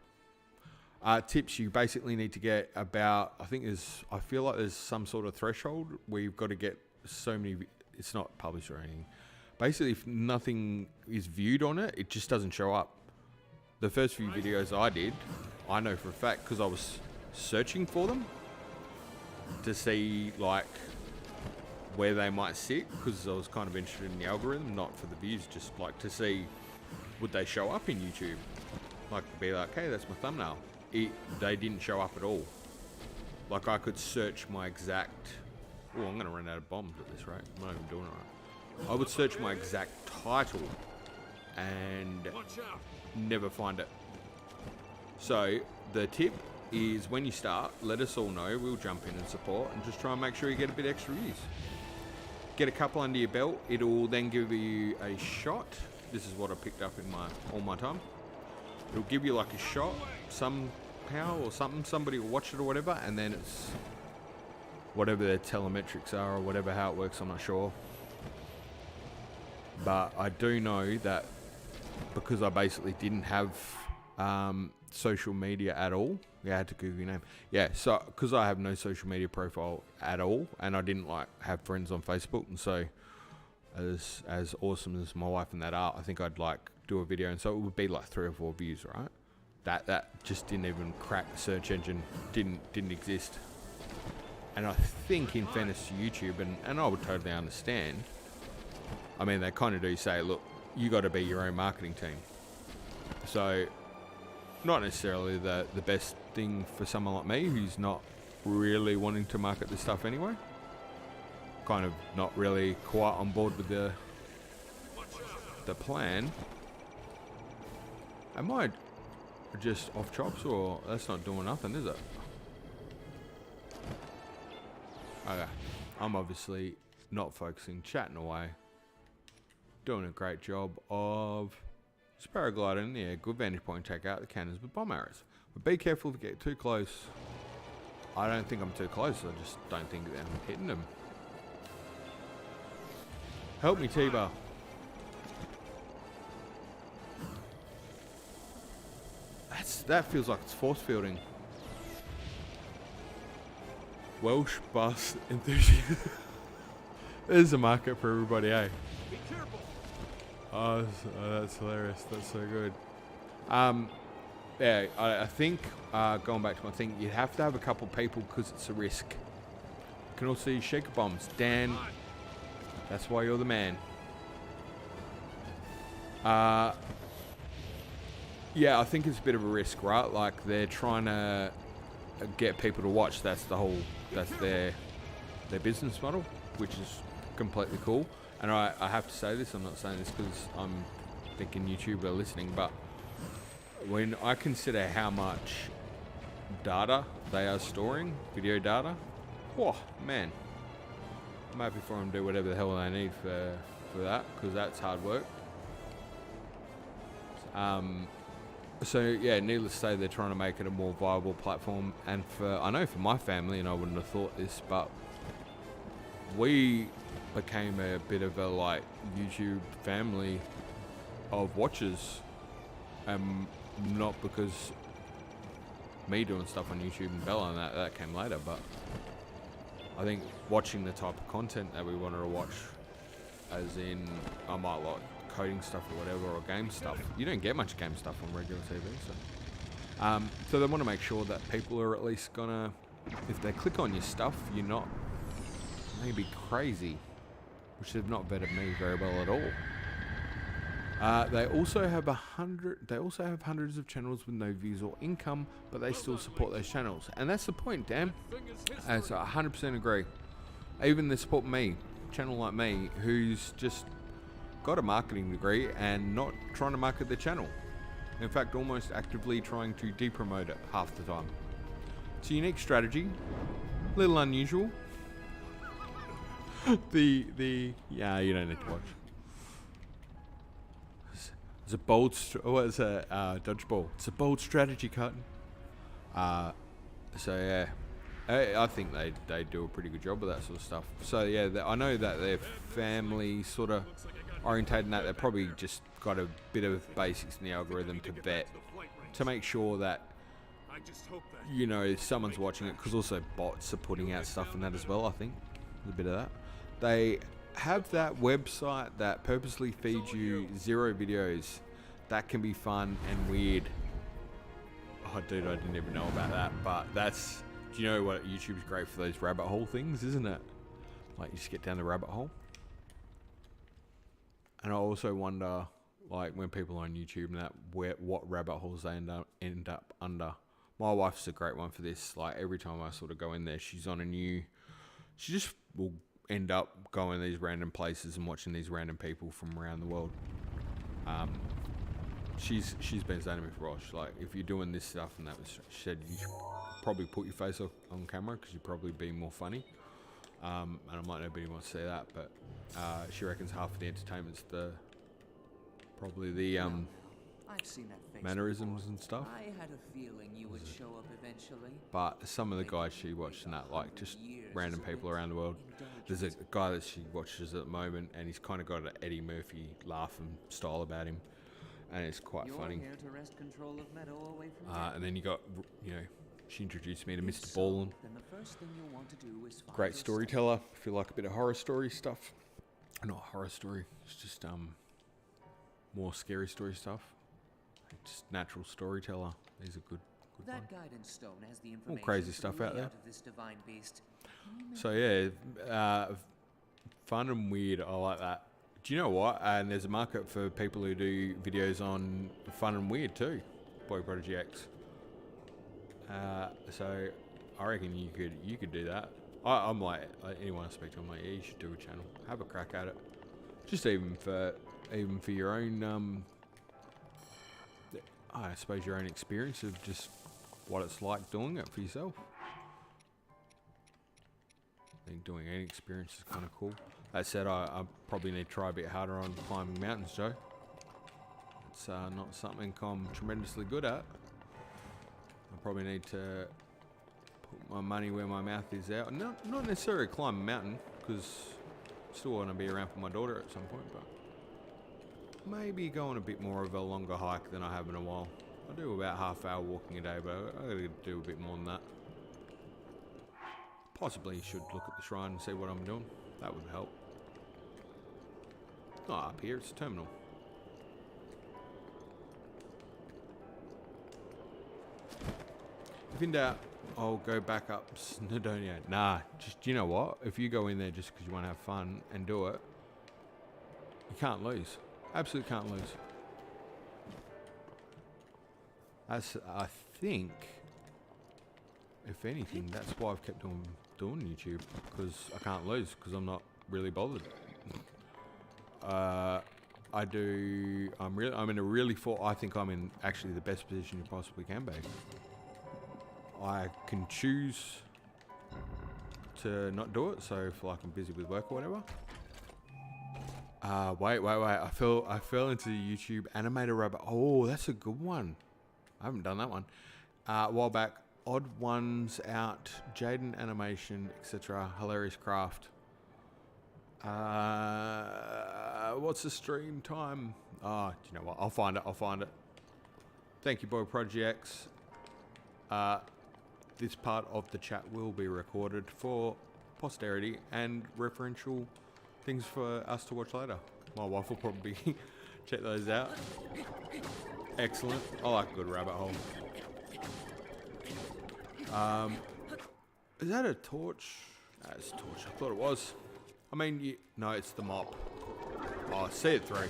Tips, you basically need to get about, I feel like there's some sort of threshold where you've got to get so many it's not published or anything. Basically, if nothing is viewed on it, it just doesn't show up. The first few videos I did, I know for a fact because I was searching for them to see like where they might sit, because I was kind of interested in the algorithm, not for the views, just like to see would they show up in YouTube. Like be like, hey, that's my thumbnail. They didn't show up at all. Like I could search my exact. Oh, I'm gonna run out of bombs at this rate. I'm not even doing it right. I would search my exact title and never find it. So the tip is when you start, let us all know. We'll jump in and support and just try and make sure you get a bit extra views. Get a couple under your belt. It'll then give you a shot. This is what I picked up in all my time. It'll give you like a shot somehow or something. Somebody will watch it or whatever, and then it's whatever their telemetrics are or whatever, how it works, I'm not sure. But I do know that because I basically didn't have social media at all. Yeah, I had to Google your name. Yeah, so because I have no social media profile at all, and I didn't like have friends on Facebook, and so as awesome as my wife and that are, I think I'd like do a video, and so it would be like 3 or 4 views, right? That just didn't even crack the search engine. Didn't exist. And I think in fairness to YouTube, and I would totally understand. I mean, they kind of do say, look, you got to be your own marketing team. So, not necessarily the best thing for someone like me who's not really wanting to market this stuff anyway. Kind of not really quite on board with the plan. Am I just off chops, or that's not doing nothing, is it? Okay, I'm obviously not focusing, chatting away. Doing a great job of paragliding. Yeah, good vantage point, take out the cannons with bomb arrows. But be careful if you get too close. I don't think I'm too close, I just don't think that I'm hitting them. Help me, T-Bar. That feels like it's force fielding. Welsh bus enthusiast. There's a market for everybody, eh? Be careful. Oh, that's hilarious. That's so good. Yeah, I think, going back to my thing, you have to have a couple people because it's a risk. You can also use shaker bombs. Dan, that's why you're the man. Yeah, I think it's a bit of a risk, right? Like, they're trying to get people to watch. That's their business model, which is completely cool. And I have to say this, I'm not saying this because I'm thinking YouTube are listening, but when I consider how much data they are storing, video data, whoa, man, I'm happy for them to do whatever the hell they need for that, because that's hard work. So yeah, needless to say, they're trying to make it a more viable platform. And I know for my family, and I wouldn't have thought this, but we became a bit of a like YouTube family of watchers, not because me doing stuff on YouTube and Bella and that came later, but I think watching the type of content that we wanted to watch, as in I might like coding stuff or whatever, or game stuff. You don't get much game stuff on regular TV, so they want to make sure that people are at least gonna, if they click on your stuff, you're not maybe crazy, which they've not vetted me very well at all. They also have hundreds of channels with no views or income, but they still support those channels, and that's the point, Dan. And so I 100% agree. Even they support me, channel like me, who's just got a marketing degree and not trying to market their channel. In fact, almost actively trying to de-promote it half the time. It's a unique strategy, a little unusual. Yeah, you don't need to watch. It's a bold, dodgeball. It's a bold strategy, Cotton. So yeah, I think they do a pretty good job of that sort of stuff. So yeah, I know that they're family sort of orientated in that. They've probably just got a bit of basics in the algorithm to vet, to make sure that, you know, if someone's watching it, because also bots are putting out stuff and that as well, I think. There's a bit of that. They have that website that purposely feeds you 0 videos. That can be fun and weird. Oh, dude, I didn't even know about that. But that's... Do you know what? YouTube's great for those rabbit hole things, isn't it? Like, you just get down the rabbit hole. And I also wonder, like, when people are on YouTube and that, what rabbit holes they end up under. My wife's a great one for this. Like, every time I sort of go in there, she's on a new... She just will end up going to these random places and watching these random people from around the world. She's been saying to me for Rosh, like, if you're doing this stuff and that, she said you should probably put your face on camera because you'd probably be more funny. And I might nobody wants to see that, but she reckons half of the entertainment's probably the I've seen that face mannerisms before. and stuff. I had a feeling you would show up eventually. But some of the guys she watched and that, like, just random people around the world. There's a guy that she watches at the moment, and he's kind of got an Eddie Murphy laugh and style about him, and it's quite funny. Here to wrest control of Medoh away from And then you got, you know, she introduced me to Mr. Ballin. Then the first thing you'll want to do is find Great your storyteller. If you like a bit of horror story stuff. Not horror story. It's just more scary story stuff. Just natural storyteller. He's a good one. That guidance stone has the All information crazy for stuff the out there. layout of this divine beast. So yeah, fun and weird. I like that. Do you know what? And there's a market for people who do videos on fun and weird too. Boy Prodigy X. So I reckon you could do that. I'm like anyone I speak to, I'm like, yeah, you should do a channel. Have a crack at it. Just even for your own I suppose your own experience of just what it's like doing it for yourself. I think doing any experience is kind of cool. That said, I probably need to try a bit harder on climbing mountains, Joe. It's not something I'm tremendously good at. I probably need to put my money where my mouth is out. Not necessarily climb a mountain, because I still want to be around for my daughter at some point, but maybe go on a bit more of a longer hike than I have in a while. I do about half-hour walking a day, but I gotta do a bit more than that. Possibly should look at the shrine and see what I'm doing. That would help. Not up here, it's a terminal. If in doubt, I'll go back up Snowdonia. Nah, just, you know what? If you go in there just because you want to have fun and do it, you can't lose. Absolutely can't lose. That's, I think, if anything, that's why I've kept on doing YouTube, because I can't lose, because I'm not really bothered. I'm in a really I think I'm in actually the best position you possibly can be. I can choose to not do it, so if like I'm busy with work or whatever. Wait. I fell into the YouTube animator rabbit. Oh, that's a good one. I haven't done that one. A while back, Odd Ones Out, Jaden Animation, etc. Hilarious Craft. What's the stream time? Do you know what? I'll find it. Thank you, Boy Project X. This part of the chat will be recorded for posterity and referential things for us to watch later. My wife will probably check those out. Excellent. I like a good rabbit hole. Is that a torch? It's a torch. I thought it was. I mean, no, it's the mop. Oh, see it through.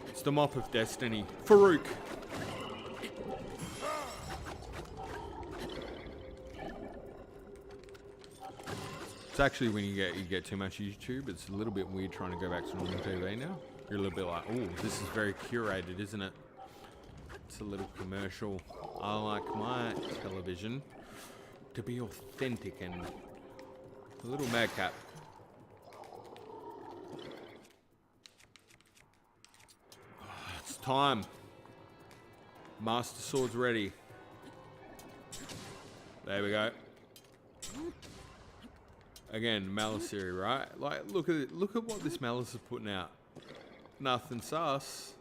It's the mop of destiny. Farouk. It's actually when you get too much YouTube, it's a little bit weird trying to go back to normal TV now. You're a little bit like, oh, this is very curated, isn't it? It's a little commercial. I like my television to be authentic and a little madcap. It's time. Master Sword's ready. There we go. Again, Malisiri, right? Like, look at it. Look at what this Malice is putting out. Nothing sus.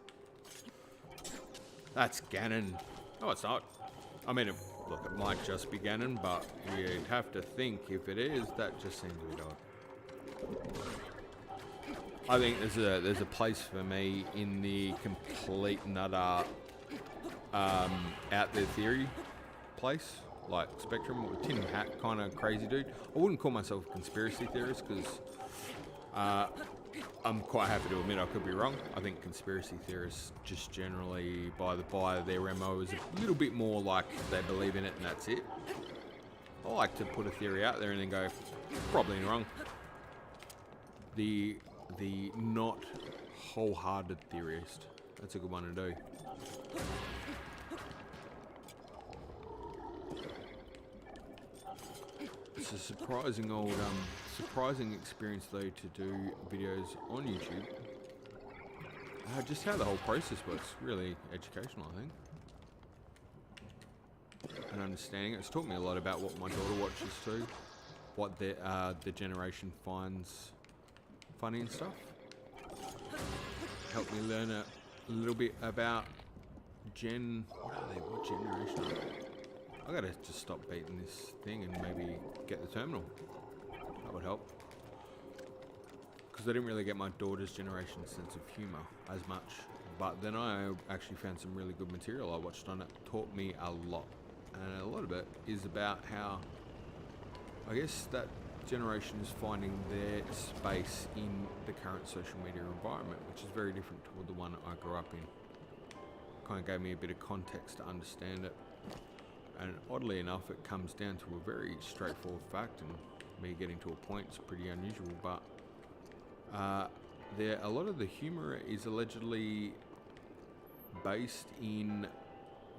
That's Ganon. No, it's not. I mean, look, it might just be Ganon, but you'd have to think if it is, that just seems to be odd. I think there's a place for me in the complete nutter out there theory place, like Spectrum or Tin Hat kind of crazy dude. I wouldn't call myself a conspiracy theorist because I'm quite happy to admit I could be wrong. I think conspiracy theorists just generally, by their MO is a little bit more like they believe in it and that's it. I like to put a theory out there and then go, probably wrong. The not wholehearted theorist. That's a good one to do. It's a surprising experience though to do videos on YouTube. Just how the whole process works, really educational, I think. And understanding it. It's taught me a lot about what my daughter watches too, what the generation finds funny and stuff. Helped me learn a little bit about what generation are they? I gotta just stop beating this thing and maybe get the terminal. That would help. Because I didn't really get my daughter's generation sense of humour as much. But then I actually found some really good material I watched on it. Taught me a lot. And a lot of it is about how, I guess, that generation is finding their space in the current social media environment, which is very different to the one I grew up in. Kind of gave me a bit of context to understand it. And oddly enough, it comes down to a very straightforward fact, and me getting to a point is pretty unusual, but a lot of the humour is allegedly based in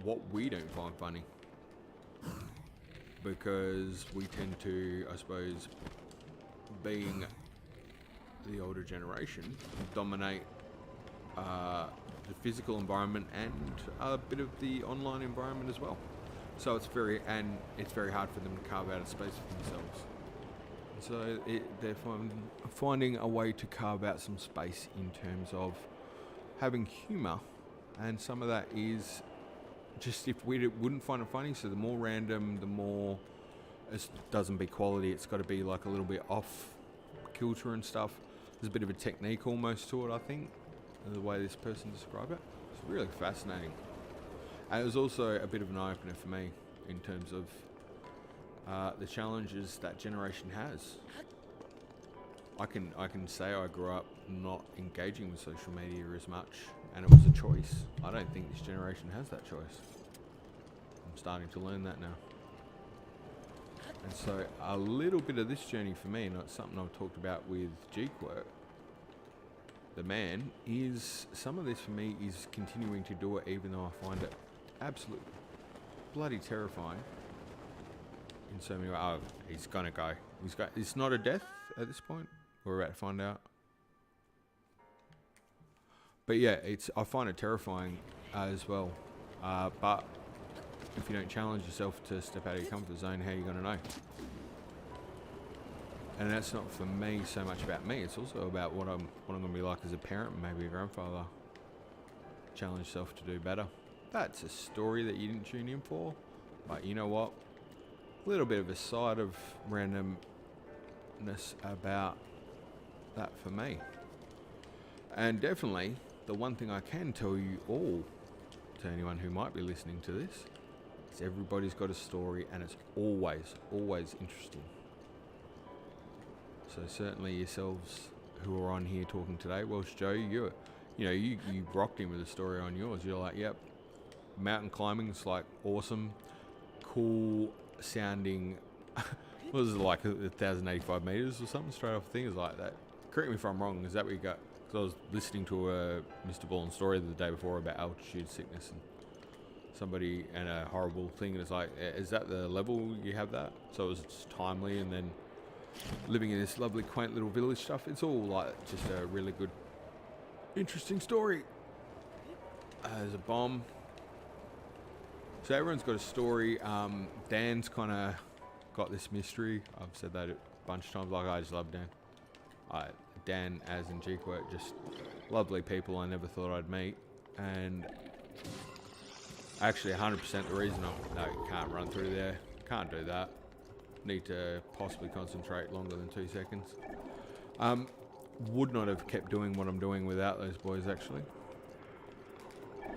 what we don't find funny. Because we tend to, I suppose, being the older generation, dominate the physical environment and a bit of the online environment as well. So it's very hard for them to carve out a space for themselves. So they're finding a way to carve out some space in terms of having humour, and some of that is just if we wouldn't find it funny. So the more random, the more it doesn't be quality. It's got to be like a little bit off kilter and stuff. There's a bit of a technique almost to it, I think, the way this person described it. It's really fascinating. And it was also a bit of an eye-opener for me in terms of the challenges that generation has. I can say I grew up not engaging with social media as much, and it was a choice. I don't think this generation has that choice. I'm starting to learn that now. And so a little bit of this journey for me, and it's something I've talked about with G-Quirk, the man, is some of this for me is continuing to do it even though I find it absolutely bloody terrifying in so many ways. Oh, he's gonna go. It's not a death at this point. We're about to find out. But yeah, I find it terrifying as well. But if you don't challenge yourself to step out of your comfort zone, how are you gonna know? And that's not for me so much about me. It's also about what I'm gonna be like as a parent, maybe a grandfather. Challenge yourself to do better. That's a story that you didn't tune in for, but you know what? A little bit of a side of randomness about that for me. And definitely, the one thing I can tell you all, to anyone who might be listening to this, is everybody's got a story, and it's always interesting. So certainly yourselves who are on here talking today, Welsh Joe, you rocked him with a story on yours. You're like, yep, mountain climbing is like awesome, cool sounding. What was it, like 1,085 meters or something straight off the thing? Is like that. Correct me if I'm wrong. Is that what you got? Because I was listening to a Mr. Ballin story the day before about altitude sickness and somebody and a horrible thing. And it's like, is that the level you have that? So it was just timely, and then living in this lovely, quaint little village stuff. It's all like just a really good, interesting story. There's a bomb. So everyone's got a story. Dan's kind of got this mystery. I've said that a bunch of times. Like, I just love Dan. Dan, as in G-Quirk, just lovely people I never thought I'd meet. And actually 100% the reason no, can't run through there. Can't do that. Need to possibly concentrate longer than 2 seconds. would not have kept doing what I'm doing without those boys, actually.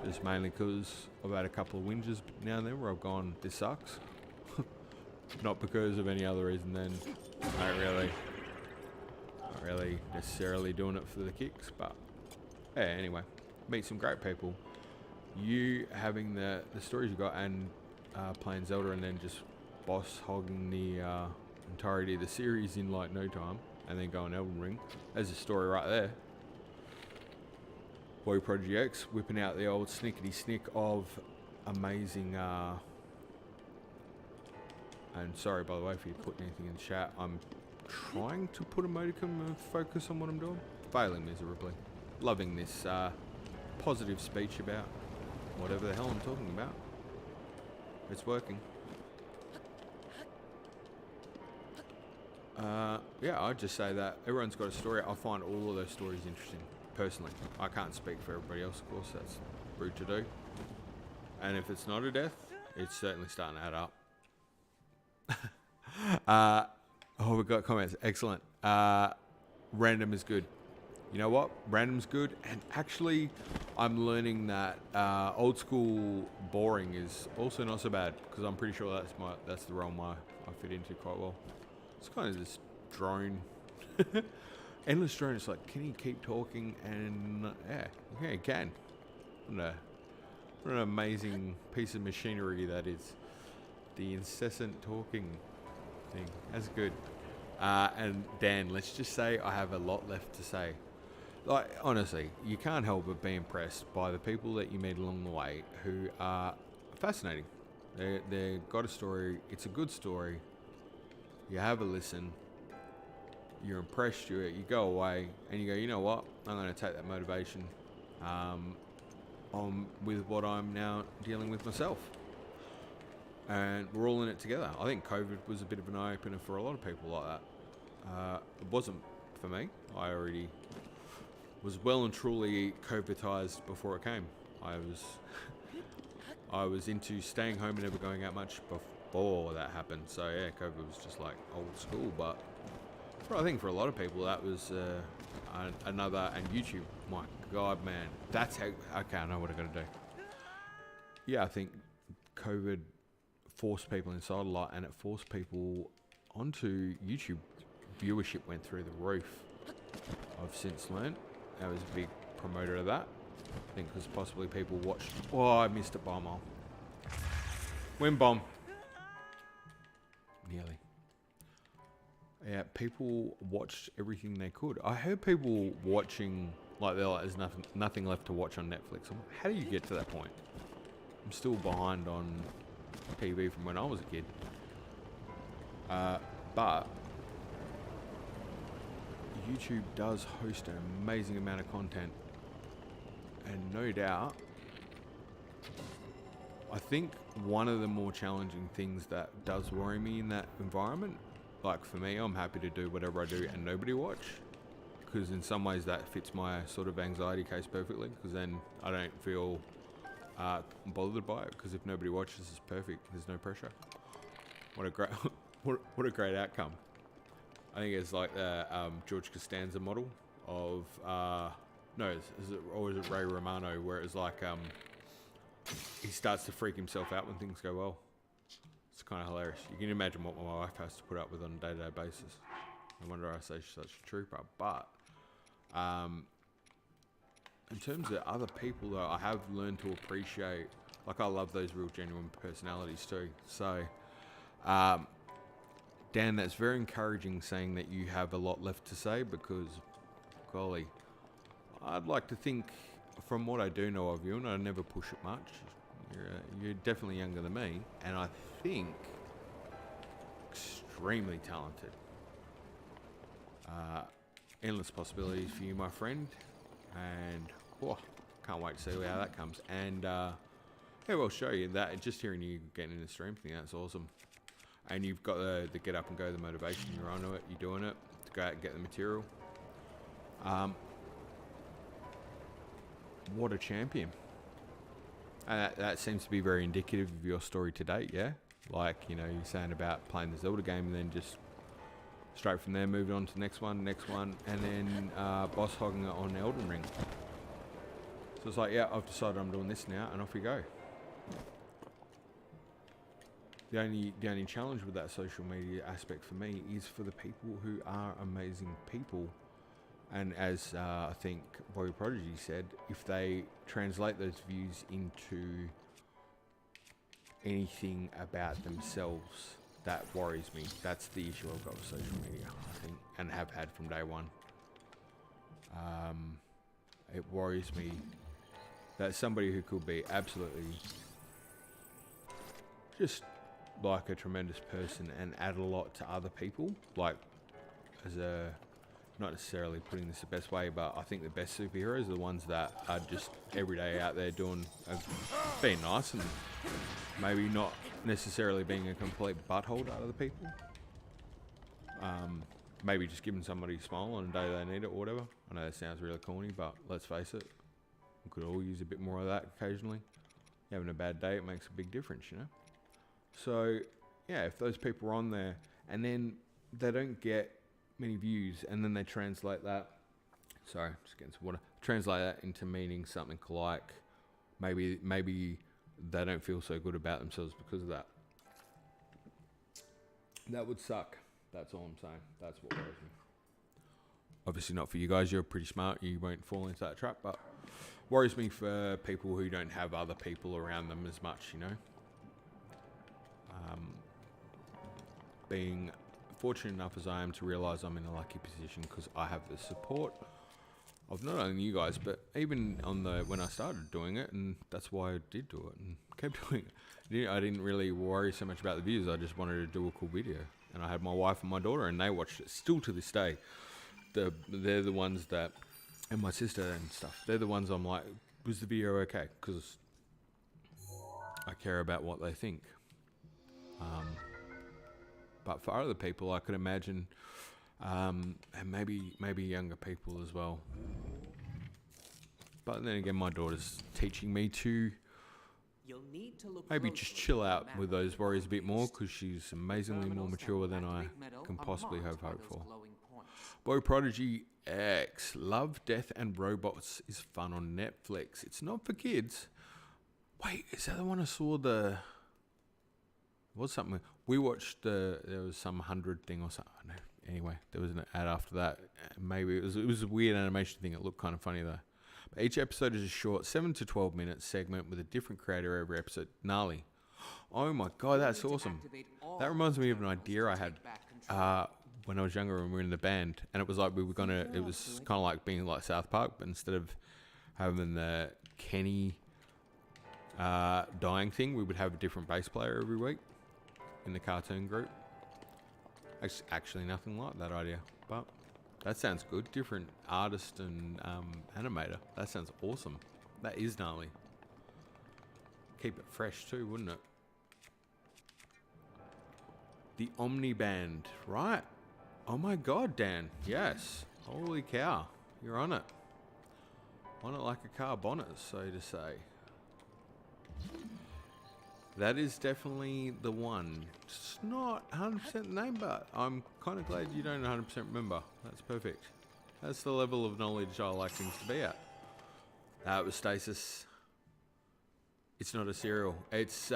Just mainly because I've had a couple of whinges now and then where I've gone, this sucks. Not because of any other reason than not really necessarily doing it for the kicks, but yeah, anyway, meet some great people. You having the stories you got and playing Zelda and then just boss hogging the entirety of the series in like no time, and then going Elden Ring. There's a story right there. Boy Prodigy X whipping out the old snickety snick of amazing. And sorry, by the way, if you put anything in the chat. I'm trying to put a modicum of focus on what I'm doing. Failing miserably. Loving this positive speech about whatever the hell I'm talking about. It's working. Yeah, I'd just say that everyone's got a story. I find all of those stories interesting, personally. I can't speak for everybody else, of course. That's rude to do. And if it's not a death, it's certainly starting to add up. Oh, we've got comments. Excellent. Random is good. You know what? Random's good. And actually, I'm learning that old school boring is also not so bad, because I'm pretty sure that's the realm I fit into quite well. It's kind of this drone. Endless drone. It's like, can you keep talking? And yeah, you can. What an amazing piece of machinery that is. The incessant talking thing. That's good. And Dan, let's just say I have a lot left to say. Like, honestly, you can't help but be impressed by the people that you meet along the way who are fascinating. They've got a story. It's a good story. You have a listen. You're impressed. You go away and you go, you know what? I'm going to take that motivation on with what I'm now dealing with myself. And we're all in it together. I think COVID was a bit of an eye-opener for a lot of people like that. It wasn't for me. I already was well and truly COVIDized before it came. I was into staying home and never going out much before that happened. So yeah, COVID was just like old school. But I think for a lot of people that was another, and YouTube, my God, man, that's how, okay, I know what I gotta do. Yeah, I think COVID forced people inside a lot, and it forced people onto YouTube. Viewership went through the roof. I've since learned. I was a big promoter of that. I think because possibly people watched. Oh, I missed it by a mile. Wind bomb. Nearly. Yeah, people watched everything they could. I heard people watching like there's nothing left to watch on Netflix. I'm like, how do you get to that point? I'm still behind on TV from when I was a kid. But YouTube does host an amazing amount of content, and no doubt I think one of the more challenging things that does worry me in that environment, like for me, I'm happy to do whatever I do and nobody watch, because in some ways that fits my sort of anxiety case perfectly, because then I don't feel bothered by it, because if nobody watches, it's perfect. There's no pressure. What a great what a great outcome. I think it's like the George Costanza model of is it Ray Romano, where it's like he starts to freak himself out when things go well. It's kind of hilarious. You can imagine what my wife has to put up with on a day-to-day basis. No wonder I say she's such a trooper. But in terms of other people, though, I have learned to appreciate. Like, I love those real genuine personalities too. So, Dan, that's very encouraging, saying that you have a lot left to say, because, golly, I'd like to think, from what I do know of you, and I never push it much, you're definitely younger than me, and I think extremely talented. Endless possibilities for you, my friend, and can't wait to see how that comes. And yeah, we'll show you that. Just hearing you getting in the stream thing, that's awesome. And you've got the get up and go, the motivation. You're onto it. You're doing it to go out and get the material. What a champion. And that seems to be very indicative of your story to date, yeah? Like, you know, you're saying about playing the Zelda game and then just straight from there, moved on to the next one, and then boss hogging it on Elden Ring. So it's like, yeah, I've decided I'm doing this now, and off we go. The only challenge with that social media aspect for me is for the people who are amazing people. And as I think Boy Prodigy said, if they translate those views into anything about themselves, that worries me. That's the issue I've got with social media, I think, and have had from day one. It worries me that somebody who could be absolutely just like a tremendous person and add a lot to other people, like as a, not necessarily putting this the best way, but I think the best superheroes are the ones that are just every day out there doing, being nice and maybe not necessarily being a complete butthole to other people. Maybe just giving somebody a smile on a day they need it or whatever. I know that sounds really corny, but let's face it, we could all use a bit more of that occasionally. Having a bad day, it makes a big difference, you know? So, yeah, if those people are on there and then they don't get many views and then they translate that, sorry, just getting some water, translate that into meaning something like maybe they don't feel so good about themselves because of that. That would suck. That's all I'm saying. That's what worries me. Obviously not for you guys. You're pretty smart. You won't fall into that trap, but worries me for people who don't have other people around them as much, you know. Being fortunate enough as I am to realise I'm in a lucky position because I have the support of not only you guys, but even on when I started doing it, and that's why I did do it and kept doing it. I didn't really worry so much about the views. I just wanted to do a cool video, and I had my wife and my daughter, and they watched it. Still to this day, they're the ones that, and my sister and stuff. They're the ones I'm like, was the video okay? Because I care about what they think. But for other people, I could imagine, and maybe younger people as well. But then again, my daughter's teaching me to maybe just chill out with those worries a bit more because she's amazingly more mature than I can possibly have hope for. Boy Prodigy X, Love, Death and Robots is fun on Netflix. It's not for kids. Wait, is that the one I saw was something we watched? There was some 100 thing or something. No, anyway, there was an ad after that. Maybe it was a weird animation thing. It looked kind of funny though. But each episode is a short 7 to 12 minute segment with a different creator every episode. Gnarly. Oh my god, that's awesome. That reminds me of an idea I had when I was younger and we were in the band, and it was like it was kind of like being like South Park, but instead of having the Kenny dying thing, we would have a different bass player every week in the cartoon group. It's actually nothing like that idea, but that sounds good. Different artist and animator. That sounds awesome. That is gnarly. Keep it fresh too, wouldn't it? The Omni Band, right? Oh my god, Dan. Yes. Holy cow. You're on it. On it like a car bonnet, so to say. That is definitely the one. It's not 100% the name, but I'm kind of glad you don't 100% remember. That's perfect. That's the level of knowledge I like things to be at. It was Stasis. It's not a serial. It's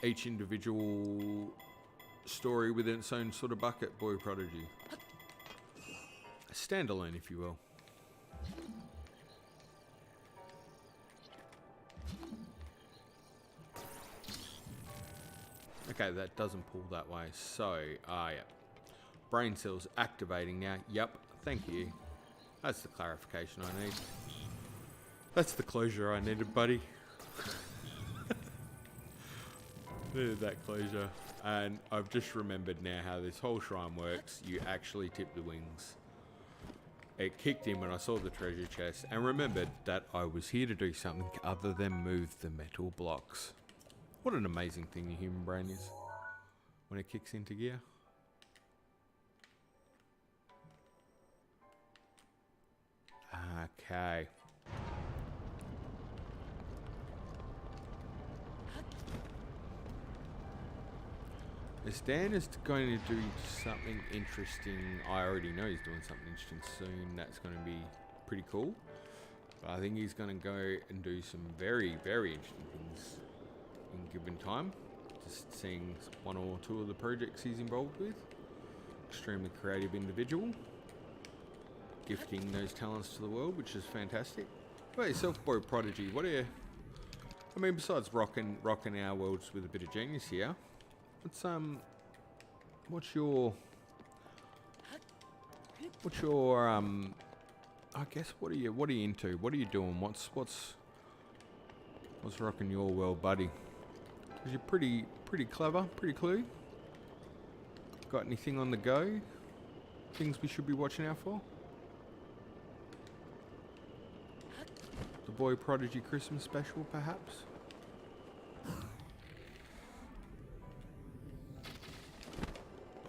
each individual story within its own sort of bucket, Boy Prodigy. A standalone, if you will. Okay, that doesn't pull that way. So, yeah. Brain cells activating now. Yep, thank you. That's the clarification I need. That's the closure I needed, buddy. Needed that closure. And I've just remembered now how this whole shrine works. You actually tip the wings. It kicked in when I saw the treasure chest and remembered that I was here to do something other than move the metal blocks. What an amazing thing the human brain is when it kicks into gear. Okay. Dan is going to do something interesting. I already know he's doing something interesting soon. That's going to be pretty cool. But I think he's going to go and do some very, very interesting things in given time. Just seeing one or two of the projects he's involved with. Extremely creative individual. Gifting those talents to the world, which is fantastic. Well, yourself, boy prodigy. What are you? I mean, besides rocking our worlds with a bit of genius here. What's your I guess what are you into? What are you doing? What's rocking your world, buddy? 'Cause you're pretty clever, pretty cluey. Got anything on the go? Things we should be watching out for? The Boy Prodigy Christmas special, perhaps?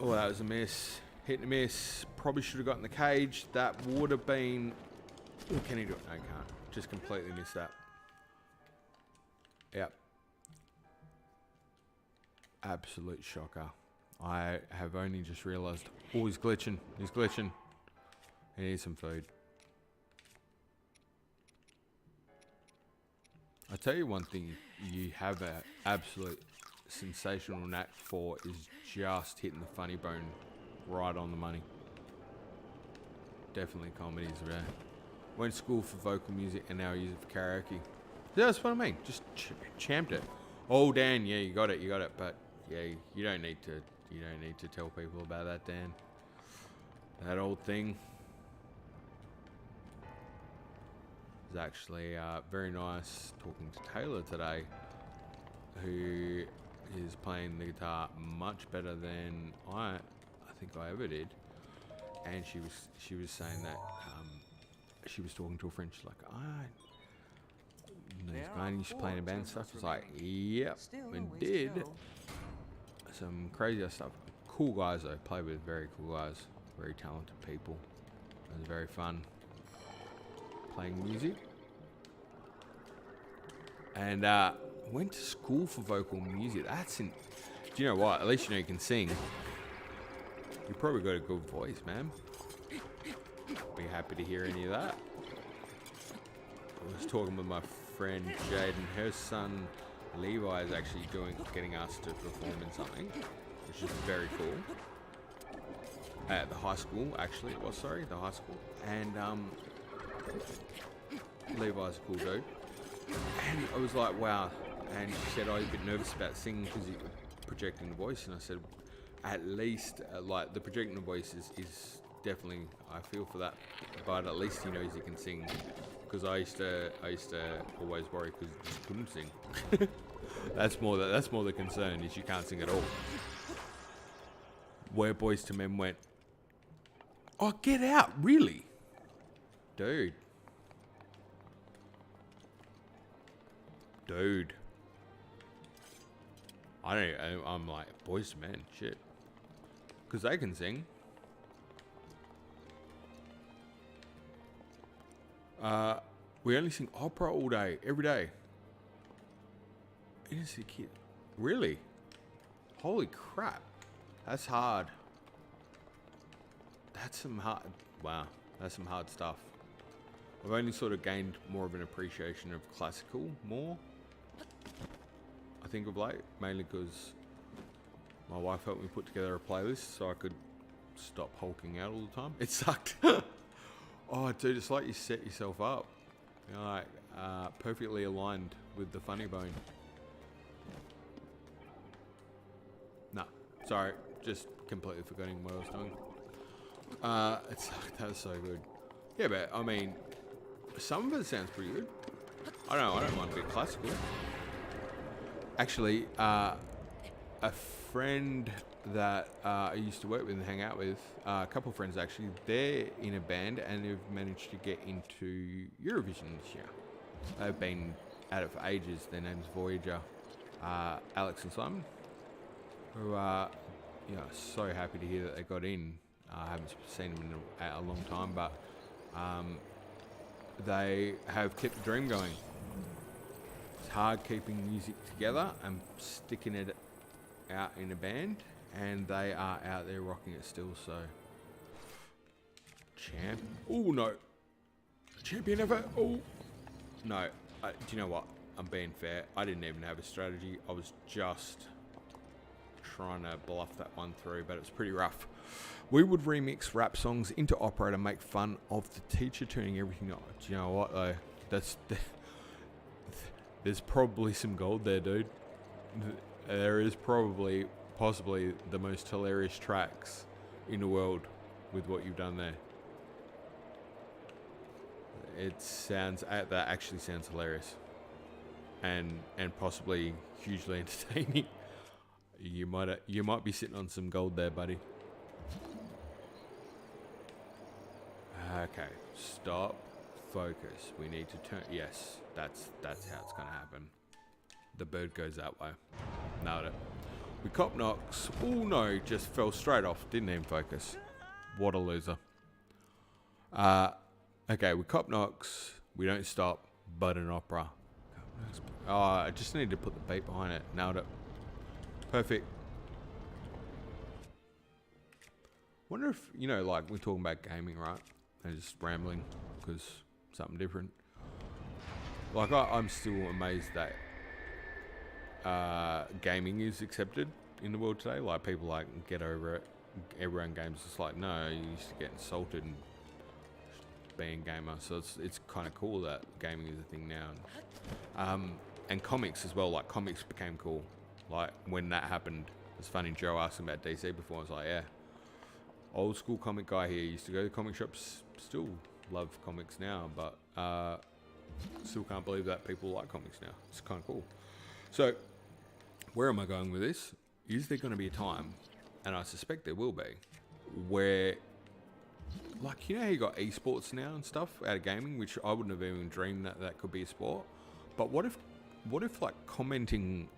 Oh, that was a miss. Hit and a miss. Probably should have gotten the cage. That would have been... Oh, can he do it? No, he can't. Just completely missed that. Yep. Absolute shocker. I have only just realised... Oh, he's glitching. He's glitching. He needs some food. I tell you one thing you have an absolute sensational knack for is just hitting the funny bone right on the money. Definitely comedies, right? Went to school for vocal music and now I use it for karaoke. Yeah, that's what I mean. Just champed it. Oh, Dan, yeah, you got it. But yeah, you don't need to tell people about that, Dan. That old thing. It's actually very nice talking to Taylor today, who is playing the guitar much better than I think I ever did. And she was saying that she was talking to a friend. She's like, this guy used to play in a band and stuff. I was like, yep, and did some crazy stuff. Cool guys though, played with very cool guys, very talented people. It was very fun playing music. And went to school for vocal music. Do you know what? At least you know you can sing. You probably got a good voice, man. Be happy to hear any of that. I was talking with my friend Jade, and her son Levi is actually getting asked to perform in something, which is very cool. At the high school, actually, it was, sorry, the high school. And Levi's a cool dude. And I was like, wow. And she said, oh, you're a bit nervous about singing because you're projecting the voice. And I said, at least, like, the projecting the voice is definitely, I feel for that. But at least he knows he can sing. Because I used to always worry because he just couldn't sing. That's more the concern, is you can't sing at all. Where Boys to Men went, oh, get out, really? Dude. I'm like, Boys to Men, shit. Because they can sing. We only sing opera all day, every day. Innocent kid. Really? Holy crap. That's hard. That's some hard... Wow. That's some hard stuff. I've only sort of gained more of an appreciation of classical more, I think, of late. Mainly because my wife helped me put together a playlist so I could stop hulking out all the time. It sucked. Oh, dude, it's like you set yourself up. You know, like, perfectly aligned with the funny bone. No, sorry. Just completely forgetting what I was doing. That was so good. Yeah, but, I mean, some of it sounds pretty good. I don't mind a bit classical. Actually, a friend that I used to work with and hang out with, a couple of friends actually, they're in a band and they've managed to get into Eurovision this year. They've been at it for ages. Their name's Voyager, Alex and Simon, who are, so happy to hear that they got in. I haven't seen them in a long time, but they have kept the dream going. It's hard keeping music together and sticking it out in a band, and they are out there rocking it still. So, champ. Oh no, champion ever. Oh no. Do you know what? I'm being fair. I didn't even have a strategy. I was just trying to bluff that one through, but it was pretty rough. We would remix rap songs into opera to make fun of the teacher turning everything on. Do you know what though? There's probably some gold there, dude. There is possibly the most hilarious tracks in the world with what you've done there. That actually sounds hilarious, and possibly hugely entertaining. You might be sitting on some gold there, buddy. Okay, stop, focus. We need to turn. Yes, that's how it's gonna happen. The bird goes that way. Nailed it. We cop knocks. Oh no, just fell straight off. Didn't even focus. What a loser. Okay, we cop knocks. We don't stop, but an opera. Oh, I just need to put the beat behind it. Nailed it. Perfect. Wonder if, you know, like we're talking about gaming, right? And just rambling because something different. Like I'm still amazed that gaming is accepted in the world today. Like people like get over it. Everyone games. It's like no, you used to get insulted and being gamer. So it's kind of cool that gaming is a thing now. And comics as well. Like comics became cool. Like when that happened, it's funny. Joe asked him about DC before. I was like, yeah, old school comic guy here. Used to go to comic shops. Still love comics now, but still can't believe that people like comics now. It's kind of cool. So where am I going with this? Is there going to be a time, and I suspect there will be, where, like, you know how you got esports now and stuff out of gaming, which I wouldn't have even dreamed that could be a sport. But what if like commenting,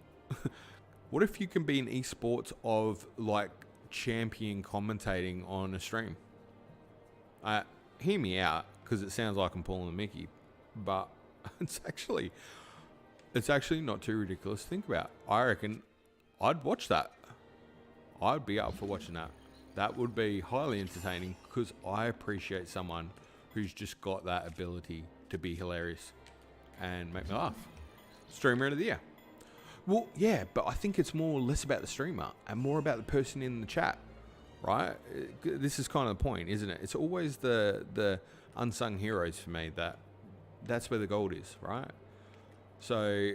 what if you can be an esports of like champion commentating on a stream? Hear me out, because it sounds like I'm pulling the Mickey, but it's actually not too ridiculous to think about. I reckon I'd watch that. I'd be up for watching that. That would be highly entertaining, because I appreciate someone who's just got that ability to be hilarious and make me laugh. Streamer of the year. Well, yeah, but I think it's less about the streamer and more about the person in the chat, right? This is kind of the point, isn't it? It's always the unsung heroes for me. That's where the gold is, right? So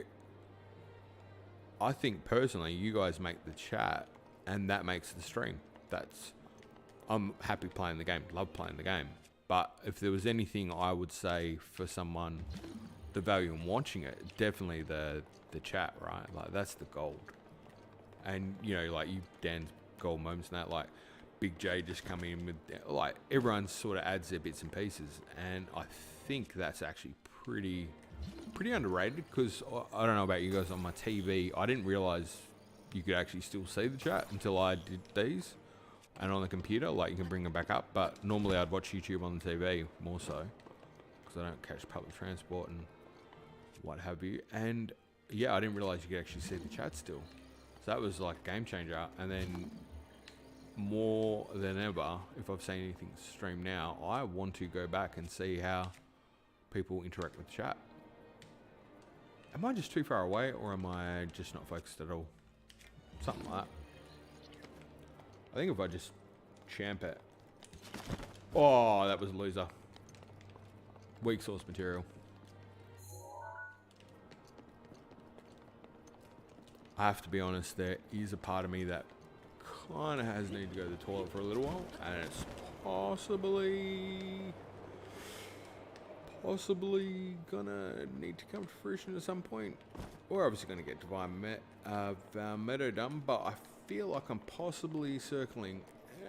I think personally, you guys make the chat, and that makes the stream. I'm happy playing the game, love playing the game. But if there was anything I would say for someone, the value in watching it, definitely the chat, right? Like that's the gold. And you know, like you Dan's gold moments and that, like Big J just coming in with, like everyone sort of adds their bits and pieces, and I think that's actually pretty underrated, because I don't know about you guys, on my TV I didn't realize you could actually still see the chat until I did these, and on the computer like you can bring them back up, but normally I'd watch YouTube on the TV more so because I don't catch public transport and what have you. And yeah, I didn't realize you could actually see the chat still, so that was like a game changer. And then more than ever, if I've seen anything stream now, I want to go back and see how people interact with the chat. Am I just too far away, or am I just not focused at all? Something like that. I think if I just champ it. Oh, that was a loser. Weak source material. I have to be honest, there is a part of me that kind of has needed to go to the toilet for a little while, and it's possibly gonna need to come to fruition at some point. We're obviously gonna get to Vah Medoh done, but I feel like I'm possibly circling,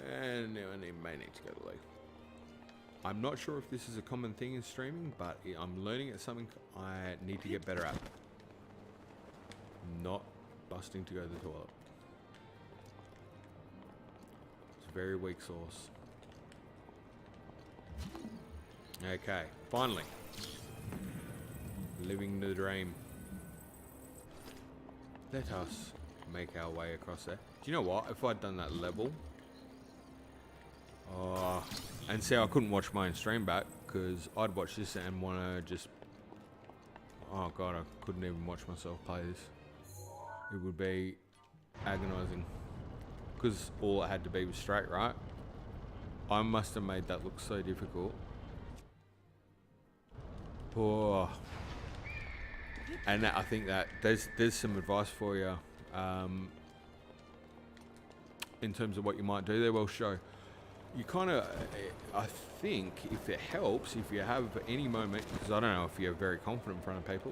and I may need to go to the lake. I'm not sure if this is a common thing in streaming, but I'm learning it's something I need to get better at. Not busting to go to the toilet. It's a very weak source. Okay, finally. Living the dream. Let us make our way across there. Do you know what? If I'd done that level... and see, I couldn't watch my own stream back because I'd watch this and want to just... Oh god, I couldn't even watch myself play this. It would be agonizing. Because all it had to be was straight, right? I must have made that look so difficult. Oh. And I think that there's some advice for you in terms of what you might do there. Well, show. You kind of, I think, if it helps, if you have any moment, because I don't know if you're very confident in front of people.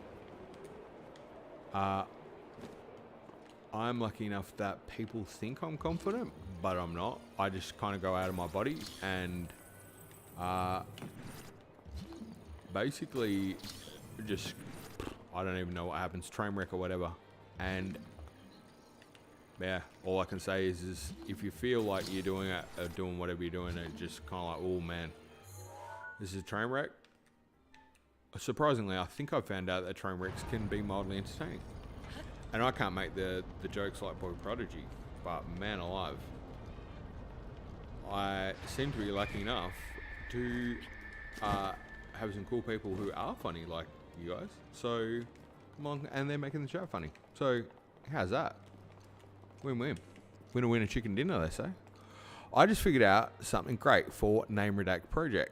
I'm lucky enough that people think I'm confident, but I'm not. I just kind of go out of my body and basically just, I don't even know what happens, train wreck or whatever. And yeah, all I can say is if you feel like you're doing it, doing whatever you're doing, and just kind of like, oh man, this is a train wreck. Surprisingly, I think I found out that train wrecks can be mildly entertaining. And I can't make the jokes like Boy Prodigy, but man alive, I seem to be lucky enough to have some cool people who are funny like you guys. So, come on, and they're making the show funny. So, how's that? Win-win. Winner chicken dinner, they say. I just figured out something great for Name Redact project.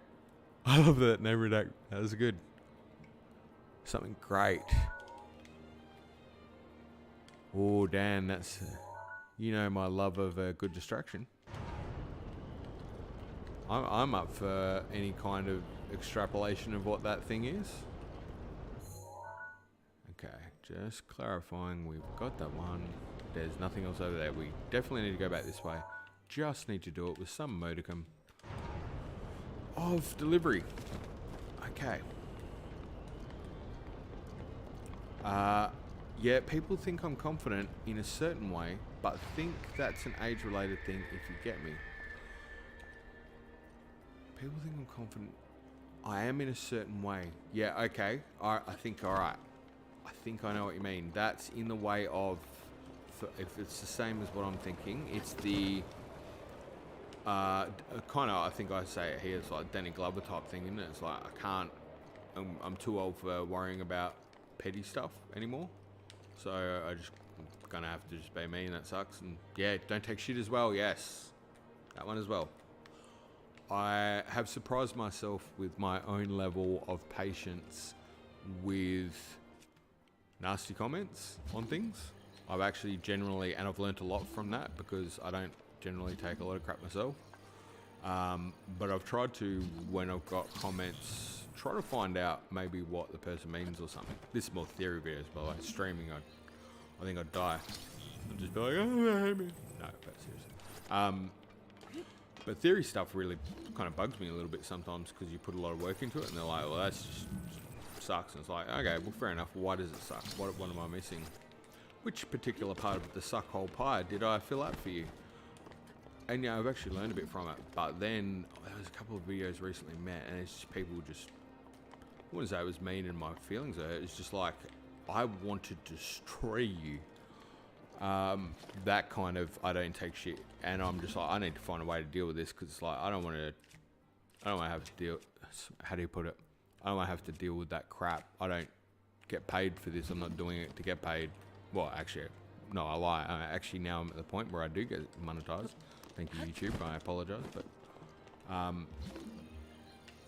I love that, Name Redact. That was good. Something great. Oh, Dan, that's... you know my love of a good distraction. I'm up for any kind of extrapolation of what that thing is. Okay, just clarifying, we've got that one. There's nothing else over there. We definitely need to go back this way. Just need to do it with some modicum of delivery. Okay. Yeah, people think I'm confident in a certain way, but think that's an age-related thing if you get me. People think I'm confident. I am in a certain way. Yeah, okay. I think, alright. I think I know what you mean. That's in the way of, if it's the same as what I'm thinking, it's the, kind of, I think I say it here, it's like Danny Glover type thing, isn't it? It's like, I can't, I'm too old for worrying about petty stuff anymore. So I just gonna have to just be me, and that sucks. And yeah, don't take shit as well. Yes, that one as well. I have surprised myself with my own level of patience with nasty comments on things. I've actually generally, and I've learnt a lot from that because I don't generally take a lot of crap myself. But I've tried to, when I've got comments, try to find out maybe what the person means or something. This is more theory videos, by the way. Streaming, I think I'd die. I'd just be like, oh, I hate me. No, but seriously. But theory stuff really kind of bugs me a little bit sometimes because you put a lot of work into it and they're like, well, that's just sucks. And it's like, okay, well, fair enough. Why does it suck? What am I missing? Which particular part of the suck hole pie did I fill out for you? And yeah, I've actually learned a bit from it. But then there was a couple of videos recently, man, and it's just people just, I wouldn't say it was mean and my feelings are hurt. It's just like, I want to destroy you. That kind of, I don't take shit. And I'm just like, I need to find a way to deal with this because it's like, I don't want to have to deal, how do you put it? I don't want to have to deal with that crap. I don't get paid for this. I'm not doing it to get paid. Well, actually, no, I lie. Actually, now I'm at the point where I do get monetized. Thank you, YouTube. I apologize, but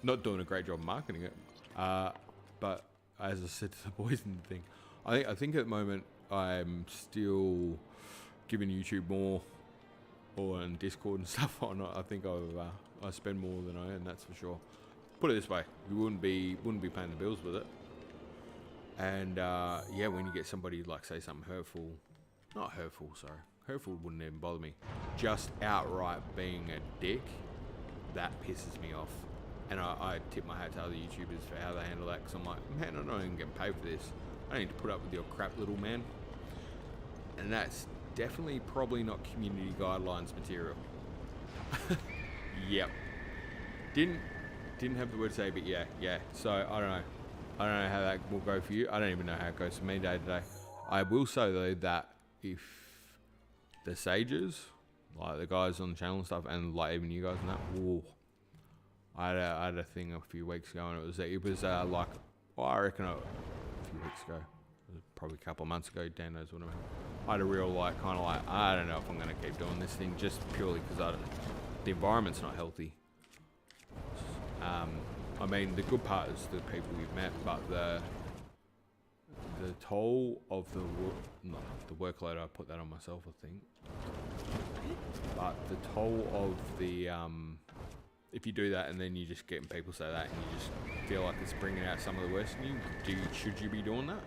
not doing a great job of marketing it. But as I said to the boys in the thing, I think at the moment I'm still giving YouTube more, or on Discord and stuff on it. I think I spend more than I earn. That's for sure. Put it this way, we wouldn't be paying the bills with it. And yeah, when you get somebody like say something hurtful, not hurtful, sorry, hurtful wouldn't even bother me. Just outright being a dick, that pisses me off. And I tip my hat to other YouTubers for how they handle that, because I'm like, man, I'm not even getting paid for this. I need to put up with your crap, little man. And that's definitely probably not community guidelines material. Yep. Didn't have the word to say, but yeah. So I don't know how that will go for you. I don't even know how it goes for me day to day. I will say though that if the sages, like the guys on the channel and stuff, and like even you guys and that. Ooh. I had a thing a few weeks ago, and it was like, well, I reckon a few weeks ago, probably a couple of months ago. Dan knows what I mean. I had a real like kind of like, I don't know if I'm gonna keep doing this thing just purely because the environment's not healthy. I mean, the good part is the people you've met, but the toll of the workload, I put that on myself, I think. But the toll of the if you do that and then you just getting people say that and you just feel like it's bringing out some of the worst in you, should you be doing that?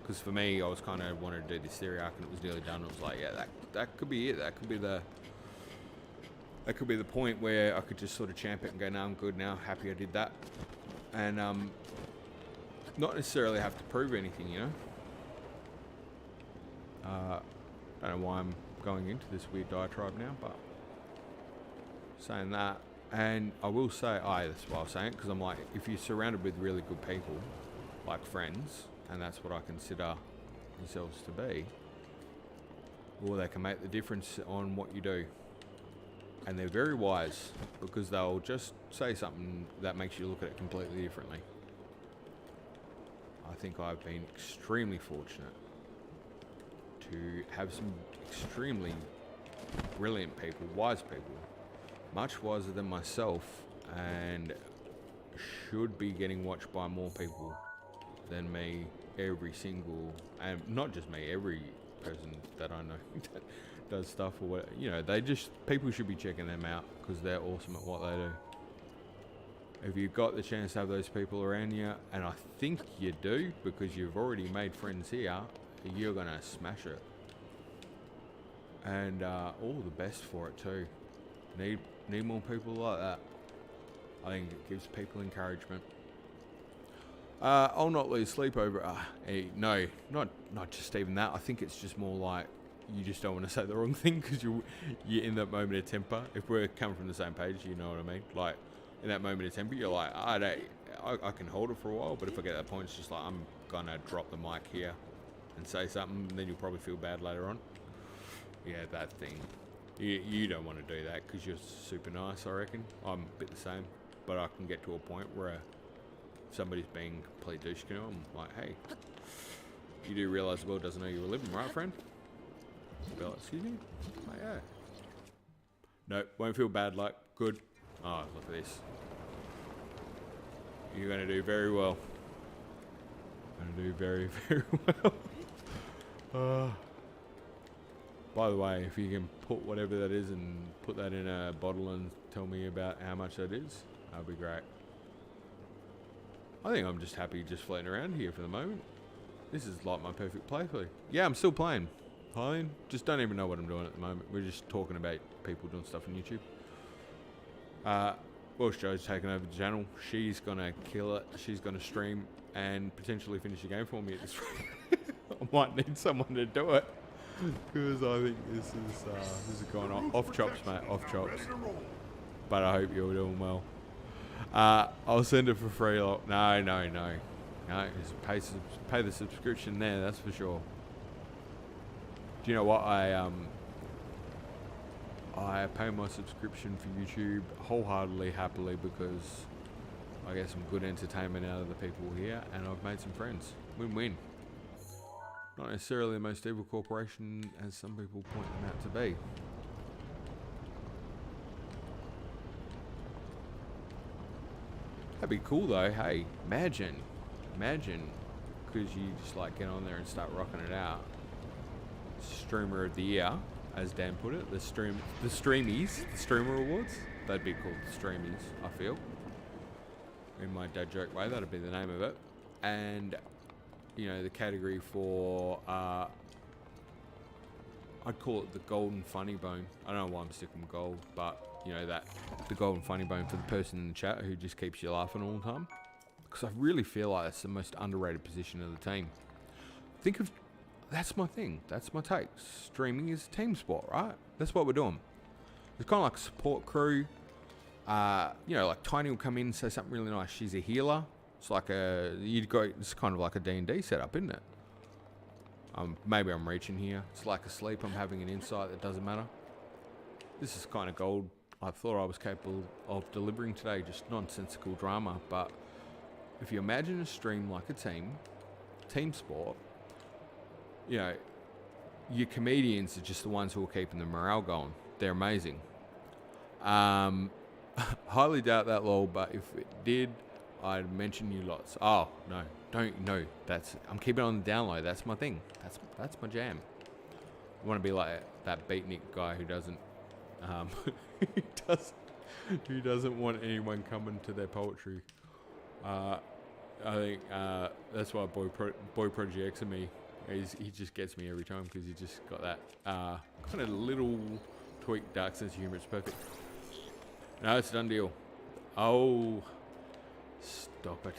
Because for me, I was kind of wanted to do this theory arc and it was nearly done. It was like, yeah, that could be it. That could be the point where I could just sort of champ it and go, no, I'm good now, happy I did that. And not necessarily have to prove anything, you know? Don't know why I'm going into this weird diatribe now, but saying that. And I will say, that's why I was saying it, because I'm like, if you're surrounded with really good people, like friends, and that's what I consider themselves to be, well, they can make the difference on what you do. And they're very wise, because they'll just say something that makes you look at it completely differently. I think I've been extremely fortunate to have some extremely brilliant people, wise people, much wiser than myself, and should be getting watched by more people than me every single, and not just me, every person that I know that does stuff or what, you know, people should be checking them out because they're awesome at what they do. If you've got the chance to have those people around you, and I think you do because you've already made friends here, you're gonna smash it. And all the best for it too. Need more people like that. I think it gives people encouragement. I'll not lose sleep over. No, not just even that. I think it's just more like you just don't want to say the wrong thing because you're in that moment of temper. If we're coming from the same page, you know what I mean. Like in that moment of temper, you're like, I can hold it for a while, but if I get that point, it's just like I'm gonna drop the mic here and say something, and then you'll probably feel bad later on. Yeah, that thing. You don't want to do that because you're super nice, I reckon. I'm a bit the same, but I can get to a point where somebody's being complete douche canoe. I'm like, hey, you do realise the world doesn't know you were living, right, friend? Bella, excuse me? Oh, yeah. No, won't feel bad, like, good. Oh, look at this. You're going to do very well. Going to do very, very well. By the way, if you can put whatever that is and put that in a bottle and tell me about how much that is, that'd be great. I think I'm just happy just floating around here for the moment. This is like my perfect playthrough. Yeah, I'm still playing. I just don't even know what I'm doing at the moment. We're just talking about people doing stuff on YouTube. Welsh Joe's taken over the channel. She's gonna kill it. She's gonna stream and potentially finish the game for me at this rate. I might need someone to do it. Because I think this is going off chops, mate, off chops. But I hope you're doing well. I'll send it for free. No. Just pay the subscription there, that's for sure. Do you know what? I pay my subscription for YouTube wholeheartedly, happily, because I get some good entertainment out of the people here, and I've made some friends. Win-win. Not necessarily the most evil corporation as some people point them out to be. That'd be cool though, hey, imagine, because you just like get on there and start rocking it out. Streamer of the year, as Dan put it, the streamer awards, they'd be called the streamies, I feel. In my dad joke way, that'd be the name of it. And you know, the category for, I'd call it the golden funny bone. I don't know why I'm sticking with gold, but, you know, the golden funny bone for the person in the chat who just keeps you laughing all the time. Because I really feel like that's the most underrated position of the team. That's my thing. That's my take. Streaming is a team sport, right? That's what we're doing. It's kind of like a support crew. You know, like Tiny will come in and say something really nice. She's a healer. It's like it's kind of like a D&D setup, isn't it? Maybe I'm reaching here. It's like a sleep. I'm having an insight that doesn't matter. This is kind of gold I thought I was capable of delivering today, just nonsensical drama. But if you imagine a stream like a team sport, you know, your comedians are just the ones who are keeping the morale going. They're amazing. Highly doubt that, lol, but if it did, I'd mention you lots. Oh, no, I'm keeping it on the down low. That's my thing. That's my jam. I want to be like that beatnik guy who doesn't who doesn't want anyone coming to their poetry. I think that's why Boy Project and me, he just gets me every time, because he just got that kind of little tweaked dark sense of humor. It's perfect. No, it's a done deal. Oh, stop it.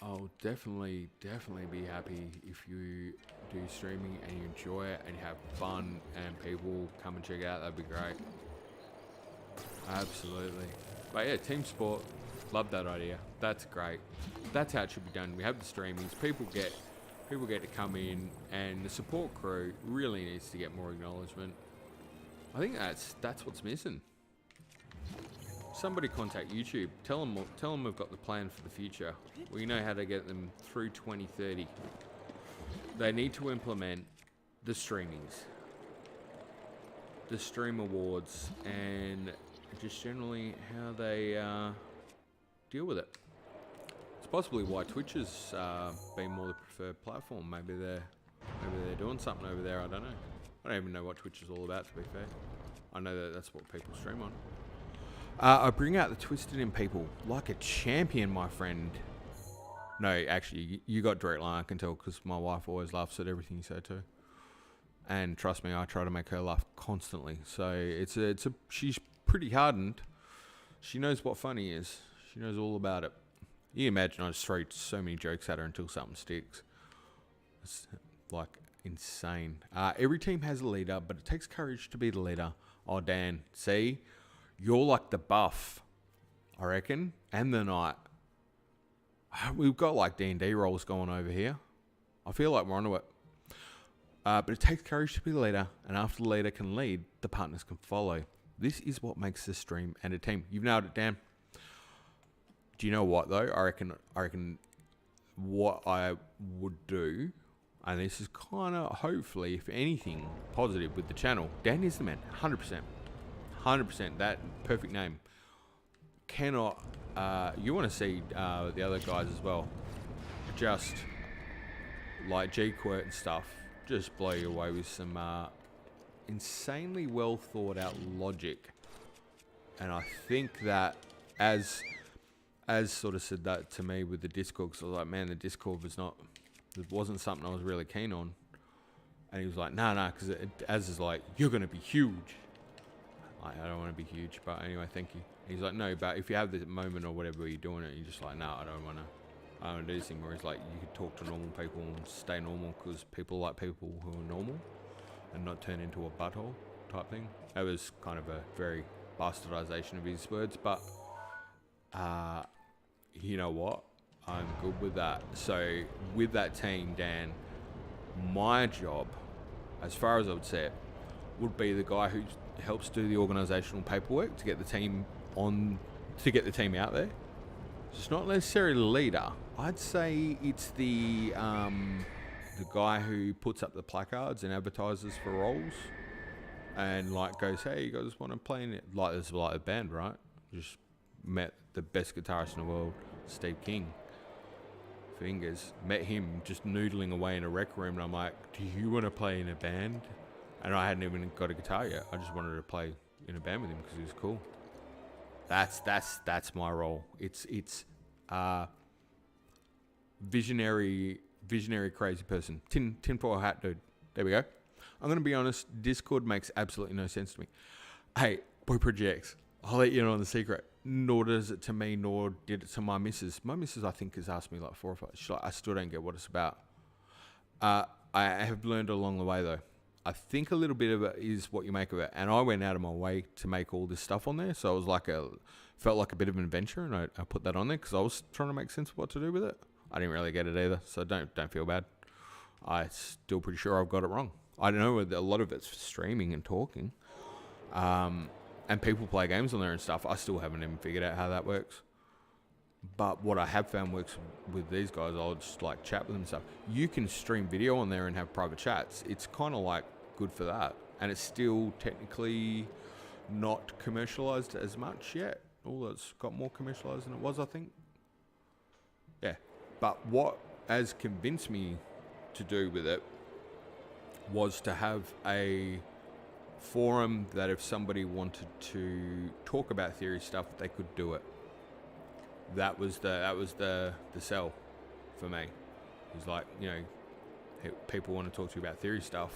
I'll definitely be happy if you do streaming and you enjoy it and you have fun and people come and check it out. That'd be great. Absolutely. But yeah, team sport, love that idea. That's great. That's how it should be done. We have the streamings. People get to come in, and the support crew really needs to get more acknowledgement. I think that's what's missing. Somebody contact YouTube. Tell them we've got the plan for the future. We know how to get them through 2030. They need to implement the streamings, the stream awards, and just generally how they deal with it. It's possibly why Twitch has been more the preferred platform. Maybe they're doing something over there. I don't know. I don't even know what Twitch is all about, to be fair. I know that's what people stream on. I bring out the twisted in people like a champion, my friend. No, actually, you got direct line, I can tell, because my wife always laughs at everything you say too. And trust me, I try to make her laugh constantly. So she's pretty hardened. She knows what funny is. She knows all about it. You imagine I just throw so many jokes at her until something sticks. It's like insane. Every team has a leader, but it takes courage to be the leader. Oh, Dan, see? You're like the buff, I reckon, and the knight. We've got like D&D roles going over here. I feel like we're onto it. But it takes courage to be the leader, and after the leader can lead, the partners can follow. This is what makes this stream and a team. You've nailed it, Dan. Do you know what, though? I reckon what I would do, and this is kind of, hopefully, if anything, positive with the channel. Dan is the man, 100%. 100%, that perfect name. Cannot, you want to see the other guys as well. Just like G-Quirt and stuff, just blow you away with some insanely well thought out logic. And I think that as sort of said that to me with the Discord, because I was like, man, the Discord wasn't something I was really keen on. And he was like, nah, because Az is like, you're going to be huge. I don't want to be huge, but anyway, thank you. He's like, no, but if you have this moment or whatever you're doing it, you're just like, no, I don't want to do this thing. Where he's like, you could talk to normal people and stay normal, because people like people who are normal and not turn into a butthole type thing. That was kind of a very bastardization of his words, but you know what? I'm good with that. So with that team, Dan, my job, as far as I would say it, would be the guy who helps do the organizational paperwork to get the team out there. So it's not necessarily the leader. I'd say it's the guy who puts up the placards and advertises for roles, and like goes, hey, you guys want to play in it? Like this is like a band, right? Just met the best guitarist in the world, Steve King. Fingers. Met him just noodling away in a rec room, and I'm like, do you want to play in a band? And I hadn't even got a guitar yet. I just wanted to play in a band with him because he was cool. That's my role. It's visionary crazy person. Tinfoil hat dude. There we go. I'm gonna be honest. Discord makes absolutely no sense to me. Hey, Boy Projects. I'll let you know on the secret. Nor does it to me, nor did it to my missus. My missus, I think, has asked me like 4 or 5. She's like, I still don't get what it's about. I have learned along the way though. I think a little bit of it is what you make of it. And I went out of my way to make all this stuff on there. So it was like felt like a bit of an adventure. And I put that on there because I was trying to make sense of what to do with it. I didn't really get it either, so don't feel bad. I'm still pretty sure I've got it wrong. I know a lot of it's for streaming and talking. And people play games on there and stuff. I still haven't even figured out how that works. But what I have found works with these guys, I'll just like chat with them and stuff. You can stream video on there and have private chats. It's kind of like good for that. And it's still technically not commercialized as much yet. Although it's got more commercialized than it was, I think. Yeah. But what has convinced me to do with it was to have a forum that if somebody wanted to talk about theory stuff, they could do it. That was the sell for me. It was like, you know, people want to talk to you about theory stuff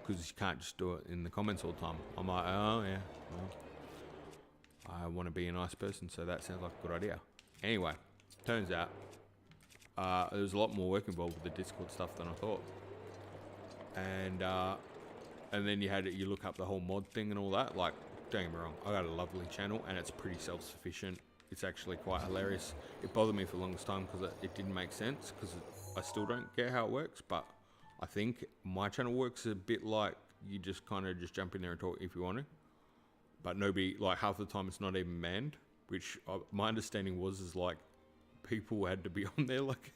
because you can't just do it in the comments all the time. I'm like, oh yeah, well, I want to be a nice person, so that sounds like a good idea. Anyway, turns out there was a lot more work involved with the Discord stuff than I thought. And then you look up the whole mod thing and all that. Like, don't get me wrong, I got a lovely channel and it's pretty self-sufficient. It's actually quite hilarious. It bothered me for the longest time because it didn't make sense, because I still don't get how it works. But I think my channel works a bit like you just kind of just jump in there and talk if you want to. But nobody, like half the time it's not even manned, which my understanding is like people had to be on there. Like,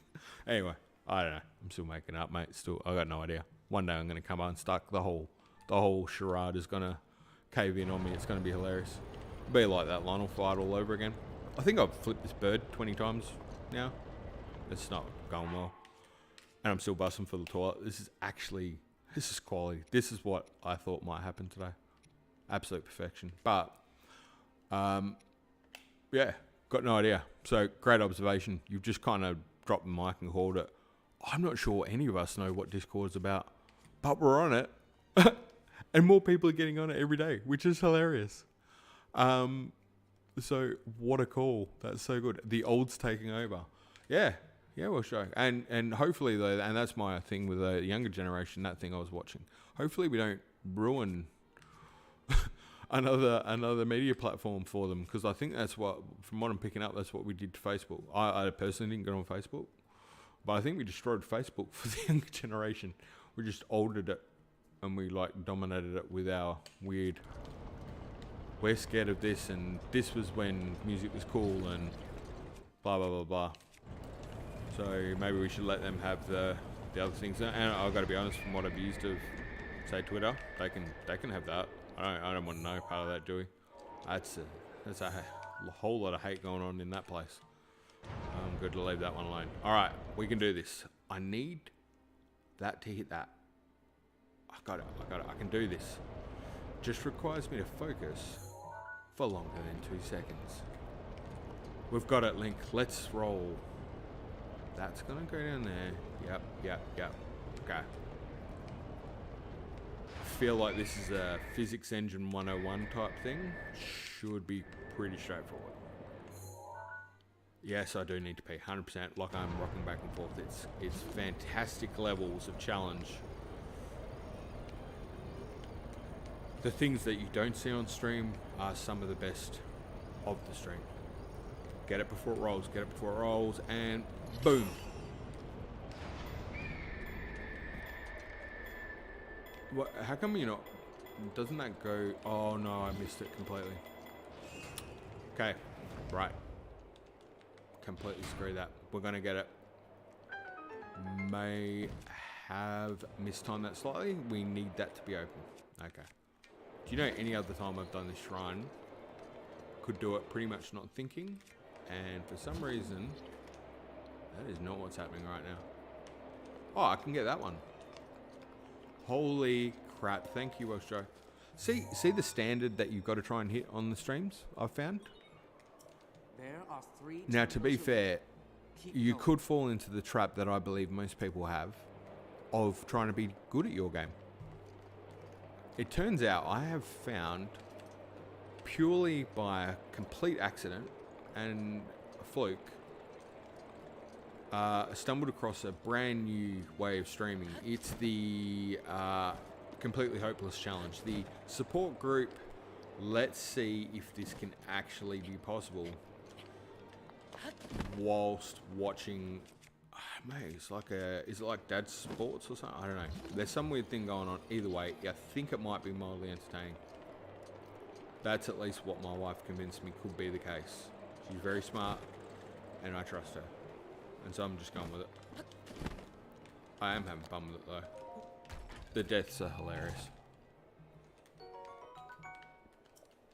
anyway, I don't know. I'm still making it up, mate. Still, I got no idea. One day I'm going to come unstuck. The whole charade is going to cave in on me. It's going to be hilarious. Be like that Lionel fight all over again. I think I've flipped this bird 20 times now. It's not going well. And I'm still busting for the toilet. This is quality. This is what I thought might happen today. Absolute perfection. But, yeah, got no idea. So, great observation. You've just kind of dropped the mic and called it. I'm not sure any of us know what Discord's about, but we're on it. And more people are getting on it every day, which is hilarious. So what a call. That's so good. The old's taking over. Yeah, we'll show. And hopefully though, and that's my thing with the younger generation, that thing I was watching. Hopefully we don't ruin another media platform for them, because I think that's what, from what I'm picking up, that's what we did to Facebook. I personally didn't get on Facebook, but I think we destroyed Facebook for the younger generation. We just altered it and we like dominated it with our weird, we're scared of this, and this was when music was cool, and blah blah blah blah. So maybe we should let them have the other things. And I've got to be honest, from what I've used of, say, Twitter, they can have that. I don't want to know part of that, do we? That's a whole lot of hate going on in that place. I'm good to leave that one alone. All right, we can do this. I need that to hit that. I got it. I can do this. Just requires me to focus for longer than 2 seconds. We've got it, Link. Let's roll. That's gonna go down there. Yep. Okay. Feel like this is a physics engine 101 type thing. Should be pretty straightforward. Yes, I do need to pee 100%. Like I'm rocking back and forth. It's fantastic levels of challenge. The things that you don't see on stream are some of the best of the stream. Get it before it rolls, and boom. What? How come you're not? Doesn't that go? Oh no, I missed it completely. Okay, right. Completely screw that. We're gonna get it. May have mistimed that slightly. We need that to be open. Okay. Do you know any other time I've done this shrine? Could do it pretty much not thinking, and for some reason, that is not what's happening right now. Oh, I can get that one. Holy crap! Thank you, Welsh Joe. See the standard that you've got to try and hit on the streams. I've found. There are 3. Now, to be fair, you could fall into the trap that I believe most people have of trying to be good at your game. It turns out I have found, purely by a complete accident and a fluke, stumbled across a brand new way of streaming. It's the Completely Hopeless Challenge. The support group, let's see if this can actually be possible whilst watching. Mate, it's like is it like Dad's Sports or something? I don't know. There's some weird thing going on. Either way, I think it might be mildly entertaining. That's at least what my wife convinced me could be the case. She's very smart, and I trust her. And so I'm just going with it. I am having fun with it though. The deaths are hilarious.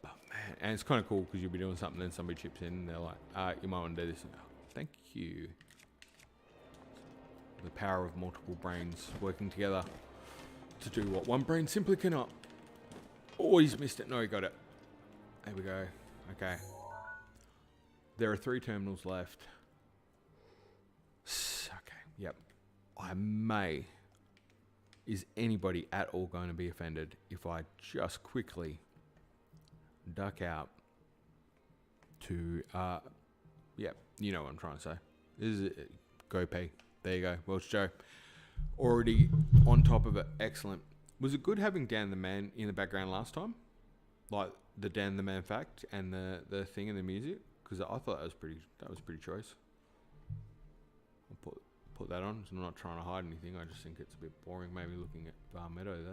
But man, and it's kind of cool because you'll be doing something, then somebody chips in, and they're like, you might want to do this. Oh, thank you. The power of multiple brains working together to do what one brain simply cannot. Oh, he's missed it. No, he got it. There we go. Okay. There are 3 terminals left. Okay, yep. I may... Is anybody at all going to be offended if I just quickly duck out to... Yep, you know what I'm trying to say. This is it. Go P. There you go. Welsh Joe. Already on top of it. Excellent. Was it good having Dan the Man in the background last time? Like the Dan the Man fact and the thing and the music? Because I thought that was pretty choice. I'll put that on. So I'm not trying to hide anything. I just think it's a bit boring maybe looking at Vah Medoh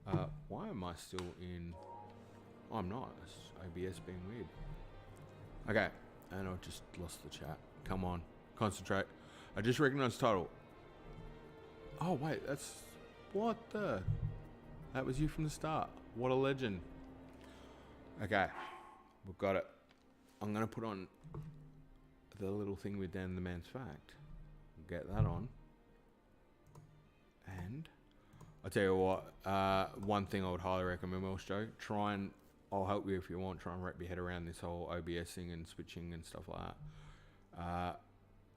there. Why am I still in... Oh, I'm not. It's OBS being weird. Okay. And I just lost the chat. Come on. Concentrate. I just recognized the title. Oh, wait. That's... What the... That was you from the start. What a legend. Okay. We've got it. I'm going to put on the little thing with Dan the Man's Fact. Get that on. And... I'll tell you what. One thing I would highly recommend, Welsh Joe. Try and... I'll help you if you want. Try and wrap your head around this whole OBSing and switching and stuff like that.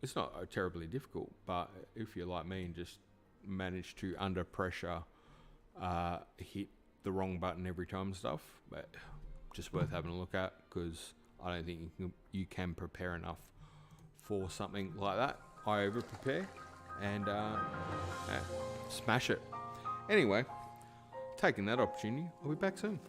It's not terribly difficult, but if you're like me and just manage to, under pressure, hit the wrong button every time and stuff, but just worth having a look at, because I don't think you can prepare enough for something like that. I over-prepare and smash it. Anyway, taking that opportunity, I'll be back soon.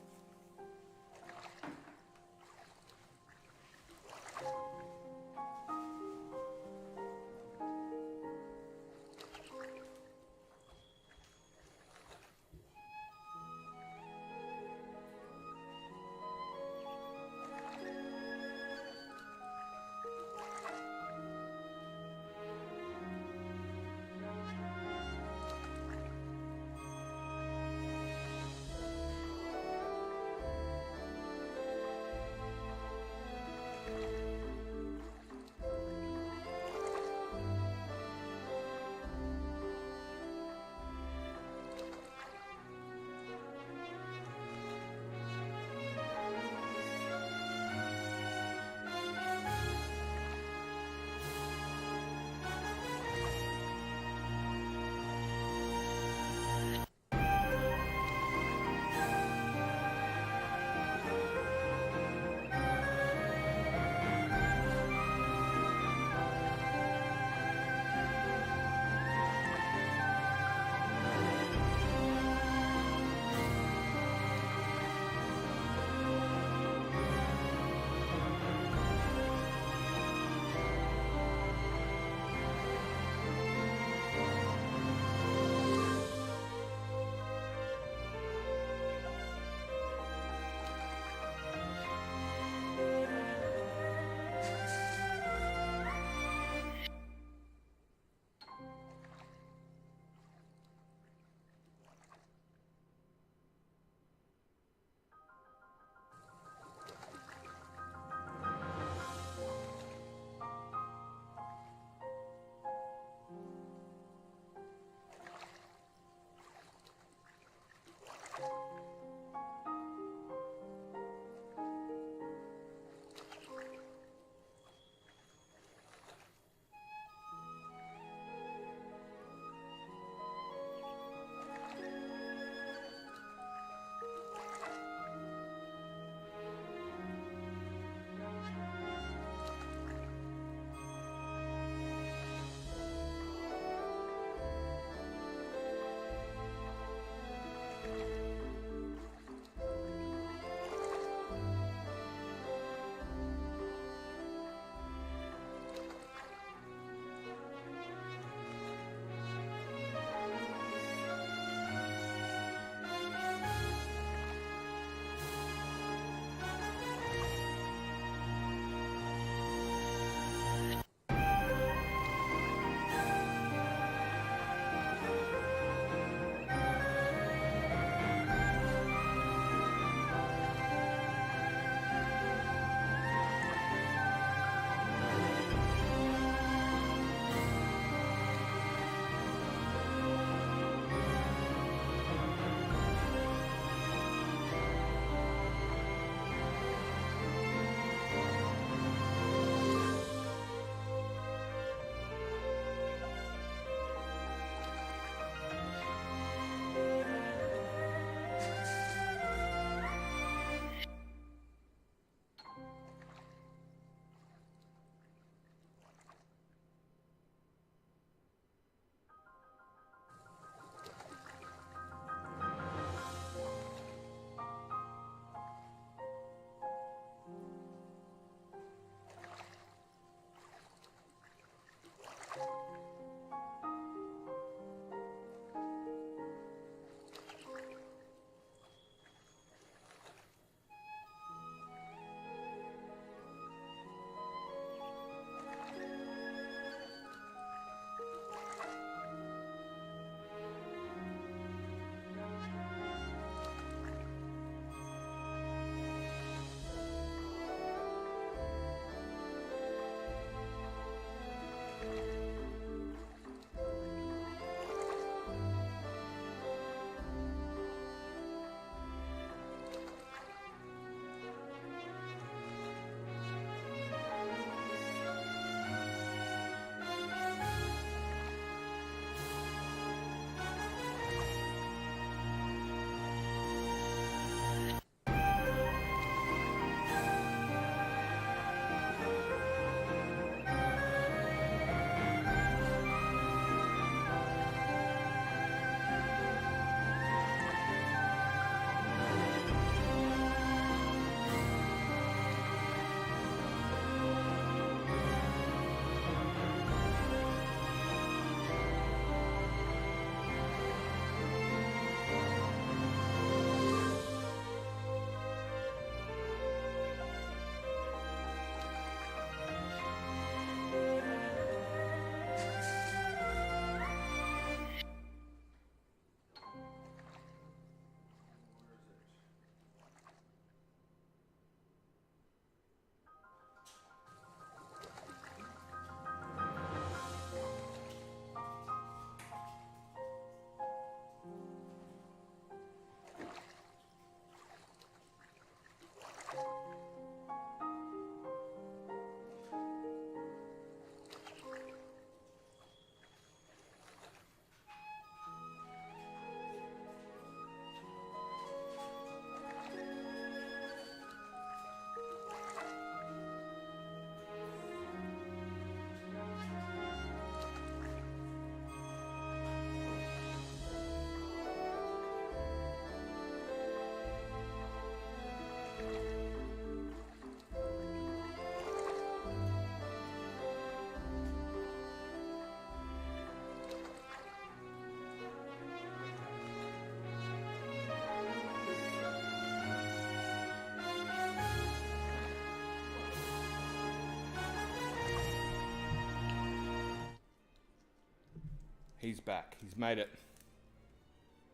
He's back. He's made it.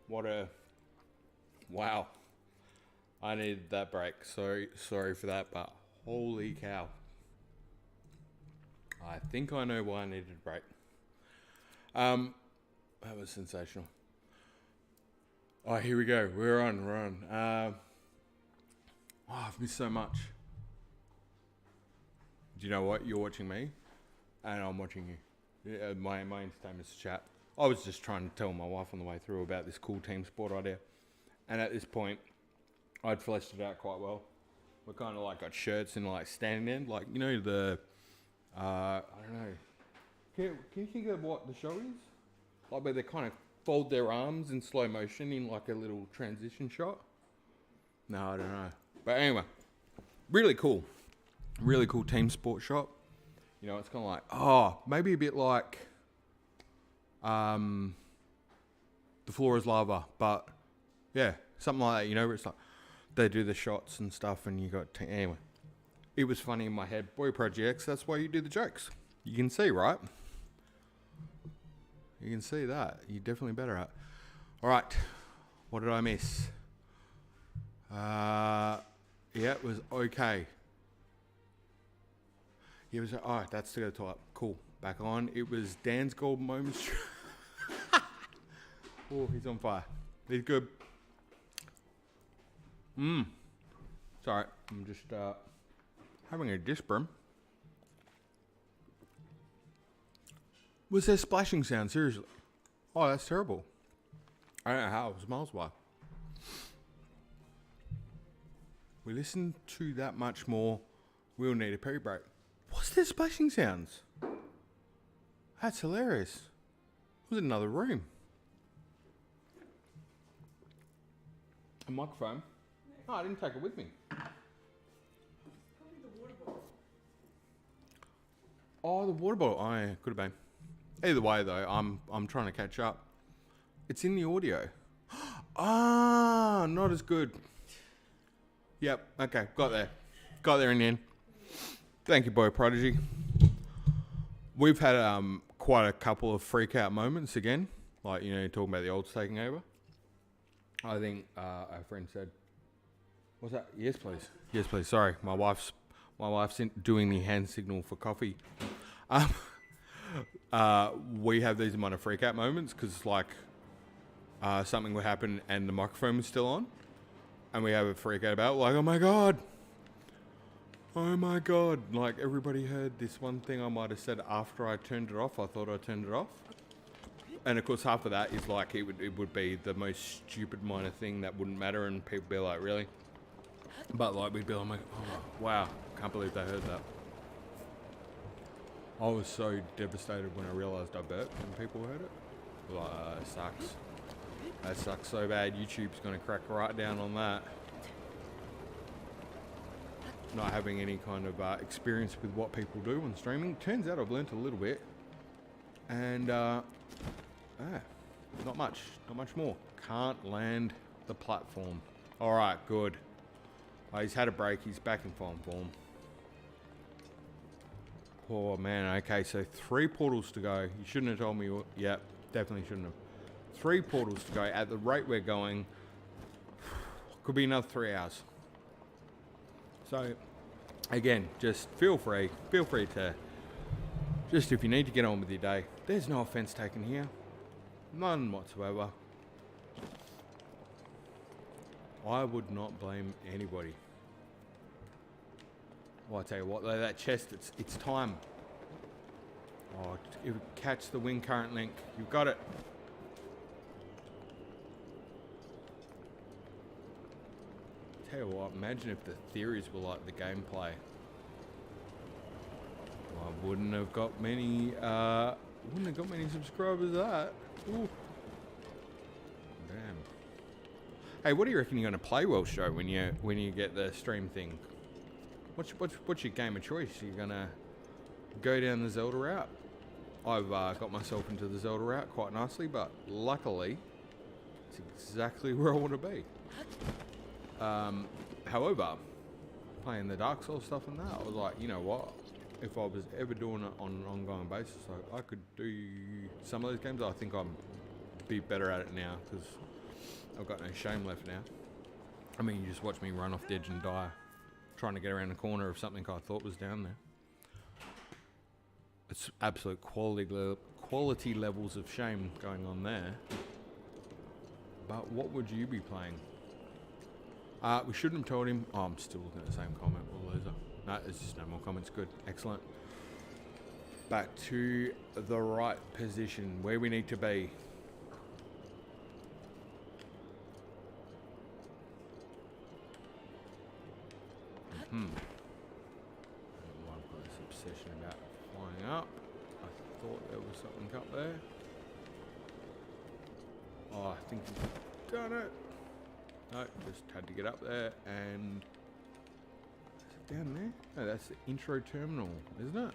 What a... Wow. I needed that break. Sorry for that, but holy cow. I think I know why I needed a break. That was sensational. Oh, here we go. We're on. I've missed so much. Do you know what? You're watching me, and I'm watching you. Yeah, my entertainment's chat. I was just trying to tell my wife on the way through about this cool team sport idea, and at this point, I'd fleshed it out quite well. We kind of like got shirts and like standing in, like you know the, I don't know. Can you think of what the show is? Like where they kind of fold their arms in slow motion in like a little transition shot. No, I don't know. But anyway, really cool team sport shot. You know, it's kind of like, maybe a bit like The Floor is Lava, but yeah, something like that, you know, where it's like they do the shots and stuff and you got, anyway. It was funny in my head. Boy projects, that's why you do the jokes. You can see, right? You can see that. You're definitely better at. All right, what did I miss? Yeah, it was okay. It was, that's to go to top. Cool. Back on. It was Dan's golden moments. Oh, he's on fire. He's good. Sorry, I'm just having a disbrim. Was there splashing sound? Seriously? Oh, that's terrible. I don't know how. It was miles away. We listened to that much more. We'll need a pee break. What's there splashing sounds? That's hilarious. It was another room. A microphone. Oh, I didn't take it with me. Oh, the water bottle. Oh, yeah, could have been. Either way, though, I'm trying to catch up. It's in the audio. Not as good. Yep. Okay. Got there in the end. Thank you, Boy Prodigy. We've had quite a couple of freak out moments again. Like, you know, talking about the olds taking over. I think our friend said, "What's that?" Yes, please. Yes, please. Sorry, my wife's doing the hand signal for coffee. We have these minor freak out moments because like something will happen and the microphone is still on, and we have a freak out about like, oh my god, like everybody heard this one thing I might have said after I turned it off. I thought I turned it off, and of course half of that is like it would be the most stupid minor thing that wouldn't matter, and people be like, really? But like we'd be like, oh wow, can't believe they heard that. I was so devastated when I realised I burped and people heard it. Like, it sucks. That sucks so bad. YouTube's going to crack right down on that. Not having any kind of experience with what people do on streaming. Turns out I've learnt a little bit. And, not much more. Can't land the platform. Alright, good. He's had a break. He's back in fine form. Oh man, okay, so 3 portals to go. You shouldn't have told me. Yeah, definitely shouldn't have. 3 portals to go. At the rate we're going, could be another 3 hours. So, again, just feel free to, just if you need to get on with your day. There's no offense taken here. None whatsoever. I would not blame anybody. Well, I tell you what, though, that chest, it's time. Oh, catch the wind current link. You've got it. Tell you what, imagine if the theories were like the gameplay. I wouldn't have got many subscribers that. Ooh. Damn. Hey, what do you reckon you're gonna play, Well Show, when you get the stream thing? What's your game of choice? You're gonna go down the Zelda route? I've got myself into the Zelda route quite nicely, but luckily, it's exactly where I want to be. However, playing the Dark Souls stuff and that, I was like, you know what? if I was ever doing it on an ongoing basis, I could do some of those games. I think I'm be better at it now because I've got no shame left now. I mean, you just watch me run off the edge and die trying to get around the corner of something I thought was down there. It's absolute quality levels of shame going on there. But what would you be playing? We shouldn't have told him. Oh, I'm still looking at the same comment. What a loser. No, there's just no more comments. Good. Excellent. Back to the right position where we need to be. I don't know why I've got this obsession about flying up. I thought there was something up there. Oh, I think he's done it. No, just had to get up there and... Is it down there? No, that's the intro terminal, isn't it?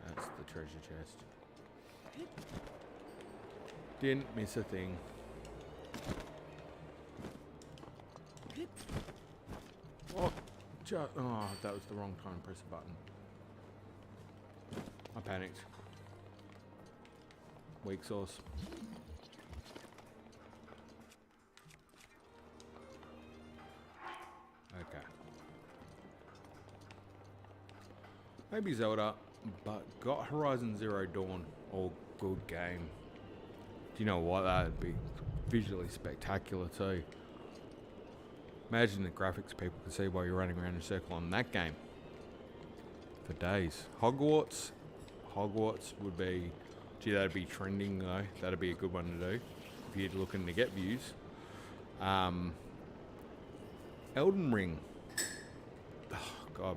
That's the treasure chest. Didn't miss a thing. Oh, that was the wrong time to press a button. I panicked. Weak sauce. Okay. Maybe Zelda, but got Horizon Zero Dawn. All good game. Do you know what? That'd be visually spectacular too. Imagine the graphics people could see while you're running around in a circle on that game. For days. Hogwarts would be... Gee, that'd be trending though. That'd be a good one to do. If you're looking to get views. Elden Ring. Oh, God.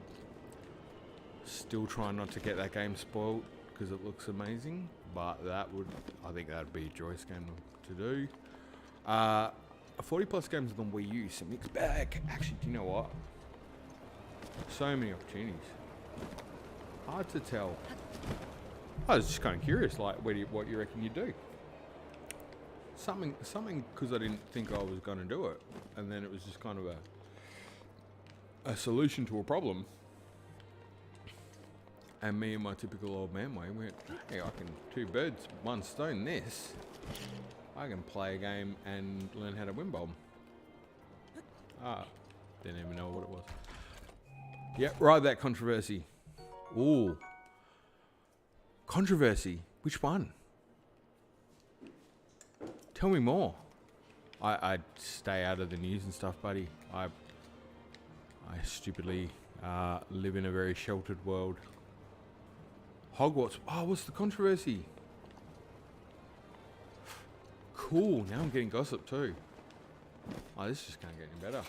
Still trying not to get that game spoiled because it looks amazing. But that would... I think that'd be a joyous game to do. 40 plus games on the Wii U, some mixed bag. Actually, do you know what? So many opportunities. Hard to tell. I was just kind of curious, like, what you reckon you'd do? Something, because I didn't think I was going to do it, and then it was just kind of a solution to a problem. And me and my typical old man way went, hey, I can two birds, one stone this. I can play a game and learn how to win bomb. Didn't even know what it was. Yep, ride that controversy. Ooh. Controversy? Which one? Tell me more. I'd stay out of the news and stuff, buddy. I stupidly live in a very sheltered world. Hogwarts. Oh, what's the controversy? Cool, now I'm getting gossip too. Oh, this just can't get any better.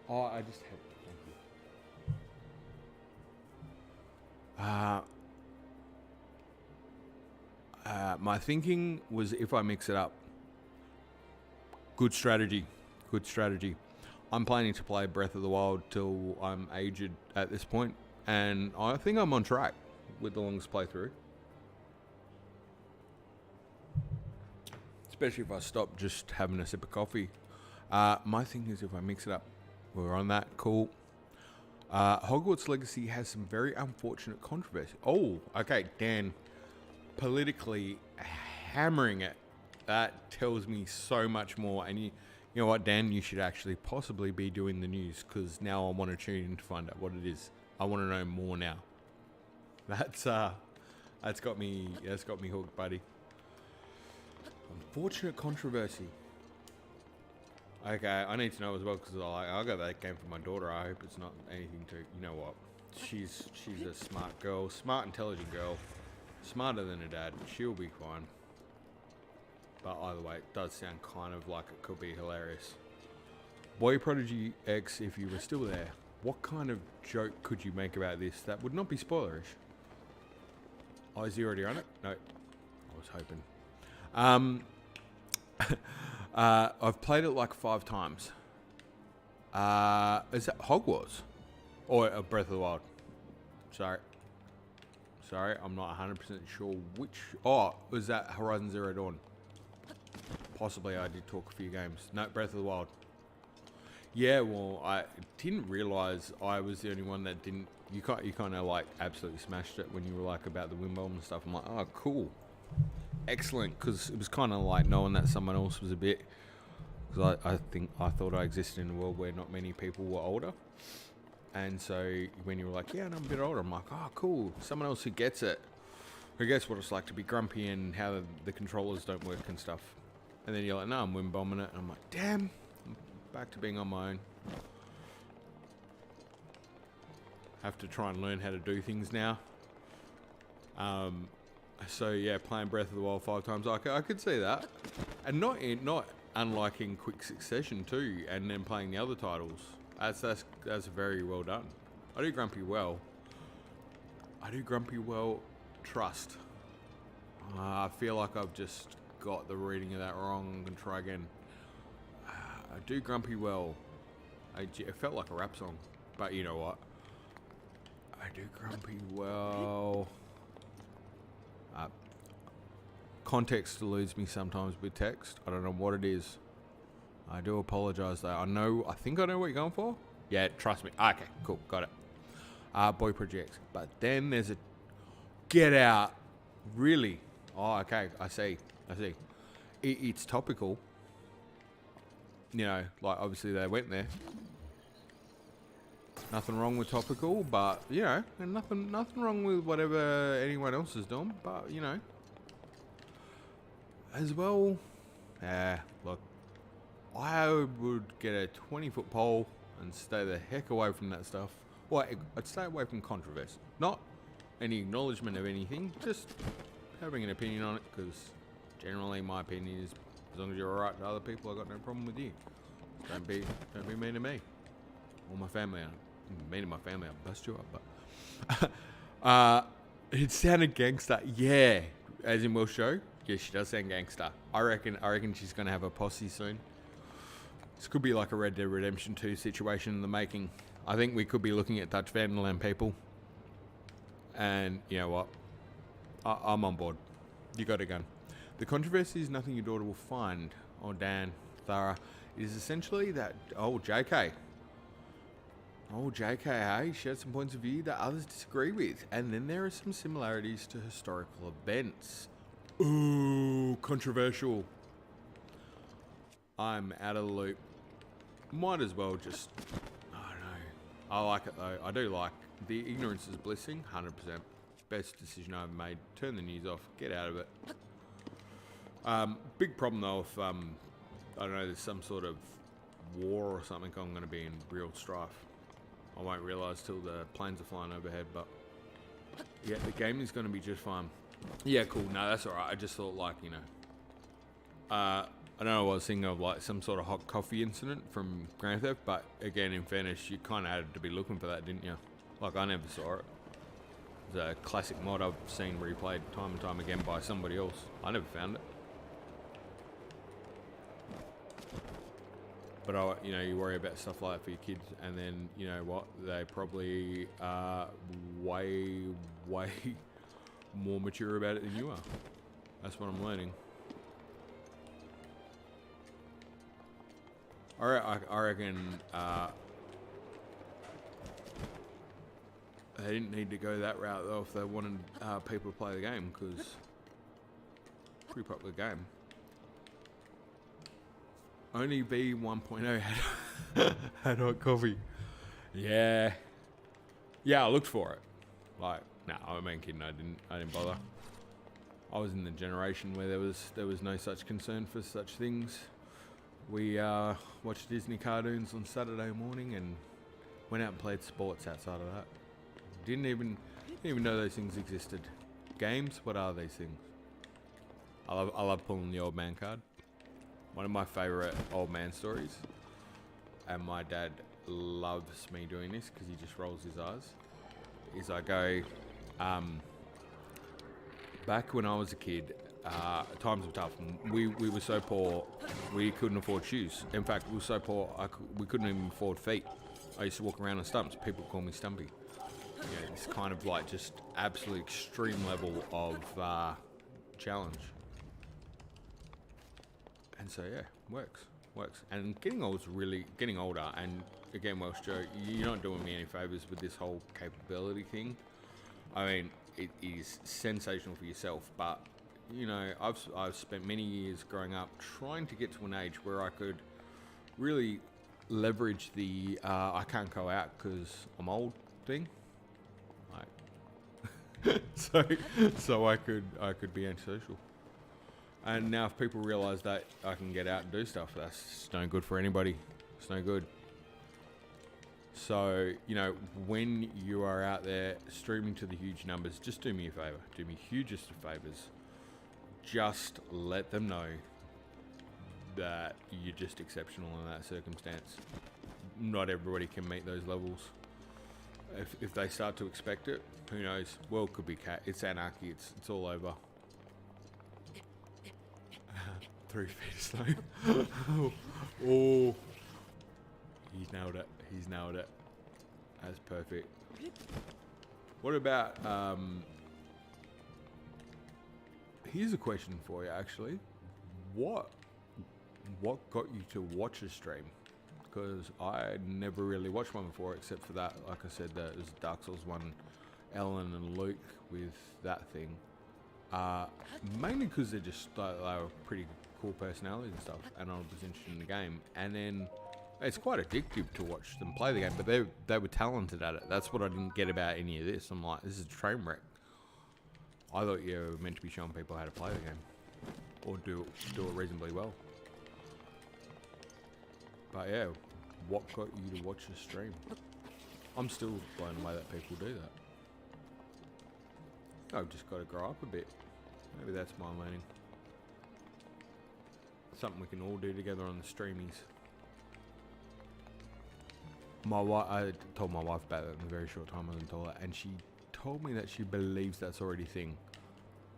Oh, I just had... Thank you. My thinking was if I mix it up. Good strategy. Good strategy. I'm planning to play Breath of the Wild till I'm aged at this point, and I think I'm on track with the longest playthrough. Especially if I stop just having a sip of coffee. My thing is if I mix it up, we're on that, cool. Hogwarts Legacy has some very unfortunate controversy. Oh, okay, Dan. Politically hammering it. That tells me so much more. And you know what, Dan? You should actually possibly be doing the news, because now I want to tune in to find out what it is. I want to know more now. That's got me hooked, buddy. Unfortunate controversy. Okay, I need to know as well, because I got that game for my daughter. I hope it's not anything to... You know what? She's a smart girl. Smart, intelligent girl. Smarter than her dad. She'll be fine. But either way, it does sound kind of like it could be hilarious. Boy Prodigy X, if you were still there, what kind of joke could you make about this that would not be spoilerish? Oh, is he already on it? No. I was hoping. I've played it like 5 times. Is that Hogwarts? Or Breath of the Wild? Sorry, I'm not 100% sure which... Oh, was that Horizon Zero Dawn? Possibly I did talk a few games. No, Breath of the Wild. Yeah, well, I didn't realise I was the only one that didn't. You kind of like absolutely smashed it when you were like about the wind bomb and stuff. I'm like, oh, cool, excellent, because it was kind of like knowing that someone else was a bit. Because I thought I existed in a world where not many people were older, and so when you were like, yeah, and I'm a bit older, I'm like, oh, cool, someone else who gets it, who gets what it's like to be grumpy and how the controllers don't work and stuff. And then you're like, no, I'm wind bombing it, and I'm like, damn, I'm back to being on my own. Have to try and learn how to do things now. So yeah, playing Breath of the Wild 5 times, I could see that, and not unlike in quick succession too, and then playing the other titles. That's very well done. I do grumpy well. Trust. I feel like I've just got the reading of that wrong. I'm gonna try again. I do grumpy well. It felt like a rap song, but you know what? I do grumpy well. Context eludes me sometimes with text. I don't know what it is. I do apologise though. I think I know what you're going for. Yeah, trust me. Okay, cool, got it. Boy projects. But then there's a get out. Really? Oh, okay, I see. It's topical. You know, like obviously they went there. Nothing wrong with topical, but you know, and nothing wrong with whatever anyone else is doing, but you know, as well. Look, I would get a 20-foot pole and stay the heck away from that stuff. Well, I'd stay away from controversy, not any acknowledgement of anything, just having an opinion on it, because generally my opinion is, as long as you're alright to other people, I got no problem with you. Don't be mean to me or my family. Mean to my family, I'll bust you up. But it sounded gangster. Yeah, as in will show. Yeah, she does sound gangster. I reckon she's gonna have a posse soon. This could be like a Red Dead Redemption 2 situation in the making. I think we could be looking at Dutch Vanderland people. And you know what? I'm on board. You got a gun. The controversy is nothing your daughter will find. Oh, Dan, Thara. It is essentially that. Oh, JK. Oh, JK, hey, she has some points of view that others disagree with. And then there are some similarities to historical events. Ooh, controversial. I'm out of the loop. Might as well just, I don't know. I like it though. I do like the ignorance is blessing, 100%. Best decision I've made. Turn the news off. Get out of it. Big problem though if, I don't know, there's some sort of war or something, I'm going to be in real strife. I won't realise till the planes are flying overhead, but yeah, the game is going to be just fine. Yeah, cool. No, that's alright. I just thought, like, you know, I don't know, I was thinking of like some sort of hot coffee incident from Grand Theft, but again, in fairness, you kind of had to be looking for that, didn't you? Like, I never saw it. It's a classic mod I've seen replayed time and time again by somebody else. I never found it. But you know, you worry about stuff like that for your kids, and then you know what? They probably are way more mature about it than you are. That's what I'm learning. I reckon they didn't need to go that route though if they wanted people to play the game, because pretty popular game. Only V 1.0 had hot coffee. Yeah, I looked for it. Like, nah, I mean, kidding. I didn't bother. I was in the generation where there was no such concern for such things. We watched Disney cartoons on Saturday morning and went out and played sports outside of that. Didn't even know those things existed. Games? What are these things? I love pulling the old man card. One of my favourite old man stories, and my dad loves me doing this because he just rolls his eyes, is I go, back when I was a kid, times were tough. We were so poor, we couldn't afford shoes. In fact, we were so poor, we couldn't even afford feet. I used to walk around on stumps. People call me Stumpy. You know, it's kind of like just absolute extreme level of challenge. And so yeah, works. Works. And getting older, and again, Welsh Joe, you're not doing me any favors with this whole capability thing. I mean, it is sensational for yourself, but you know, I've spent many years growing up trying to get to an age where I could really leverage the I can't go out because I'm old thing. Like, so I could be antisocial. And now if people realise that I can get out and do stuff, that's no good for anybody. It's no good. So, you know, when you are out there streaming to the huge numbers, just do me a favour. Do me hugest of favours. Just let them know that you're just exceptional in that circumstance. Not everybody can meet those levels. If they start to expect it, who knows? World could be it's anarchy. It's all over. 3 feet of snow. Oh, he's nailed it. He's nailed it. That's perfect. What about here's a question for you, actually. What got you to watch a stream? Because I never really watched one before, except for that. Like I said, that was Dark Souls 1, Ellen and Luke with that thing. Mainly because they were pretty cool personalities and stuff, and I was interested in the game. And then it's quite addictive to watch them play the game, but they were talented at it. That's what I didn't get about any of this. I'm like, this is a train wreck. I thought you were meant to be showing people how to play the game, or do it reasonably well. But yeah, what got you to watch the stream? I'm still blown away that people do that. I've just got to grow up a bit. Maybe that's my learning. Something we can all do together on the streamies. I told my wife about that in a very short time I was told that, and she told me that she believes that's already a thing.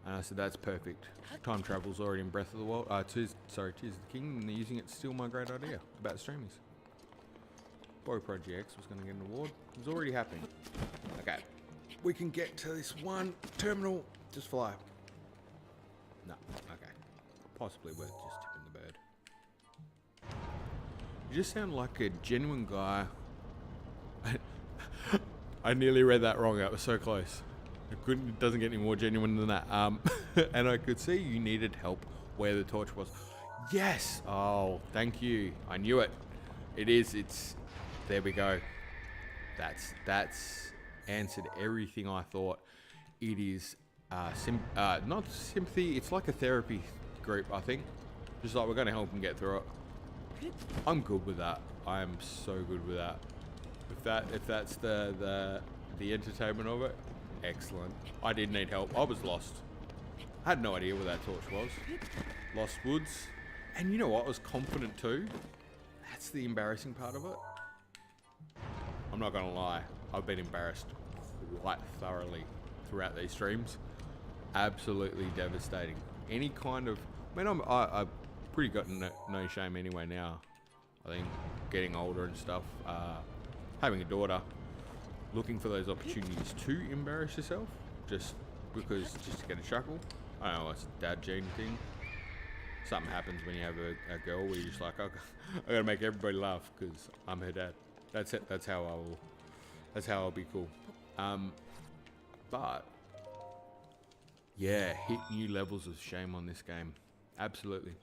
And I said, that's perfect. Time travel's already in Breath of the Wild. Tears of the King, and they're using it. Still my great idea about streamies. Boy Project X was going to get an award. It was already happening. Okay. We can get to this one terminal. Just fly. No. Okay. Possibly worth just tipping the bird. You just sound like a genuine guy. I nearly read that wrong. That was so close. It doesn't get any more genuine than that. And I could see you needed help where the torch was. Yes. Oh, thank you. I knew it. It is. It's. There we go. That's answered everything I thought. It is not sympathy. It's like a therapy group, I think. Just like we're going to help them get through it. I'm good with that. I am so good with that. If that's the entertainment of it, excellent. I did need help. I was lost. I had no idea where that torch was. Lost woods. And you know what? I was confident too. That's the embarrassing part of it. I'm not going to lie. I've been embarrassed quite thoroughly throughout these streams. Absolutely devastating. Any kind of... I mean, I've pretty got no shame anyway now. I think getting older and stuff. Having a daughter. Looking for those opportunities to embarrass yourself. Just to get a chuckle. I don't know, it's a dad gene thing. Something happens when you have a girl where you're just like, okay, I gotta make everybody laugh because I'm her dad. That's it. That's how I'll be cool. But yeah, hit new levels of shame on this game. Absolutely.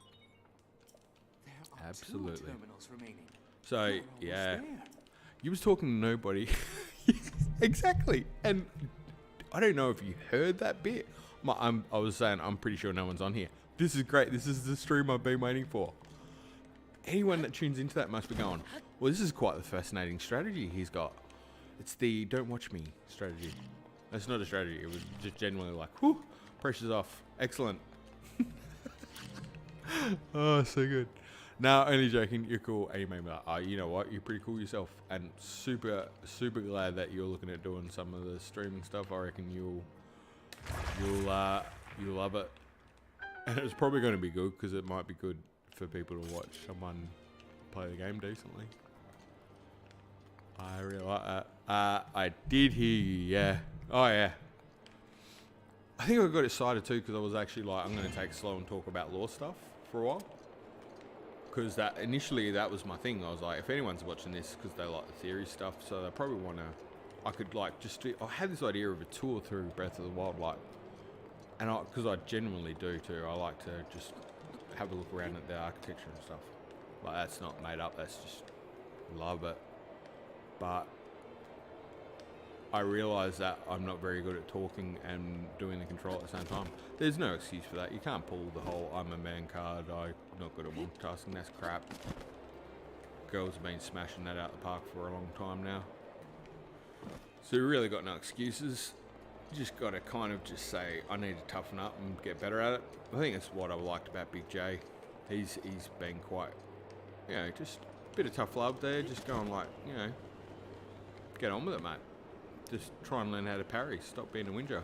Absolutely. So yeah, you was talking to nobody. Exactly. And I don't know if you heard that bit. I was saying I'm pretty sure no one's on here. This is great. This is the stream I've been waiting for. Anyone that tunes into that must be going, well, this is quite the fascinating strategy he's got. It's the don't watch me strategy. That's not a strategy. It was just genuinely like, whew, pressure's off. Excellent. Oh, so good. No, only joking. You're cool. And you made me like, you know what? You're pretty cool yourself. And super, super glad that you're looking at doing some of the streaming stuff. I reckon you'll love it. And it's probably going to be good because it might be good for people to watch someone play the game decently. I really like that. I did hear you, yeah. Oh, yeah. I think I got excited too because I was actually like, I'm going to take it slow and talk about lore stuff for a while. because that initially that was my thing. I was like, if anyone's watching this because they like the theory stuff, so they probably want to. I could like just do. I had this idea of a tour through Breath of the Wild, like, and because I genuinely do too. I like to just have a look around at the architecture and stuff. Like that's not made up. That's just love it. But I realise that I'm not very good at talking and doing the control at the same time. There's no excuse for that. You can't pull the whole I'm a man card, I'm not good at multitasking, that's crap. Girls have been smashing that out the park for a long time now. So you really got no excuses. You just got to kind of just say, I need to toughen up and get better at it. I think it's what I liked about Big J. He's been quite, you know, just a bit of tough love there, just going like, you know, get on with it, mate. Just try and learn how to parry. Stop being a whinger.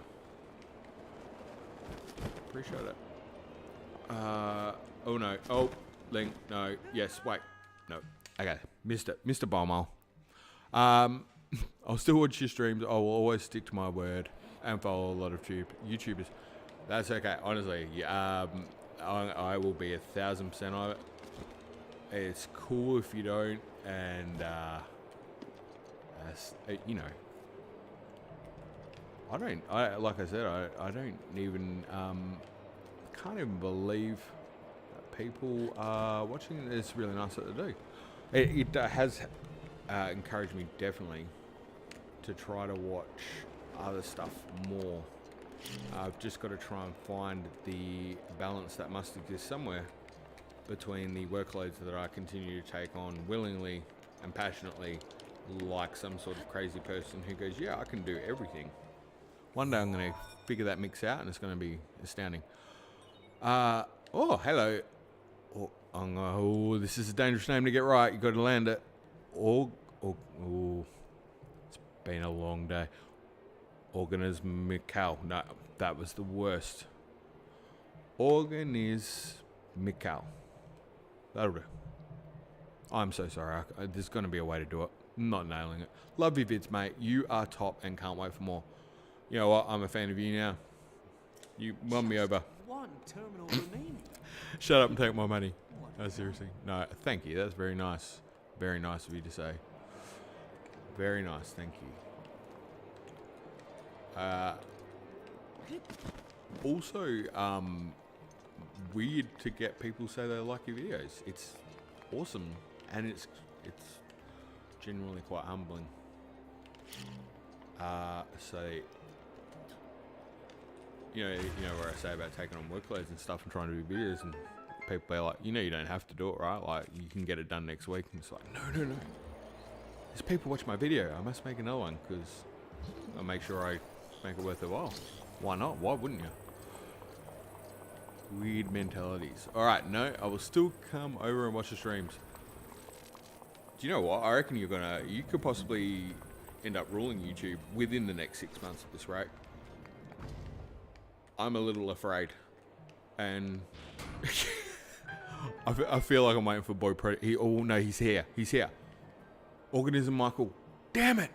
Appreciate it. Oh no. Oh, Link. No. Yes. Wait. No. Okay. Missed it. Mr. Bomo. I'll still watch your streams. I will always stick to my word and follow a lot of YouTubers. That's okay. Honestly. I will be 1,000% of it. It's cool if you don't. And, you know. Like I said, I don't even, can't even believe that people are watching. It's really nice that they do. It has encouraged me definitely to try to watch other stuff more. I've just got to try and find the balance that must exist somewhere between the workloads that I continue to take on willingly and passionately, like some sort of crazy person who goes, yeah, I can do everything. One day I'm going to figure that mix out and it's going to be astounding. Oh, hello. Oh, this is a dangerous name to get right. You've got to land it. Oh, it's been a long day. Organismical. No, that was the worst. Organismical. That'll do. I'm so sorry. There's going to be a way to do it. I'm not nailing it. Love your vids, mate. You are top and can't wait for more. You know what? I'm a fan of you now. You won me over. One terminal remaining. Shut up and take my money. No, seriously. No, thank you. That's very nice. Very nice of you to say. Very nice. Thank you. Also, weird to get people say they like your videos. It's awesome, and it's genuinely quite humbling. So. You know where I say about taking on workloads and stuff and trying to do videos, and people are like, you don't have to do it, right? Like, you can get it done next week. And it's like, no. There's people watch my video. I must make another one because I'll make sure I make it worth their while. Why not? Why wouldn't you? Weird mentalities. All right, no, I will still come over and watch the streams. Do you know what? I reckon you could possibly end up ruling YouTube within the next 6 months at this rate. I'm a little afraid, and I feel like I'm waiting for Boy Pro. He's here. He's here. Organism Michael. Damn it.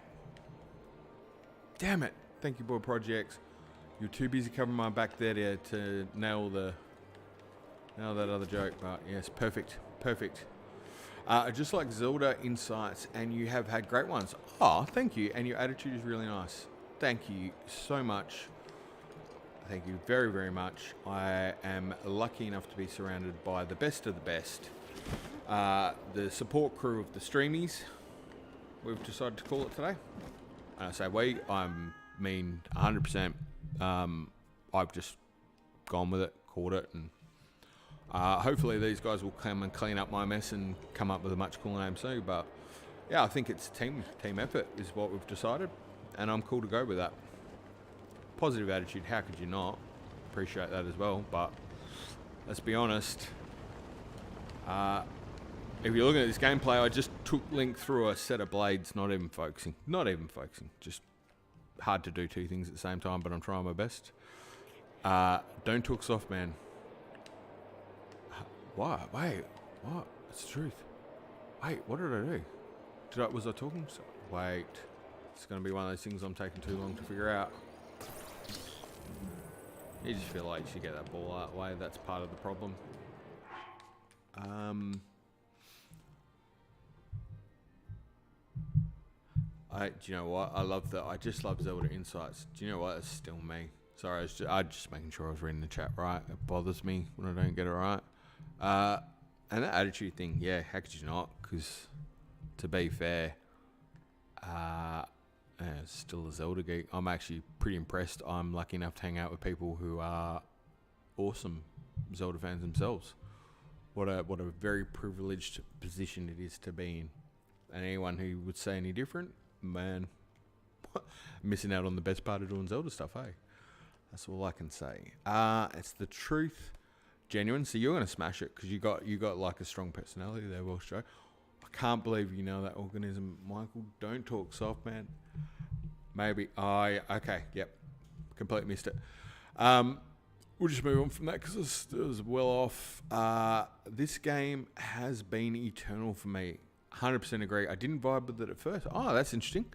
Thank you, Boy Projects. You're too busy covering my back there to nail that other joke. But yes, perfect. Just like Zelda insights, and you have had great ones. Oh, thank you. And your attitude is really nice. Thank you so much. Thank you very, very much. I am lucky enough to be surrounded by the best of the best. The support crew of the streamies, we've decided to call it today. And I say we, I mean 100%. I've just gone with it, called it, and hopefully these guys will come and clean up my mess and come up with a much cooler name soon. But yeah, I think it's team effort is what we've decided, and I'm cool to go with that. Positive attitude, how could you not? Appreciate that as well, but let's be honest. If you're looking at this gameplay, I just took Link through a set of blades, not even focusing. Just hard to do two things at the same time, but I'm trying my best. Don't talk soft, man. What? Wait, what? It's the truth. Wait, what did I do? Was I talking? Wait, it's going to be one of those things I'm taking too long to figure out. You just feel like you should get that ball out of the way. That's part of the problem. Do you know what? I just love Zelda Insights. Do you know what? It's still me. Sorry, I was just making sure I was reading the chat right. It bothers me when I don't get it right. And that attitude thing, yeah, how could you not? Because, to be fair, it's still a Zelda geek. I'm actually pretty impressed. I'm lucky enough to hang out with people who are awesome Zelda fans themselves. What a very privileged position it is to be in. And anyone who would say any different, man, missing out on the best part of doing Zelda stuff, hey? That's all I can say. It's the truth, genuine. So you're gonna smash it because you got like a strong personality there, Welsh Joe. I can't believe you know that organism, Michael. Don't talk soft, man. Maybe okay, yep, completely missed it. We'll just move on from that because it was well off. This game has been eternal for me. 100% agree. I didn't vibe with it at first. Oh, that's interesting.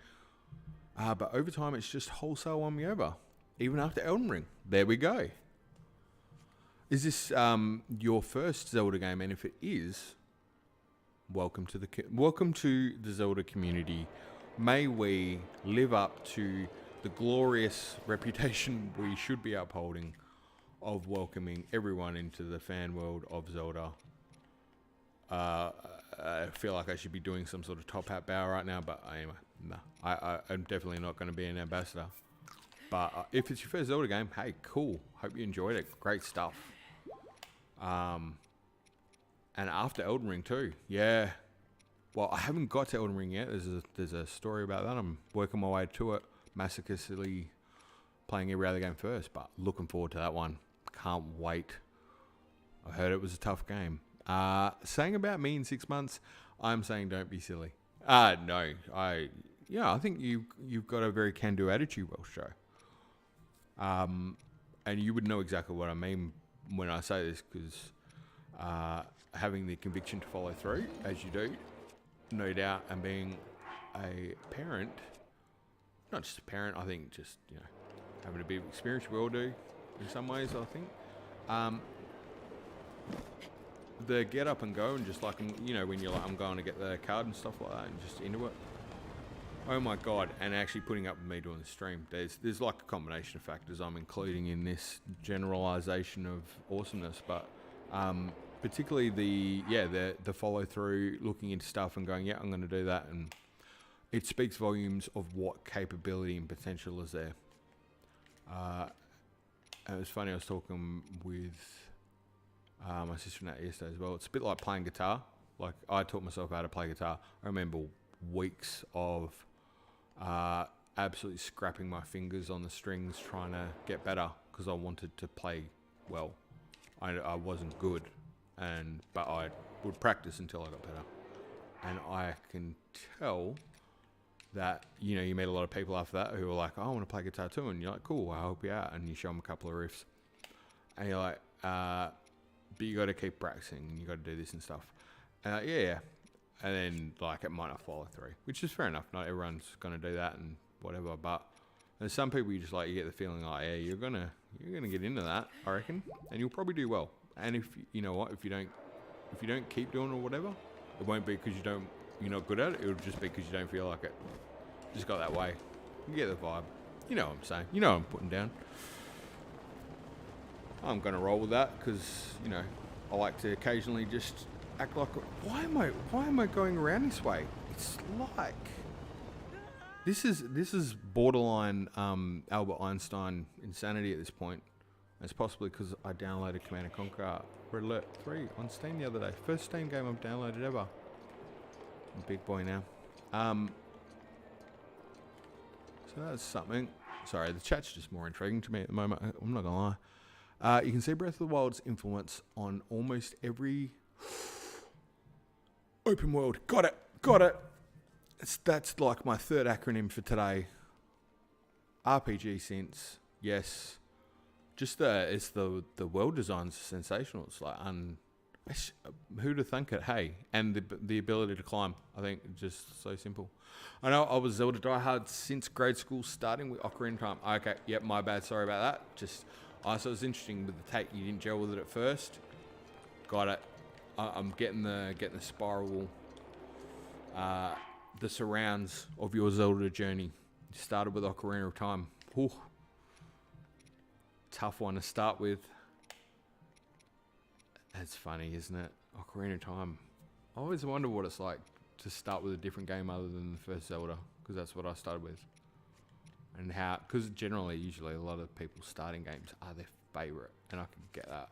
But over time, it's just wholesale won me over. Even after Elden Ring. There we go. Is this your first Zelda game? And if it is, welcome to the Zelda community. May we live up to the glorious reputation we should be upholding of welcoming everyone into the fan world of Zelda. I feel like I should be doing some sort of top hat bow right now, but anyway, no. I'm definitely not going to be an ambassador. But if it's your first Zelda game, hey, cool. Hope you enjoyed it. Great stuff. And after Elden Ring too, yeah. Well, I haven't got to Elden Ring yet. There's a story about that. I'm working my way to it, masochistically playing every other game first, but looking forward to that one. Can't wait. I heard it was a tough game. Saying about me in 6 months, I'm saying don't be silly. No, I think you've got a very can-do attitude, Welsh Joe. And you would know exactly what I mean when I say this, because having the conviction to follow through, as you do, no doubt, and being a parent, not just a parent, I think just, having a bit of experience, we all do, in some ways, I think. The get up and go and just like, when you're like, I'm going to get the card and stuff like that and just into it. Oh my God. And actually putting up with me doing the stream. There's like a combination of factors I'm including in this generalization of awesomeness, but particularly the follow through, looking into stuff and going, yeah, I'm going to do that. And it speaks volumes of what capability and potential is there. And it was funny, I was talking with my sister and that yesterday as well. It's a bit like playing guitar. Like, I taught myself how to play guitar. I remember weeks of absolutely scrapping my fingers on the strings trying to get better because I wanted to play well. I wasn't good, but I would practice until I got better. And I can tell that, you meet a lot of people after that who are like, oh, I want to play guitar too. And you're like, cool, I'll help you out. And you show them a couple of riffs. And you're like, but you got to keep practicing and you got to do this and stuff. Yeah. And then, like, it might not follow through, which is fair enough. Not everyone's going to do that and whatever. But there's some people you get the feeling like, yeah, you're gonna get into that, I reckon, and you'll probably do well. And if you know what, if you don't keep doing it or whatever, it won't be because you're not good at it. It'll just be because you don't feel like it. Just got that way. You get the vibe. You know what I'm saying. You know what I'm putting down. I'm going to roll with that because, I like to occasionally just act like, why am I going around this way? It's like, this is borderline Albert Einstein insanity at this point. It's possibly because I downloaded Command & Conquer Red Alert 3 on Steam the other day. First Steam game I've downloaded ever. I'm a big boy now. So that's something. Sorry, the chat's just more intriguing to me at the moment. I'm not going to lie. You can see Breath of the Wild's influence on almost every open world. Got it. That's like my third acronym for today. RPG sense, yes. Just the world design's sensational. It's like who'd have thunk it? Hey, and the ability to climb. I think just so simple. I know I was Zelda diehard since grade school, starting with Ocarina of Time. Okay, yep, my bad. Sorry about that. Just I thought it was interesting with the take. You didn't gel with it at first. Got it. I'm getting the spiral the surrounds of your Zelda journey. You started with Ocarina of Time. Whew. Tough one to start with. That's funny, isn't it? Ocarina of Time. I always wonder what it's like to start with a different game other than the first Zelda, because that's what I started with. And how, because generally, usually, a lot of people starting games are their favourite, and I can get that.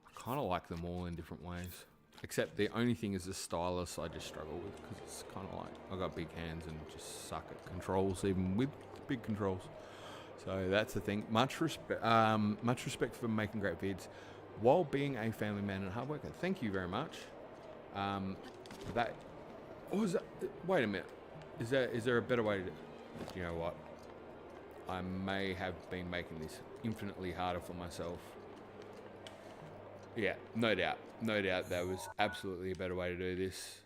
I kind of like them all in different ways. Except the only thing is the stylus I just struggle with, because it's kind of like, I got big hands and just suck at controls, even with big controls. So that's the thing. Much respect for making great vids while being a family man and hard worker. Thank you very much. That was that. Wait a minute. Is there a better way to? You know what? I may have been making this infinitely harder for myself. Yeah, no doubt. No doubt there was absolutely a better way to do this.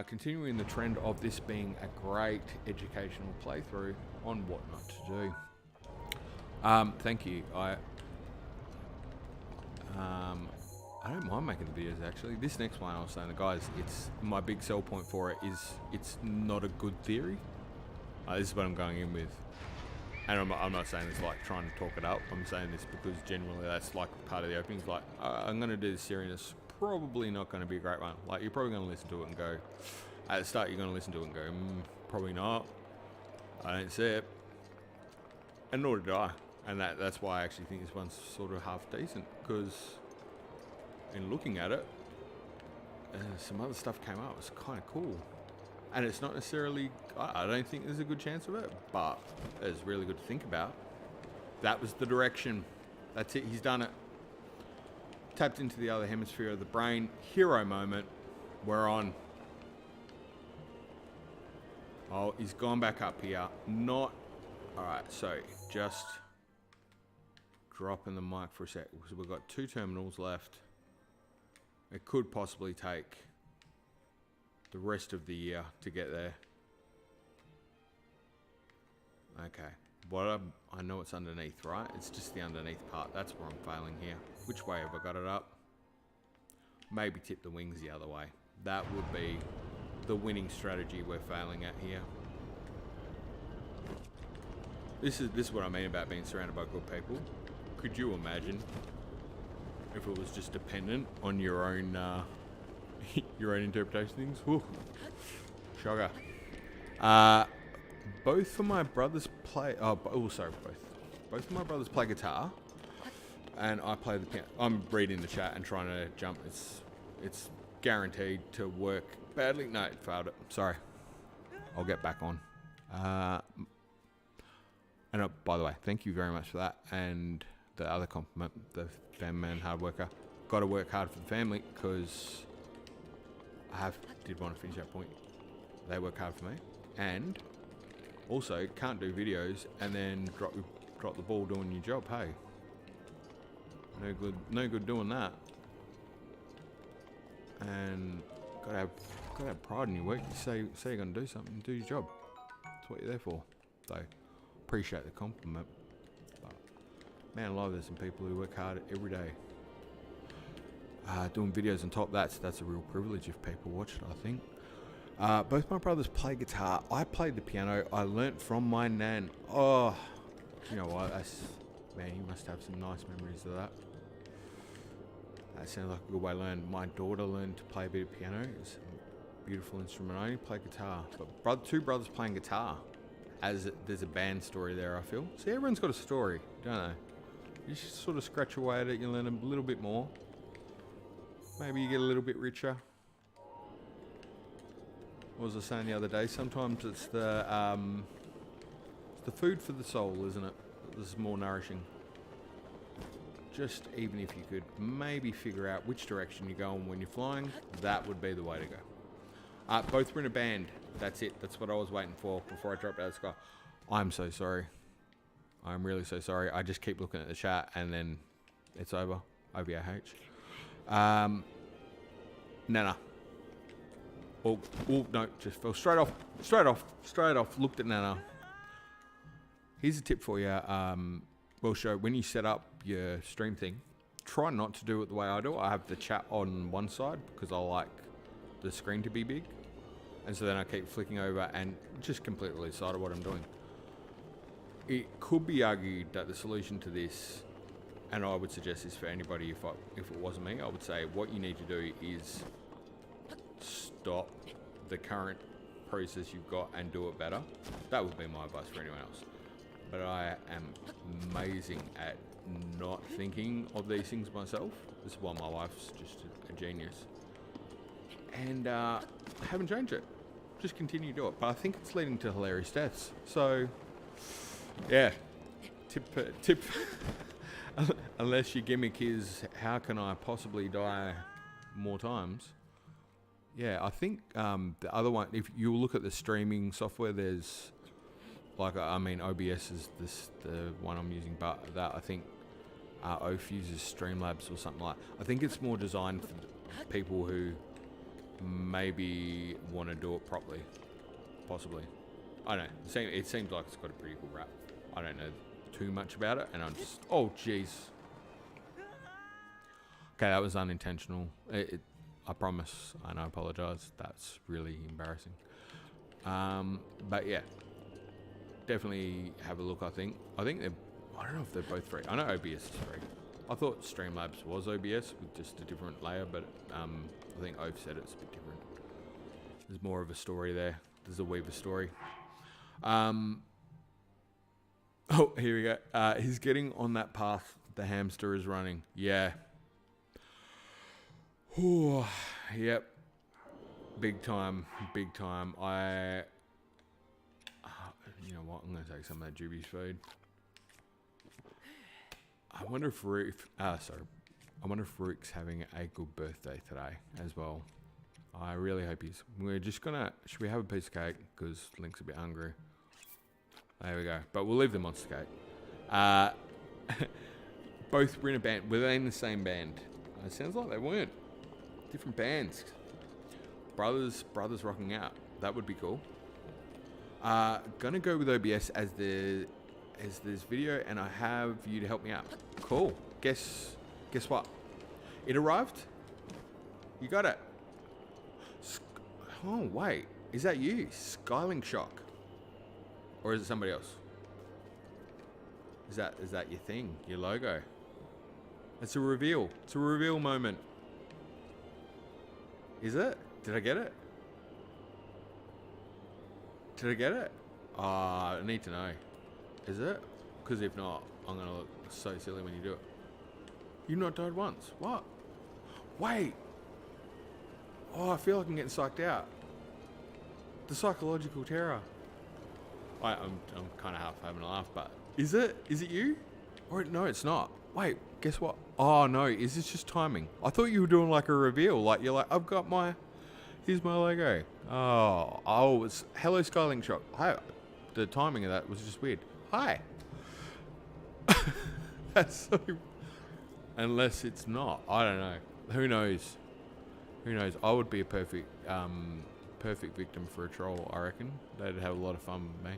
Continuing the trend of this being a great educational playthrough on what not to do. Thank you. I don't mind making the videos actually. This next one I was saying, guys, it's my big sell point for it is it's not a good theory. This is what I'm going in with. And I'm not saying this like trying to talk it up. I'm saying this because generally that's like part of the opening. It's like, I'm going to do this series. It's probably not going to be a great one. Like, you're probably going to listen to it and go, at the start, you're going to listen to it and go, probably not. I don't see it. And nor did I. And that's why I actually think this one's sort of half decent. Because in looking at it, some other stuff came out. It was kind of cool. And it's not necessarily, I don't think there's a good chance of it, but it's really good to think about. That was the direction. That's it, he's done it. Tapped into the other hemisphere of the brain. Hero moment. We're on. Oh, he's gone back up here. Not, alright, so just dropping the mic for a sec. So we've got 2 terminals left. It could possibly take the rest of the year to get there. Okay, what I know it's underneath, right? It's just the underneath part. That's where I'm failing here. Which way have I got it up? Maybe tip the wings the other way. That would be the winning strategy we're failing at here. This is what I mean about being surrounded by good people. Could you imagine if it was just dependent on your own your own interpretation of things? Whew. Sugar. Both of my brothers play. Both of my brothers play guitar, and I play the piano. I'm reading the chat and trying to jump. It's guaranteed to work badly. No, it failed it. Sorry. I'll get back on. And by the way, thank you very much for that. And the other compliment, the family man, hard worker. Got to work hard for the family because did want to finish that point. They work hard for me, and also can't do videos and then drop the ball doing your job. Hey, no good doing that. And gotta have pride in your work. You say you're gonna do something, do your job. That's what you're there for. So appreciate the compliment. But man alive, there's some people who work hard every day. Doing videos on top, that's a real privilege if people watch it, I think. Both my brothers play guitar. I played the piano. I learnt from my nan. Oh, you know what? Man, you must have some nice memories of that. That sounds like a good way to learn. My daughter learned to play a bit of piano. It's a beautiful instrument. I only play guitar. But 2 brothers playing guitar. There's a band story there, I feel. See, everyone's got a story, don't they? You just sort of scratch away at it. You learn a little bit more. Maybe you get a little bit richer. What was I saying the other day? Sometimes it's the food for the soul, isn't it? This is more nourishing. Just even if you could maybe figure out which direction you're going when you're flying, that would be the way to go. Both were in a band. That's it. That's what I was waiting for before I dropped out of the sky. I'm so sorry. I'm really so sorry. I just keep looking at the chat and then it's over. OVAH. Nana. Oh, no, just fell straight off. Looked at Nana. Here's a tip for you. When you set up your stream thing, try not to do it the way I do. I have the chat on one side because I like the screen to be big. And so then I keep flicking over and just completely lose sight of what I'm doing. It could be argued that the solution to this, and I would suggest this for anybody if it wasn't me, I would say what you need to do is stop the current process you've got and do it better. That would be my advice for anyone else. But I am amazing at not thinking of these things myself. This is why my wife's just a genius. And I haven't changed it. Just continue to do it. But I think it's leading to hilarious deaths. So, yeah. Tip. Unless your gimmick is, how can I possibly die more times? Yeah, I think the other one, if you look at the streaming software, there's, like, I mean, OBS is the one I'm using, but that I think Oath uses Streamlabs or something like that. I think it's more designed for people who maybe want to do it properly, possibly. I don't know. It seems like it's got a pretty cool rap. I don't know too much about it, and I'm just, oh jeez. Okay, that was unintentional. I promise, and I apologize. That's really embarrassing. But yeah, definitely have a look. I think I don't know if they're both free. I know OBS is free. I thought Streamlabs was OBS with just a different layer, but I think Oath said it's a bit different. There's more of a story there. There's a Weaver story. Oh, here we go. He's getting on that path the hamster is running. Yeah. Ooh, yep. Big time. Big time. You know what? I'm going to take some of that Juby's food. I wonder if Rook's having a good birthday today as well. I really hope he's. We're just gonna. Should we have a piece of cake? Because Link's a bit hungry. There we go. But we'll leave the monster cake. Both were in a band. Were they in the same band? It sounds like they weren't. Different bands. Brothers rocking out. That would be cool. Gonna go with OBS as this video, and I have you to help me out. Cool. Guess what? It arrived. You got it. Oh wait, is that you, Skylink Shock, or is it somebody else? Is that your thing, your logo? It's a reveal. It's a reveal moment. Is it? Did I get it? Did I get it? I need to know. Is it? Because if not, I'm going to look so silly when you do it. You've not died once. What? Wait. Oh, I feel like I'm getting psyched out. The psychological terror. I'm kind of half having a laugh, but is it? Is it you? Or no, it's not. Wait, guess what? Oh no, is this just timing? I thought you were doing like a reveal. Like you're like, I've got my, here's my logo. Oh, it's hello Skylink Shock. Hi. The timing of that was just weird. Hi. That's so. Unless it's not, I don't know. Who knows? Who knows? I would be a perfect victim for a troll. I reckon they'd have a lot of fun with me.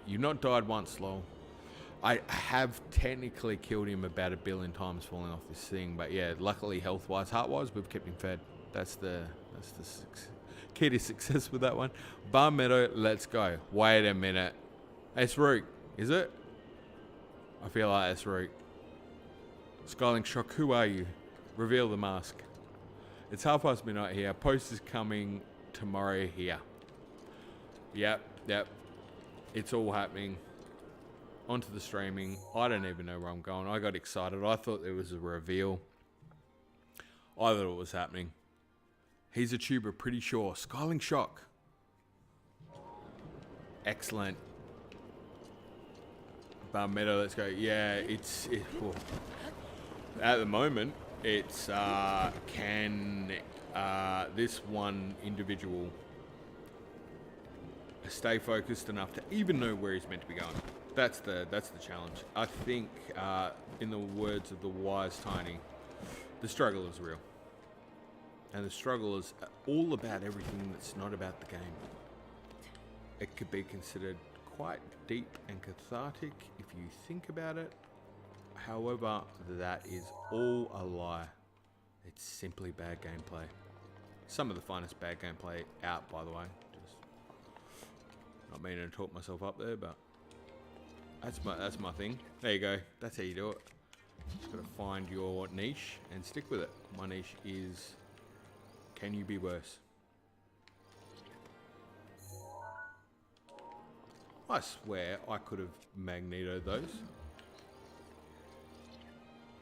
You've not died once, lol. I have technically killed him about 1 billion times falling off this thing, but yeah, luckily health-wise, heart-wise, we've kept him fed. That's the key to success with that one. Vah Medoh, let's go. Wait a minute. It's Rook, is it? I feel like it's Rook. Skylink Shock, who are you? Reveal the mask. It's midnight here. Post is coming tomorrow here. Yep. It's all happening. Onto the streaming. I don't even know where I'm going. I got excited. I thought there was a reveal. I thought it was happening. He's a tuber, pretty sure. Skylink Shock. Excellent. Vah Medoh, let's go. Yeah, oh. At the moment, it's can this one individual stay focused enough to even know where he's meant to be going. That's the challenge. I think, in the words of the wise Tiny, the struggle is real. And the struggle is all about everything that's not about the game. It could be considered quite deep and cathartic if you think about it. However, that is all a lie. It's simply bad gameplay. Some of the finest bad gameplay out, by the way. Just not meaning to talk myself up there, but that's my thing. There you go. That's how you do it. Just gotta find your niche and stick with it. My niche is, can you be worse? I swear I could have magnetoed those.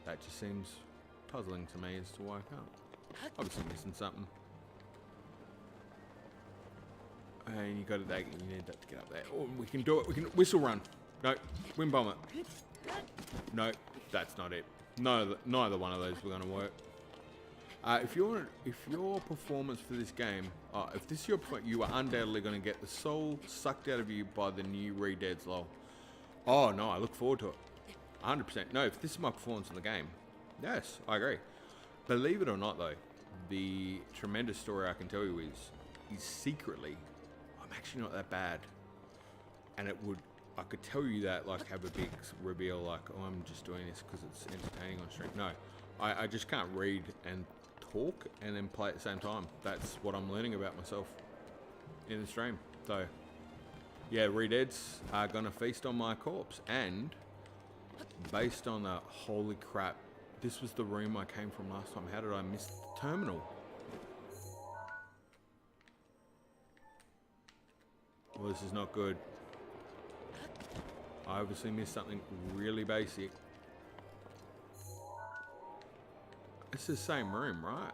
That just seems puzzling to me as to why I can't. Obviously missing something. And you got that. You need that to get up there. Oh, we can do it. We can whistle run. No, wind bomb it. No, that's not it. Neither one of those were going to work. If your performance for this game, if this is your performance, you are undoubtedly going to get the soul sucked out of you by the new Re-Deads lol. Oh no, I look forward to it. 100%. No, if this is my performance in the game, yes, I agree. Believe it or not, though, the tremendous story I can tell you is secretly, I'm actually not that bad, and I could tell you that, like, have a big reveal, like, oh, I'm just doing this because it's entertaining on stream. No, I just can't read and talk and then play at the same time. That's what I'm learning about myself in the stream. So, yeah, Re-Deads are gonna feast on my corpse, and based on the holy crap, this was the room I came from last time. How did I miss the terminal? Well, this is not good. I obviously missed something really basic. It's the same room, right?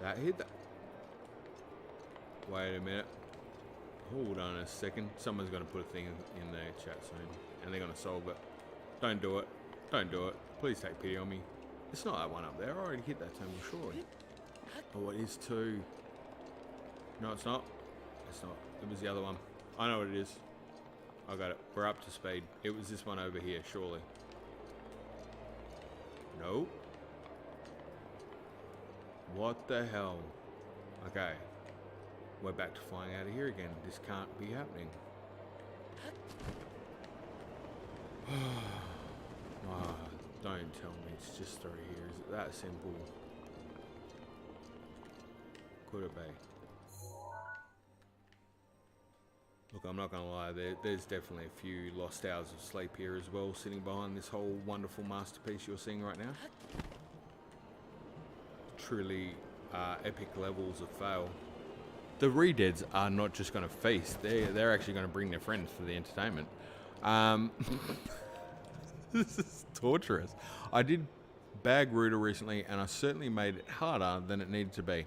That hit that. Wait a minute. Hold on a second. Someone's going to put a thing in their chat soon. And they're going to solve it. Don't do it. Don't do it. Please take pity on me. It's not that one up there. I already hit that terminal, surely. Oh, it is too. No, it's not. It's not. It was the other one. I know what it is. I got it. We're up to speed. It was this one over here, surely. No. What the hell? Okay. We're back to flying out of here again. This can't be happening. Oh, don't tell me it's just through here. Is it that simple? Could it be? Look, I'm not going to lie. There's definitely a few lost hours of sleep here as well, sitting behind this whole wonderful masterpiece you're seeing right now. Truly epic levels of fail. The Re-Deads are not just going to feast. They're actually going to bring their friends for the entertainment. This is torturous. I did bag Rito recently, and I certainly made it harder than it needed to be.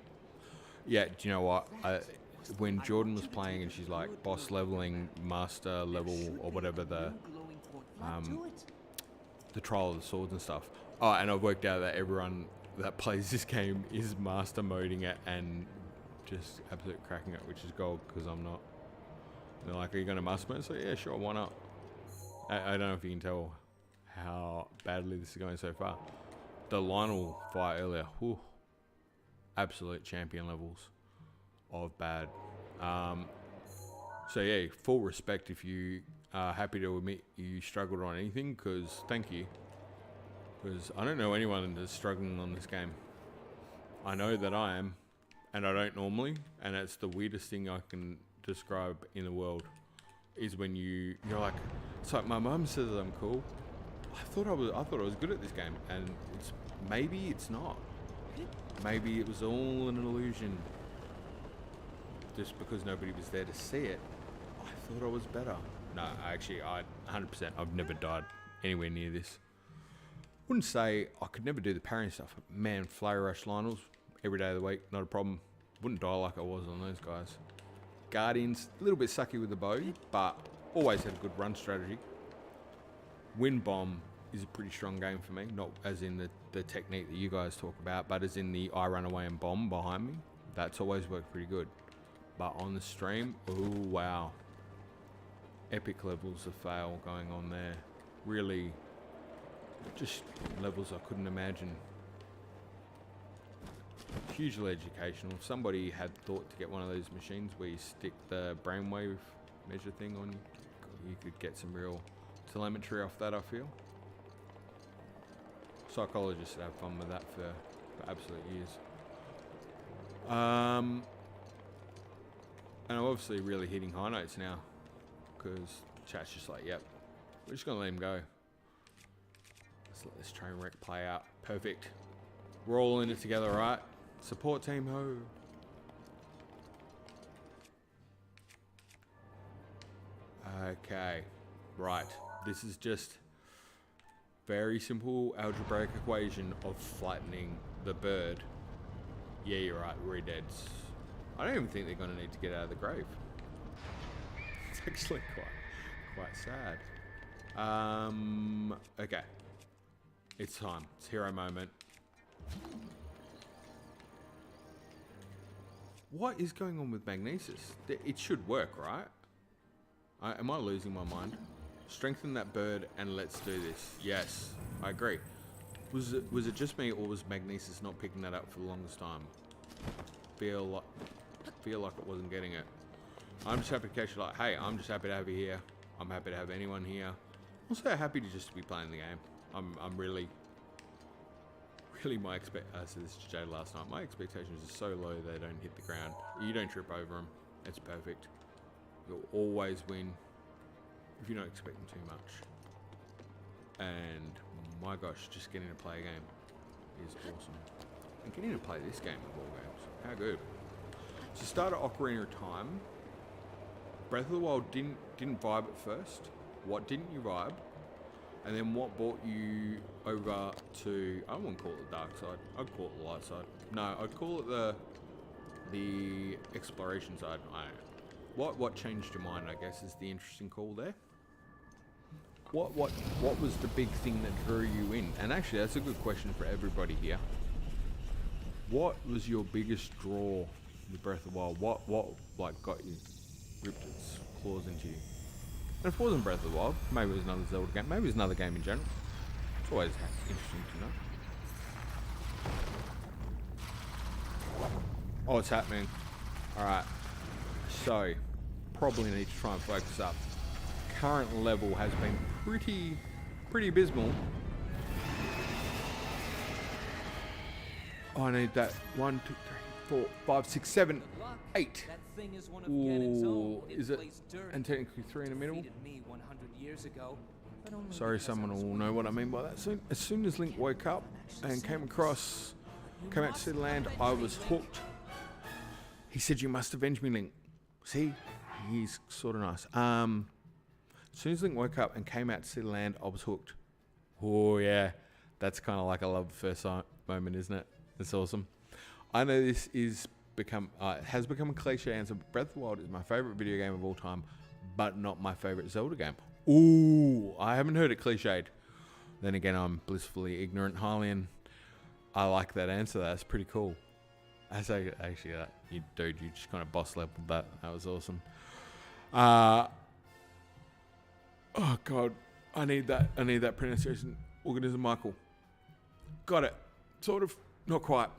Yeah, do you know what? When Jordan was playing and she's like boss leveling, master level, or whatever the trial of the swords and stuff. Oh, and I've worked out that everyone that plays this game is master moding it and just absolute cracking it, which is gold because I'm not. They're like, are you going to master mode? So yeah, sure, why not? I don't know if you can tell how badly this is going so far. The Lionel fight earlier, whew, absolute champion levels of bad. So yeah, full respect if you are happy to admit you struggled on anything, because thank you. Because I don't know anyone that's struggling on this game. I know that I am, and I don't normally, and it's the weirdest thing I can describe in the world, is when you're like, it's like my mum says I'm cool. I thought I was good at this game, and maybe it's not. Maybe it was all an illusion. Just because nobody was there to see it, I thought I was better. No, actually, I 100%. I've never died anywhere near this. Wouldn't say I could never do the parrying stuff. Man, flurry rush Lionels every day of the week, not a problem. Wouldn't die like I was on those guys. Guardians, a little bit sucky with the bow, but always had a good run strategy. Wind Bomb is a pretty strong game for me, not as in the technique that you guys talk about, but as in the I run away and bomb behind me. That's always worked pretty good. But on the stream, oh wow. Epic levels of fail going on there. Really, just levels I couldn't imagine. Hugely educational. If somebody had thought to get one of those machines where you stick the brainwave measure thing on, you could get some real telemetry off that, I feel. Psychologists have fun with that for absolute years. And I'm obviously really hitting high notes now, because chat's just like, yep, we're just gonna let him go. Let's let this train wreck play out. Perfect. We're all in it together, right? Support team, ho. Okay, right. This is just very simple algebraic equation of flattening the bird. Yeah, you're right, we're deads. I don't even think they're gonna need to get out of the grave. It's actually quite sad. Okay. It's time. It's hero moment. What is going on with magnesis? It should work, right? Am I losing my mind? Strengthen that bird and let's do this. Yes, I agree. Was it just me, or was magnesis not picking that up for the longest time? Feel like it wasn't getting it. I'm just happy to catch you. Like, hey, I'm just happy to have you here. I'm happy to have anyone here. Also happy to just be playing the game. I'm really my so this is Jade last night. My expectations are so low they don't hit the ground. You don't trip over them. It's perfect. You'll always win if you don't expect them too much. And my gosh, just getting to play a game is awesome. And getting to play this game of all games, how good. So start at Ocarina of Time. Breath of the Wild didn't vibe at first. What didn't you vibe? And then what brought you over to, I wouldn't call it the dark side, I'd call it the light side. No, I'd call it the exploration side. I don't know. What changed your mind, I guess, is the interesting call there. What was the big thing that drew you in? And actually, that's a good question for everybody here. What was your biggest draw with Breath of the Wild? What like got you, ripped its claws into you? And if it wasn't Breath of the Wild, maybe it was another Zelda game, maybe it was another game in general. It's always interesting to know. Oh, it's happening. Alright. So, probably need to try and focus up. Current level has been pretty abysmal. Oh, I need that. 1, 2, 3, 4, 5, 6, 7, 8. Ooh, is it? And technically 3 in the middle. Sorry, someone will know what I mean by that soon. As soon as Link woke up and came out to see the land, I was hooked. He said, "You must avenge me, Link." See, he's sort of nice. As soon as Link woke up and came out to see the land, I was hooked. Oh yeah, that's kind of like a love at first sight moment, isn't it? That's awesome. I know this has become a cliche answer, but Breath of the Wild is my favorite video game of all time, but not my favorite Zelda game. Ooh, I haven't heard it cliched. Then again, I'm blissfully ignorant, Hylian. I like that answer. That's pretty cool. Actually, you just kind of boss leveled that. That was awesome. Oh god, I need that pronunciation. Organism, Michael. Got it. Sort of. Not quite.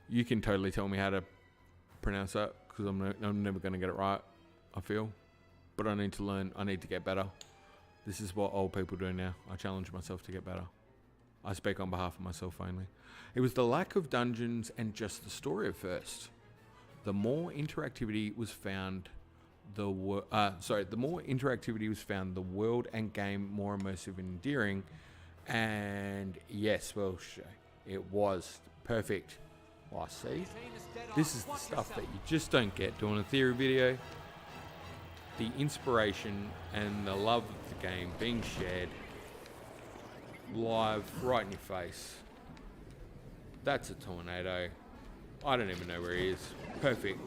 You can totally tell me how to pronounce that, because I'm never going to get it right, I feel. But I need to learn. I need to get better. This is what old people do now. I challenge myself to get better. I speak on behalf of myself only. It was the lack of dungeons and just the story at first. The more interactivity was found, the more interactivity was found, the world and game more immersive and endearing. And yes, well, it was perfect. Oh, see, this is the stuff that you just don't get doing a theory video. The inspiration and the love of the game being shared live right in your face. That's a tornado. I don't even know where he is. Perfect.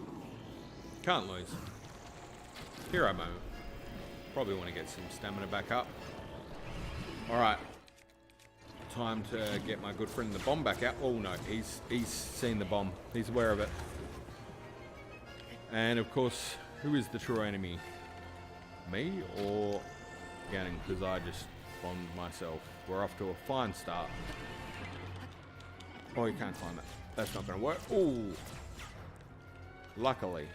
Can't lose. Hero moment. Probably want to get some stamina back up. Alright. Time to get my good friend the bomb back out. Oh no, he's seen the bomb. He's aware of it. And of course, who is the true enemy? Me or Ganon? Because I just bombed myself. We're off to a fine start. Oh, you can't climb that. That's not going to work. Ooh. Luckily.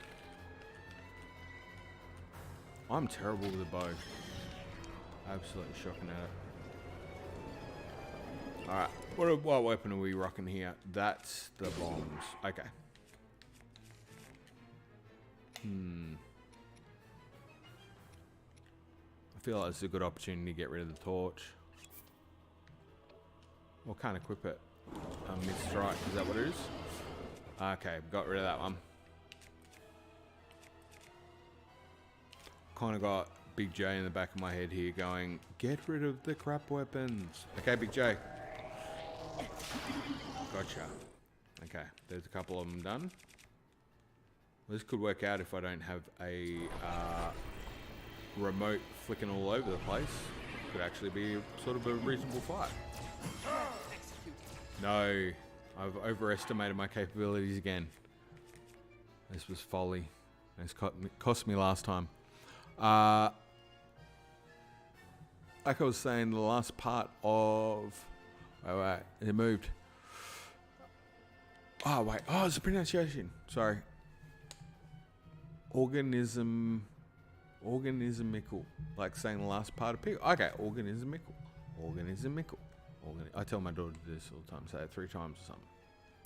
I'm terrible with a bow. Absolutely shocking at it. Alright, what weapon are we rocking here? That's the bombs. Okay. I feel like it's a good opportunity to get rid of the torch. Or can't equip it. Mid-strike, is that what it is? Okay, got rid of that one. Kind of got Big J in the back of my head here going, get rid of the crap weapons. Okay, Big J. Gotcha. Okay, there's a couple of them done. This could work out if I don't have a remote flicking all over the place. Could actually be sort of a reasonable fight. No, I've overestimated my capabilities again. This was folly. This cost me last time. Like I was saying, the last part of... Wait, it moved. Oh, wait. Oh, it's a pronunciation. Sorry. Organismical. Like saying the last part of people. Okay, organismical. I tell my daughter to do this all the time. Say it 3 times or something.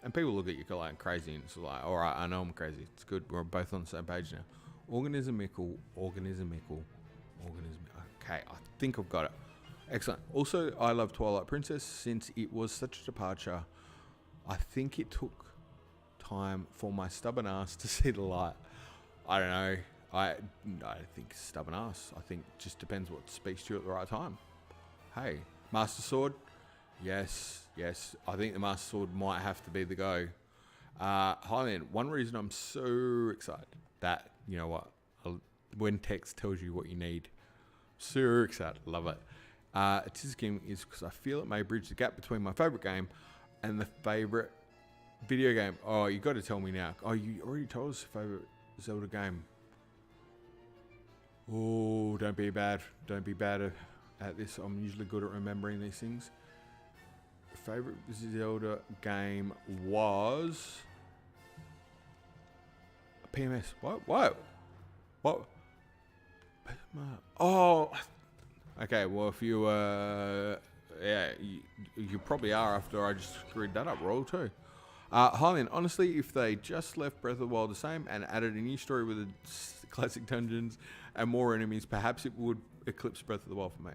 And people look at you like crazy, and it's like, all right, I know I'm crazy. It's good. We're both on the same page now. Organismical. Okay, I think I've got it. Excellent. Also, I love Twilight Princess. Since it was such a departure, I think it took time for my stubborn ass to see the light. I don't know. I think stubborn ass. I think it just depends what speaks to you at the right time. Hey, Master Sword. Yes. I think the Master Sword might have to be the go. Highland, one reason I'm so excited that, you know what, when text tells you what you need, so excited, love it. This game is because I feel it may bridge the gap between my favourite game and the favourite video game. Oh, you got to tell me now. Oh, you already told us your favourite Zelda game. Oh, don't be bad. Don't be bad at this. I'm usually good at remembering these things. Favorite Zelda game was PMS. What? Oh, okay. Well, if you yeah, you probably are after I just screwed that up. Roll too. Hylian, honestly, if they just left Breath of the Wild the same and added a new story with the classic dungeons and more enemies, perhaps it would eclipse Breath of the Wild for me.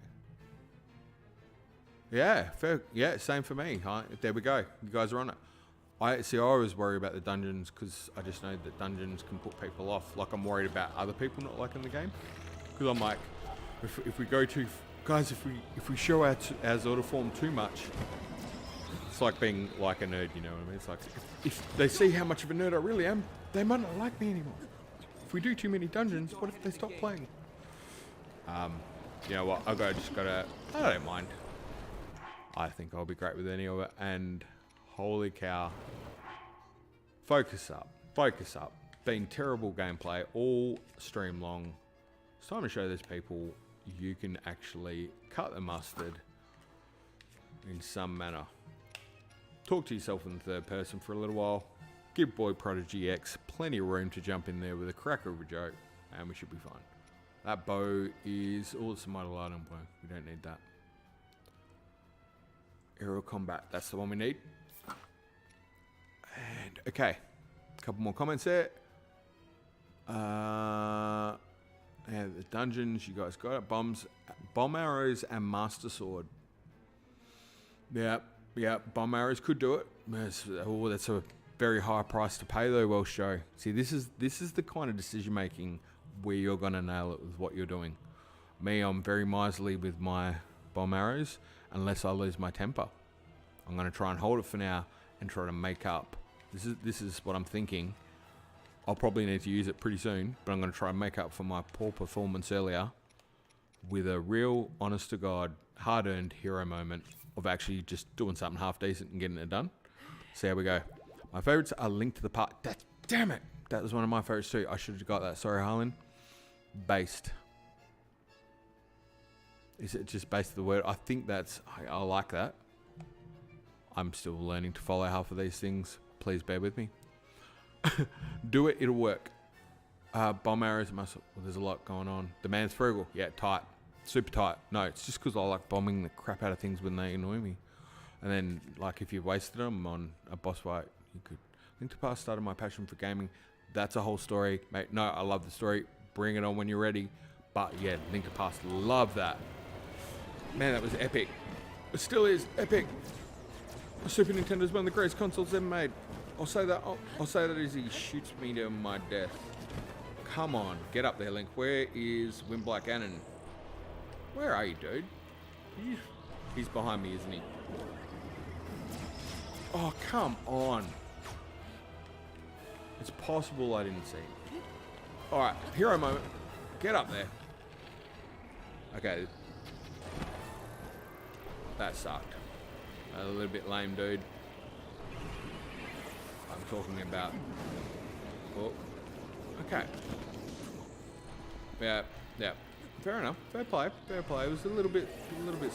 Yeah, fair. Yeah, same for me. There we go. You guys are on it. I always worry about the dungeons because I just know that dungeons can put people off. Like I'm worried about other people not liking the game because I'm like, if we go too, guys, if we show our Zelda form too much, it's like being like a nerd. You know what I mean? It's like if they see how much of a nerd I really am, they might not like me anymore. If we do too many dungeons, what if they stop playing? You know what? I don't mind. I think I'll be great with any of it. And holy cow. Focus up. Been terrible gameplay all stream long. It's time to show these people you can actually cut the mustard in some manner. Talk to yourself in the third person for a little while. Give boy Prodigy X plenty of room to jump in there with a cracker of a joke. And we should be fine. That bow is... Oh, it's a Mighty Lion bow. We don't need that. Aerial combat, that's the one we need. And okay, a couple more comments there. Yeah, the dungeons, you guys got it. Bomb arrows and Master Sword. Yeah, bomb arrows could do it. That's a very high price to pay though, Welsh Joe. See, this is the kind of decision making where you're gonna nail it with what you're doing. Me, I'm very miserly with my bomb arrows. Unless I lose my temper. I'm going to try and hold it for now and try to make up. This is what I'm thinking. I'll probably need to use it pretty soon, but I'm going to try and make up for my poor performance earlier with a real, honest to God, hard-earned hero moment of actually just doing something half decent and getting it done. So here we go. My favourites are Link to the Past. Damn it! That was one of my favourites too. I should have got that. Sorry, Harlan. Based. Is it just based on the word? I think that's... I like that. I'm still learning to follow half of these things. Please bear with me. Do it, it'll work. Bomb arrows, muscle. Well, there's a lot going on. The man's frugal. Yeah, tight. Super tight. No, it's just because I like bombing the crap out of things when they annoy me. And then, like, if you wasted them on a boss fight, you could. Link to the Past started my passion for gaming. That's a whole story, mate. No, I love the story. Bring it on when you're ready. But yeah, Link to the Past, love that. Man, that was epic. It still is epic. Super Nintendo is one of the greatest consoles ever made. I'll say that as he shoots me to my death. Come on, get up there, Link. Where is Windblight Ganon? Where are you, dude? He's behind me, isn't he? Oh, come on. It's possible I didn't see him. Alright, hero moment. Get up there. Okay. That sucked. A little bit lame, dude. I'm talking about... Oh. Okay. Yeah. Fair enough. Fair play. It was a little bit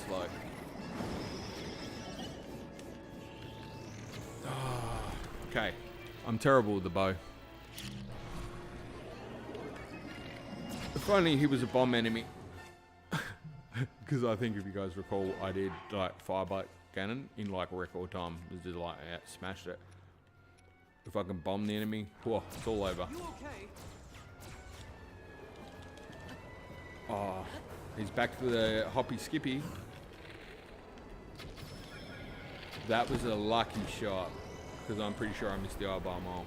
slow. Okay. I'm terrible with the bow. If only he was a bomb enemy. Because I think if you guys recall, I did like Firebite Ganon in like record time. It was just like, yeah, smashed it. If I can bomb the enemy, whoa, it's all over. You okay? Oh, he's back to the hoppy skippy. That was a lucky shot. Because I'm pretty sure I missed the eyeball mole.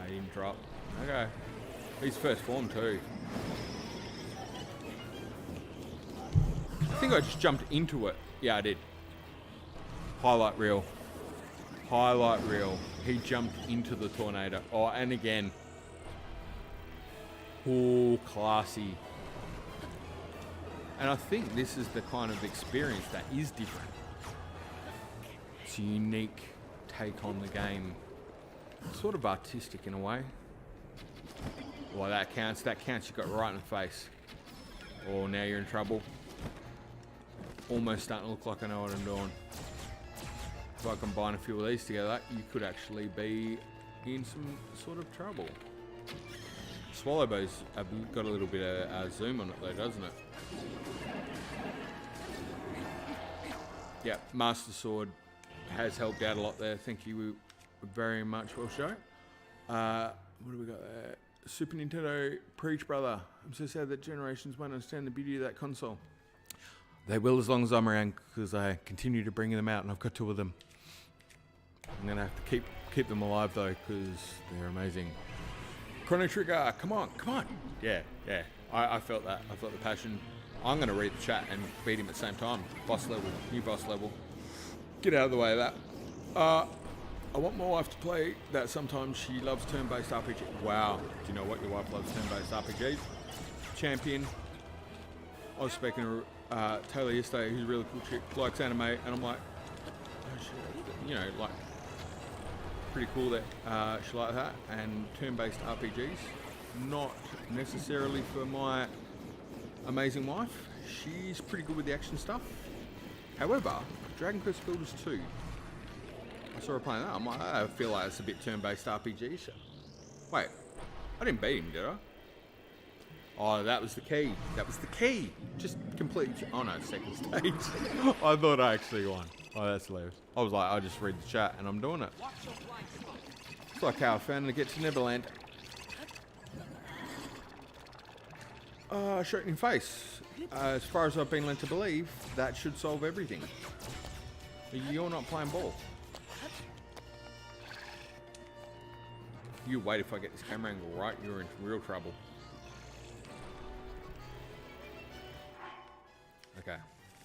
He didn't drop. Okay. He's first form too. I think I just jumped into it. Yeah, I did. Highlight reel. He jumped into the tornado. Oh, and again. Oh, classy. And I think this is the kind of experience that is different. It's a unique take on the game. Sort of artistic in a way. Well, that counts. You got right in the face. Oh, now you're in trouble. Almost starting to look like I know what I'm doing. If I combine a few of these together, you could actually be in some sort of trouble. Swallowbow's got a little bit of zoom on it though, doesn't it? Yeah, Master Sword has helped out a lot there. Thank you very much, Will Show. What do we got there? Super Nintendo, preach, brother. I'm so sad that generations won't understand the beauty of that console. They will as long as I'm around, because I continue to bring them out, and I've got 2 of them. I'm gonna have to keep them alive though, because they're amazing. Chrono Trigger, come on. Yeah. I felt that. I felt the passion. I'm gonna read the chat and beat him at the same time. Boss level, new boss level. Get out of the way of that. I want my wife to play that sometimes. She loves turn-based RPG. Wow. Do you know what? Your wife loves turn-based RPGs. Champion. I was speaking to Taylor yesterday, who's a really cool chick, likes anime, and I'm like, oh shit, you know, like, pretty cool that she likes that. And turn-based RPGs, not necessarily for my amazing wife. She's pretty good with the action stuff. However, Dragon Quest Builders 2, I saw her playing that. I'm like, I feel like it's a bit turn-based RPG. So. Wait, I didn't beat him, did I? Oh, that was the key. Just completely. Oh no, second stage. I thought I actually won. Oh, that's hilarious. I was like, I'll just read the chat and I'm doing it. It's like how I found to get to Neverland. Shot in your face. As far as I've been led to believe, that should solve everything. You're not playing ball. You wait, if I get this camera angle right, you're in real trouble. Okay,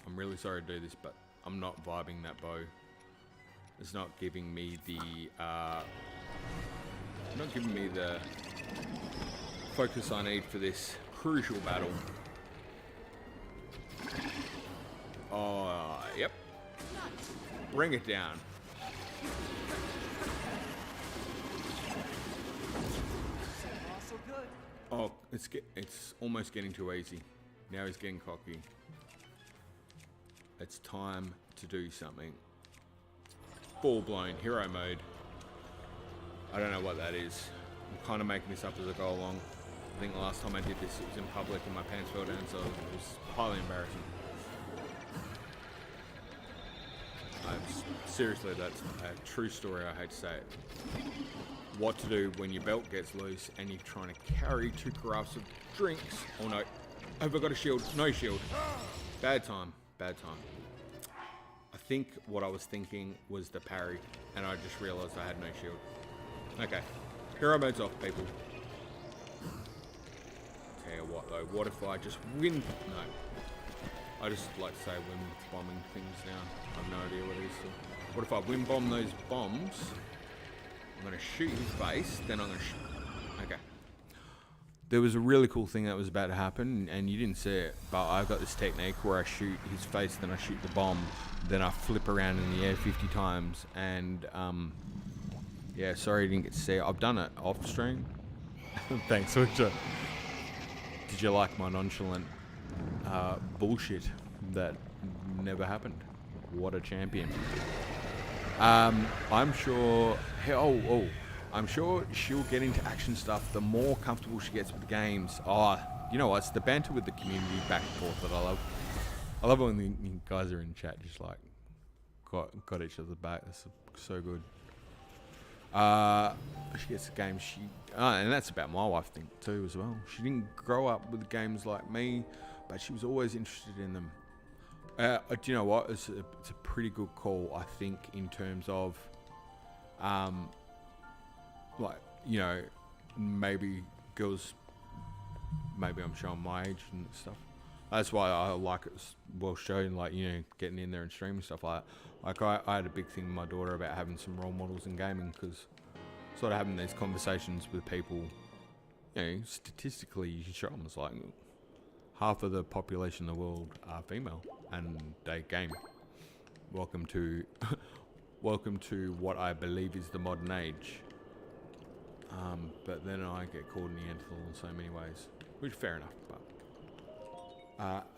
I'm really sorry to do this, but I'm not vibing that bow. It's not giving me the, focus I need for this crucial battle. Oh, yep. Bring it down. Oh, it's almost getting too easy. Now he's getting cocky. It's time to do something. Full-blown hero mode. I don't know what that is. I'm kind of making this up as I go along. I think the last time I did this, it was in public and my pants fell down, so it was highly embarrassing. Seriously, that's a true story. I hate to say it. What to do when your belt gets loose and you're trying to carry 2 carafes of drinks. Oh no, have I got a shield? No shield. Bad time, bad time. I think what I was thinking was the parry, and I just realised I had no shield. Okay, hero mode's off, people. Tell you what though, what if I just win? No. I just like to say win bombing things now. I have no idea what it is. So what if I win bomb those bombs? I'm going to shoot his face, then I'm going to shoot. Okay. There was a really cool thing that was about to happen, and you didn't see it, but I've got this technique where I shoot his face, then I shoot the bomb, then I flip around in the air 50 times, and yeah, sorry you didn't get to see it. I've done it off stream. Thanks, Witcher. Did you like my nonchalant bullshit that never happened? What a champion. I'm sure. I'm sure she'll get into action stuff the more comfortable she gets with the games. Oh, you know what? It's the banter with the community back and forth that I love. I love when the guys are in chat just like got each other's back. That's so good. She gets the games and that's about my wife thing too as well. She didn't grow up with games like me, but she was always interested in them. Do you know what? It's a pretty good call, I think, in terms of, like, you know, maybe girls, maybe I'm showing my age and stuff. That's why I like it well shown, like, you know, getting in there and streaming stuff like that. Like, I had a big thing with my daughter about having some role models in gaming, because sort of having these conversations with people, you know, statistically, you can show them, it's like, half of the population in the world are female, and they game. Welcome to what I believe is the modern age. But then I get called Neanderthal in so many ways, which fair enough. But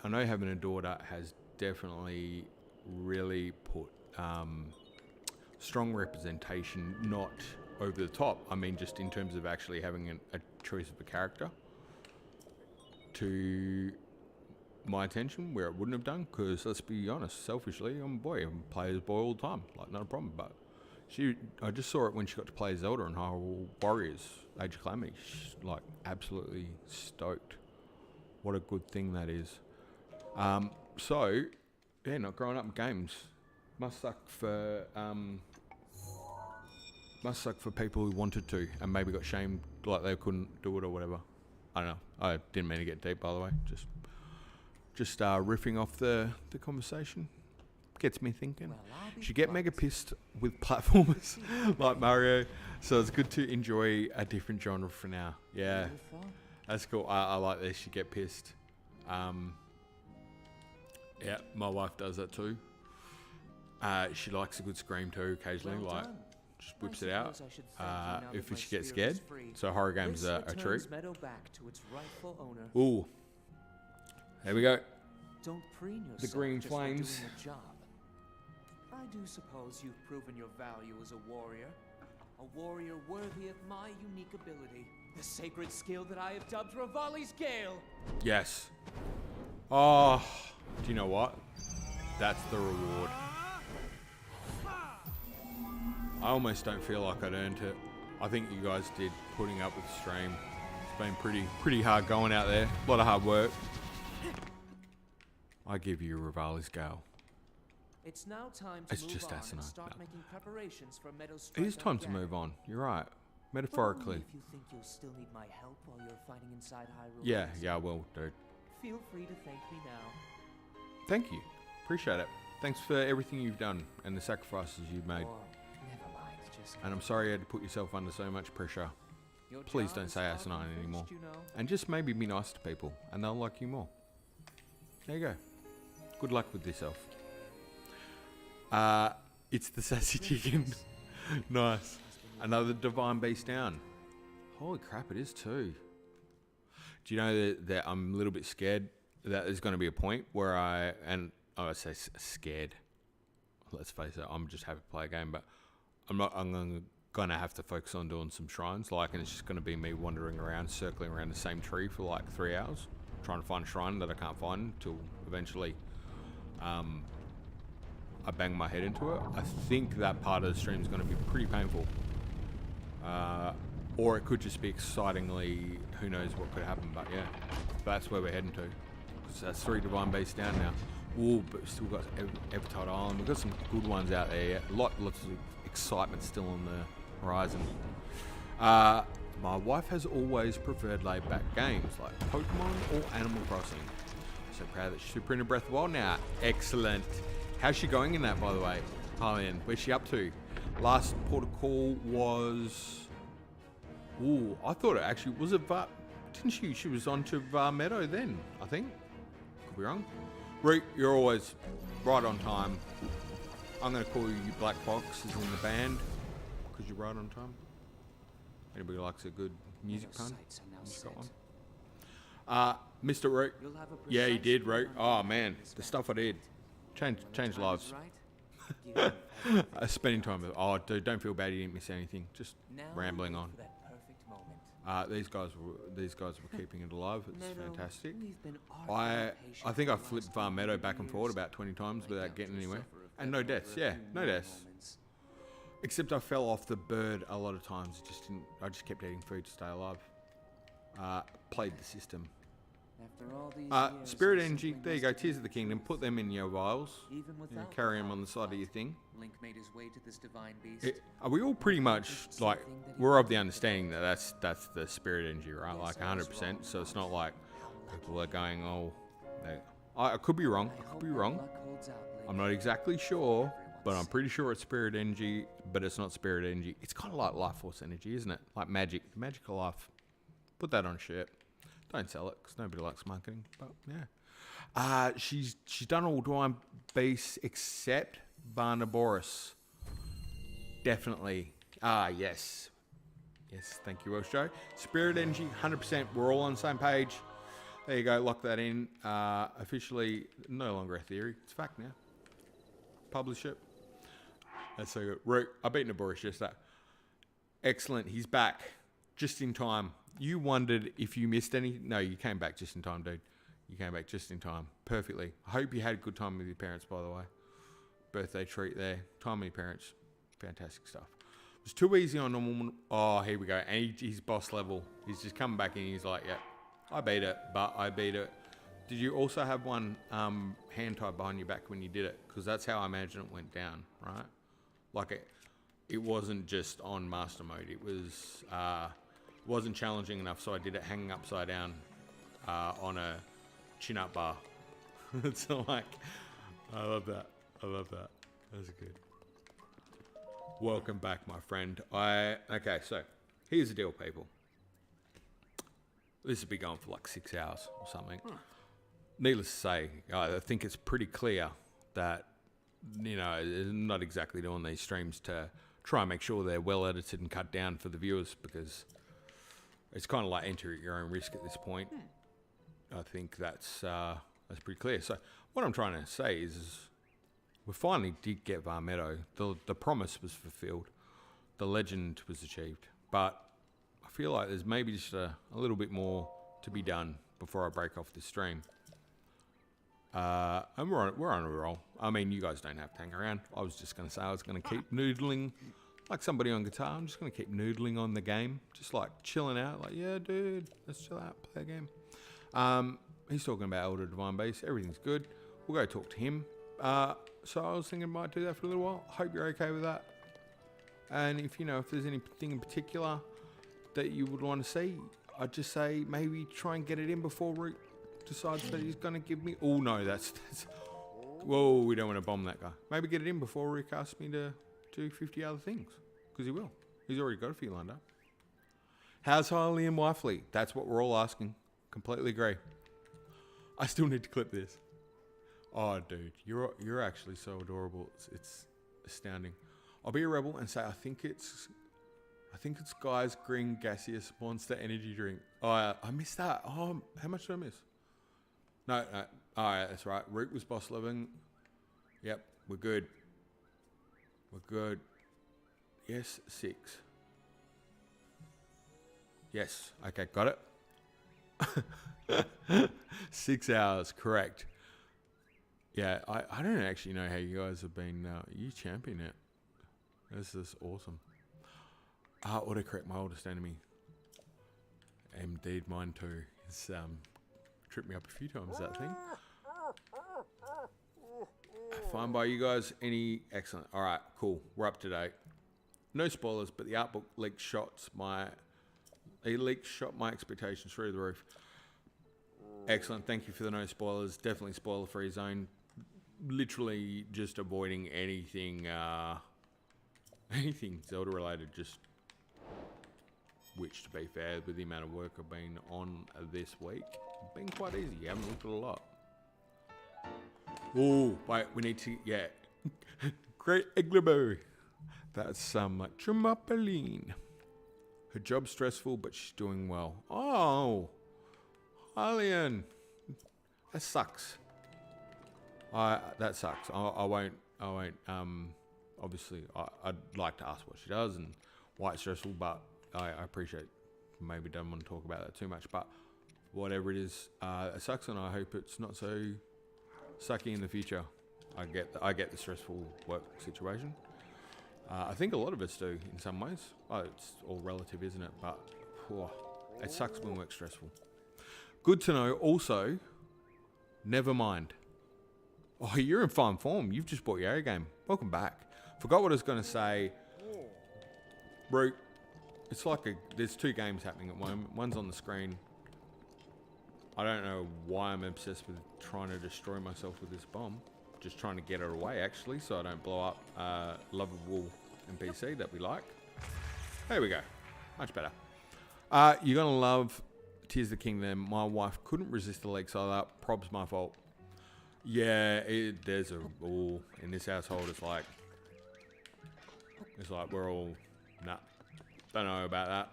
I know having a daughter has definitely really put strong representation, not over the top. I mean, just in terms of actually having a choice of a character to my attention where it wouldn't have done, because let's be honest, selfishly, I'm a boy. I play as boy all the time, like, not a problem. But I just saw it when she got to play Zelda and Hyrule Warriors Age of Calamity. She's like absolutely stoked. What a good thing that is. So yeah, not growing up in games must suck for people who wanted to and maybe got shamed, like they couldn't do it or whatever. I don't know. I didn't mean to get deep, by the way. Just riffing off the conversation. Gets me thinking. Well, Should get mega pissed with platformers like Mario. So it's good to enjoy a different genre for now. Yeah, that's cool. I like this. Should get pissed. Yeah, my wife does that too. She likes a good scream too occasionally. Well like, done. just whips it out. I should thank you now that If my she gets spirit is scared. free. So horror games This are a treat. returns Meadow back to its rightful owner. Ooh. There we go. Don't preen yourself The green just for flames. doing your job. I do suppose you've proven your value as a warrior worthy of my unique ability, the sacred skill that I have dubbed Revali's Gale. Yes. Oh, do you know what? That's the reward. I almost don't feel like I'd earned it. I think you guys did, putting up with the stream. It's been pretty hard going out there. A lot of hard work. I give you Revali's Gale. It's now time to It's move just on Asinine. and start No. making preparations for Meadow's It is strike time on to Ganon. move on. You're right. But only Metaphorically. if you think you'll still need my help while you're fighting inside Hyrule. Yeah, I will, dude. Feel free to thank me now. Thank you. Appreciate it. Thanks for everything you've done and the sacrifices you've made. Or, never mind, just And I'm sorry you had to put yourself under so much pressure. your Please job don't is say far Asinine from anymore. finished, you know. And just maybe be nice to people, and they'll like you more. There you go. Good luck with yourself. It's the sassy chicken. Nice. Another divine beast down. Holy crap, it is too. Do you know that I'm a little bit scared that there's going to be a point where I say scared. Let's face it, I'm just happy to play a game, but I'm going to have to focus on doing some shrines, and it's just going to be me wandering around, circling around the same tree for like 3 hours, trying to find a shrine that I can't find until eventually I bang my head into it, I think that part of the stream is going to be pretty painful. Or it could just be excitingly, who knows what could happen, but yeah, that's where we're heading to. Because that's 3 divine beasts down now. Ooh, but we've still got Evertide Island. We've got some good ones out there. Yeah. Lots of excitement still on the horizon. My wife has always preferred laid-back games like Pokemon or Animal Crossing. So proud that she's super into Breath of the Wild now. Excellent. How's she going in that, by the way? Harlian, where's she up to? Last port of call was... Ooh, I thought it actually... Was it Vah... Didn't she? She was on to Vah Medoh then, I think. Could be wrong. Rick, you're always right on time. I'm going to call you Black Box is in the band because you're right on time. Anybody likes a good music pun? He's got one. Mr. Rick. Yeah, he did, Rick. Oh man, the stuff I did. Change lives. Spending time with... Oh, dude, don't feel bad you didn't miss anything. Just rambling on. These guys were keeping it alive. It's fantastic. I think I flipped Vah Medoh back and forward about 20 times without getting anywhere. And no deaths. Yeah, no deaths. Except I fell off the bird a lot of times. I just kept eating food to stay alive. Played the system. Spirit energy. There you go. Tears of the Kingdom. Put them in your vials. Carry them on the side of your thing. Link made his way to this divine beast. Are we all pretty much like we're of the understanding that that's the spirit energy, right? Like 100%. So it's not like people are going, oh, I could be wrong. I could be wrong. I'm not exactly sure, but I'm pretty sure it's spirit energy. But it's not spirit energy. It's kind of like life force energy, isn't it? Like magic, the magical life. Put that on a shirt. Don't sell it because nobody likes marketing. But yeah, she's done all divine beasts except Barnaboris. Definitely. Yes. Thank you, Welsh Joe. Spirit energy, 100%. We're all on the same page. There you go. Lock that in. Officially, no longer a theory. It's fact now. Publish it. That's so good. Root. I beat Naboris yesterday. Excellent. He's back. Just in time. You wondered if you missed any. No, you came back just in time, dude. You came back just in time. Perfectly. I hope you had a good time with your parents, by the way. Birthday treat there. Time with your parents. Fantastic stuff. It was too easy on normal. Oh, here we go. And he's boss level. He's just coming back in. He's like, yeah, I beat it, but I beat it. Did you also have one hand tied behind your back when you did it? Because that's how I imagine it went down, right? Like it wasn't just on master mode. It was wasn't challenging enough, so I did it hanging upside down on a chin-up bar. It's like, I love that. That's good. Welcome back, my friend. Okay, so here's the deal, people. This will be going for like 6 hours or something. Needless to say, I think it's pretty clear that, I'm not exactly doing these streams to try and make sure they're well edited and cut down for the viewers, because it's kind of like enter at your own risk at this point. I think that's pretty clear. So what I'm trying to say is we finally did get Vah Medoh. The promise was fulfilled. The legend was achieved. But I feel like there's maybe just a little bit more to be done before I break off this stream. And we're on a roll. I mean, you guys don't have to hang around. I was just going to say I was going to keep noodling like somebody on guitar. I'm just going to keep noodling on the game. Just like chilling out. Like, yeah, dude, let's chill out, play a game. He's talking about Elder Divine Beast. Everything's good. We'll go talk to him. So I was thinking I might do that for a little while. Hope you're okay with that. And if there's anything in particular that you would want to see, I'd just say maybe try and get it in before Root decides that he's going to give me... Oh, no, that's... Whoa, we don't want to bomb that guy. Maybe get it in before Root asks me to do 50 other things. Because he will. He's already got a few lined up. How's Harley and Wifely? That's what we're all asking. Completely agree. I still need to clip this. Oh, dude, you're actually so adorable. It's astounding. I'll be a rebel and say I think it's Guy's green gaseous monster energy drink. Oh, I missed that. Oh, how much did I miss? No. All right, that's right. Root was boss living. Yep, we're good. Yes, 6. Yes. Okay, got it. 6 hours, correct. Yeah, I don't actually know how you guys have been. You champion it. This is awesome. Autocorrect, my oldest enemy. Indeed, mine too. It's tripped me up a few times, that thing. Fine by you guys. Excellent. All right, cool. We're up to date. No spoilers, but the art book leak shot my expectations through the roof. Excellent. Thank you for the no spoilers. Definitely spoiler free zone. Literally just avoiding anything Zelda related. Just which, to be fair, with the amount of work I've been on this week, been quite easy. You haven't looked at a lot. Oh, wait, we need to, yeah. Great Iglobo. That's some Trimappeline. Her job's stressful, but she's doing well. Oh, Alien. That sucks. That sucks. I won't, obviously, I'd like to ask what she does and why it's stressful, but I appreciate, maybe don't want to talk about that too much, but whatever it is, it sucks, and I hope it's not so sucky in the future. I get the stressful work situation. I think a lot of us do in some ways. Oh, it's all relative, isn't it? But it sucks when work's stressful. Good to know. Also, never mind. Oh, you're in fine form. You've just bought your A game. Welcome back. Forgot what I was going to say. Bro, it's like there's two games happening at the moment. One's on the screen. I don't know why I'm obsessed with trying to destroy myself with this bomb. Just trying to get it away, actually, so I don't blow up lovable NPC that we like. There we go. Much better. You're going to love Tears of the Kingdom. My wife couldn't resist the leaks of that. Prob's my fault. Yeah, there's a rule in this household. It's like we're all don't know about that.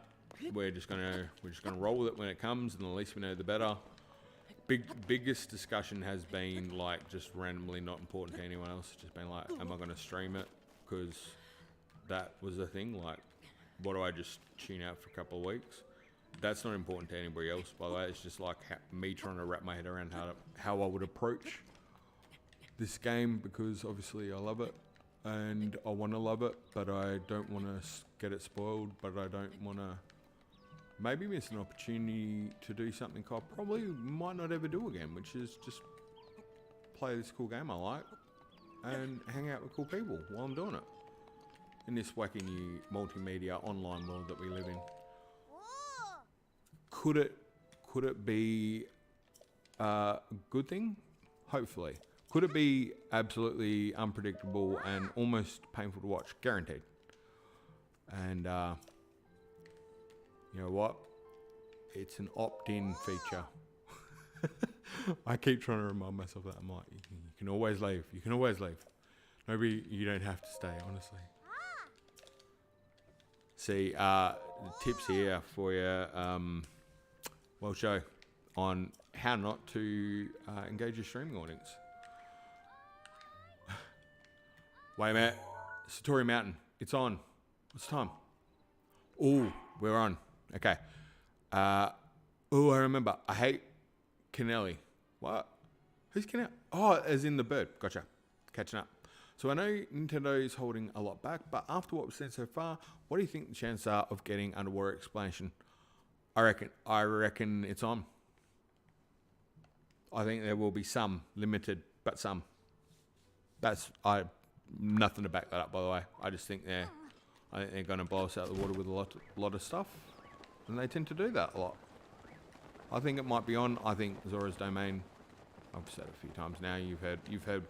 We're just gonna roll with it when it comes, and the least we know, the better. Biggest discussion has been like just randomly not important to anyone else. Just been like, am I gonna stream it? Because that was the thing. Like, what do I just tune out for a couple of weeks? That's not important to anybody else, by the way. It's just like me trying to wrap my head around how I would approach this game, because obviously I love it and I want to love it, but I don't want to get it spoiled, but I don't want to maybe miss an opportunity to do something I probably might not ever do again, which is just play this cool game I like and hang out with cool people while I'm doing it in this wacky new multimedia online world that we live in. Could it be a good thing? Hopefully. Could it be absolutely unpredictable and almost painful to watch? Guaranteed. And you know what? It's an opt-in feature. I keep trying to remind myself that. I'm like, you can always leave. You can always leave. Maybe you don't have to stay, honestly. See, tips here for you. Well, show on how not to engage your streaming audience. Wait a minute. Satori Mountain. It's on. What's the time? Oh, we're on. Okay. I remember. I hate Kennelly. What? Who's Kennelly? Oh, as in the bird. Gotcha. Catching up. So I know Nintendo is holding a lot back, but after what we've seen so far, what do you think the chances are of getting underwater explanation? I reckon it's on. I think there will be some, limited, but some. Nothing to back that up, by the way. I just think they're going to blow us out of the water with a lot of stuff, and they tend to do that a lot. I think it might be on. I think Zora's Domain. I've said it a few times now. You've heard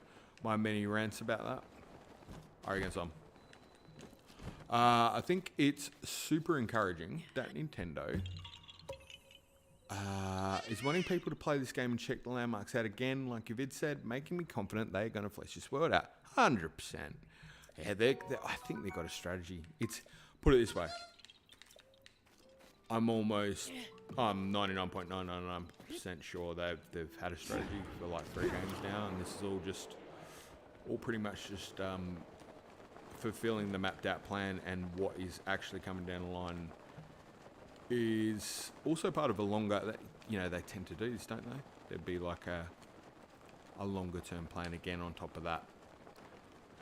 my many rants about that. I reckon it's on. I think it's super encouraging that Nintendo is wanting people to play this game and check the landmarks out again, like Yavid said, making me confident they're going to flesh this world out. 100%. Yeah, I think they've got a strategy. Put it this way. I'm 99.999% sure they've had a strategy for like 3 games now, and this is all pretty much just fulfilling the mapped out plan, and what is actually coming down the line is also part of a longer, they tend to do this, don't they? There'd be like a longer term plan again on top of that.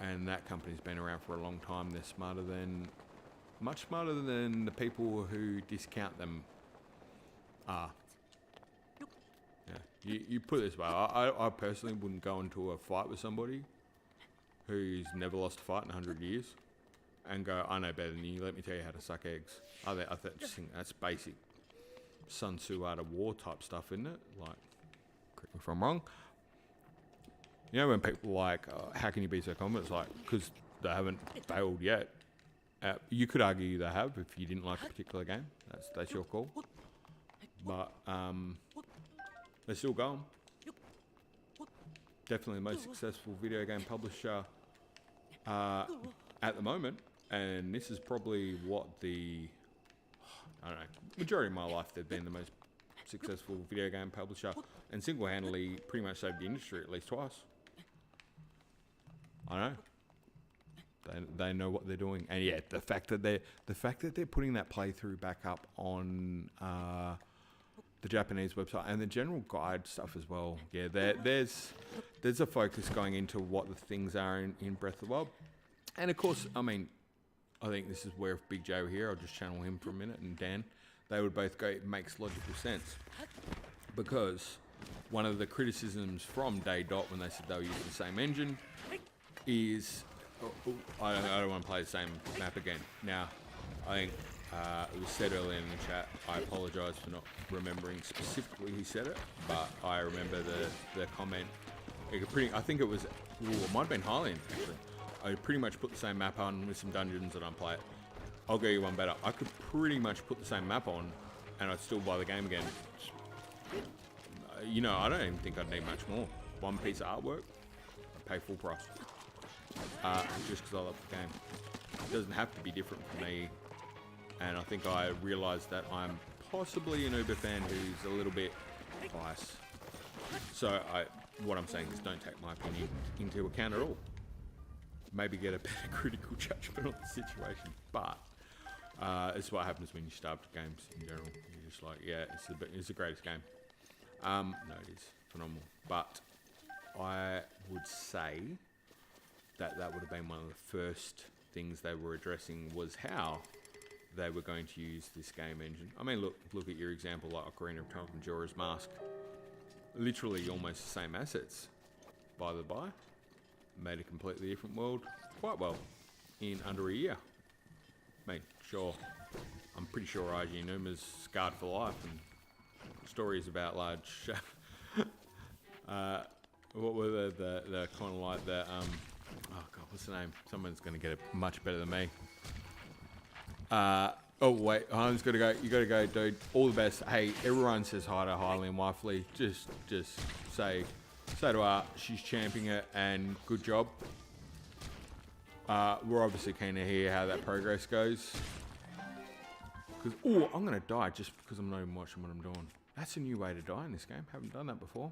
And that company's been around for a long time. They're smarter than, much smarter than the people who discount them are. Yeah, you put it this way, I personally wouldn't go into a fight with somebody who's never lost a fight in 100 years and go, I know better than you, let me tell you how to suck eggs. I just think that's basic Sun Tzu art of war type stuff, isn't it? Like, correct me if I'm wrong. You know when people are like, how can you be so confident? It's like, because they haven't failed yet. You could argue they have if you didn't like a particular game. That's your call. But they're still going. Definitely the most successful video game publisher at the moment. And this is probably what I don't know, majority of my life they've been the most successful video game publisher and single-handedly pretty much saved the industry at least twice. I know. They know what they're doing, and yeah, the fact that they're putting that playthrough back up on the Japanese website and the general guide stuff as well. Yeah, there's a focus going into what the things are in Breath of the Wild, and of course, I mean, I think this is where if Big J were here, I'll just channel him for a minute, and Dan, they would both go. It makes logical sense because one of the criticisms from Day Dot when they said they were using the same engine is. I don't want to play the same map again. Now, I think it was said earlier in the chat, I apologise for not remembering specifically who said it, but I remember the comment. I think it was, it might have been Hylian actually. I pretty much put the same map on with some dungeons and unplay it. I'll go you one better. I could pretty much put the same map on and I'd still buy the game again. You know, I don't even think I'd need much more. One piece of artwork, I'd pay full price. Just because I love the game. It doesn't have to be different for me, and I think I realised that I'm possibly an Uber fan who's a little bit biased. So what I'm saying is don't take my opinion into account at all. Maybe get a better critical judgment on the situation, but it's what happens when you start with games in general. You're just like, yeah, it's the greatest game. No, it is phenomenal, but I would say that would have been one of the first things they were addressing was how they were going to use this game engine. I mean, look at your example like Ocarina of Time and Majora's Mask. Literally almost the same assets, by the by. Made a completely different world quite well in under a year. I mean, sure, I'm pretty sure IG Numa's scarred for life and stories about large... what were the kind of like the... oh god, what's the name? Someone's going to get it much better than me. Oh wait, Harlan's got to go. You got to go, dude. All the best. Hey, everyone says hi to Harley and Wifely. Just say to her, she's championing it, and good job. We're obviously keen to hear how that progress goes. Because I'm going to die just because I'm not even watching what I'm doing. That's a new way to die in this game. Haven't done that before.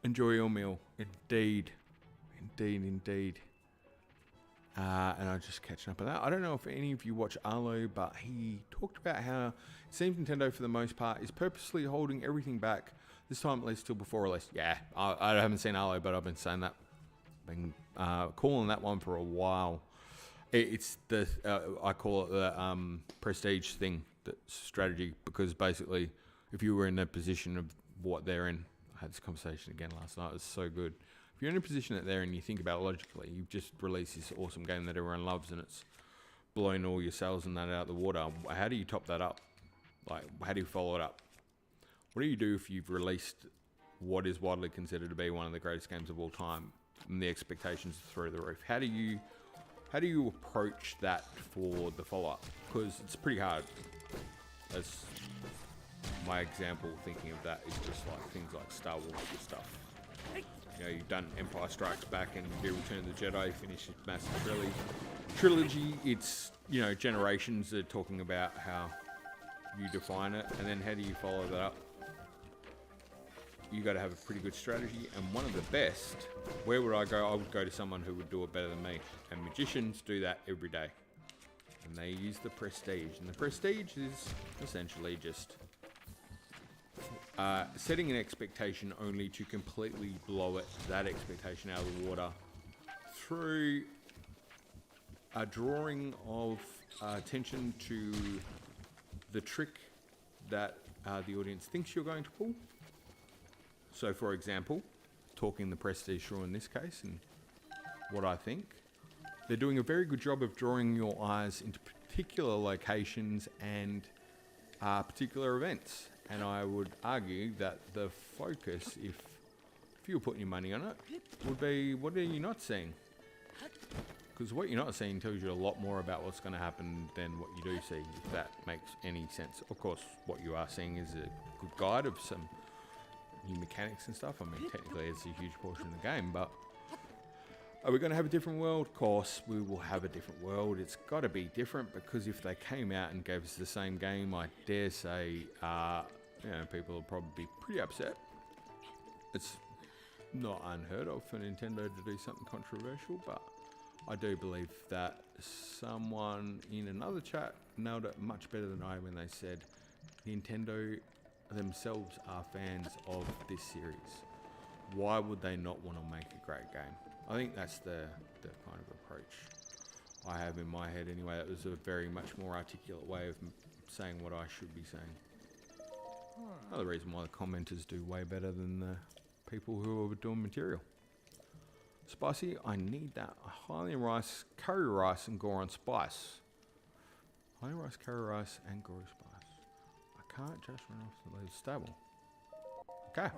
Enjoy your meal. Indeed. Indeed. And I'm just catching up on that. I don't know if any of you watch Arlo, but he talked about how it seems Nintendo, for the most part, is purposely holding everything back. This time, at least till before release. Yeah, I haven't seen Arlo, but I've been saying that. Been calling that one for a while. It's the I call it the prestige thing, the strategy, because basically, if you were in a position of what they're in, I had this conversation again last night. It was so good. If you're in a position that they're in, you think about it logically. You've just released this awesome game that everyone loves, and it's blown all your sales and that out of the water. How do you top that up? Like, how do you follow it up? What do you do if you've released what is widely considered to be one of the greatest games of all time, and the expectations are through the roof? How do you approach that for the follow-up? Because it's pretty hard. As my example, thinking of that is just like things like Star Wars and stuff. You know, you've done Empire Strikes Back and you Return of the Jedi, finished a massive trilogy. It's, you know, generations are talking about how you define it, and then how do you follow that up? You got to have a pretty good strategy, and one of the best. Where would I go? I would go to someone who would do it better than me, and magicians do that every day, and they use the prestige, and the prestige is essentially just setting an expectation only to completely blow that expectation out of the water through a drawing of attention to the trick that the audience thinks you're going to pull. So, for example, talking the prestige through in this case, and what I think, they're doing a very good job of drawing your eyes into particular locations and particular events. And I would argue that the focus, if you were putting your money on it, would be, what are you not seeing? Because what you're not seeing tells you a lot more about what's going to happen than what you do see, if that makes any sense. Of course, what you are seeing is a good guide of some new mechanics and stuff. I mean, technically it's a huge portion of the game, but are we going to have a different world? Of course, we will have a different world. It's got to be different, because if they came out and gave us the same game, I dare say, people will probably be pretty upset. It's not unheard of for Nintendo to do something controversial, but I do believe that someone in another chat nailed it much better than I when they said Nintendo themselves are fans of this series. Why would they not want to make a great game? I think that's the kind of approach I have in my head anyway. That was a very much more articulate way of saying what I should be saying. Another reason why the commenters do way better than the people who are doing material. Spicy, I need that. Highly rice, curry rice, and Goron spice. Highly rice, curry rice, and Goron spice. I can't just run off the lead stable. Okay.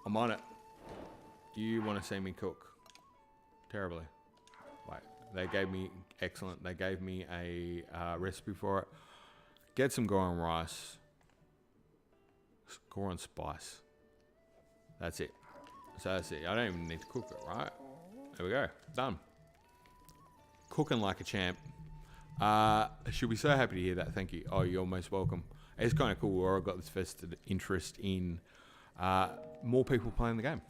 I'm on it. You want to see me cook terribly. Wait, they gave me, excellent. They gave me a recipe for it. Get some Goron rice. Goron spice. That's it. So that's it. I don't even need to cook it, right? There we go. Done. Cooking like a champ. She'll be so happy to hear that. Thank you. Oh, you're most welcome. It's kind of cool where I've got this vested interest in more people playing the game.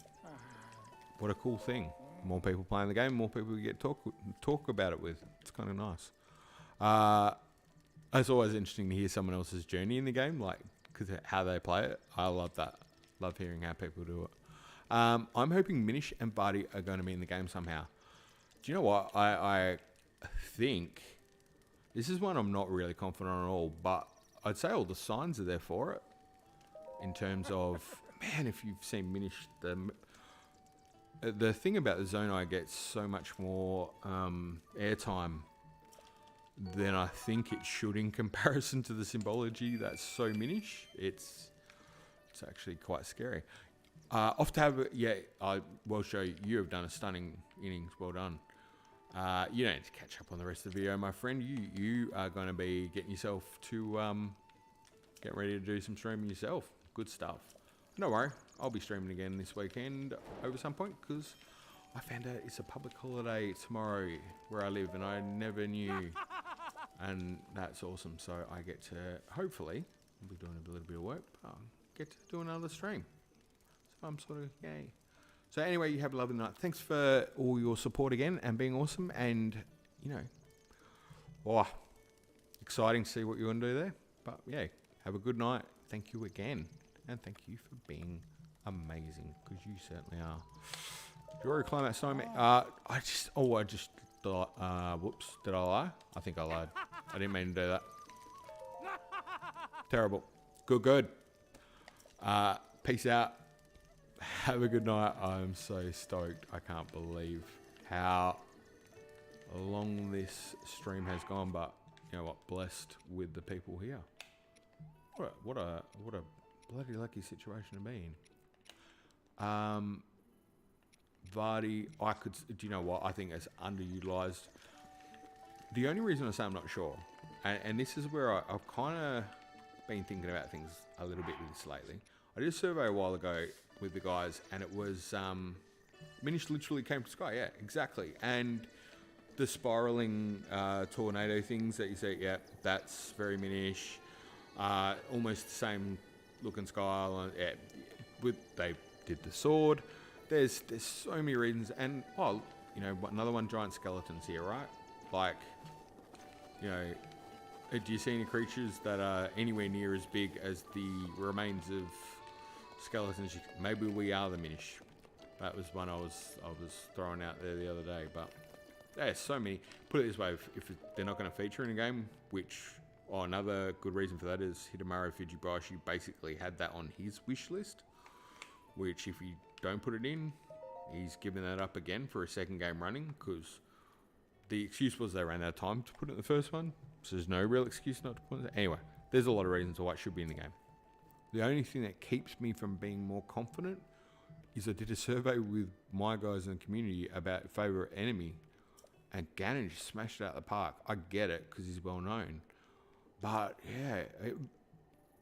What a cool thing. More people playing the game, more people you get talk about it with. It's kind of nice. It's always interesting to hear someone else's journey in the game, like, because how they play it. I love that. Love hearing how people do it. I'm hoping Minish and Barty are going to be in the game somehow. Do you know what? I think this is one I'm not really confident on at all, but I'd say all the signs are there for it. In terms of, man, if you've seen Minish, the thing about the Zonai gets so much more airtime than I think it should in comparison to the symbology that's so Minish. It's actually quite scary. Off tab, yeah, I will show you. You have done a stunning innings. Well done. You don't need to catch up on the rest of the video, my friend. You are going to be getting yourself to get ready to do some streaming yourself. Good stuff. No worry, I'll be streaming again this weekend over some point, because I found out it's a public holiday tomorrow where I live, and I never knew. And that's awesome. So I get to, hopefully, I'll be doing a little bit of work, but I'll get to do another stream. So I'm sort of, yay. So anyway, you have a lovely night. Thanks for all your support again and being awesome. And, exciting to see what you're going to do there. But yeah, have a good night. Thank you again. And thank you for being amazing, because you certainly are. Jory Climax Snowman. Whoops, did I lie? I think I lied. I didn't mean to do that. Terrible. Good. Peace out. Have a good night. I'm so stoked. I can't believe how long this stream has gone, but you know what? Blessed with the people here. What a bloody lucky situation to be in. Vardy, do you know what? I think it's underutilized. The only reason I say I'm not sure, and this is where I've kind of been thinking about things a little bit with this lately. I did a survey a while ago with the guys, and it was Minish literally came to Sky. Yeah, exactly. And the spiraling tornado things that you see, yeah, that's very Minish. Almost the same looking skyline. Yeah, they did the sword. There's so many reasons, and another one, giant skeletons here, right? Like, Do you see any creatures that are anywhere near as big as the remains of skeletons? Maybe we are the Minish. That was one I was throwing out there the other day. But yeah, so many. Put it this way: if they're not going to feature in a game, which another good reason for that is Hidemaru Fujibayashi basically had that on his wish list. Which, if you don't put it in, he's giving that up again for a second game running because the excuse was they ran out of time to put it in the first one. So there's no real excuse not to put it. Anyway, there's a lot of reasons why it should be in the game. The only thing that keeps me from being more confident is I did a survey with my guys in the community about favourite enemy, and Ganon just smashed it out of the park. I get it because he's well known, but yeah,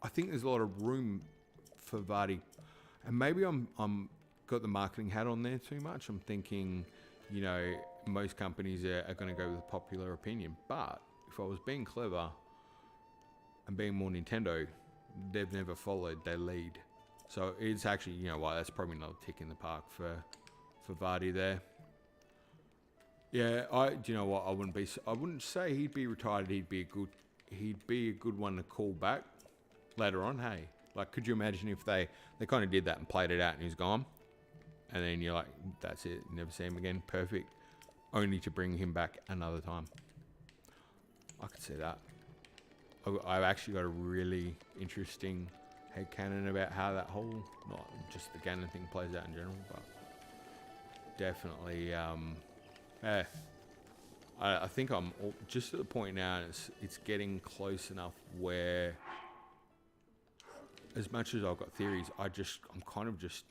I think there's a lot of room for Vardy, and maybe I'm got the marketing hat on there too much. I'm thinking, you know, most companies are going to go with popular opinion, but if I was being clever and being more Nintendo, they've never followed their lead. So it's actually, you know what, that's probably another tick in the park for Vardy there. Yeah, do you know what, I wouldn't say he'd be retired. He'd be a good one to call back later on. Hey, like, could you imagine if they kind of did that and played it out and he's gone, and then you're like, that's it, never see him again. Perfect. Only to bring him back another time. I could see that. I've actually got a really interesting headcanon about how that whole, not just the Ganon thing plays out in general, but definitely, yeah. I think I'm just at the point now, it's getting close enough where, as much as I've got theories, I'm kind of just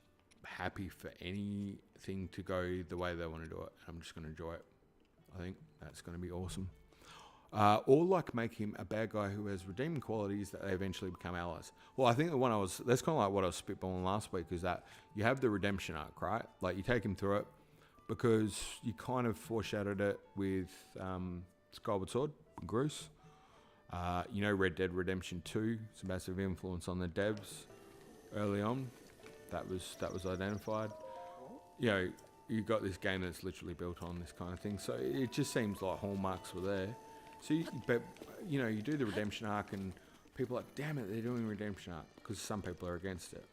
happy for anything to go the way they want to do it. I'm just going to enjoy it. I think that's going to be awesome. Or like make him a bad guy who has redeeming qualities that they eventually become allies. Well, I think that's kind of like what I was spitballing last week, is that you have the redemption arc, right? Like you take him through it because you kind of foreshadowed it with Skyward Sword, Groose. You know, Red Dead Redemption 2, it's a massive influence on the devs early on. That was identified. You know, you got this game that's literally built on this kind of thing. So it just seems like hallmarks were there. So, but you know, you do the redemption arc, and people are like, damn it, they're doing a redemption arc, because some people are against it.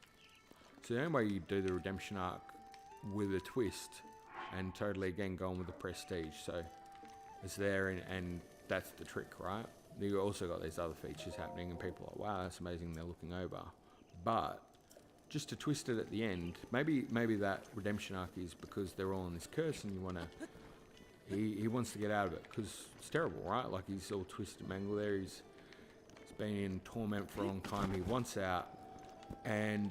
So the only way you do the redemption arc with a twist, and totally again going with the prestige. So it's there, and that's the trick, right? You also got these other features happening, and people are like, wow, that's amazing, they're looking over. But just to twist it at the end, maybe that redemption arc is because they're all in this curse, and you want to. He wants to get out of it because it's terrible, right? Like he's all twisted and mangled there. He's been in torment for a long time. He wants out, and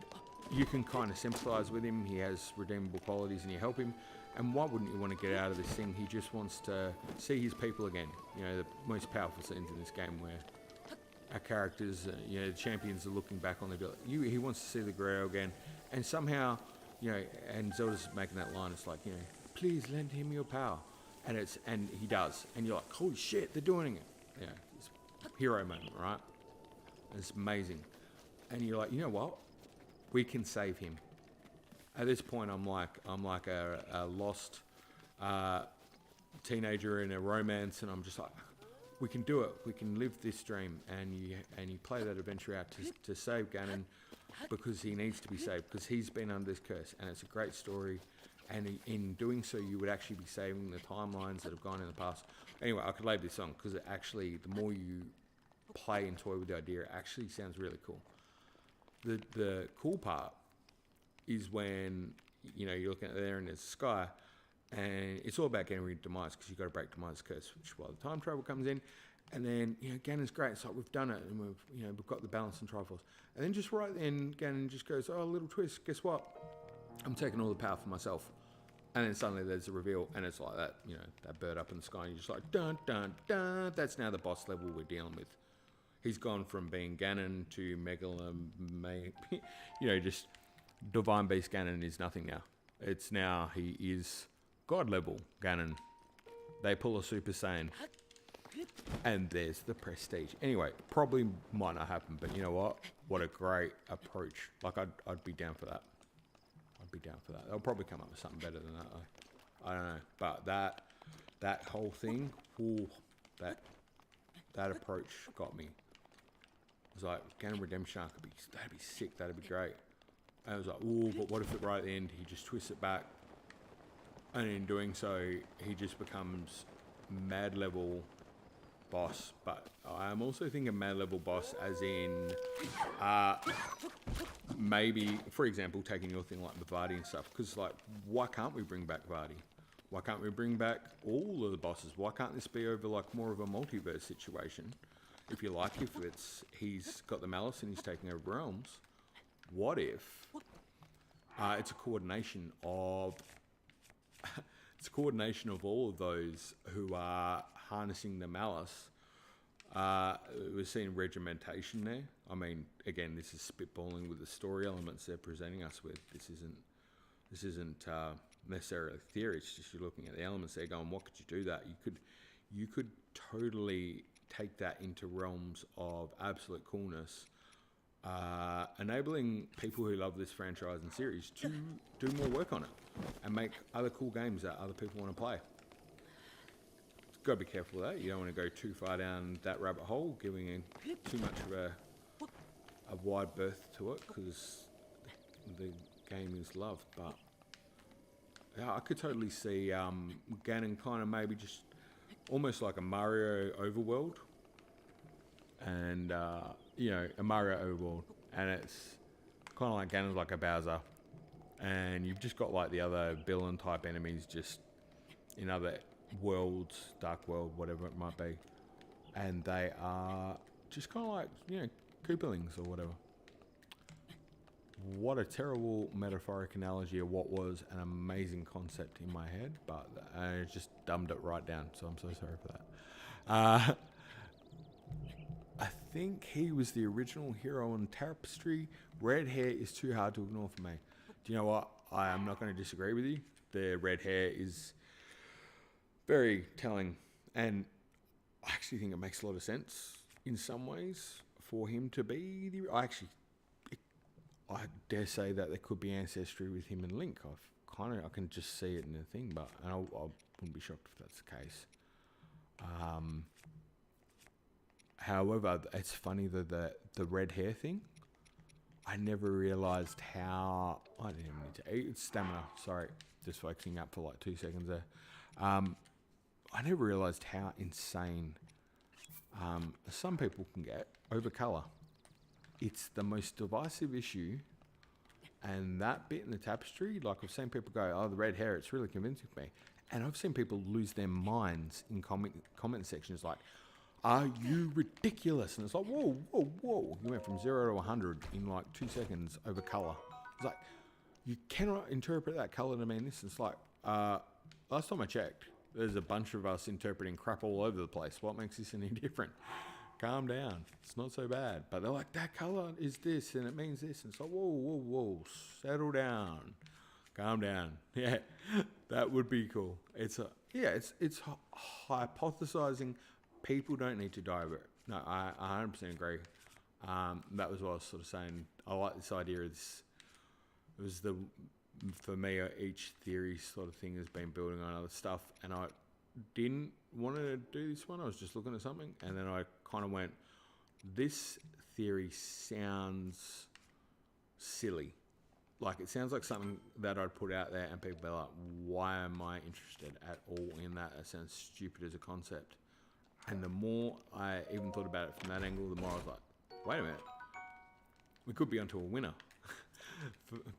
you can kind of sympathise with him. He has redeemable qualities, and you help him. And why wouldn't you want to get out of this thing? He just wants to see his people again. You know, the most powerful scenes in this game where our characters, you know, the champions are looking back on the. He wants to see the Grail again, and somehow, you know, and Zelda's making that line. It's like, you know, please lend him your power. And he does, and you're like, holy shit, they're doing it. Yeah, it's a hero moment, right? It's amazing, and you're like, you know what? We can save him. At this point, I'm like a lost teenager in a romance, and I'm just like, we can do it. We can live this dream, and you play that adventure out to save Ganon because he needs to be saved because he's been under this curse, and it's a great story. And in doing so, you would actually be saving the timelines that have gone in the past. Anyway, I could label this on because it actually, the more you play and toy with the idea, it actually sounds really cool. The cool part is when, you know, you're looking at there and there's the sky, and it's all about getting rid of Demise because you've got to break Demise's curse, which is why the time travel comes in. And then, you know, Ganon's great. It's like, we've done it, and we've got the balance and Triforce. And then just right then, Ganon just goes, oh, a little twist. Guess what? I'm taking all the power for myself. And then suddenly there's a reveal, and it's like that, you know, that bird up in the sky, and you're just like, dun, dun, dun. That's now the boss level we're dealing with. He's gone from being Ganon to you know, just Divine Beast Ganon is nothing now. It's now, he is God level Ganon. They pull a Super Saiyan. And there's the prestige. Anyway, probably might not happen, but you know what? What a great approach. Like, I'd be down for that. Be down for that. They'll probably come up with something better than that though. I don't know. But that whole thing, ooh, that that approach got me. I was like, Ganon Redemption Arc that'd be sick, that'd be great. And I was like, ooh, but what if right at the end he just twists it back, and in doing so he just becomes mad level boss. But I'm also thinking mad level boss as in maybe, for example, taking your thing like Vah and stuff, because like, why can't we bring back Vah? Why can't we bring back all of the bosses? Why can't this be over like more of a multiverse situation? If you like, if he's got the malice and he's taking over realms, what if it's a coordination of all of those who are harnessing the malice. We're seeing regimentation there. I mean, again, this is spitballing with the story elements they're presenting us with. This isn't necessarily theory. It's just you're looking at the elements there, going, what could you do that? You could totally take that into realms of absolute coolness, enabling people who love this franchise and series to do more work on it and make other cool games that other people want to play. Got to be careful with that. You don't want to go too far down that rabbit hole, giving too much of a wide berth to it, because the game is loved. But yeah, I could totally see Ganon kind of maybe just almost like a Mario overworld, and you know, a Mario overworld, and it's kind of like Ganon's like a Bowser, and you've just got like the other villain type enemies just in other worlds, dark world, whatever it might be, and they are just kind of like, you know, Koopalings or whatever. What a terrible metaphoric analogy of what was an amazing concept in my head, but I just dumbed it right down, so I'm so sorry for that. I think he was the original hero on Tapestry. Red hair is too hard to ignore for me. Do you know what? I am not going to disagree with you. The red hair is very telling, and I actually think it makes a lot of sense in some ways for him to be the... I dare say that there could be ancestry with him and Link. I can just see it in the thing, but I wouldn't be shocked if that's the case. However, it's funny that the red hair thing, I never realised how... I didn't even need to eat. It's stamina. Sorry, just focusing up for like 2 seconds there. I never realised how insane some people can get over colour. It's the most divisive issue, and that bit in the Tapestry, like I've seen people go, oh, the red hair, it's really convincing me. And I've seen people lose their minds in comment sections like, are you ridiculous? And it's like, whoa, whoa, whoa. You went from 0 to 100 in like 2 seconds over colour. It's like, you cannot interpret that colour to mean this. It's like, last time I checked, there's a bunch of us interpreting crap all over the place. What makes this any different? Calm down. It's not so bad. But they're like, that colour is this and it means this. And it's like, whoa, whoa, whoa. Settle down. Calm down. Yeah, that would be cool. It's hypothesizing. People don't need to die over it. No, I 100% agree. That was what I was sort of saying. I like this idea of this. It was for me, each theory sort of thing has been building on other stuff, and I didn't want to do this one. I was just looking at something, and then I kind of went, this theory sounds silly. Like, it sounds like something that I'd put out there and people are like, why am I interested at all in that? It sounds stupid as a concept. And the more I even thought about it from that angle, the more I was like, wait a minute. We could be onto a winner.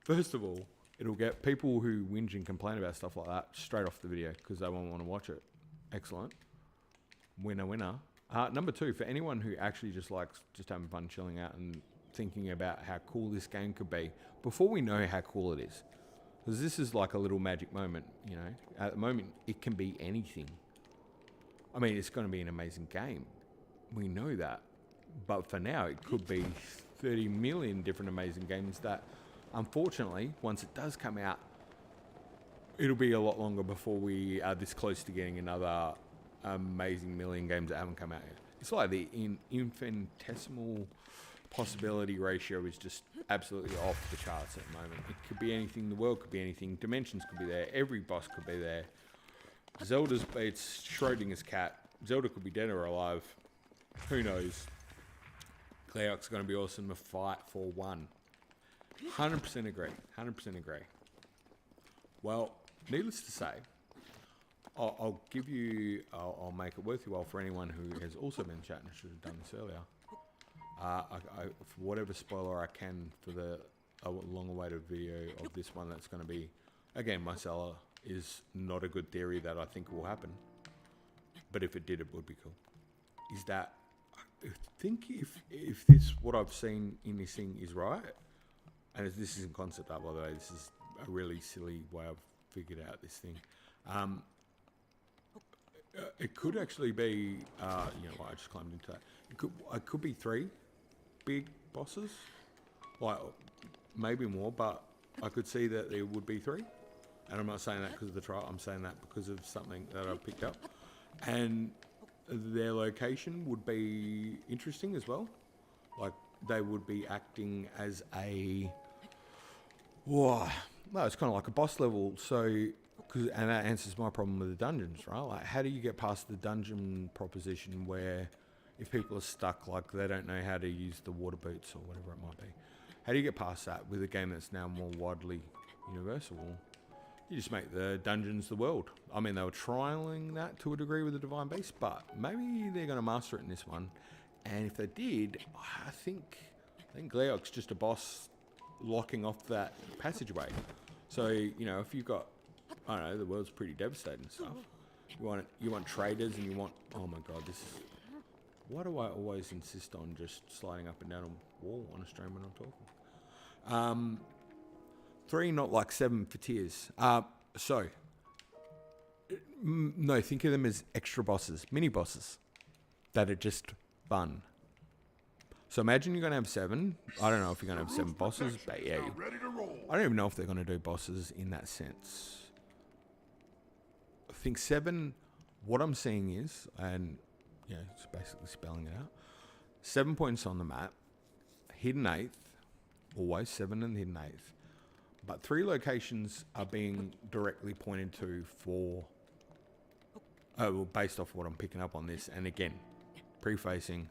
First of all, it'll get people who whinge and complain about stuff like that straight off the video because they won't want to watch it. Excellent. Winner, winner. Number two, for anyone who actually just likes just having fun, chilling out and thinking about how cool this game could be before we know how cool it is. Because this is like a little magic moment, you know. At the moment, it can be anything. I mean, it's going to be an amazing game. We know that. But for now, it could be 30 million different amazing games that, unfortunately, once it does come out, it'll be a lot longer before we are this close to getting another amazing million games that haven't come out yet. It's like the infinitesimal possibility ratio is just absolutely off the charts at the moment. It could be anything. The world could be anything. Dimensions could be there. Every boss could be there. It's Schrodinger's cat. Zelda could be dead or alive. who knows? Gleok's going to be awesome to fight for 1. 100% agree. 100% agree. Well, needless to say, I'll give you... I'll make it worth your while for anyone who has also been chatting. I should have done this earlier. For whatever spoiler I can for the long-awaited video of this one, that's going to be... Again, my seller is not a good theory that I think will happen. But if it did, it would be cool. Is that... I think if this, what I've seen in this thing is right, and this isn't concept art, by the way, this is a really silly way I've figured out this thing. It could actually be, you know, I just climbed into that. It could be 3 big bosses, like maybe more, but I could see that there would be 3. And I'm not saying that because of the trial, I'm saying that because of something that I've picked up. And their location would be interesting as well. Like, they would be acting as a... Whoa. No, it's kind of like a boss level. So, and that answers my problem with the dungeons, right? Like, how do you get past the dungeon proposition where if people are stuck, like they don't know how to use the water boots or whatever it might be? How do you get past that with a game that's now more widely universal? You just make the dungeons the world. I mean, they were trialing that to a degree with the Divine Beast, but maybe they're going to master it in this one. And if they did, I think Gleok's just a boss locking off that passageway. So, you know, if you've got, I don't know, the world's pretty devastated and stuff. You want traders and you want, oh my god, this is, why do I always insist on just sliding up and down a wall on a stream when I'm talking? 3, not like 7 for tiers. No, think of them as extra bosses, mini bosses that are just fun. So imagine you're going to have 7. I don't know if you're going to have 7 bosses, but yeah, I don't even know if they're going to do bosses in that sense. I think 7, what I'm seeing is, and yeah, it's basically spelling it out, 7 points on the map, hidden 8th, always 7 and hidden 8th. But 3 locations are being directly pointed to for, well, based off what I'm picking up on this. And again, prefacing,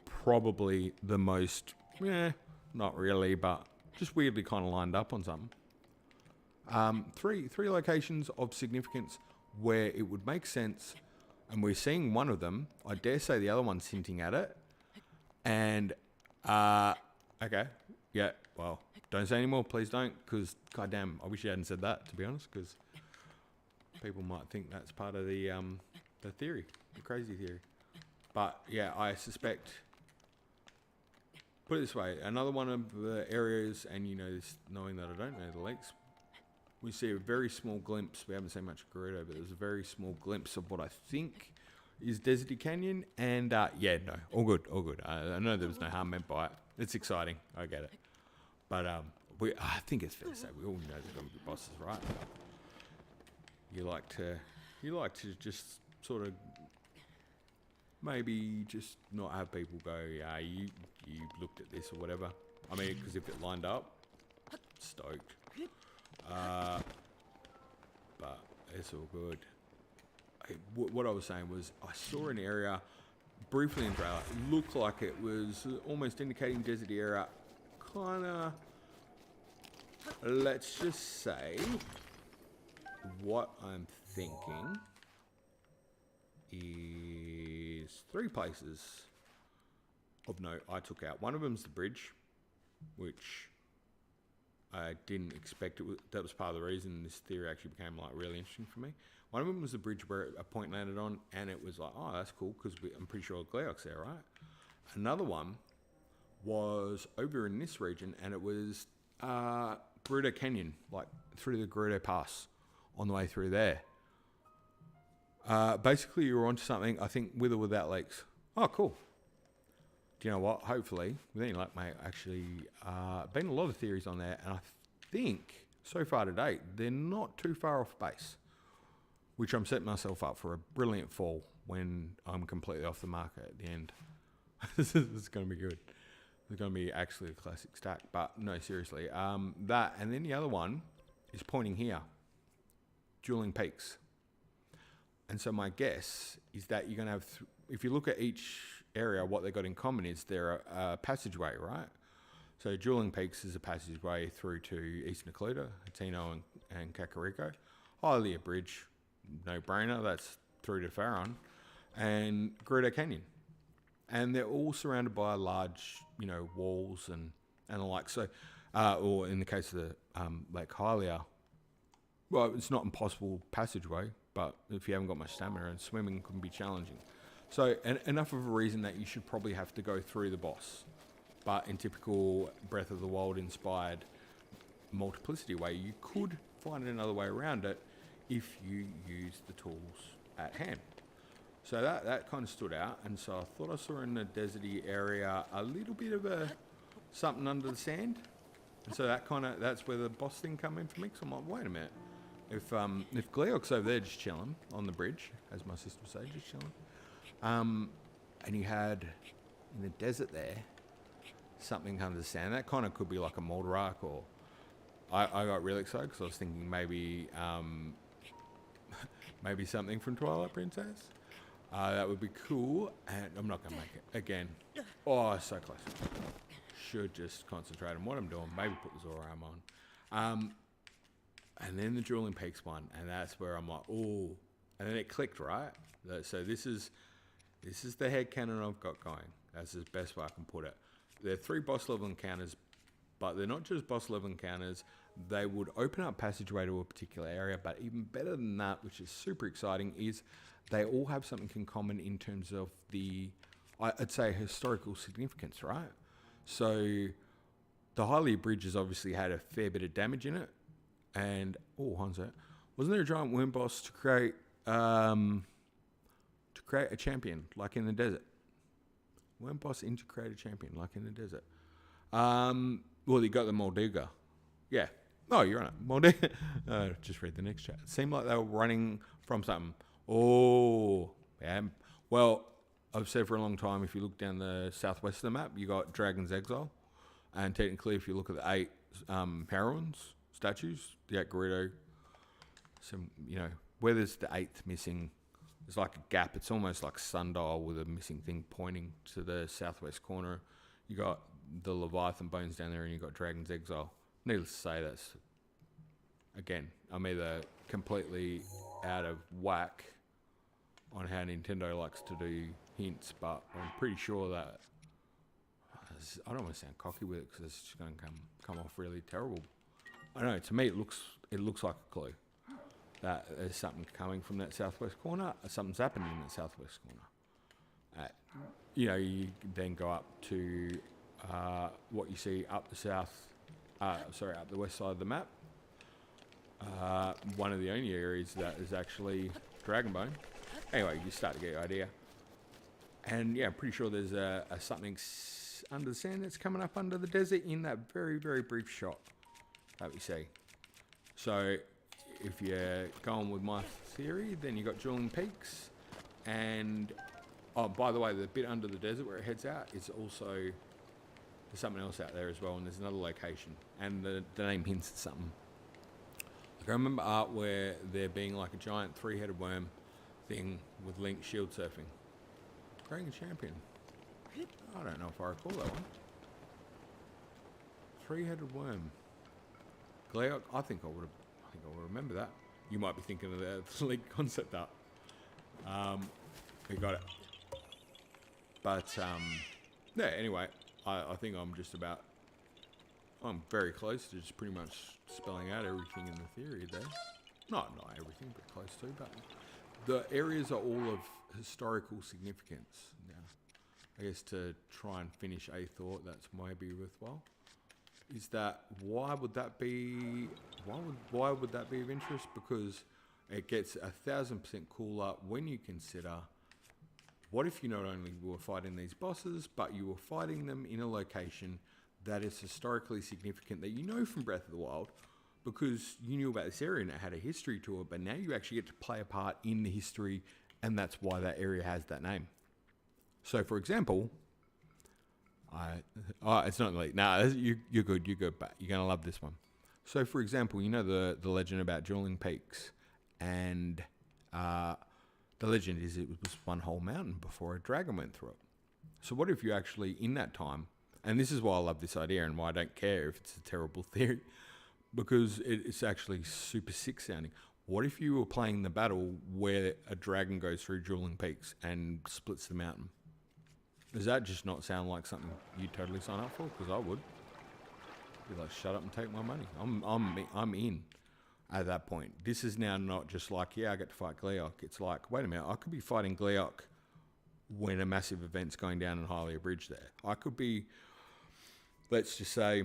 probably the most, not really, but just weirdly kind of lined up on something. 3 locations of significance where it would make sense, and we're seeing one of them. I dare say the other one's hinting at it. And, okay, yeah, well, don't say anymore, please don't, because goddamn, I wish you hadn't said that, to be honest, because people might think that's part of the theory, the crazy theory. But yeah, I suspect, put it this way, another one of the areas, and you know this, knowing that I don't know the lakes, we see a very small glimpse. We haven't seen much of Rito, but there's a very small glimpse of what I think is Deserty Canyon, and yeah, no, all good, all good. I know there was no harm meant by it. It's exciting, I get it. But I think it's fair to say we all know there's going to be bosses, right? You like to just sort of maybe just not have people go, yeah, you looked at this or whatever. I mean, because if it lined up, stoked. But it's all good. What I was saying was I saw an area briefly in trailer. It looked like it was almost indicating deserty area. Kinda, let's just say, what I'm thinking is 3 places of note I took out. One of them's the bridge, which I didn't expect. That was part of the reason this theory actually became like really interesting for me. One of them was the bridge where a point landed on, and it was like, oh, that's cool, because I'm pretty sure Gleok's there, right? Another one was over in this region, and it was Gerudo Canyon, like through the Gerudo Pass on the way through there. Basically, you were onto something, I think, with or without lakes. Oh, cool. Do you know what? Hopefully, with any luck, mate, actually, been a lot of theories on there, and I think, so far to date, they're not too far off base, which I'm setting myself up for a brilliant fall when I'm completely off the market at the end. This is going to be good. It's going to be actually a classic stack, but no, seriously. That, and then the other one is pointing here. Dueling Peaks. And so my guess is that you're going to have, if you look at each area, what they've got in common is they're a passageway, right? So Dueling Peaks is a passageway through to East Necluda, Hateno and Kakariko. Hylia Bridge, no-brainer, that's through to Faron. And Gerudo Canyon. And they're all surrounded by large, walls and the like. So, or in the case of the Lake Hylia, well, it's not impossible passageway, but if you haven't got much stamina, and swimming can be challenging. So enough of a reason that you should probably have to go through the boss. But in typical Breath of the Wild inspired multiplicity way, you could find another way around it if you use the tools at hand. So that kind of stood out, and so I thought I saw in the deserty area a little bit of something under the sand, and so that's where the boss thing come in for me. So I'm like, wait a minute, if Gleok's over there just chilling on the bridge, as my sister would say, just chilling, and you had in the desert there something under the sand, that kind of could be like a Moldarak, or I got really excited because I was thinking maybe something from Twilight Princess. That would be cool, and I'm not going to make it again. Oh, so close. Should just concentrate on what I'm doing. Maybe put the Zora arm on. And then the Dueling Peaks one, and that's where I'm like, oh. And then it clicked, right? So this is the headcanon I've got going. That's the best way I can put it. They're 3 boss level encounters, but they're not just boss level encounters. They would open up passageway to a particular area, but even better than that, which is super exciting, is they all have something in common in terms of I'd say historical significance, right? So the Hylia Bridge has obviously had a fair bit of damage in it, and wasn't there a giant worm boss to create a champion like in the desert? Worm boss integrate a champion like in the desert. Well, you got the Moldiga. Yeah. Oh, you're on it. Moldiga. Just read the next chat. It seemed like they were running from something. Oh, yeah. Well, I've said for a long time, if you look down the southwest of the map, you got Dragon's Exile. And technically, if you look at the 8 heroines, statues, the 8 Gerudo, where there's the 8th missing, there's like a gap. It's almost like sundial with a missing thing pointing to the southwest corner. You got the Leviathan bones down there, and you got Dragon's Exile. Needless to say, that's, again, I'm either completely out of whack on how Nintendo likes to do hints, but I'm pretty sure that I don't want to sound cocky with it because it's just going to come off really terrible. I don't know. To me, it looks like a clue that there's something coming from that southwest corner. Something's happening in that southwest corner. You then go up to what you see up the up the west side of the map. One of the only areas that is actually Dragonbone. Anyway, you start to get your idea. And yeah, I'm pretty sure there's a something under the sand that's coming up under the desert in that very, very brief shot that we see. So if you're going with my theory, then you got Dueling Peaks. And, oh, by the way, the bit under the desert where it heads out is also, there's something else out there as well, and there's another location. And the name hints at something. Like, I remember art where there being like a giant 3-headed worm thing with Link shield surfing. Creating a champion. I don't know if I recall that one. 3-headed worm. Gleok, I think I would remember that. You might be thinking of the Link concept art. We got it. But yeah, anyway, I think I'm very close to just pretty much spelling out everything in the theory there. Not everything, but close to. But the areas are all of historical significance. Now, I guess to try and finish a thought that's maybe worthwhile is that why would that be of interest? Because it gets 1,000% cooler when you consider what if you not only were fighting these bosses, but you were fighting them in a location that is historically significant that you know from Breath of the Wild because you knew about this area and it had a history to it, but now you actually get to play a part in the history, and that's why that area has that name. So, for example, it's not like, you're good, but you're going to love this one. So, for example, you know the legend about Dueling Peaks, and The legend is it was one whole mountain before a dragon went through it. So what if you actually, in that time, and this is why I love this idea and why I don't care if it's a terrible theory, because it's actually super sick sounding. What if you were playing the battle where a dragon goes through Dueling Peaks and splits the mountain? Does that just not sound like something you'd totally sign up for? Because I would. Be like, shut up and take my money. I'm in at that point. This is now not just like, yeah, I get to fight Gleeok. It's like, wait a minute, I could be fighting Gleeok when a massive event's going down in Hylia Bridge there. I could be, let's just say,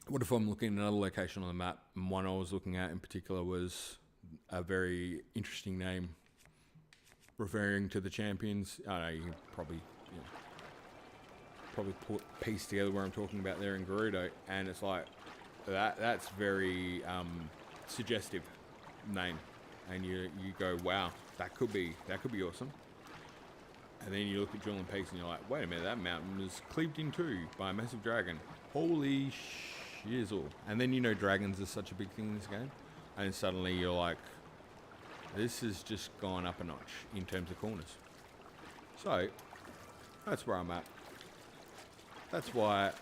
what if I'm looking at another location on the map, and one I was looking at in particular was a very interesting name referring to the champions. I know you can probably, piece together where I'm talking about there in Gerudo, and it's like that's very suggestive name, and you go, wow, that could be awesome. And then you look at Dueling Peaks and you're like, wait a minute, that mountain was cleaved in two by a massive dragon. Holy shizzle. And then dragons are such a big thing in this game, and suddenly you're like, this has just gone up a notch in terms of coolness. So that's where I'm at. That's why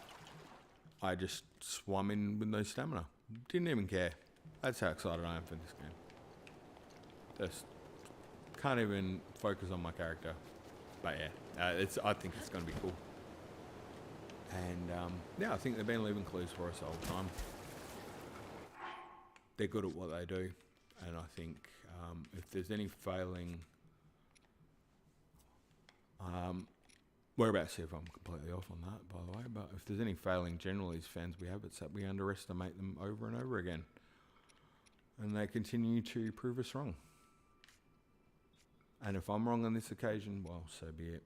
I just swum in with no stamina. Didn't even care. That's how excited I am for this game. Just can't even focus on my character. But yeah, I think it's going to be cool. And yeah, I think they've been leaving clues for us the whole time. They're good at what they do. And I think if there's any failing... we're about to see if I'm completely off on that, by the way. But if there's any failing generally as fans we have, it's that we underestimate them over and over again. And they continue to prove us wrong. And if I'm wrong on this occasion, well, so be it.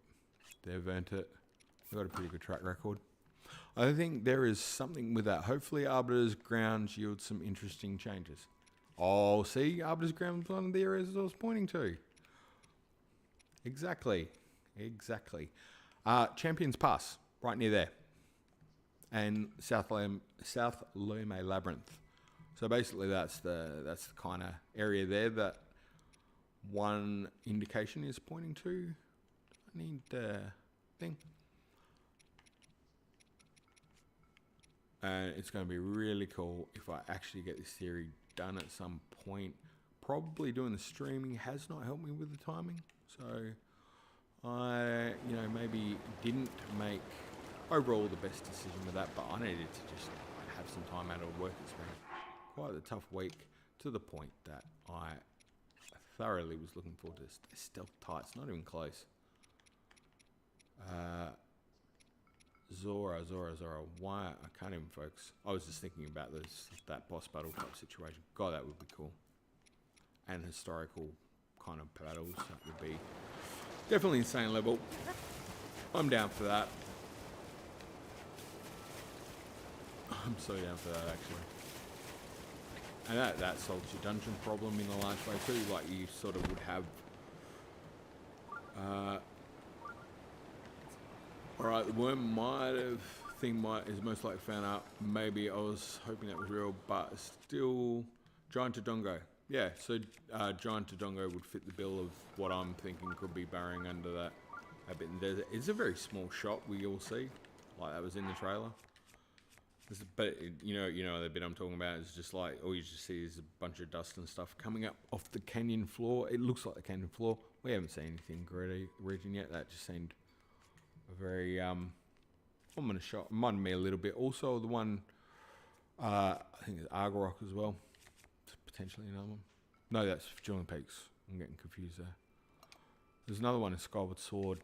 They've earned it. They've got a pretty good track record. I think there is something with that. Hopefully Arbiter's Grounds yields some interesting changes. Oh, see? Arbiter's Grounds was one of the areas I was pointing to. Exactly. Champions Pass, right near there. And South Lome Labyrinth. So basically that's the kind of area there that one indication is pointing to. I need the thing. And it's going to be really cool if I actually get this theory done at some point. Probably doing the streaming has not helped me with the timing. So I, maybe didn't make overall the best decision with that, but I needed to just have some time out of work. It's been quite a tough week, to the point that I thoroughly was looking forward to this. They're stealth tights, not even close. Zora. Why? I can't even focus. I was just thinking about that boss battle type situation. God, that would be cool. And historical kind of battles, that would be definitely insane level. I'm down for that. I'm so down for that, actually. And that solves your dungeon problem in a large way too. Like, you sort of would have... Alright, the worm is most likely found out. Maybe I was hoping that was real, but still... Giant Todongo. Yeah, so Giant Todongo would fit the bill of what I'm thinking could be burrowing under that a bit in the desert. It's a very small shot we all see, like that was in the trailer. But you know the bit I'm talking about is just like all you just see is a bunch of dust and stuff coming up off the canyon floor. It looks like the canyon floor. We haven't seen anything in region yet. That just seemed a very ominous shot. Reminded me a little bit. Also the one I think it's Argorok as well. Potentially another one. No, that's Dueling Peaks. I'm getting confused there. There's another one in Skyward Sword.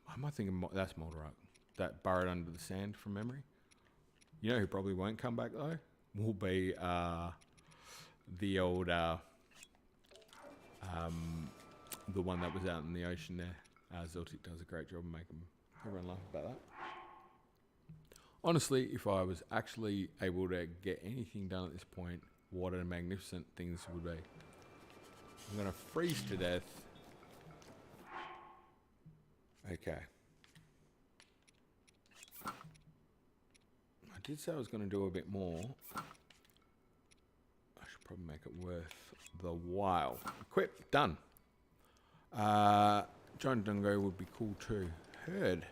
I might think that's Moldarok. That burrowed under the sand from memory. You know who probably won't come back though? Will be the old the one that was out in the ocean there. Zeltic does a great job of making everyone laugh about that. Honestly, if I was actually able to get anything done at this point, what a magnificent thing this would be. I'm going to freeze to death. Okay. I did say I was going to do a bit more. I should probably make it worth the while. Equip, done. Giant Dungo would be cool too. Heard.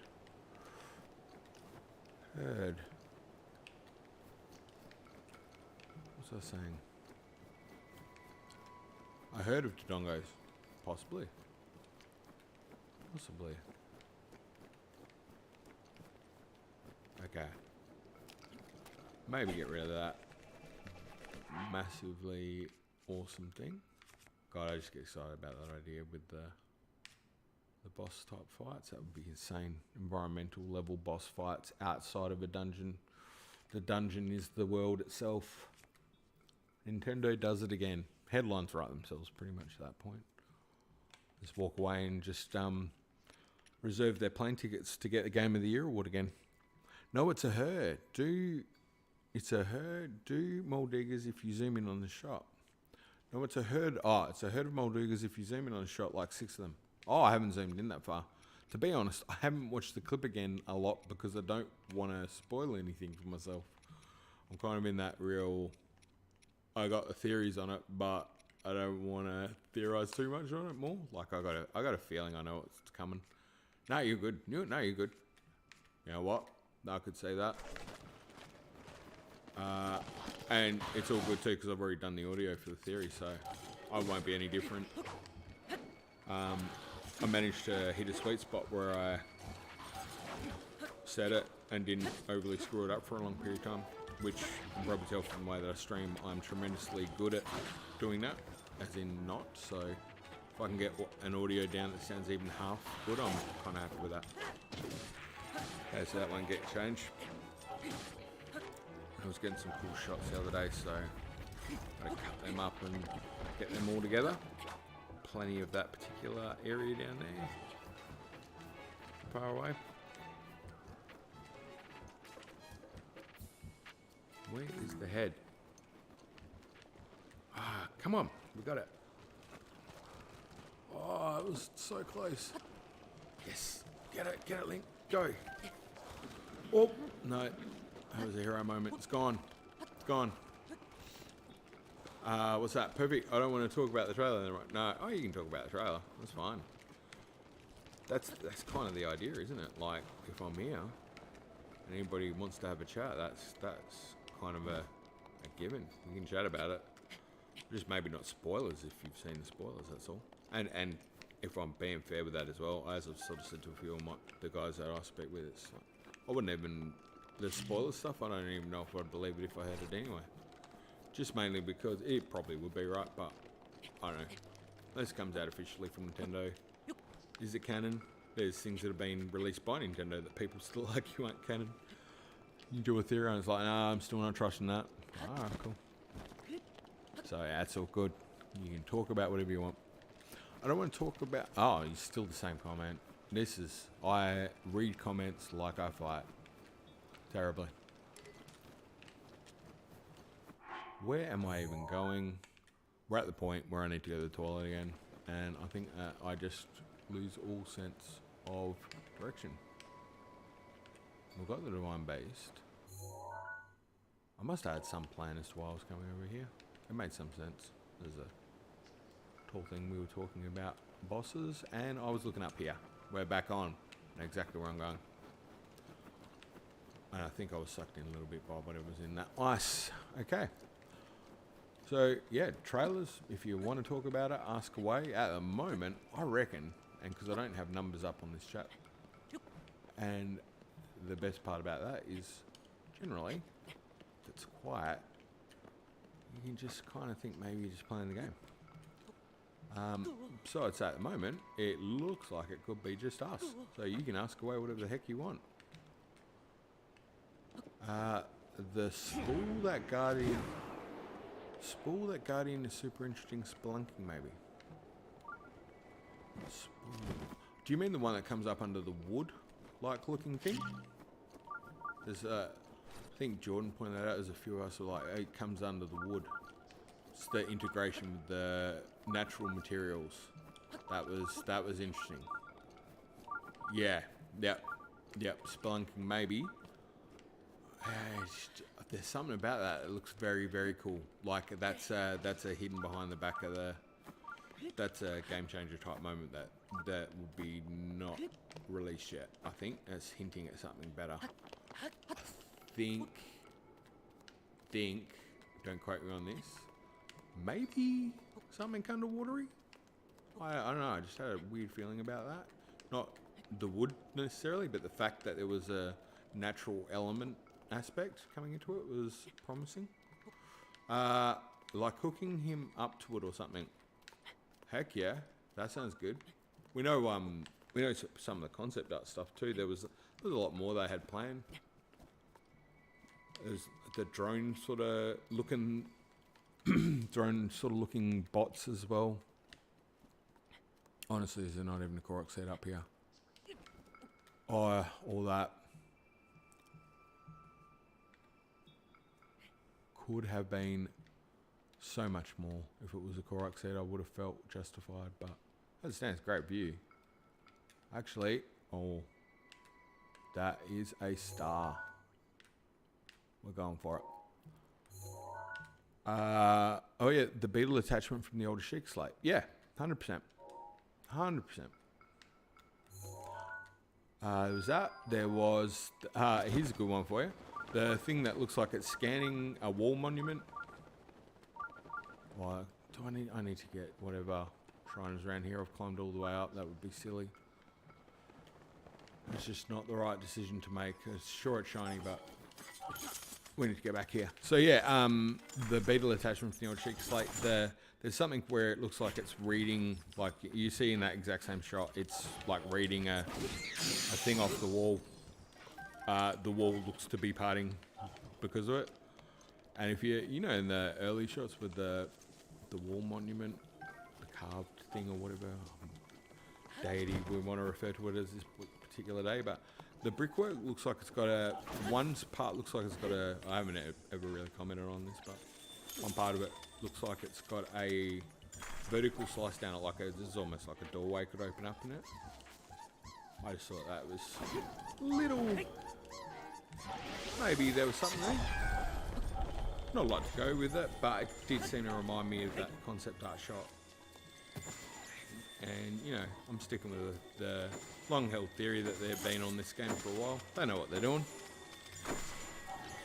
What's I saying? I heard of Dodongos. Possibly. Okay. Maybe get rid of that massively awesome thing. God, I just get excited about that idea with the boss type fights. That would be insane. Environmental level boss fights outside of a dungeon. The dungeon is the world itself. Nintendo does it again. Headlines write themselves pretty much at that point. Just walk away and just reserve their plane tickets to get the Game of the Year award again. No, it's a herd. It's a herd. Do Moldiggers if you zoom in on the shot. No, it's a herd. Oh, it's a herd of Moldiggers if you zoom in on the shot, like 6 of them. Oh, I haven't zoomed in that far. To be honest, I haven't watched the clip again a lot because I don't want to spoil anything for myself. I'm kind of in that real... I got the theories on it, but I don't want to theorize too much on it more. Like, I got a feeling I know what's coming. No, you're good. No, you're good. You know what? I could say that. And it's all good too because I've already done the audio for the theory, so I won't be any different. I managed to hit a sweet spot where I said it and didn't overly screw it up for a long period of time, which you can probably tell from the way that I stream. I'm tremendously good at doing that, as in not. So if I can get an audio down that sounds even half good, I'm kind of happy with that. Okay, so that won't get changed. I was getting some cool shots the other day, so I cut them up and get them all together. Plenty of that particular area down there, far away. Where is the head? Ah, come on, we got it. Oh, it was so close. Yes, get it, Link, go. Oh, no, that was a hero moment. It's gone. What's that? Perfect. I don't want to talk about the trailer then, right? No. Oh, you can talk about the trailer. That's fine. That's kind of the idea, isn't it? Like, if I'm here and anybody wants to have a chat, that's kind of a given. We can chat about it. Just maybe not spoilers if you've seen the spoilers, that's all. And if I'm being fair with that as well, as I've sort of said to a few of the guys that I speak with, it's like, I wouldn't even... The spoiler stuff, I don't even know if I'd believe it if I heard it anyway. Just mainly because it probably would be right, but I don't know. This comes out officially from Nintendo. Is it canon? There's things that have been released by Nintendo that people still argue aren't canon. You do a theory and it's like, nah, I'm still not trusting that. Alright, cool. So yeah, it's all good. You can talk about whatever you want. I don't want to talk about... Oh, it's still the same comment. I read comments like I fight. Terribly. Where am I even going? We're at the point where I need to go to the toilet again, and I think I just lose all sense of direction. We've got the divine beast. I must have had some plan as to why I was coming over here. It made some sense. There's a tall thing we were talking about bosses, and I was looking up here. We're back on. I know exactly where I'm going. And I think I was sucked in a little bit by whatever's in that ice. Okay. So, yeah, trailers, if you want to talk about it, ask away. At the moment, I reckon, and because I don't have numbers up on this chat, and the best part about that is, generally, if it's quiet, you can just kind of think maybe you're just playing the game. So it's at the moment, it looks like it could be just us. So you can ask away whatever the heck you want. The spool that guardian is super interesting. Spelunking, maybe. Spool. Do you mean the one that comes up under the wood, like looking thing? There's I think Jordan pointed that out. There's a few of us who are like, it comes under the wood. It's the integration with the natural materials. That was interesting. Yeah. Yep. Spelunking, maybe. There's something about that looks very, very cool. Like that's hidden behind the back of the that's a game changer type moment that will be not released yet. I think that's hinting at something better. I think. Don't quote me on this. Maybe something underwatery. I don't know. I just had a weird feeling about that. Not the wood necessarily, but the fact that there was a natural element aspect coming into it was promising. Like hooking him up to it or something. Heck yeah, that sounds good. We know some of the concept art stuff too. There was a lot more they had planned. There's the drone sort of looking bots as well. Honestly, there's not even a Korok set up here. Oh, all that could have been so much more. If it was a Korok set, I would have felt justified, but as it stands, great view. Actually, oh, that is a star. We're going for it. Oh yeah, the beetle attachment from the older Sheik slate. Yeah, 100%. 100%. There was that. There was, here's a good one for you. The thing that looks like it's scanning a wall monument. Well, I need to get whatever shrines around here. I've climbed all the way up. That would be silly. It's just not the right decision to make. It's sure it's shiny, but we need to get back here. So yeah, the beetle attachment from the old Sheik slate. There's something where it looks like it's reading, like you see in that exact same shot, it's like reading a thing off the wall. The wall looks to be parting because of it. And if you know, in the early shots with the wall monument, the carved thing or whatever deity we want to refer to it as this particular day, but the brickwork looks like it's got one part looks like it's got I haven't ever really commented on this, but one part of it looks like it's got a vertical slice down it, like this is almost like a doorway could open up in it. I just thought that was little, maybe there was something there. Not a lot to go with it, but it did seem to remind me of that concept art shot. And, you know, I'm sticking with the long-held theory that they've been on this game for a while. They know what they're doing.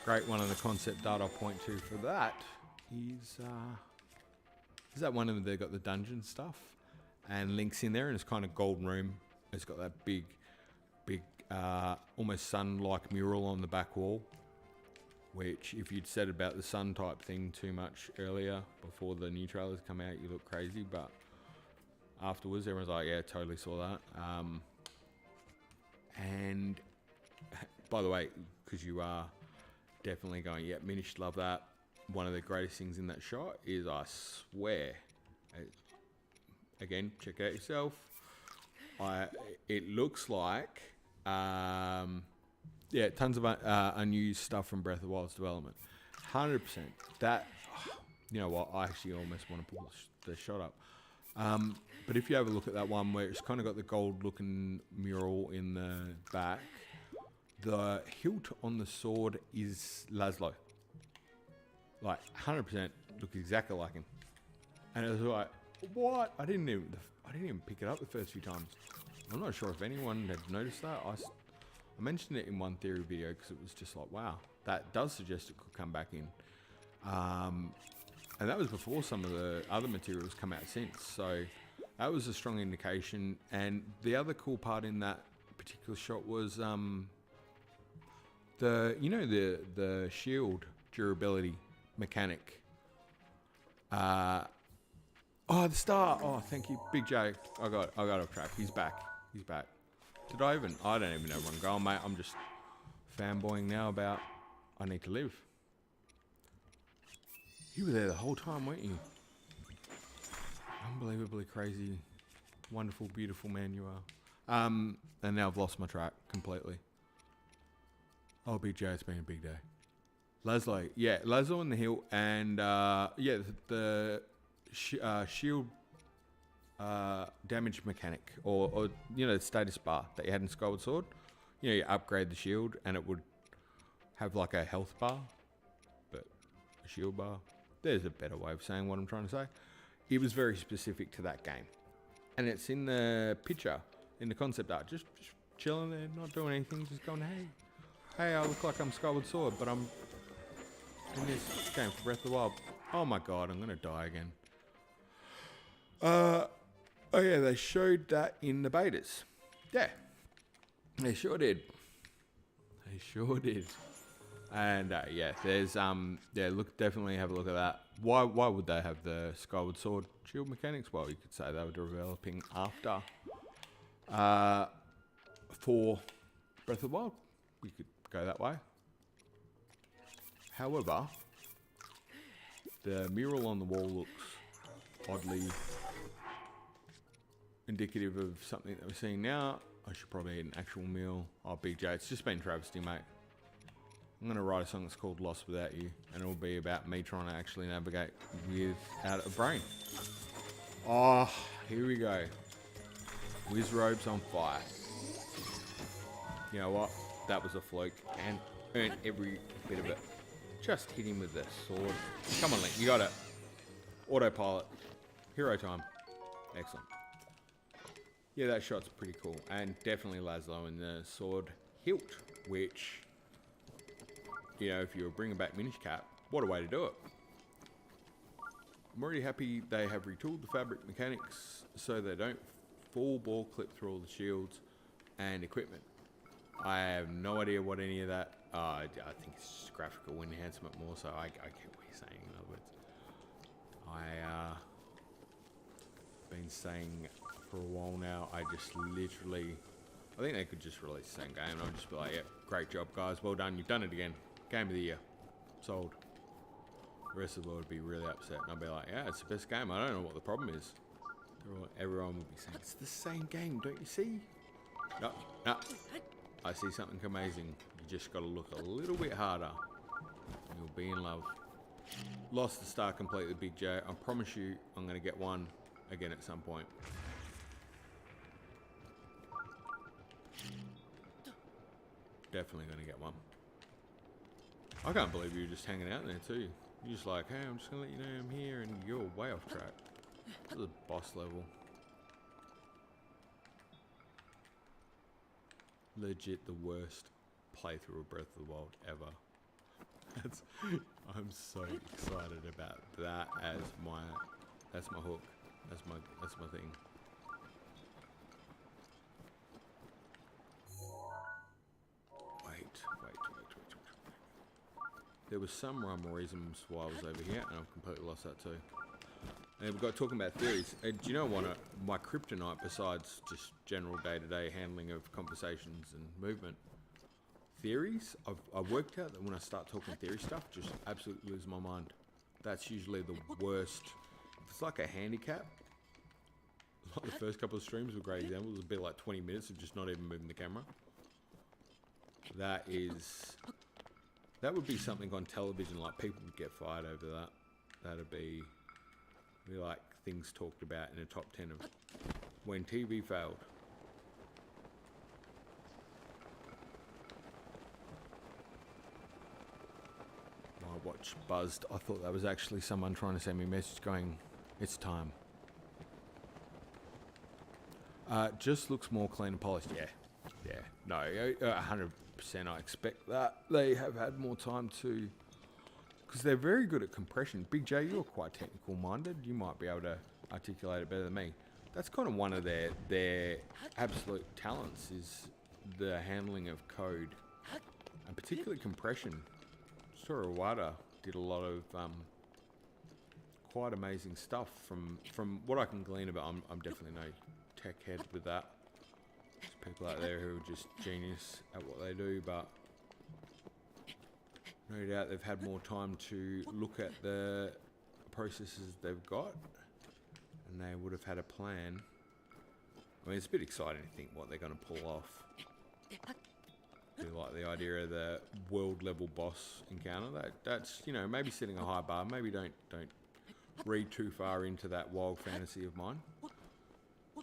Great one of the concept art I'll point to for that is that one of them, they've got the dungeon stuff. And Link's in there, and it's kind of golden room. It's got that big, almost sun-like mural on the back wall. Which, if you'd said about the sun type thing too much earlier, before the new trailers come out, you look crazy, but afterwards everyone's like, yeah, totally saw that. And by the way, because you are definitely going, yeah, Minish, love that. One of the greatest things in that shot is, I swear, again, check it out yourself, it looks like, yeah, tons of unused stuff from Breath of the Wild's development. 100%. That, you know what, I actually almost want to pull the shot up. But if you have a look at that one where it's kind of got the gold-looking mural in the back, the hilt on the sword is Laszlo. Like, 100% looks exactly like him. And it was like, what? I didn't even pick it up the first few times. I'm not sure if anyone had noticed that. I mentioned it in one theory video because it was just like, wow, that does suggest it could come back in. And that was before some of the other materials come out since. So that was a strong indication. And the other cool part in that particular shot was the shield durability mechanic. Oh, the star. Oh, thank you, Big J. I got off track. He's back. Did I don't even know where I'm going, mate. I'm just fanboying now about I need to live. You were there the whole time, weren't you? Unbelievably crazy, wonderful, beautiful man you are. And now I've lost my track completely. Oh, Big J, it's been a big day. Laszlo, yeah, Laszlo on the hill, and yeah, the shield damage mechanic, or you know, the status bar that you had in Skyward Sword. You know, you upgrade the shield and it would have like a health bar, but a shield bar. There's a better way of saying what I'm trying to say. it was very specific to that game. And it's in the picture, in the concept art, just chilling there, not doing anything, just going, hey, I look like I'm Skyward Sword, but I'm in this game for Breath of the Wild. Oh my god, I'm gonna die again. Oh yeah, they showed that in the betas. Yeah, they sure did. They sure did. And yeah, there's look, definitely have a look at that. Why would they have the Skyward Sword shield mechanics? Well, you could say they were developing after for Breath of the Wild. We could go that way. However, the mural on the wall looks oddly indicative of something that we're seeing now. I should probably eat an actual meal. Oh, Big J, it's just been travesty, mate. I'm going to write a song that's called Lost Without You, and it'll be about me trying to actually navigate without a brain. Oh, here we go. Wizrobe's on fire. You know what? That was a fluke, and earned every bit of it. Just hit him with the sword. Come on, Link, you got it. Autopilot. Hero time. Excellent. Yeah, that shot's pretty cool, and definitely Laszlo in the sword hilt, which, you know, if you were bringing back Minish Cap, what a way to do it. I'm already happy they have retooled the fabric mechanics so they don't full ball clip through all the shields and equipment. I have no idea what any of that, I think it's just graphical enhancement more so. I get what you're saying, in other words. Been saying for a while now, I just literally, I think they could just release the same game and I'll just be like, yep, great job guys, well done, you've done it again. Game of the year. Sold. The rest of the world would be really upset and I'll be like, yeah, it's the best game, I don't know what the problem is. Everyone will be saying, it's the same game, don't you see? No, no. I see something amazing. You just gotta look a little bit harder and you'll be in love. Lost the star completely, Big J. I promise you I'm gonna get one again at some point. Definitely gonna get one. I can't believe you were just hanging out there too. You're just like, hey, I'm just gonna let you know I'm here, and you're way off track. This is a boss level. Legit the worst playthrough of Breath of the Wild ever. I'm so excited about that as that's my hook. That's my thing. Wait. There was some rhyme or reason why I was over here, and I've completely lost that too. And we've got talking about theories. Do you know what? My kryptonite, besides just general day-to-day handling of conversations and movement, theories. I've worked out that when I start talking theory stuff, just absolutely lose my mind. That's usually the worst. It's like a handicap. Like the first couple of streams were great examples. It'd be like 20 minutes of just not even moving the camera. That would be something on television, like people would get fired over that. That'd be like things talked about in the top 10 of when TV failed. My watch buzzed. I thought that was actually someone trying to send me a message going, it's time. Just looks more clean and polished. Yeah. No, 100%. I expect that. They have had more time to, because they're very good at compression. Big J, you're quite technical minded. You might be able to articulate it better than me. That's kind of one of their absolute talents, is the handling of code, and particularly compression. Storied did a lot of quite amazing stuff from what I can glean about. I'm definitely no tech head with that. There's people out there who are just genius at what they do, but no doubt they've had more time to look at the processes they've got, and they would have had a plan. I mean, it's a bit exciting to think what they're going to pull off. I like the idea of the world level boss encounter. That's, you know, maybe setting a high bar. Maybe don't read too far into that wild fantasy of mine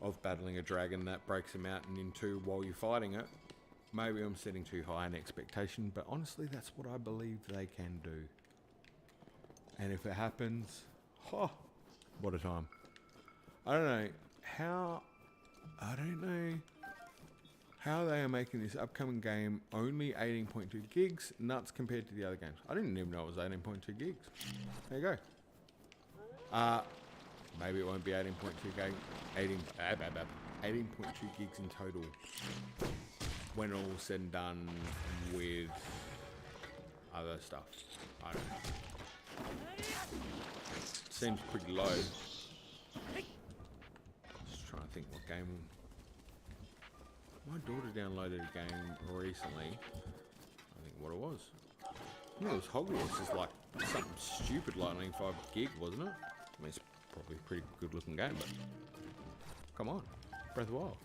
of battling a dragon that breaks a mountain in two while you're fighting it. Maybe I'm setting too high an expectation, but honestly, that's what I believe they can do. And if it happens, what a time. I don't know how they are making this upcoming game only 18.2 gigs, nuts compared to the other games. I didn't even know it was 18.2 gigs. There you go. Maybe it won't be 18.2 gigs in total when all's said and done with other stuff. I don't know. Seems pretty low. Just trying to think what game. My daughter downloaded a game recently. I think what it was. I think it was Hogwarts. It's like something stupid like 95 gig, wasn't it? I mean, it's probably a pretty good looking game, but come on, Breath of the Wild.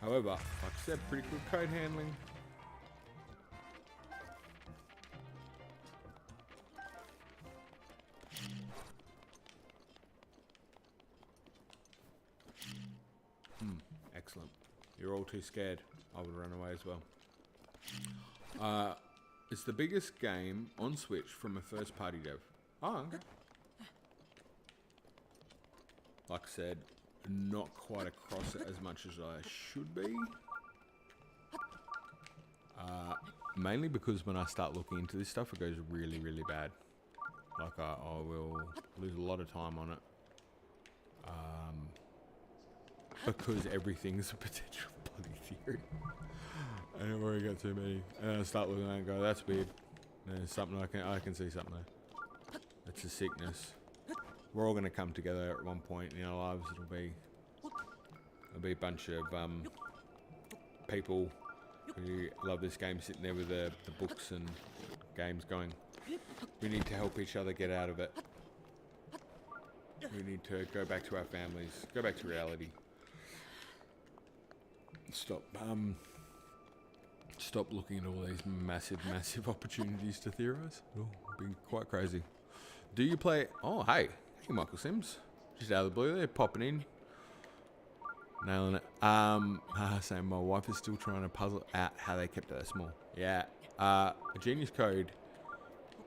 However, like I said, pretty good code handling. Excellent. You're all too scared. I would run away as well. It's the biggest game on Switch from a first-party dev. Oh, okay. Like I said, not quite across it as much as I should be. Mainly because when I start looking into this stuff, it goes really, really bad. Like I will lose a lot of time on it. Because everything's a potential bloody theory. And I've already got too many. And I start looking at it and go, that's weird. There's something I can see something there. It's a sickness. We're all gonna come together at one point in our lives. It'll be a bunch of people who love this game sitting there with the books and games going, we need to help each other get out of it. We need to go back to our families, go back to reality. Stop looking at all these massive opportunities to theorize. Oh, being quite crazy. Do you play? Oh, hey, Michael Sims, just out of the blue there, popping in, nailing it. Saying my wife is still trying to puzzle out how they kept it that small. Yeah, a genius code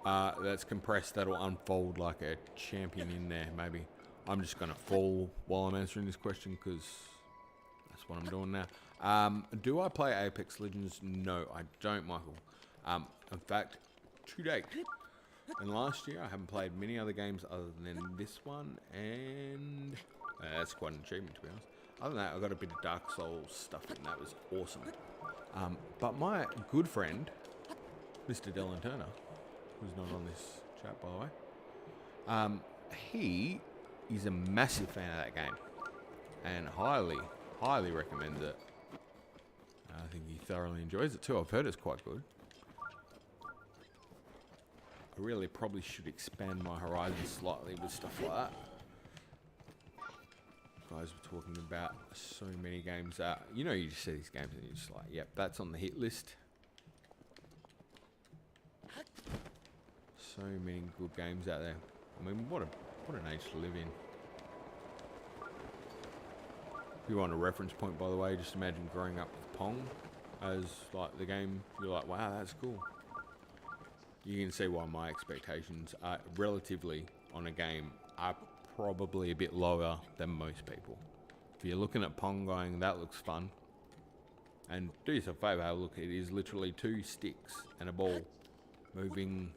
that's compressed that'll unfold like a champion in there. Maybe I'm just gonna fall while I'm answering this question because that's what I'm doing now. Do I play Apex Legends? No, I don't, Michael. In fact, to date, and last year I haven't played many other games other than this one, and that's quite an achievement to be honest. Other than that, I got a bit of Dark Souls stuff in. That was awesome. But my good friend, Mr. Dylan Turner, who's not on this chat by the way, he is a massive fan of that game and highly recommends it. I think he thoroughly enjoys it too. I've heard it's quite good. I really probably should expand my horizons slightly with stuff like that. Guys were talking about so many games that, you know, you just see these games and you're just like, yep, that's on the hit list. So many good games out there. I mean, what an age to live in. If you want a reference point, by the way, just imagine growing up with Pong as like the game. You're like, wow, that's cool. You can see why my expectations are relatively on a game are probably a bit lower than most people. If you're looking at Pong going, that looks fun, and do yourself a favour, have a look. It is literally 2 sticks and a ball moving,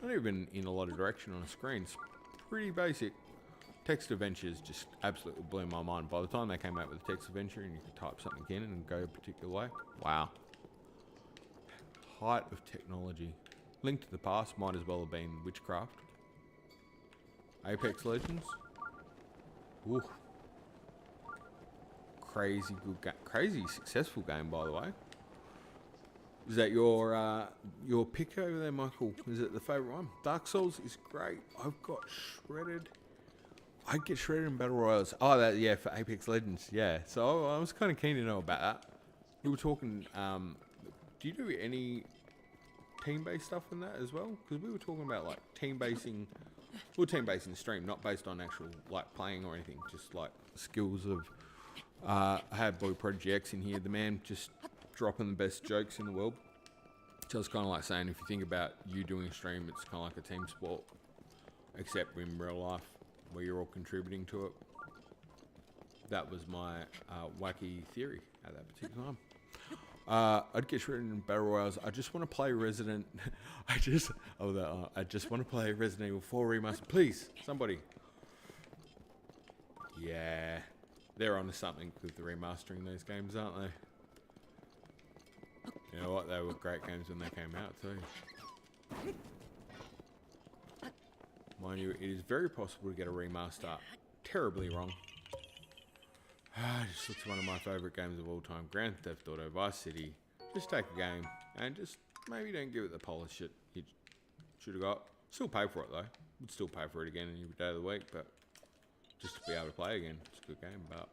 not even in a lot of direction on a screen. It's pretty basic. Text adventures just absolutely blew my mind. By the time they came out with a text adventure and you could type something in and go a particular way, wow. Height of technology. Link to the Past might as well have been Witchcraft. Apex Legends. Ooh. Crazy good game. Crazy successful game, by the way. Is that your pick over there, Michael? Is it the favourite one? Dark Souls is great. I've got shredded. I get shredded in Battle Royales. Oh, that, yeah, for Apex Legends. Yeah, so I was kind of keen to know about that. We were talking, do you do any team-based stuff in that as well? Because we were talking about, like, team-basing, well, team-basing stream, not based on actual, like, playing or anything, just, like, skills of, I had Boy Prodigy X in here, the man just dropping the best jokes in the world. So it's kind of like saying, if you think about you doing a stream, it's kind of like a team sport. except in real life, where you're all contributing to it. That was my wacky theory at that particular time. I'd get written in battle royals. I just want to play Resident. I just want to play Resident Evil 4 remaster. Please, somebody. Yeah, they're onto something with the remastering those games, aren't they? You know what? They were great games when they came out too. Mind you, it is very possible to get a remaster terribly wrong. Just looks one of my favourite games of all time. Grand Theft Auto, Vice City. Just take a game and just maybe don't give it the polish it you should have got. Still pay for it though. Would still pay for it again every day of the week, but just to be able to play again, it's a good game. But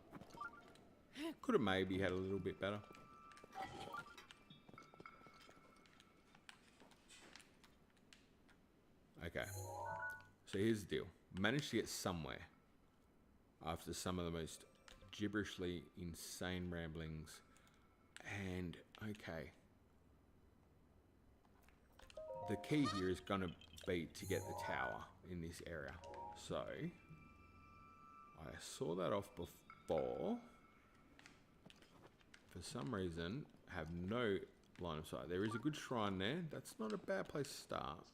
could have maybe had a little bit better. Okay, so here's the deal. Managed to get somewhere after some of the most gibberishly insane ramblings, and okay, the key here is going to be to get the tower in this area. So I saw that off before. For some reason, have no line of sight. There is a good shrine there. That's not a bad place to start.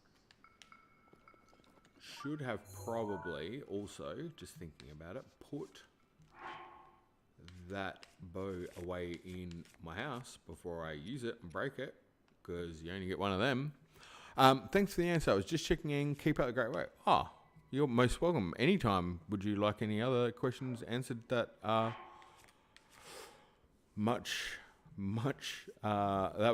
Should have probably also, just thinking about it, put that bow away in my house before I use it and break it, because you only get one of them. Thanks for the answer. I was just checking in. Keep up the great work. Oh, you're most welcome. Anytime. Would you like any other questions answered that are that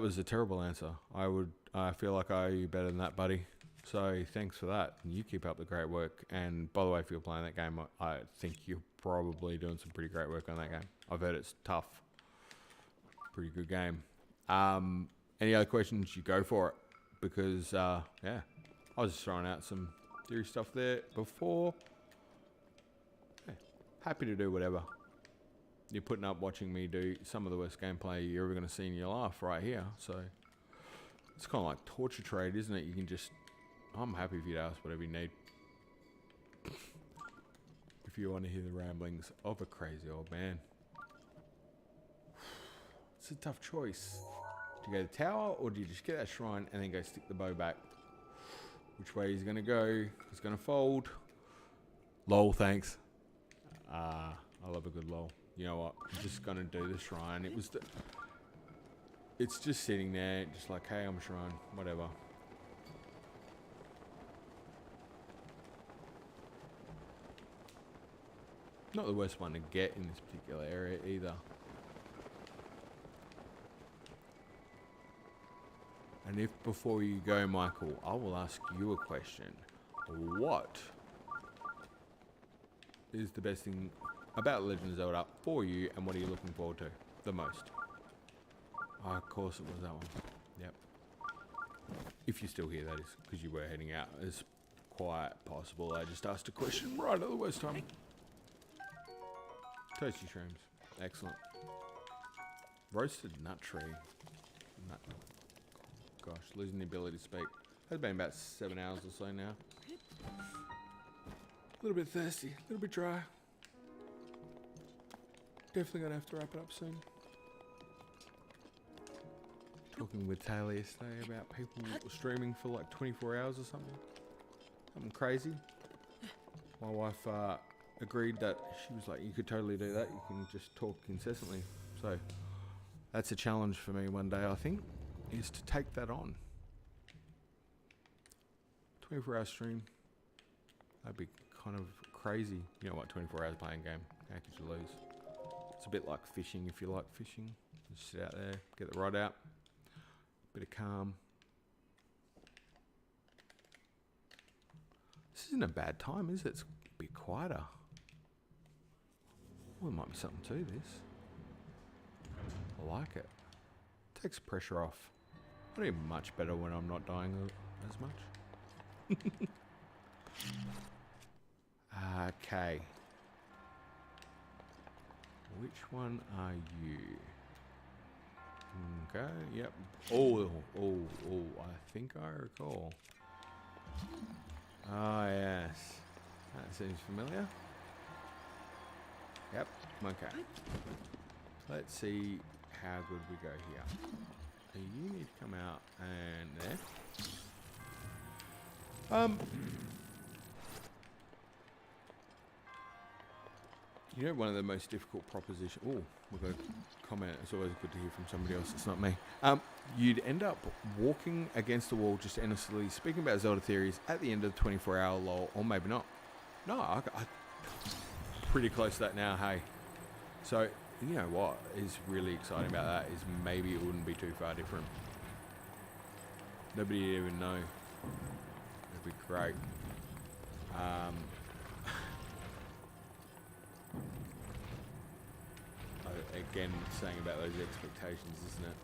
was a terrible answer. I feel like I owe you better than that, buddy. So thanks for that. You keep up the great work. And by the way, if you're playing that game, I think you're probably doing some pretty great work on that game. I've heard it's tough. Pretty good game. Any other questions, you go for it. Because, yeah, I was just throwing out some theory stuff there before. Yeah, happy to do whatever. You're putting up watching me do some of the worst gameplay you're ever going to see in your life right here. So it's kind of like torture trade, isn't it? You can just... I'm happy if you'd ask whatever you need. If you want to hear the ramblings of a crazy old man. It's a tough choice. Do you go to the tower, or do you just get that shrine and then go stick the bow back? Which way he's going to go? He's going to fold. Lol, thanks. I love a good lol. You know what? I'm just going to do the shrine. It's just sitting there, just like, hey, I'm a shrine. Whatever. Not the worst one to get in this particular area either. And if before you go, Michael, I will ask you a question. What is the best thing about Legend of Zelda for you, and what are you looking forward to the most? Oh, of course it was that one. Yep. If you're still here, that is, because you were heading out. It's quite possible I just asked a question right at the worst time. Toasty shrooms. Excellent. Roasted nut tree. Nut. Gosh, losing the ability to speak. Has been about 7 hours or so now. A little bit thirsty, a little bit dry. Definitely gonna have to wrap it up soon. Talking with Taylor yesterday about people streaming for like 24 hours or something. Something crazy. My wife agreed that she was like, you could totally do that. You can just talk incessantly. So that's a challenge for me one day, I think, is to take that on. 24-hour stream. That'd be kind of crazy. You know what, 24 hours playing a game. How could you lose? It's a bit like fishing if you like fishing. Just sit out there, get the rod out. Bit of calm. This isn't a bad time, is it? It's a bit quieter. Well, there might be something to this. I like it. Takes pressure off. I do much better when I'm not dying as much. Okay. Which one are you? Okay, yep. Oh, I think I recall. Oh, yes. That seems familiar. Yep. Okay. Let's see how good we go here. So you need to come out and there. You know, one of the most difficult propositions. Oh, we've got a comment. It's always good to hear from somebody else. It's not me. You'd end up walking against the wall just endlessly, speaking about Zelda theories at the end of the 24-hour lull, or maybe not. No, I pretty close to that now. Hey, so you know what is really exciting about that is maybe it wouldn't be too far different. Nobody would even know. It'd be great. Again, saying about those expectations, isn't it?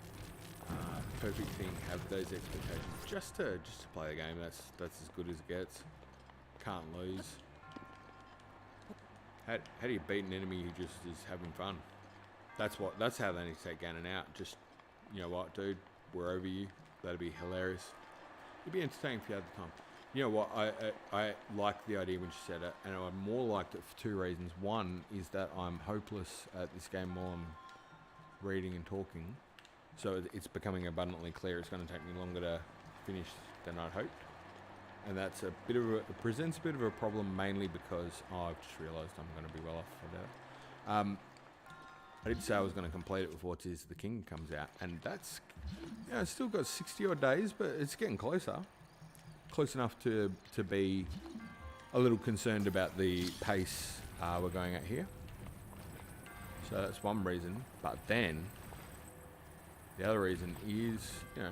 Perfect thing, have those expectations just to play the game. That's as good as it gets. Can't lose. How do you beat an enemy who just is having fun? That's how they need to take Ganon out. Just, you know what, dude, we're over you. That'd be hilarious. It'd be entertaining if you had the time. You know what, I like the idea when she said it, and I more liked it for two reasons. One is that I'm hopeless at this game while I'm reading and talking, so it's becoming abundantly clear it's going to take me longer to finish than I'd hoped, and that's it presents a bit of a problem, mainly because I've just realised I'm going to be well off for that. I did say I was going to complete it before Tears of the King comes out, and that's, you know, it's still got 60 odd days, but it's getting closer. Close enough to be a little concerned about the pace we're going at here. So that's one reason. But then the other reason is, you know,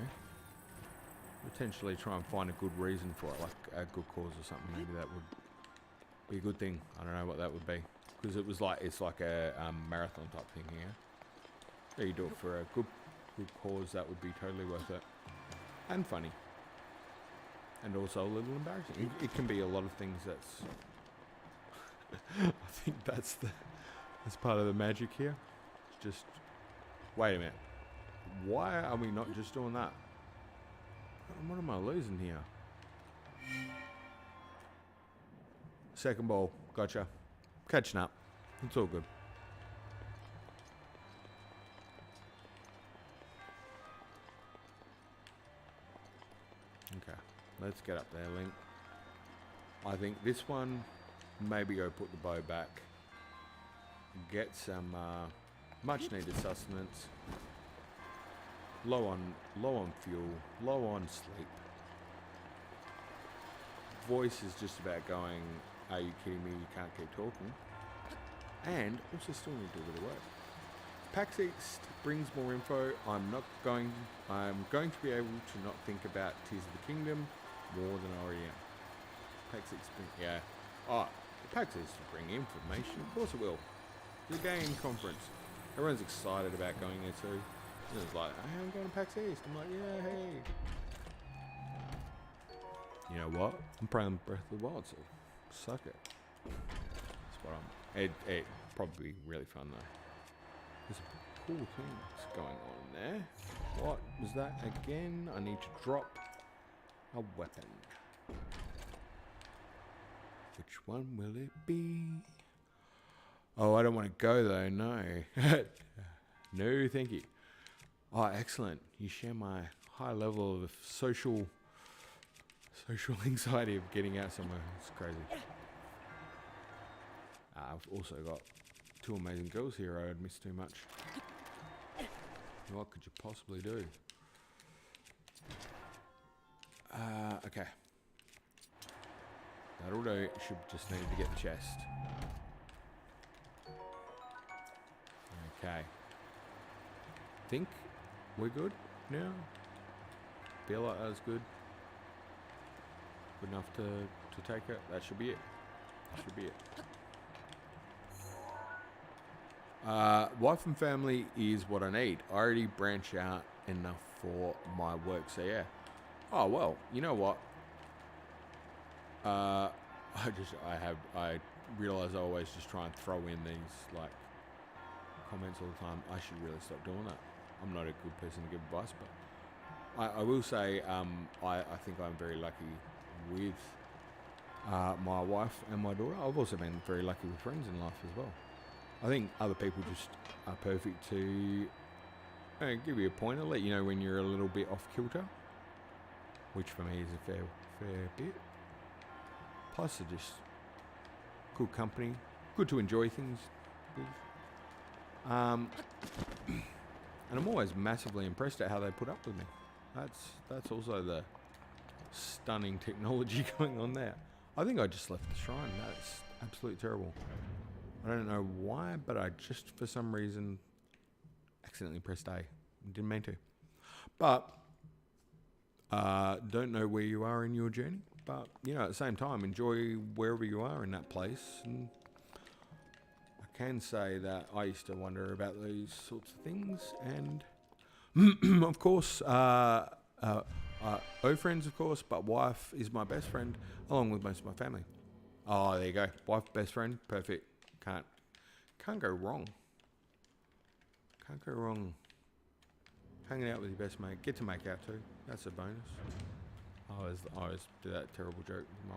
potentially try and find a good reason for it, like a good cause or something. Maybe that would be a good thing. I don't know what that would be, because it's like a marathon type thing here. Yeah, you do it for a good cause. That would be totally worth it and funny. And also a little embarrassing. It can be a lot of things. That's I think that's part of the magic here. It's just, wait a minute. Why are we not just doing that? What am I losing here? Second ball. Gotcha. Catching up. It's all good. Okay. Let's get up there, Link. I think this one, maybe go put the bow back. Get some much needed sustenance. Low on fuel, low on sleep. Voice is just about going, are you kidding me, you can't keep talking. And also still need to do a bit of work. PAX East brings more info. I'm going to be able to not think about Tears of the Kingdom more than I already am. PAX East, yeah. Oh, PAX East will bring information. Of course it will. The game conference. Everyone's excited about going there too. And it's like, hey, I'm going to PAX East. I'm like, yeah, hey. You know what? I'm playing Breath of the Wild, so suck it. That's what it probably be really fun though. There's some cool things going on there. What was that again? I need to drop a weapon. Which one will it be? Oh, I don't want to go though, no. No, thank you. Oh, excellent. You share my high level of social anxiety of getting out somewhere. It's crazy. I've also got two amazing girls here. I'd miss too much. What could you possibly do? Okay. That'll do. Should just need to get the chest. Okay. Think we're good now? Feel like that was good. Good enough to take it. That should be it. That should be it. Wife and family is what I need. I already branch out enough for my work, so yeah. Oh well, you know what? I realise I always just try and throw in these like comments all the time. I should really stop doing that. I'm not a good person to give advice, but I will say I think I'm very lucky with my wife and my daughter. I've also been very lucky with friends in life as well. I think other people just are perfect to give you a pointer, let you know when you're a little bit off kilter, which for me is a fair bit. Plus, they're just good company, good to enjoy things with. And I'm always massively impressed at how they put up with me. That's also the stunning technology going on there. I think I just left the shrine. That's absolutely terrible. I don't know why, but I just for some reason accidentally pressed A. Didn't mean to. But don't know where you are in your journey. But at the same time, enjoy wherever you are in that place. And I can say that I used to wonder about these sorts of things, and of course, friends, of course, but wife is my best friend, along with most of my family. Oh, there you go. Wife, best friend, perfect. Can't go wrong. Can't go wrong. Hanging out with your best mate. Get to make out too. That's a bonus. I always do that terrible joke with my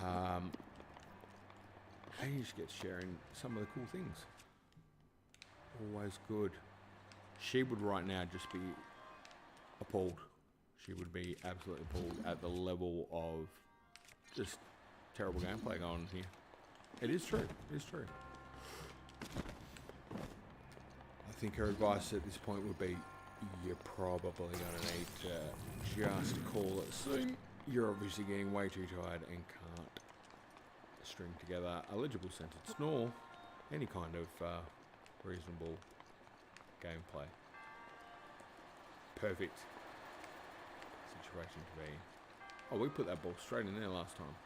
wife. And you just get sharing some of the cool things. Always good. She would right now just be appalled. She would be absolutely appalled at the level of just terrible gameplay going on here. It is true. It is true. I think her advice at this point would be, you're probably going to need to just call it soon. You're obviously getting way too tired and can't string together a legible sentence, nor any kind of reasonable gameplay. Perfect situation to be in. Oh, we put that ball straight in there last time.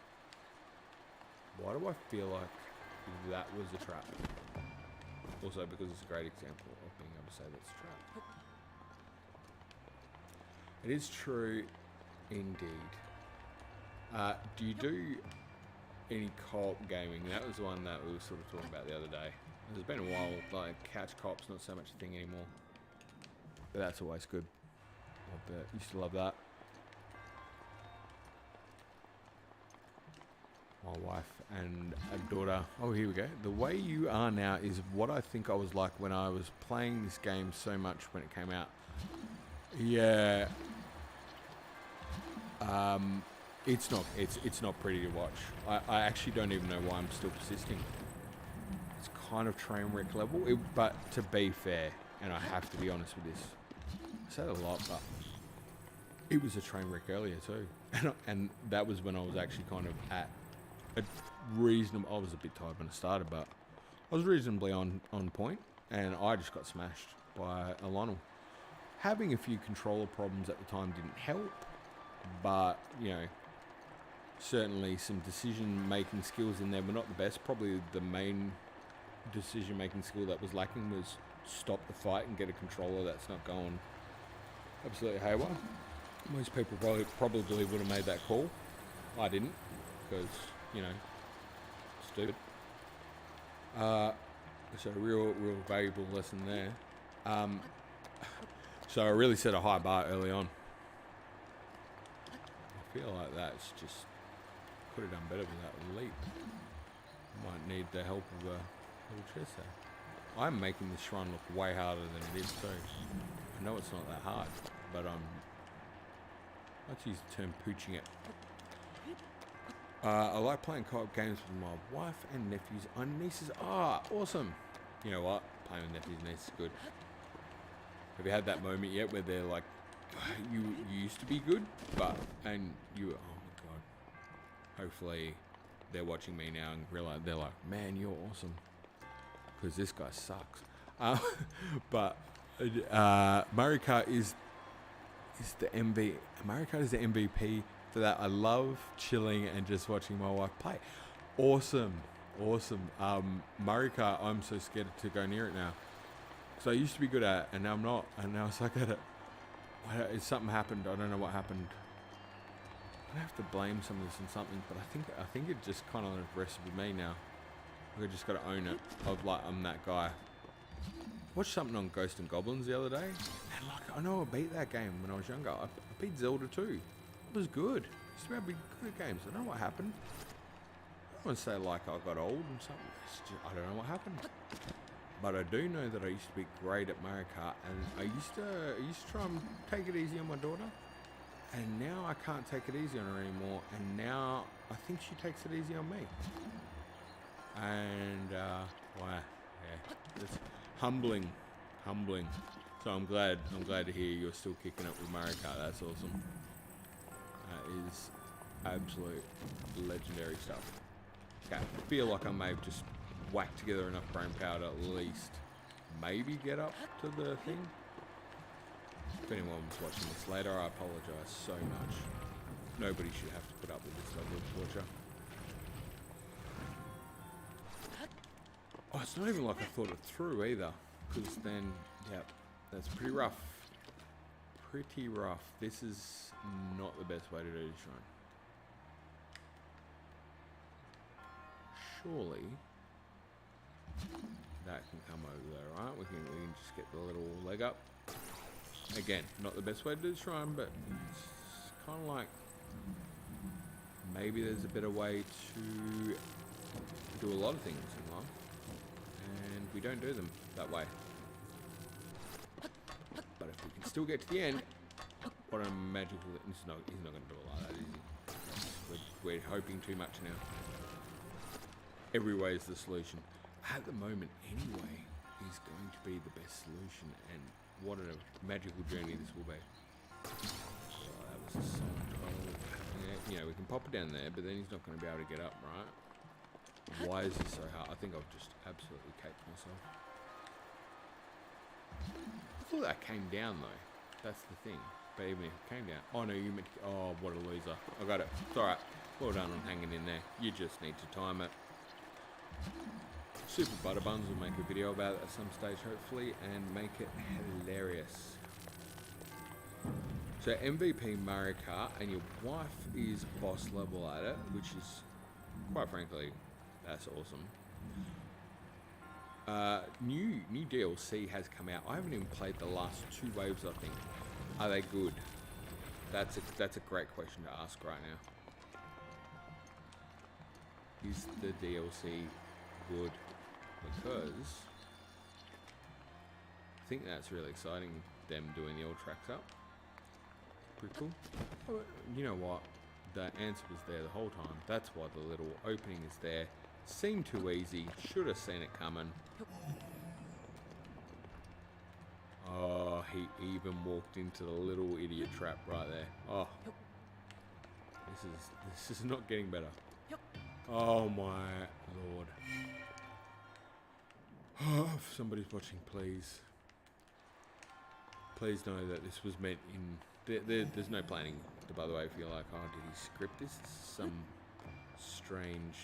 Why do I feel like that was a trap? Also because it's a great example of being able to say that's a trap. It is true indeed. Do you do any co-op gaming? That was the one that we were sort of talking about the other day. It's been a while, like couch co-op's not so much a thing anymore. But that's always good. Used to love that. My wife and a daughter. Oh, here we go. The way you are now is what I think I was like when I was playing this game so much when it came out. Yeah. It's not pretty to watch. I actually don't even know why I'm still persisting. It's kind of train wreck level, but to be fair, and I have to be honest with this, I say it a lot, but it was a train wreck earlier too, and that was when I was actually kind of at a reasonable. I was a bit tired when I started, but I was reasonably on point, and I just got smashed by a Lionel. Having a few controller problems at the time didn't help, but certainly some decision-making skills in there were not the best. Probably the main decision-making skill that was lacking was stop the fight and get a controller that's not going absolutely haywire. Most people probably would have made that call. I didn't, because, stupid. So a real valuable lesson there. So I really set a high bar early on. I feel like that's just could have done better with that leap. Might need the help of a little chest there. I'm making this shrine look way harder than it is too. I know it's not that hard, but let's use the term pooching it. I like playing co-op games with my wife and nephews and nieces. Awesome. You know what? Playing with nephews and nieces is good. Have you had that moment yet where they're like, you used to be good, and you, oh my god. Hopefully they're watching me now and realize, they're like, man, you're awesome. Because this guy sucks. But Mario Kart is the Mario Kart is the MVP for that. I love chilling and just watching my wife play. Awesome. Mario Kart, I'm so scared to go near it now. So I used to be good at it, and now I'm not. And now I suck at it. Something happened. I don't know what happened. I have to blame some of this on something, but I think it just kind of rested with me now. I just got to own it. I'm that guy. Watched something on Ghosts and Goblins the other day, and I know I beat that game when I was younger. I beat Zelda too. It was good. Used to be able to be good at games. I don't know what happened. I wouldn't say like I got old and something. I don't know what happened. But I do know that I used to be great at Mario Kart, and I used to try and take it easy on my daughter. And now I can't take it easy on her anymore. And now I think she takes it easy on me. And wow, yeah, it's humbling. So I'm glad to hear you're still kicking it with Mario Kart. That's awesome. That is absolute legendary stuff. Okay, I feel like I may have just whacked together enough brain power to at least maybe get up to the thing. If anyone's watching this later, I apologise so much. Nobody should have to put up with this level of torture. Oh, it's not even like I thought it through either, because then, yeah, that's pretty rough. Pretty rough. This is not the best way to do this run. Surely that can come over there, right? We can just get the little leg up. Again, not the best way to do this run, but it's kind of like maybe there's a better way to do a lot of things in life, and we don't do them that way. But if we can still get to the end, what a magical... He's not going to do it like that, is he? We're hoping too much now. Every way is the solution. At the moment, anyway, is going to be the best solution, and what a magical journey this will be. Oh, that was a solid 12. Yeah, you know, we can pop it down there, but then he's not going to be able to get up, right? Why is this so hard? I think I've just absolutely caked myself. I thought that came down, though. That's the thing. But even if it came down... Oh, no, you meant to... Oh, what a loser. I got it. It's alright. Well done on hanging in there. You just need to time it. Super Butterbuns will make a video about it at some stage, hopefully, and make it hilarious. So MVP Mario Kart, and your wife is boss level at it, which is, quite frankly, that's awesome. New DLC has come out. I haven't even played the last 2 waves, I think. Are they good? That's a great question to ask right now. Is the DLC good? Because I think that's really exciting, them doing the old tracks up. Pretty cool. Oh, you know what? The answer was there the whole time. That's why the little opening is there. Seemed too easy. Should have seen it coming. Oh, he even walked into the little idiot trap right there. Oh, this is not getting better. Oh my lord. If somebody's watching, please know that this was meant in... There's no planning, by the way, if you're like, oh, did he script this? This is some strange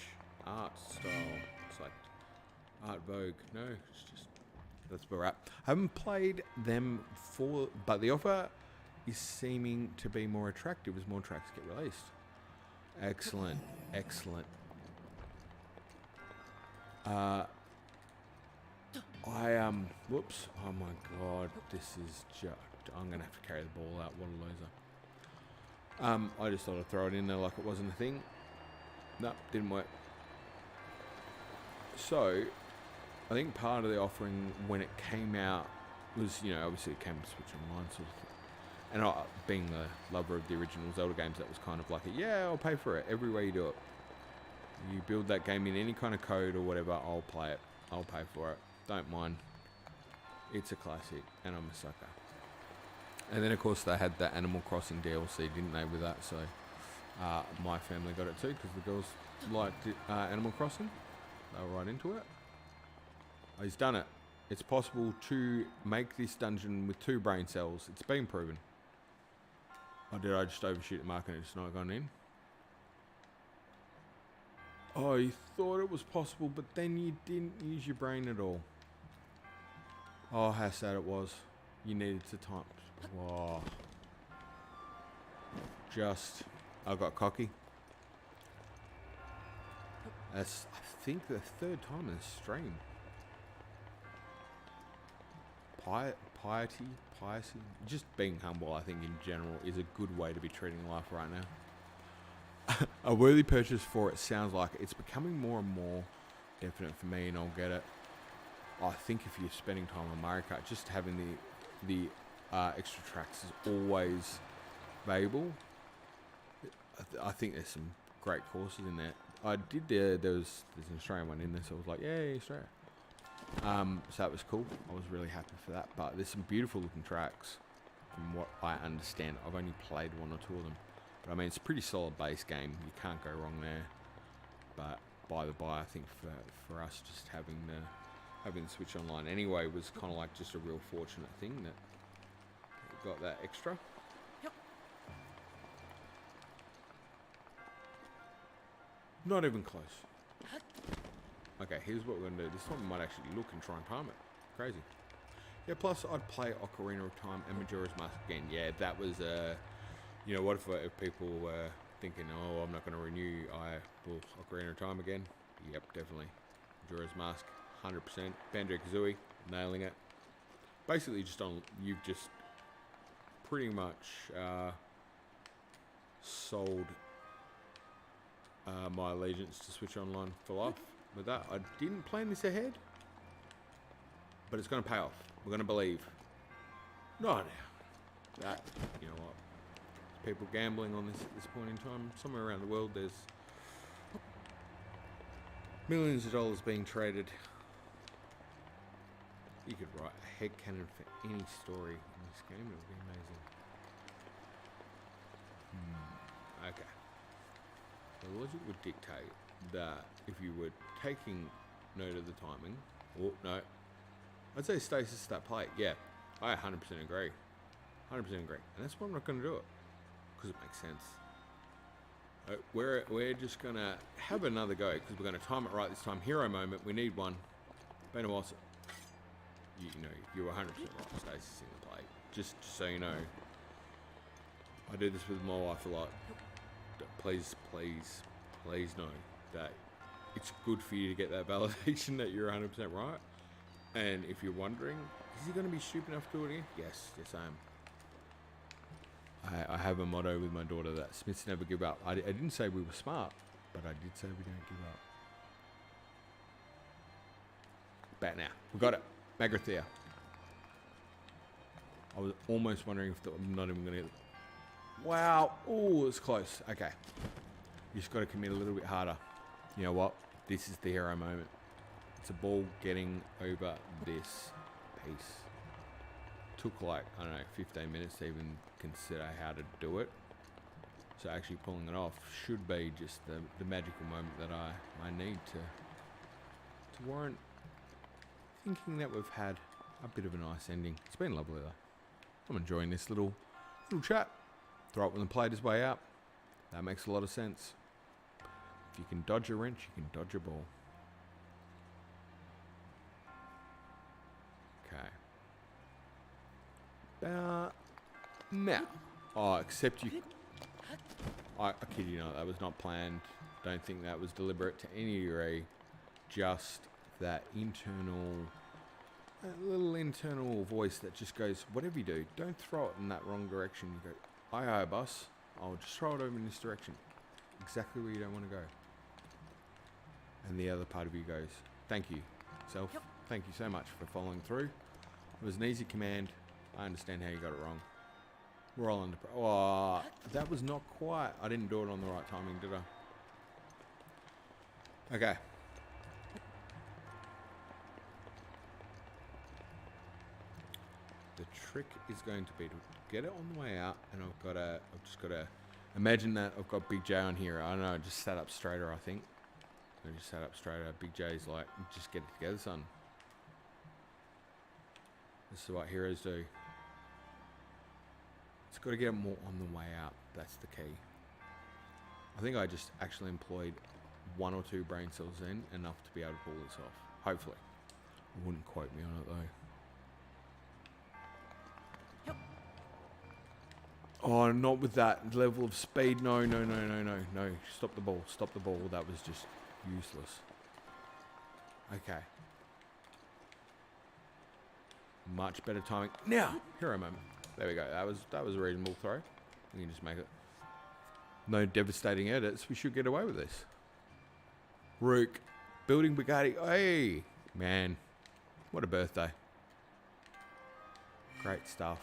art style. It's like Art Vogue. No, it's just... That's where we're at. I haven't played them for... But the offer is seeming to be more attractive as more tracks get released. Excellent. Excellent. Whoops. Oh my god, this is just... I'm gonna have to carry the ball out. What a loser. I just thought I'd throw it in there like it wasn't a thing. Nope, didn't work. So, I think part of the offering when it came out was, you know, obviously it came with Switch Online sort of thing. And I, being the lover of the original Zelda games, that was kind of like, yeah, I'll pay for it every way you do it. You build that game in any kind of code or whatever, I'll play it. I'll pay for it. Don't mind. It's a classic, and I'm a sucker. And then, of course, they had the Animal Crossing DLC, didn't they, with that? So, my family got it too, because the girls liked it, Animal Crossing. They were right into it. Oh, he's done it. It's possible to make this dungeon with 2 brain cells. It's been proven. Or did I just overshoot the mark and it's not gone in? Oh, you thought it was possible, but then you didn't use your brain at all. Oh, how sad it was. You needed to type. Whoa. I got cocky. That's, I think, the 3rd time in the stream. Piety, just being humble, I think, in general, is a good way to be treating life right now. a worthy purchase for it sounds like it's becoming more and more definite for me, and I'll get it. I think if you're spending time on Mario Kart, just having the extra tracks is always valuable. I think there's some great courses in there. I did there's an Australian one in there, so I was like, yay, Australia. So that was cool. I was really happy for that. But there's some beautiful looking tracks from what I understand. I've only played one or two of them. But I mean, it's a pretty solid base game. You can't go wrong there. But by the by, I think for us just having the Switch Online anyway was kind of like just a real fortunate thing that we got that extra. Yep. Not even close. Okay, here's what we're going to do. This time we might actually look and try and time it. Crazy. Yeah, plus I'd play Ocarina of Time and Majora's Mask again. Yeah, that was, you know, what if people were thinking, oh, I'm not going to renew Ocarina of Time again? Yep, definitely. Majora's Mask, 100%. Banjo-Kazooie, nailing it. Basically, you've just pretty much sold my allegiance to Switch Online for life. With that, I didn't plan this ahead, but it's going to pay off. We're going to believe. No, that, you know what? There's people gambling on this at this point in time. Somewhere around the world, there's millions of dollars being traded. You could write a headcanon for any story in this game. It would be amazing. Okay. The logic would dictate that if you were taking note of the timing, oh no, I'd say stasis that plate. Yeah, I 100% agree. 100% agree, and that's why I'm not going to do it because it makes sense. We're just gonna have another go because we're going to time it right this time. Hero moment. We need one. Ben Watson. You know, you're 100% right. Stasis in the plate. Just so you know, I do this with my wife a lot. Please know that it's good for you to get that validation that you're 100% right. And if you're wondering, is he going to be stupid enough to do it again? Yes, I am. I have a motto with my daughter that Smiths never give up. I didn't say we were smart, but I did say we don't give up. Bat now. We got it. Magrathea. I was almost wondering if I'm not even going to get it. Wow. Oh, it's close. Okay. You just got to commit a little bit harder. You know what? This is the hero moment. It's a ball getting over this piece. Took like, I don't know, 15 minutes to even consider how to do it. So actually pulling it off should be just the magical moment that I need to warrant thinking that we've had a bit of a nice ending. It's been lovely though. I'm enjoying this little chat. Throw it when the plate is way out. That makes a lot of sense. If you can dodge a wrench, you can dodge a ball. Okay. Now. Oh, except you... I kid you not, that was not planned. Don't think that was deliberate to any degree. Just that little internal voice that just goes, whatever you do, don't throw it in that wrong direction. You go, aye, boss. I'll just throw it over in this direction. Exactly where you don't want to go. And the other part of you goes, thank you, self. Yep. Thank you so much for following through. It was an easy command. I understand how you got it wrong. We're all under... Oh, that was not quite... I didn't do it on the right timing, did I? Okay. The trick is going to be to get it on the way out, and I've just got to imagine that I've got Big J on here. I don't know, just sat up straighter, I think. I just sat up straighter. Big J's like, just get it together, son. This is what heroes do. It's got to get more on the way out. That's the key. I think I just actually employed 1 or 2 brain cells in, enough to be able to pull this off. Hopefully. I wouldn't quote me on it though. Oh, not with that level of speed. No. Stop the ball. Stop the ball. That was just useless. Okay. Much better timing. Now, hero moment. There we go. That was a reasonable throw. You can just make it. no devastating edits, we should get away with this. Rook, building Bugatti. Hey, man, what a birthday. Great stuff.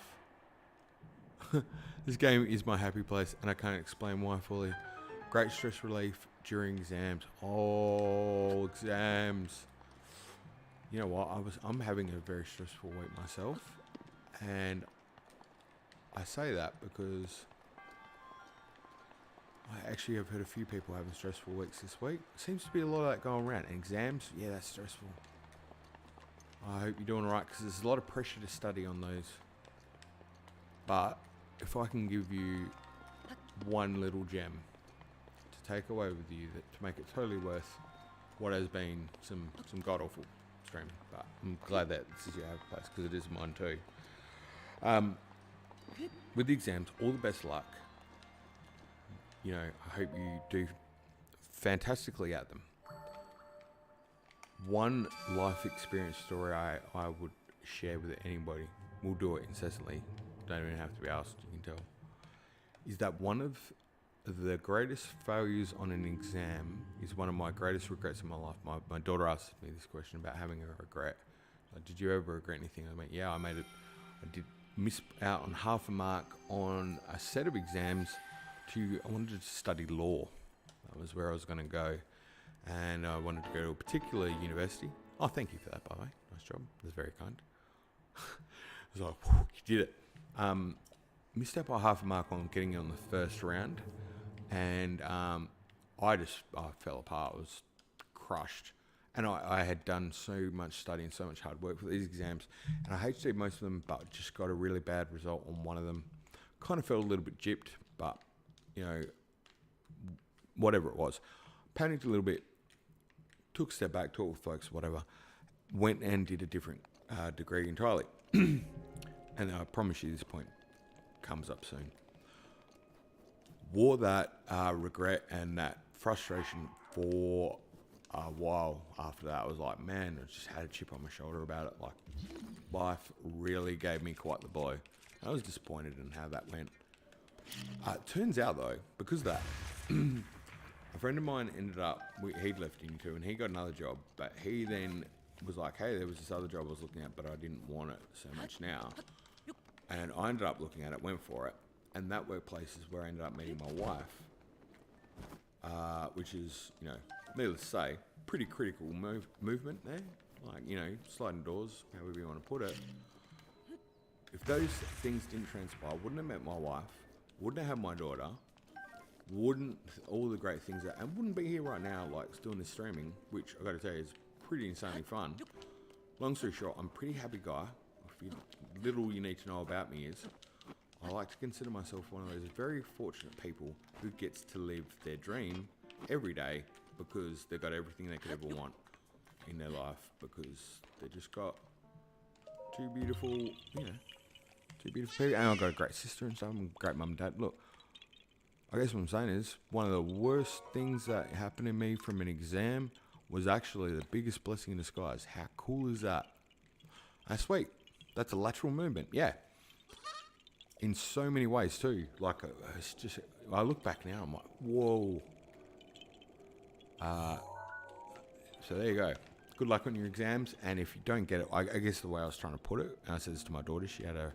This game is my happy place, and I can't explain why fully. Great stress relief during exams. Oh, exams. You know what? I'm having a very stressful week myself, and I say that because I actually have heard a few people having stressful weeks this week. Seems to be a lot of that going around. And exams, yeah, that's stressful. I hope you're doing alright, because there's a lot of pressure to study on those. But if I can give you one little gem to take away with you to make it totally worth what has been some god awful streaming, but I'm glad that this is your happy place, because it is mine too. With the exams, all the best luck. You know, I hope you do fantastically at them. One life experience story I would share with anybody, we'll do it incessantly, don't even have to be asked, you can tell, is that one of the greatest failures on an exam is one of my greatest regrets in my life. My daughter asked me this question about having a regret. Like, did you ever regret anything? I went, yeah, I did miss out on half a mark on a set of exams. I wanted to study law. That was where I was going to go. And I wanted to go to a particular university. Oh, thank you for that, by the way. Nice job. That was very kind. I was like, whew, you did it. Missed out by half a mark on getting on the first round. And I fell apart. I was crushed. And I had done so much studying, so much hard work for these exams. And I hated most of them, but just got a really bad result on one of them. Kind of felt a little bit gypped, but, you know, whatever it was. Panicked a little bit. Took a step back, talked with folks, whatever. Went and did a different degree entirely. And I promise you this point comes up soon. Wore that regret and that frustration for a while after that. I was like, man, I just had a chip on my shoulder about it. Like, life really gave me quite the blow. I was disappointed in how that went. Turns out, though, because of that, a friend of mine ended up, he'd left into, and he got another job, but he then was like, hey, there was this other job I was looking at, but I didn't want it so much now. And I ended up looking at it, went for it, and that workplace is where I ended up meeting my wife, which is, you know, needless to say, pretty critical movement there. Like, you know, sliding doors, however you want to put it. If those things didn't transpire, wouldn't have met my wife, wouldn't have had my daughter, wouldn't all the great things that, and wouldn't be here right now, like doing this streaming, which I got to tell you is pretty insanely fun. Long story short, I'm a pretty happy guy. Little you need to know about me is I like to consider myself one of those very fortunate people who gets to live their dream every day because they've got everything they could ever want in their life, because they just got two beautiful people, and I've got a great sister and stuff, and great mum and dad. Look, I guess what I'm saying is, one of the worst things that happened to me from an exam was actually the biggest blessing in disguise. How cool is that? That's sweet. That's a lateral movement, yeah. In so many ways too. Like, it's just, I look back now, I'm like, whoa. So there you go. Good luck on your exams, and if you don't get it, I guess the way I was trying to put it, and I said this to my daughter, she had a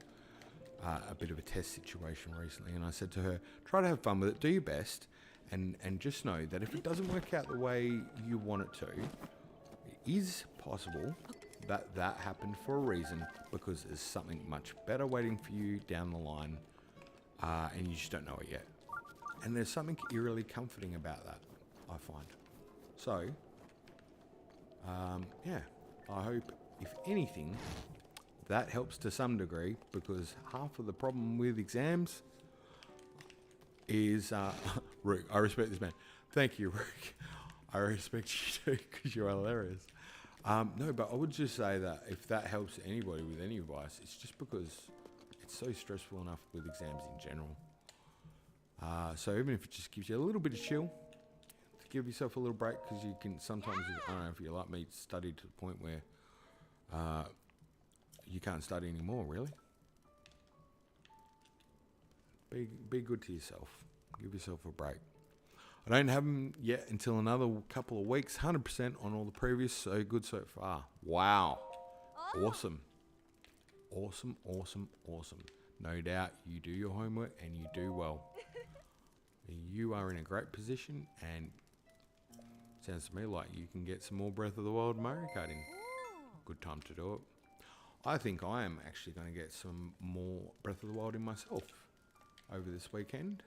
bit of a test situation recently, and I said to her, try to have fun with it, do your best, and just know that if it doesn't work out the way you want it to, it is possible that happened for a reason, because there's something much better waiting for you down the line, and you just don't know it yet. And there's something eerily comforting about that, I find. So, yeah, I hope, if anything, that helps to some degree, because half of the problem with exams is, Rook, I respect this man. Thank you, Rook. I respect you too, because you're hilarious. No, but I would just say that if that helps anybody with any advice, it's just because it's so stressful enough with exams in general. So even if it just gives you a little bit of chill, to give yourself a little break, because you can sometimes, I don't know if you're like me, study to the point where you can't study anymore, really. Be good to yourself. Give yourself a break. I don't have them yet until another couple of weeks. 100% on all the previous. So good so far. Wow. Awesome. Awesome, awesome, awesome. No doubt you do your homework and you do well. You are in a great position, and sounds to me like you can get some more Breath of the Wild Mario Karting. Good time to do it. I think I am actually going to get some more Breath of the Wild in myself over this weekend.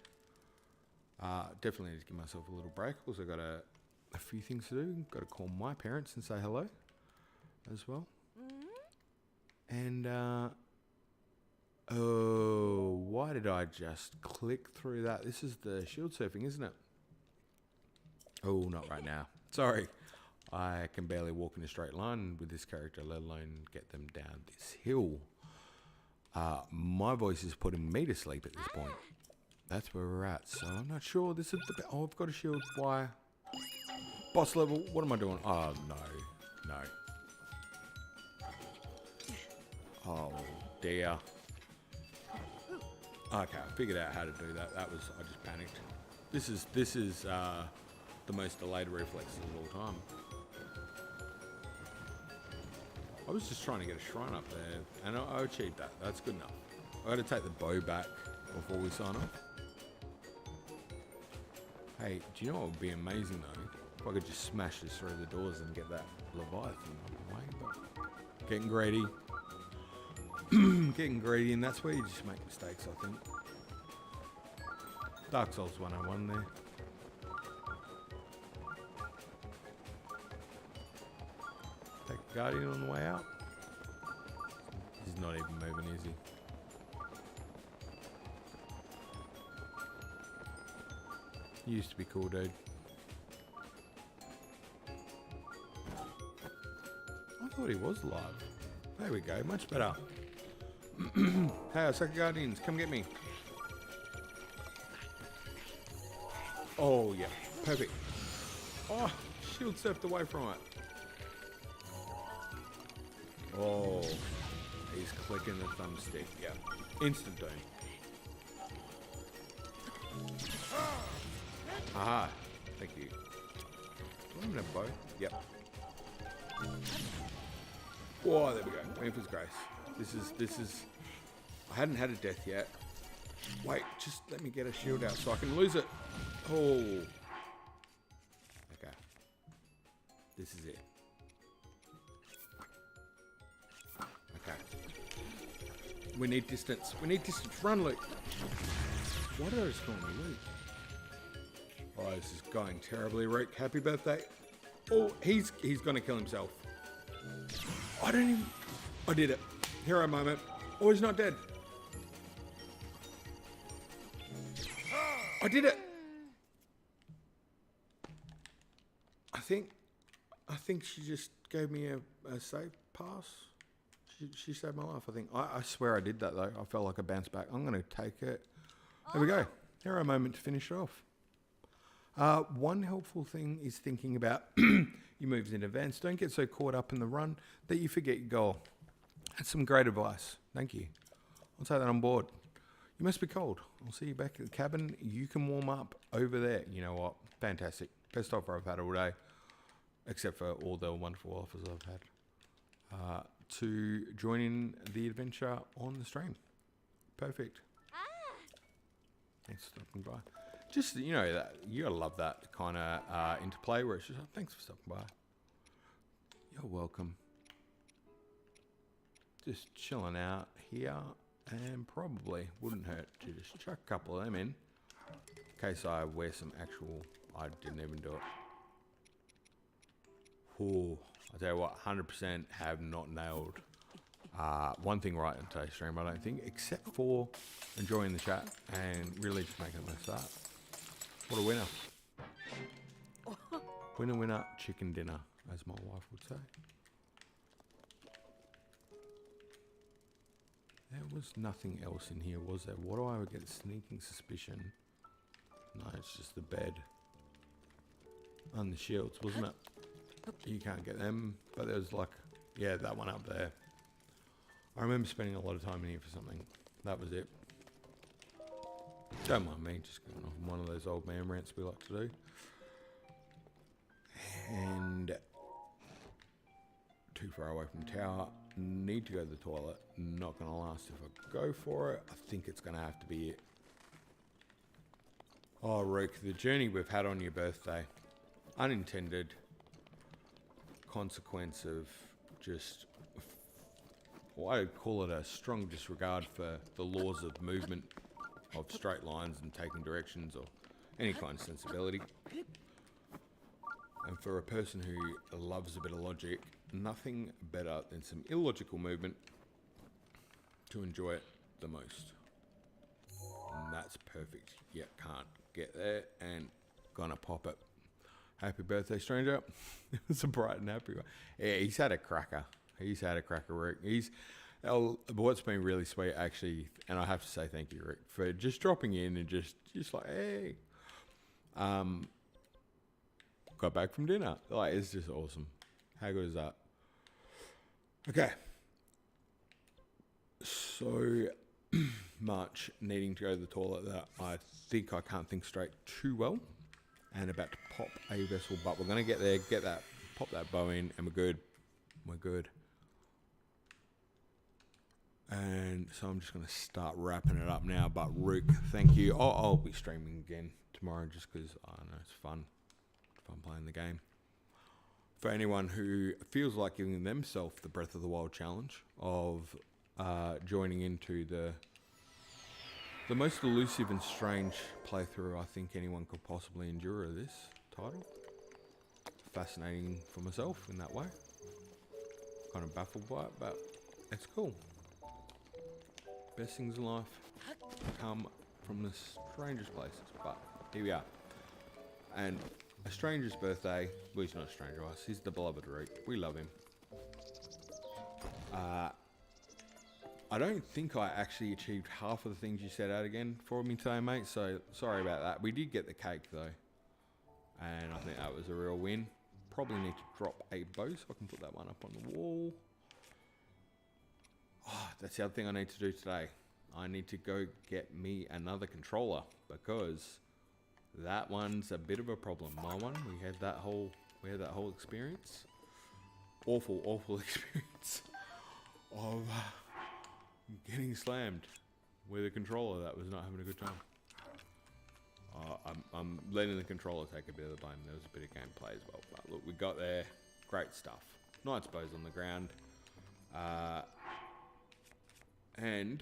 Definitely need to give myself a little break. Also got a few things to do. Got to call my parents and say hello as well. And oh, why did I just click through that? This is the shield surfing, isn't it? Oh, not right now. Sorry. I can barely walk in a straight line with this character, let alone get them down this hill. My voice is putting me to sleep at this point. That's where we're at. So I'm not sure. This is the... Oh, I've got a shield. Why? Boss level. What am I doing? Oh, no. No. Oh, dear. Okay, I figured out how to do that. I just panicked. This is the most delayed reflexes of all time. I was just trying to get a shrine up there, and I achieved that. That's good enough. I got to take the bow back before we sign off. Hey, do you know what would be amazing though? If I could just smash this through the doors and get that Leviathan out of the way, but getting greedy. Getting greedy, and that's where you just make mistakes, I think. Dark Souls 101 there. Take a Guardian on the way out. He's not even moving, is he? He used to be cool, dude. I thought he was alive. There we go, much better. Hey, Osaka Guardians, come get me. Oh, yeah, perfect. Oh, shield surfed away from it. Oh, he's clicking the thumbstick. Yeah, instant doom. Aha, thank you. Do I even have a bow? Yep. Oh, there we go. Memphis Grace. This is. I hadn't had a death yet. Wait, just let me get a shield out so I can lose it. Oh. Okay. This is it. Okay. We need distance. We need distance. Run, Luke. Why did I just call me Luke? Oh, this is going terribly, Rick. Happy birthday. Oh, he's gonna kill himself. I did it. Hero moment. Oh, he's not dead. I did it. I think she just gave me a save pass. She saved my life, I think. I swear I did that, though. I felt like I bounced back. I'm going to take it. There we go. Hero moment to finish it off. One helpful thing is thinking about your moves in advance. Don't get so caught up in the run that you forget your goal. That's some great advice. Thank you. I'll take that on board. You must be cold. I'll see you back at the cabin. You can warm up over there. You know what? Fantastic. Best offer I've had all day, except for all the wonderful offers I've had. To join in the adventure on the stream. Perfect. Thanks for stopping by. Just, you know, that you gotta love that kind of interplay where it's just, oh, thanks for stopping by. You're welcome. Just chilling out here, and probably wouldn't hurt to just chuck a couple of them in case I wear some actual. I didn't even do it. Oh, I tell you what, 100% have not nailed one thing right in today's stream, I don't think, except for enjoying the chat and really just making the most of that. What a winner. Winner, winner, chicken dinner, as my wife would say. There was nothing else in here, was there? What do I get a sneaking suspicion? No, it's just the bed. And the shields, wasn't it? You can't get them, but there was like, yeah, that one up there. I remember spending a lot of time in here for something. That was it. Don't mind me, just going off one of those old man rants we like to do. And too far away from tower. Need to go to the toilet. Not going to last if I go for it. I think it's going to have to be it. Oh, Rook, the journey we've had on your birthday. Unintended consequence of just, well, I'd call it a strong disregard for the laws of movement of straight lines and taking directions or any kind of sensibility. And for a person who loves a bit of logic, nothing better than some illogical movement to enjoy it the most. And that's perfect. Yeah, can't get there and gonna pop it. Happy birthday, stranger. It was a bright and happy one. Yeah, he's had a cracker. He's had a cracker, Rick. What's been really sweet, actually, and I have to say thank you, Rick, for just dropping in and just like, hey. Got back from dinner. Like, it's just awesome. How good is that? Okay. So much needing to go to the toilet that I think I can't think straight too well. And about to pop a vessel, but we're going to get there, pop that bow in, and we're good. We're good. And so I'm just going to start wrapping it up now. But Rook, thank you. I'll be streaming again tomorrow just because I know it's fun. Fun playing the game. For anyone who feels like giving themselves the Breath of the Wild challenge of joining into the most elusive and strange playthrough I think anyone could possibly endure of this title. Fascinating for myself in that way. Kind of baffled by it, but it's cool. Best things in life come from the strangest places, but here we are. And a stranger's birthday, well, he's not a stranger to us, he's the beloved Root. We love him. I don't think I actually achieved half of the things you set out again for me today, mate, so sorry about that. We did get the cake, though, and I think that was a real win. Probably need to drop a bow so I can put that one up on the wall. Oh, that's the other thing I need to do today. I need to go get me another controller, because that one's a bit of a problem. My one, we had that whole experience. Awful experience of getting slammed with a controller that was not having a good time. I'm letting the controller take a bit of the blame. There was a bit of gameplay as well. But look, we got there. Great stuff. Knight's bows on the ground. And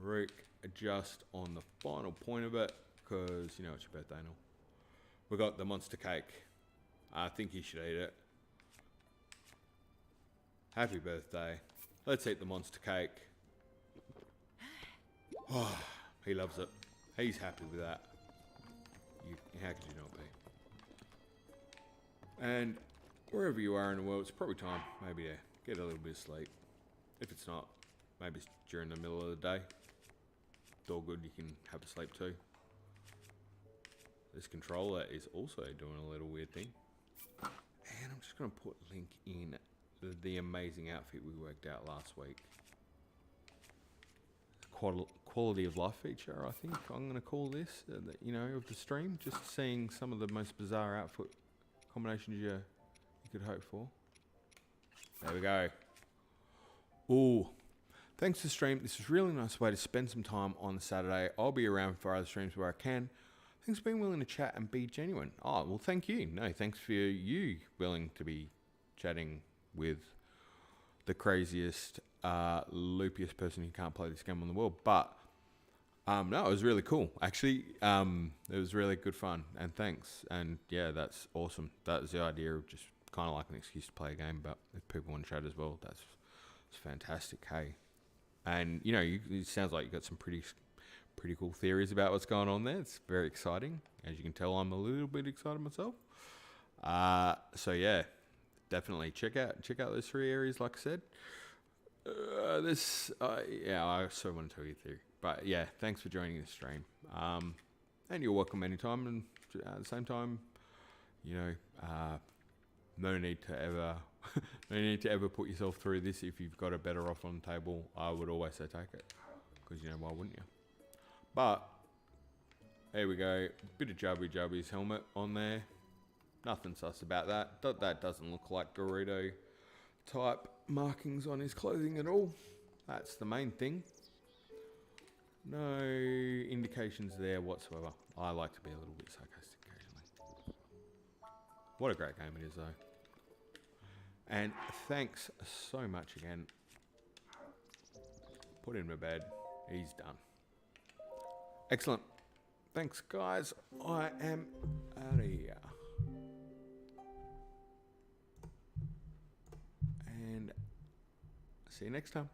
Rook just on the final point of it, because you know it's your birthday and all. We got the monster cake. I think you should eat it. Happy birthday. Let's eat the monster cake. Oh, he loves it. He's happy with that. How could you not be? And wherever you are in the world, it's probably time maybe to get a little bit of sleep. If it's not, maybe it's during the middle of the day. It's all good, you can have a sleep too. This controller is also doing a little weird thing. And I'm just going to put Link in the amazing outfit we worked out last week. Quality of life feature, I think I'm going to call this, you know, of the stream. Just seeing some of the most bizarre outfit combinations you could hope for. There we go. Ooh. Thanks to stream. This is a really nice way to spend some time on a Saturday. I'll be around for other streams where I can. Thanks for being willing to chat and be genuine. Oh, well, thank you. No, thanks for you willing to be chatting with the craziest, loopiest person who can't play this game in the world. But, no, it was really cool. Actually, it was really good fun. And thanks. And, yeah, that's awesome. That was the idea of just kind of like an excuse to play a game. But if people want to chat as well, that's fantastic, hey. And, you know, it sounds like you've got some pretty cool theories about what's going on there. It's very exciting. As you can tell, I'm a little bit excited myself. So, yeah, definitely check out those 3 areas, like I said. Yeah, I sort of want to tell you a theory. But, yeah, thanks for joining the stream. And you're welcome anytime. And at the same time, you know, no need to ever put yourself through this. If you've got a better offer on the table, I would always say take it, because you know, why wouldn't you? But there we go. Bit of Jubby Jubby's helmet on there. Nothing sus about that. That doesn't look like Rito type markings on his clothing at all. That's the main thing. No indications there whatsoever. I like to be a little bit sarcastic occasionally. What a great game it is though. And thanks so much again. Put him to bed. He's done. Excellent. Thanks guys. I am out of here. And see you next time.